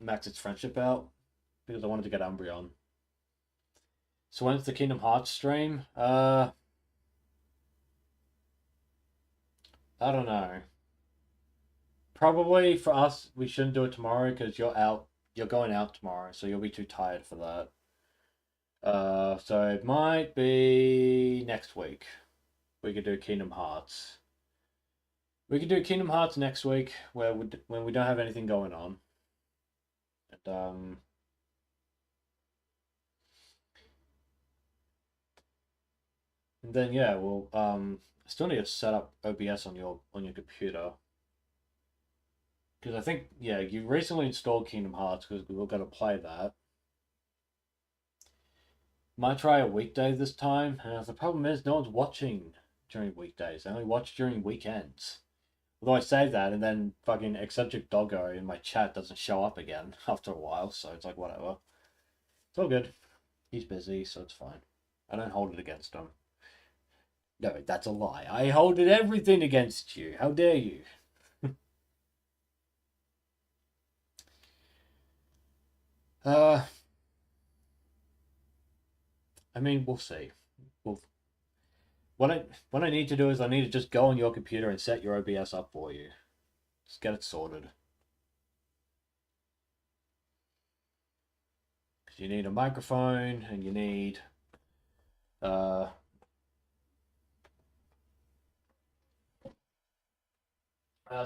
[SPEAKER 1] max its friendship out because I wanted to get Umbreon. So when's the Kingdom Hearts stream? I don't know. Probably for us, we shouldn't do it tomorrow because you're out. You're going out tomorrow, so you'll be too tired for that. So it might be next week. We could do Kingdom Hearts. We could do Kingdom Hearts next week, when we don't have anything going on. And then yeah, well, I still need to set up OBS on your computer because I think yeah, you recently installed Kingdom Hearts because we were going to play that. Might try a weekday this time. The problem is no one's watching during weekdays. They only watch during weekends. Although I say that, and then fucking eccentric doggo in my chat doesn't show up again after a while, so it's like whatever. It's all good. He's busy, so it's fine. I don't hold it against him. No, that's a lie. I hold it everything against you. How dare you? I mean, we'll see. We'll, what I need to do is I need to just go on your computer and set your OBS up for you. Just get it sorted. Because you need a microphone and you need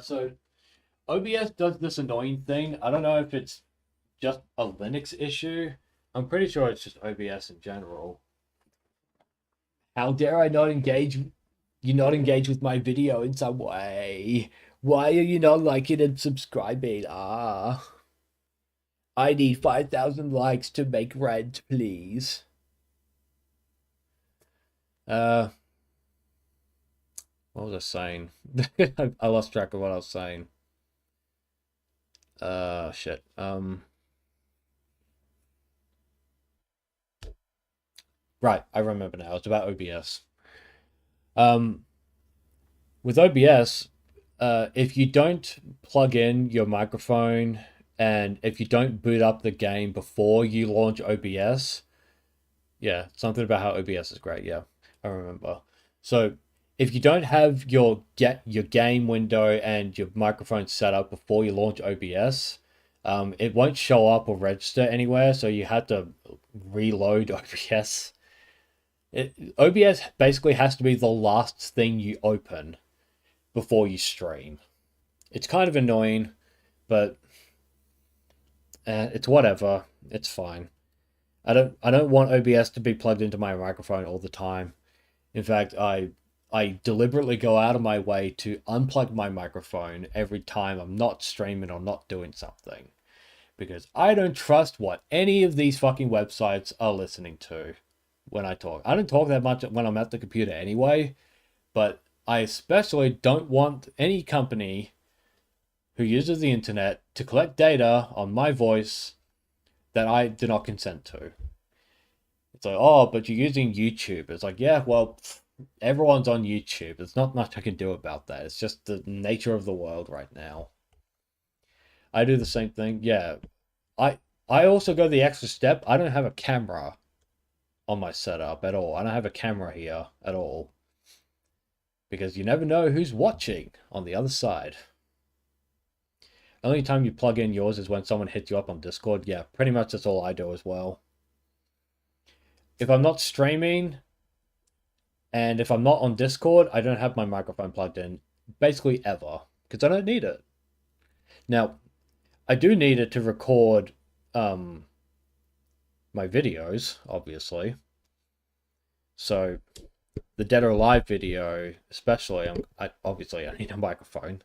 [SPEAKER 1] so OBS does this annoying thing. I don't know if it's just a Linux issue. I'm pretty sure it's just OBS in general. How dare I not engage? You not engage with my video in some way? Why are you not liking and subscribing? I need 5,000 likes to make rent, please. What was I saying? I lost track of what I was saying. Shit. Right, I remember now. It's about OBS. With OBS, if you don't plug in your microphone and if you don't boot up the game before you launch OBS, yeah, something about how OBS is great. Yeah, I remember. So if you don't have your game window and your microphone set up before you launch OBS, it won't show up or register anywhere. So you have to reload OBS. OBS basically has to be the last thing you open before you stream. It's kind of annoying, but it's whatever. It's fine. I don't want OBS to be plugged into my microphone all the time. In fact, I deliberately go out of my way to unplug my microphone every time I'm not streaming or not doing something. Because I don't trust what any of these fucking websites are listening to when I talk. I don't talk that much when I'm at the computer anyway, but I especially don't want any company who uses the internet to collect data on my voice that I do not consent to. It's like, oh, but you're using YouTube. It's like, yeah, well, everyone's on YouTube. There's not much I can do about that. It's just the nature of the world right now. I do the same thing. Yeah. I also go the extra step. I don't have a camera on my setup at all. I don't have a camera here at all. Because you never know who's watching on the other side. Only time you plug in yours is when someone hits you up on Discord. Yeah, pretty much that's all I do as well. If I'm not streaming and if I'm not on Discord, I don't have my microphone plugged in basically ever because I don't need it. Now, I do need it to record my videos, obviously. So the Dead or Alive video, especially, obviously I need a microphone.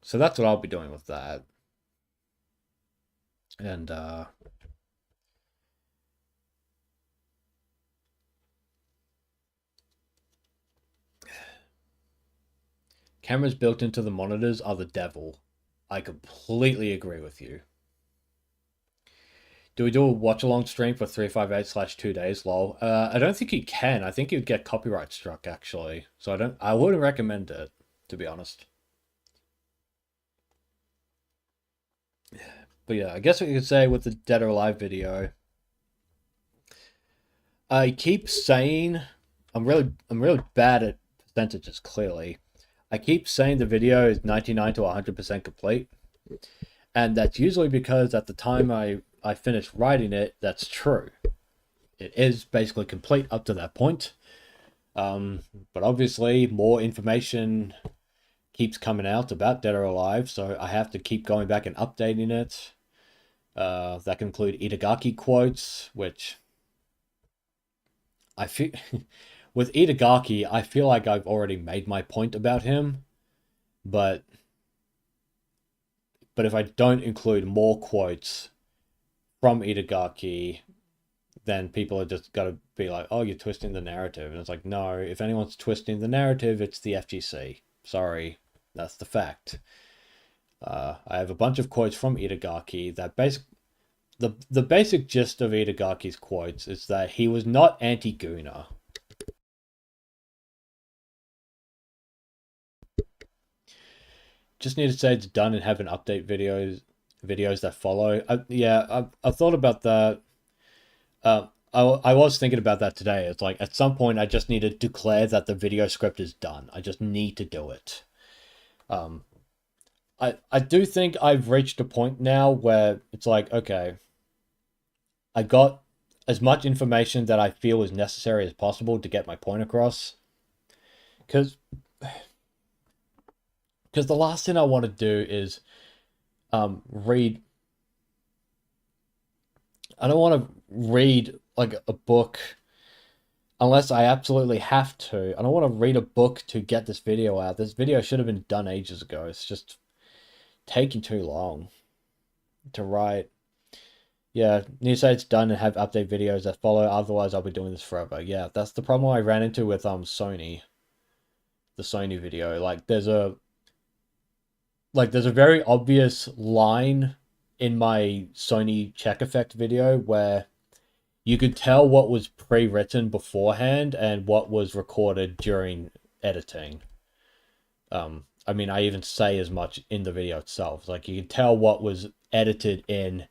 [SPEAKER 1] So that's what I'll be doing with that. And cameras built into the monitors are the devil. I completely agree with you. Do we do a watch along stream for 358/2 days? Lol. I don't think you can. I think you'd get copyright struck actually. So I wouldn't recommend it, to be honest. But yeah, I guess what you could say with the Dead or Alive video. I keep saying I'm really bad at percentages, clearly. I keep saying the video is 99 to 100% complete. And that's usually because at the time I finished writing it, that's true. It is basically complete up to that point. But obviously, more information keeps coming out about Dead or Alive, so I have to keep going back and updating it. That can include Itagaki quotes, which I feel with Itagaki, I feel like I've already made my point about him, but if I don't include more quotes from Itagaki, then people are just got to be like, oh, you're twisting the narrative. And it's like, no, if anyone's twisting the narrative, it's the FGC. Sorry, that's the fact. I have a bunch of quotes from Itagaki that the basic gist of Itagaki's quotes is that he was not anti-Guna. Just need to say it's done and have an update videos that follow. I've thought about that. I was thinking about that today. It's like at some point I just need to declare that the video script is done. I just need to do it. I do think I've reached a point now where it's like, okay, I got as much information that I feel is necessary as possible to get my point across. Because the last thing I want to do is read. I don't want to read like a book unless I absolutely have to. I don't want to read a book to get this video out. This video should have been done ages ago. It's just taking too long to write. Yeah, need to say it's done and have update videos that follow. Otherwise, I'll be doing this forever. Yeah, that's the problem I ran into with Sony. The Sony video. There's a very obvious line in my Sony check effect video where you could tell what was pre-written beforehand and what was recorded during editing. I mean, I even say as much in the video itself. Like, you can tell what was edited in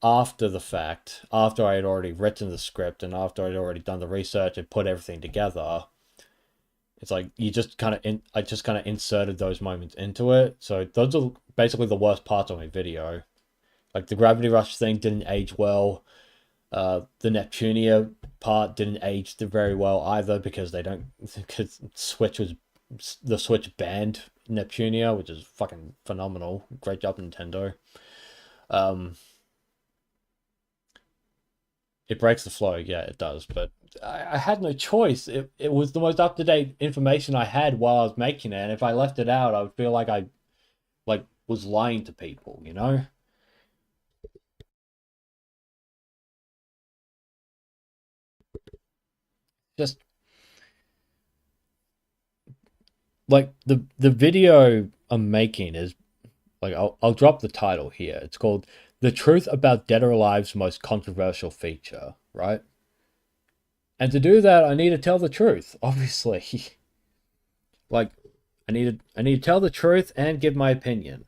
[SPEAKER 1] after the fact, after I had already written the script and after I'd already done the research and put everything together. It's like I just kind of inserted those moments into it. So those are basically the worst parts of my video. Like the Gravity Rush thing didn't age well. The Neptunia part didn't age very well either because the Switch banned Neptunia, which is fucking phenomenal. Great job, Nintendo. It breaks the flow, yeah, it does. But I had no choice. It was the most up to date information I had while I was making it, and if I left it out, I would feel like I was lying to people, you know? Just like the video I'm making is like I'll drop the title here. It's called "The Truth About Dead or Alive's Most Controversial Feature," right? And to do that, I need to tell the truth, obviously. Like, I need to tell the truth and give my opinion,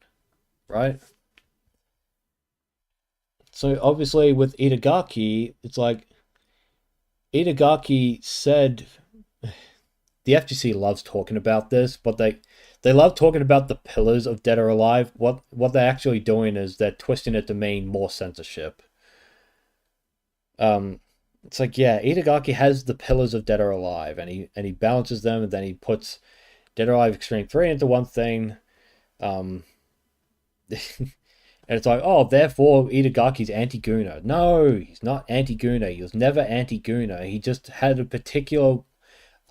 [SPEAKER 1] right? So obviously with Itagaki, it's like Itagaki said the FGC loves talking about this, but they love talking about the pillars of Dead or Alive. What they're actually doing is they're twisting it to mean more censorship. It's like, yeah, Itagaki has the pillars of Dead or Alive, and he balances them, and then he puts Dead or Alive Extreme 3 into one thing. And it's like, oh, therefore Itagaki's anti-Guna. No, he's not anti-Guna. He was never anti-Guna. He just had a particular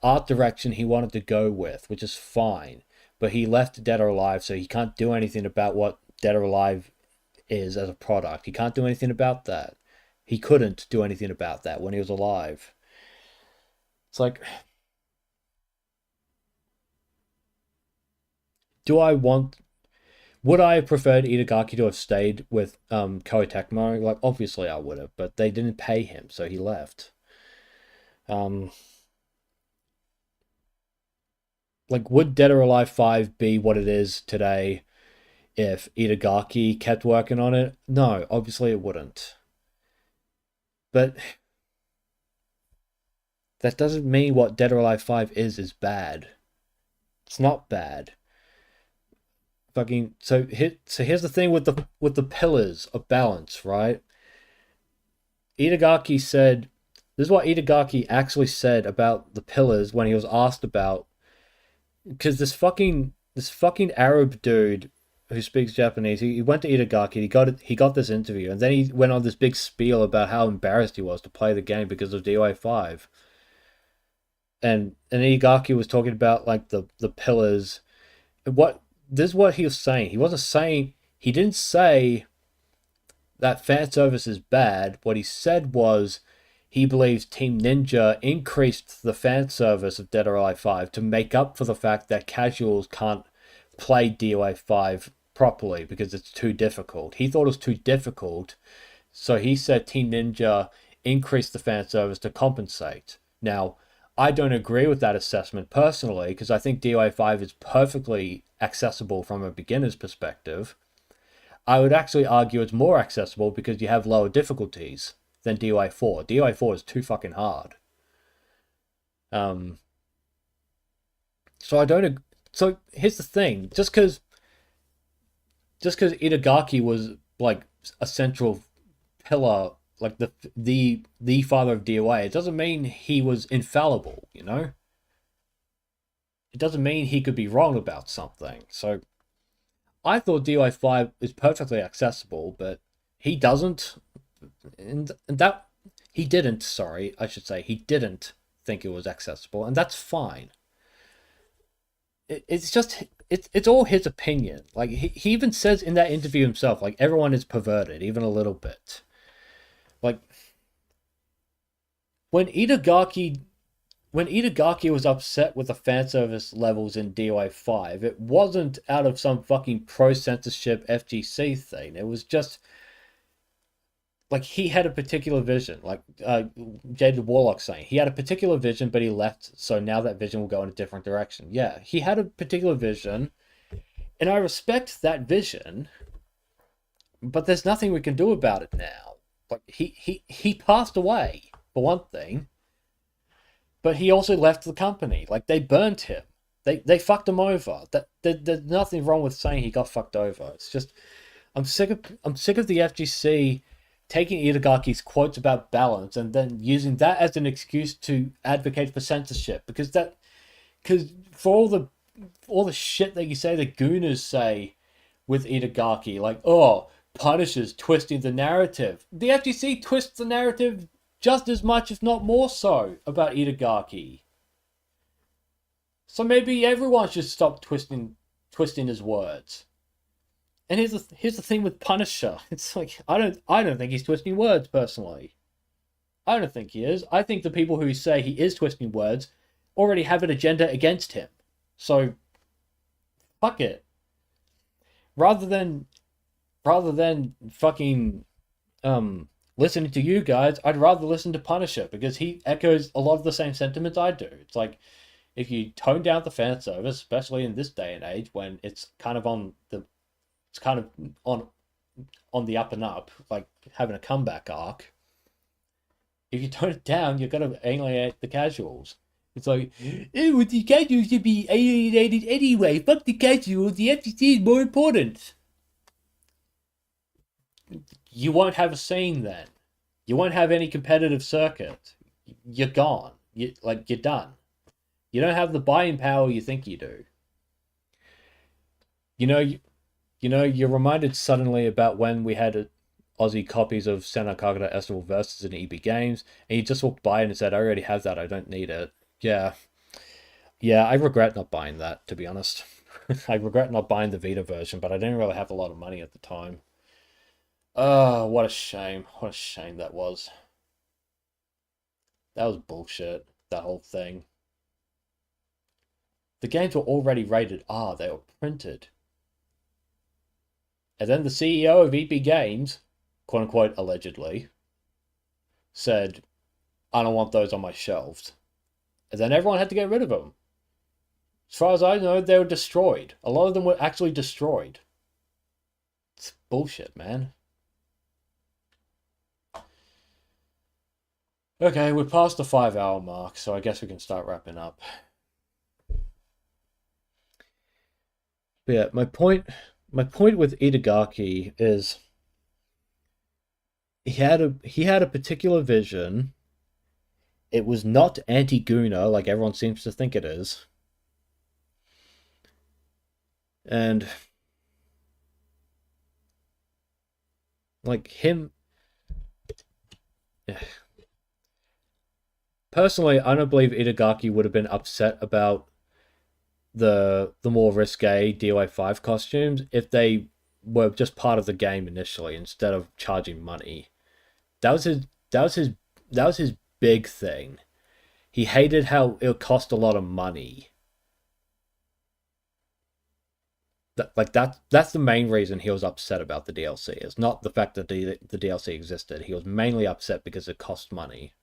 [SPEAKER 1] art direction he wanted to go with, which is fine. but he left Dead or Alive, so he can't do anything about what Dead or Alive is as a product. He can't do anything about that. He couldn't do anything about that when he was alive. It's like, do I want? Would I have preferred Itagaki to have stayed with Koei Tecmo? Like, obviously I would have, but they didn't pay him, so he left. Um, like, would Dead or Alive 5 be what it is today if Itagaki kept working on it? No, obviously it wouldn't. But that doesn't mean what Dead or Alive 5 is bad. It's not bad. Fucking so here's the thing with the pillars of balance, right? Itagaki said this is what Itagaki actually said about the pillars when he was asked about because this fucking Arab dude who speaks Japanese, he went to Itagaki, he got this interview, and then he went on this big spiel about how embarrassed he was to play the game because of DOA 5. And Itagaki was talking about like the pillars. What this is what he was saying. He didn't say that fan service is bad. What he said was he believes Team Ninja increased the fan service of Dead or Alive 5 to make up for the fact that casuals can't play DOA 5 properly because it's too difficult. He thought it was too difficult, so he said Team Ninja increased the fan service to compensate. Now, I don't agree with that assessment personally because I think DOA 5 is perfectly accessible from a beginner's perspective. I would actually argue it's more accessible because you have lower difficulties than DOA 4. DOA 4 is too fucking hard. So I don't. So here's the thing: just because Itagaki was like a central pillar, like the father of DOA, it doesn't mean he was infallible. You know, it doesn't mean he could be wrong about something. So I thought DOA 5 is perfectly accessible, but he doesn't, and that he didn't. Sorry, I should say he didn't think it was accessible, and that's fine. It's just it's all his opinion. Like he even says in that interview himself, like everyone is perverted, even a little bit. Like when Itagaki when Itagaki was upset with the fan service levels in DOA 5, it wasn't out of some fucking pro censorship FGC thing. It was just like he had a particular vision, like Jaded Warlock saying he had a particular vision, but he left. So now that vision will go in a different direction. Yeah, he had a particular vision, and I respect that vision. But there's nothing we can do about it now. Like he passed away for one thing, but he also left the company. Like they burnt him. They fucked him over. There's nothing wrong with saying he got fucked over. It's just I'm sick of the FGC taking Itagaki's quotes about balance and then using that as an excuse to advocate for censorship because for all the shit that you say the Gooners say with Itagaki, like Punisher's twisting the narrative. The FGC twists the narrative just as much, if not more so, about Itagaki. So maybe everyone should stop twisting his words. And here's the thing with Punisher. It's like I don't think he's twisting words personally. I don't think he is. I think the people who say he is twisting words already have an agenda against him. So fuck it. Rather than fucking listening to you guys, I'd rather listen to Punisher because he echoes a lot of the same sentiments I do. It's like if you tone down the fan service, especially in this day and age when it's kind of on the up and up, like having a comeback arc. If you tone it down, you're gonna alienate the casuals. It's like, well, the casuals should be alienated anyway. Fuck the casuals. The FTC is more important. You won't have a scene then. You won't have any competitive circuit. You're gone. You're done. You don't have the buying power you think you do. You're reminded suddenly about when we had Aussie copies of Senna Kagura Estival Versus in EB Games, and you just walked by and said, I already have that, I don't need it. Yeah. Yeah, I regret not buying that, to be honest. I regret not buying the Vita version, but I didn't really have a lot of money at the time. Oh, what a shame. What a shame that was. That was bullshit, that whole thing. The games were already rated R, they were printed. And then the CEO of EP Games, quote unquote, allegedly, said, I don't want those on my shelves. And then everyone had to get rid of them. As far as I know, they were destroyed. A lot of them were actually destroyed. It's bullshit, man. Okay, we're past the 5 hour mark, so I guess we can start wrapping up. But yeah, my point with Itagaki is he had a particular vision. It was not anti-Guna like everyone seems to think it is. And like him personally, I don't believe Itagaki would have been upset about the more risque DOA5 costumes if they were just part of the game initially instead of charging money. That was his that was his that was his big thing. He hated how it cost a lot of money. That's the main reason he was upset about the DLC. It's not the fact that the DLC existed. He was mainly upset because it cost money.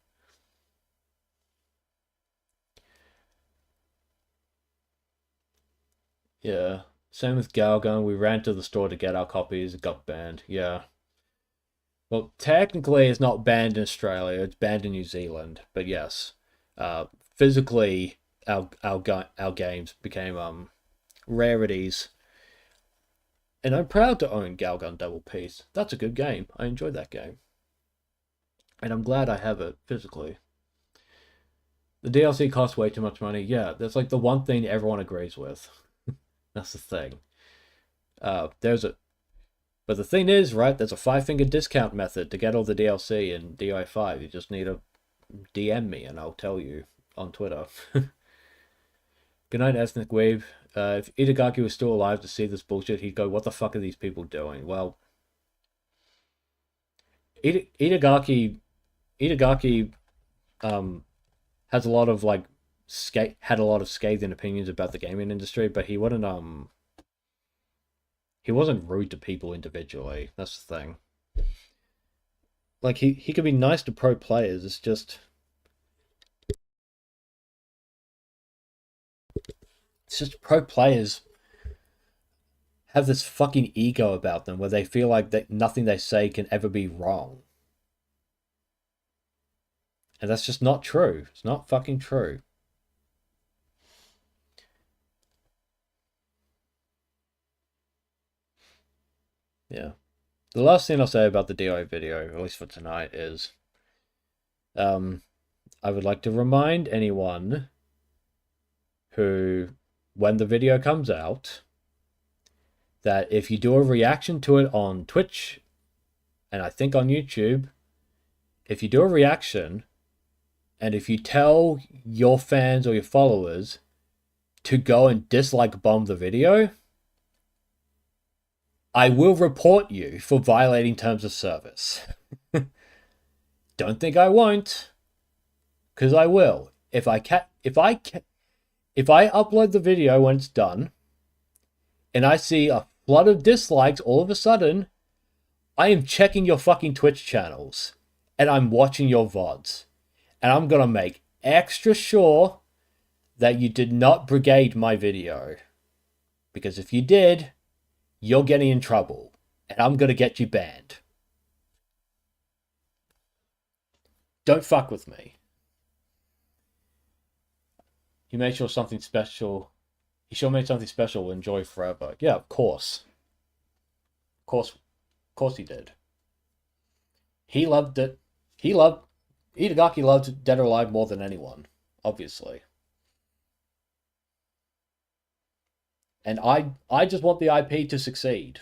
[SPEAKER 1] Yeah. Same with Galgun. We ran to the store to get our copies. It got banned. Yeah. Well, technically, it's not banned in Australia. It's banned in New Zealand. But yes, uh, physically, our games became rarities. And I'm proud to own Galgun Double Peace. That's a good game. I enjoyed that game, and I'm glad I have it physically. The DLC costs way too much money. Yeah, that's like the one thing everyone agrees with. That's the thing. There's a But the thing is, right, there's a 5 finger discount method to get all the DLC in DI5. You just need to DM me and I'll tell you on Twitter. Good night, Ethnic Wave. If Itagaki was still alive to see this bullshit, he'd go, what the fuck are these people doing? Well, Itagaki has a lot of like had a lot of scathing opinions about the gaming industry, but he wasn't rude to people individually. That's the thing. Like he could be nice to pro players. It's just pro players have this fucking ego about them where they feel like that nothing they say can ever be wrong. And that's just not true. It's not fucking true. Yeah. The last thing I'll say about the DI video, at least for tonight, is I would like to remind anyone who, when the video comes out, that if you do a reaction to it on Twitch and I think on YouTube, if you do a reaction and if you tell your fans or your followers to go and dislike bomb the video, I will report you for violating terms of service. Don't think I won't, because I will. If I upload the video when it's done, and I see a flood of dislikes all of a sudden, I am checking your fucking Twitch channels, and I'm watching your VODs, and I'm gonna make extra sure that you did not brigade my video, because if you did, you're getting in trouble, and I'm gonna get you banned. Don't fuck with me. He made sure something special. He sure made something special we'll enjoy forever. Yeah, of course. Of course he did. He loved it. Itagaki loved Dead or Alive more than anyone, obviously. And I just want the IP to succeed,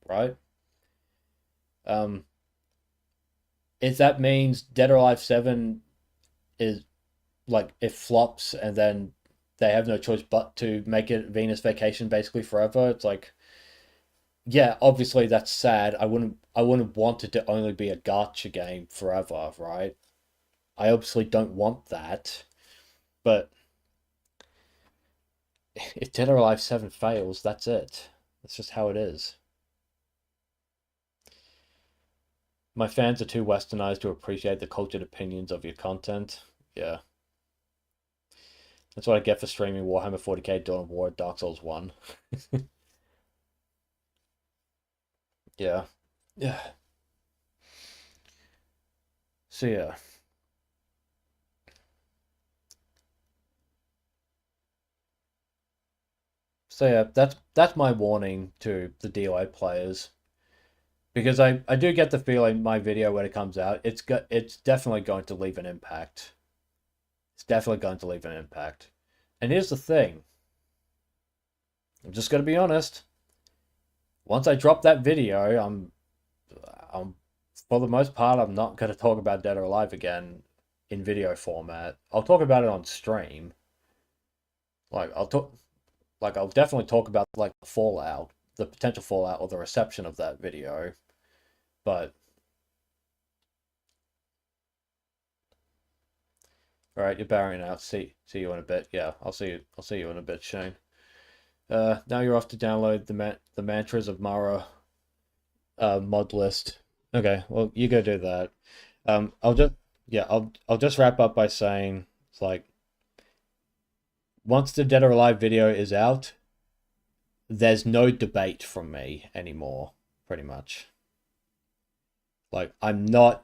[SPEAKER 1] right? If that means Dead or Alive 7 is like it flops and then they have no choice but to make it Venus Vacation basically forever. It's like, yeah, obviously that's sad. I wouldn't want it to only be a gacha game forever, right? I obviously don't want that. But if Dead or Alive 7 fails, that's it. That's just how it is. My fans are too westernized to appreciate the cultured opinions of your content. Yeah. That's what I get for streaming Warhammer 40k, Dawn of War, Dark Souls 1. Yeah. Yeah. So yeah. So yeah, that's my warning to the DOA players. Because I do get the feeling my video when it comes out, it's definitely going to leave an impact. It's definitely going to leave an impact. And here's the thing. I'm just gonna be honest. Once I drop that video, I'm for the most part I'm not gonna talk about Dead or Alive again in video format. I'll talk about it on stream. Like I'll definitely talk about like the fallout, the potential fallout or the reception of that video. But all right, you're barring out. See you in a bit. Yeah, I'll see you in a bit, Shane. Now you're off to download the mantras of Mara mod list. Okay, well you go do that. I'll just yeah, I'll just wrap up by saying it's like once the Dead or Alive video is out, there's no debate from me anymore, pretty much. Like I'm not.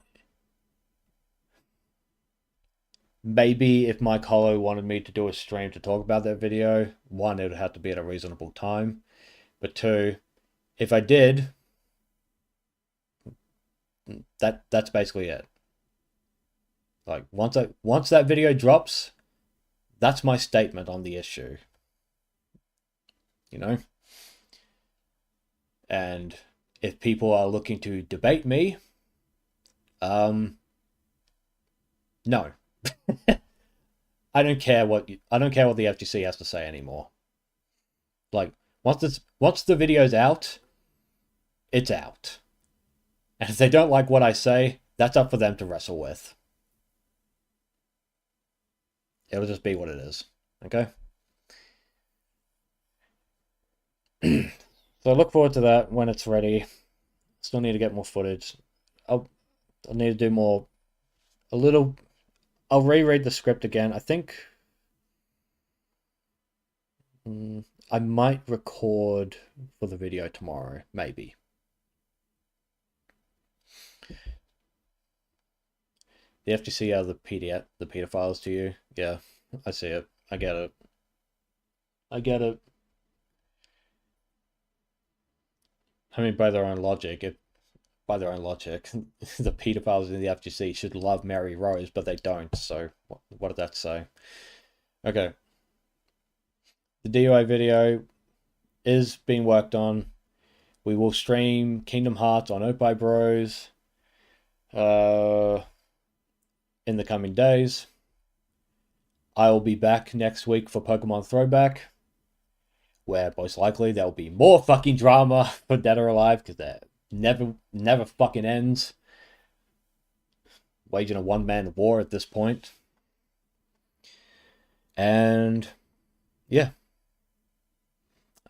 [SPEAKER 1] Maybe if Mike Hollow wanted me to do a stream to talk about that video, one, it would have to be at a reasonable time. But two, if I did, that's basically it. Like once that video drops, that's my statement on the issue. You know? And if people are looking to debate me, no. I don't care what the FTC has to say anymore. Like once the video's out, it's out. And if they don't like what I say, that's up for them to wrestle with. It'll just be what it is. Okay? So I look forward to that when it's ready. Still need to get more footage. I'll need to do more. A little. I'll reread the script again. I think I might record for the video tomorrow, maybe. The FTC are the PDF, the pedophiles to you. Yeah, I see it. I get it. I get it. I mean, by their own logic, the pedophiles in the FTC should love Mary Rose, but they don't. So what did that say? Okay. The DUI video is being worked on. We will stream Kingdom Hearts on Opie Bros in the coming days. I will be back next week for Pokemon Throwback, where most likely there will be more fucking drama for Dead or Alive because that never fucking ends. Waging a one-man war at this point. And yeah.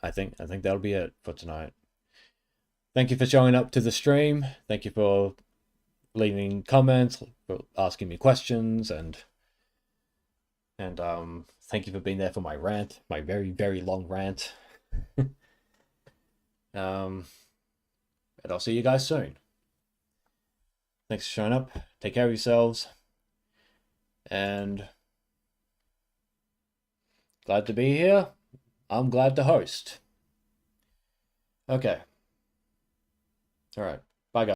[SPEAKER 1] I think that'll be it for tonight. Thank you for showing up to the stream. Thank you for leaving comments, for asking me questions, and thank you for being there for my rant, my very, very long rant. And I'll see you guys soon. Thanks for showing up. Take care of yourselves. And glad to be here. I'm glad to host. Okay. All right.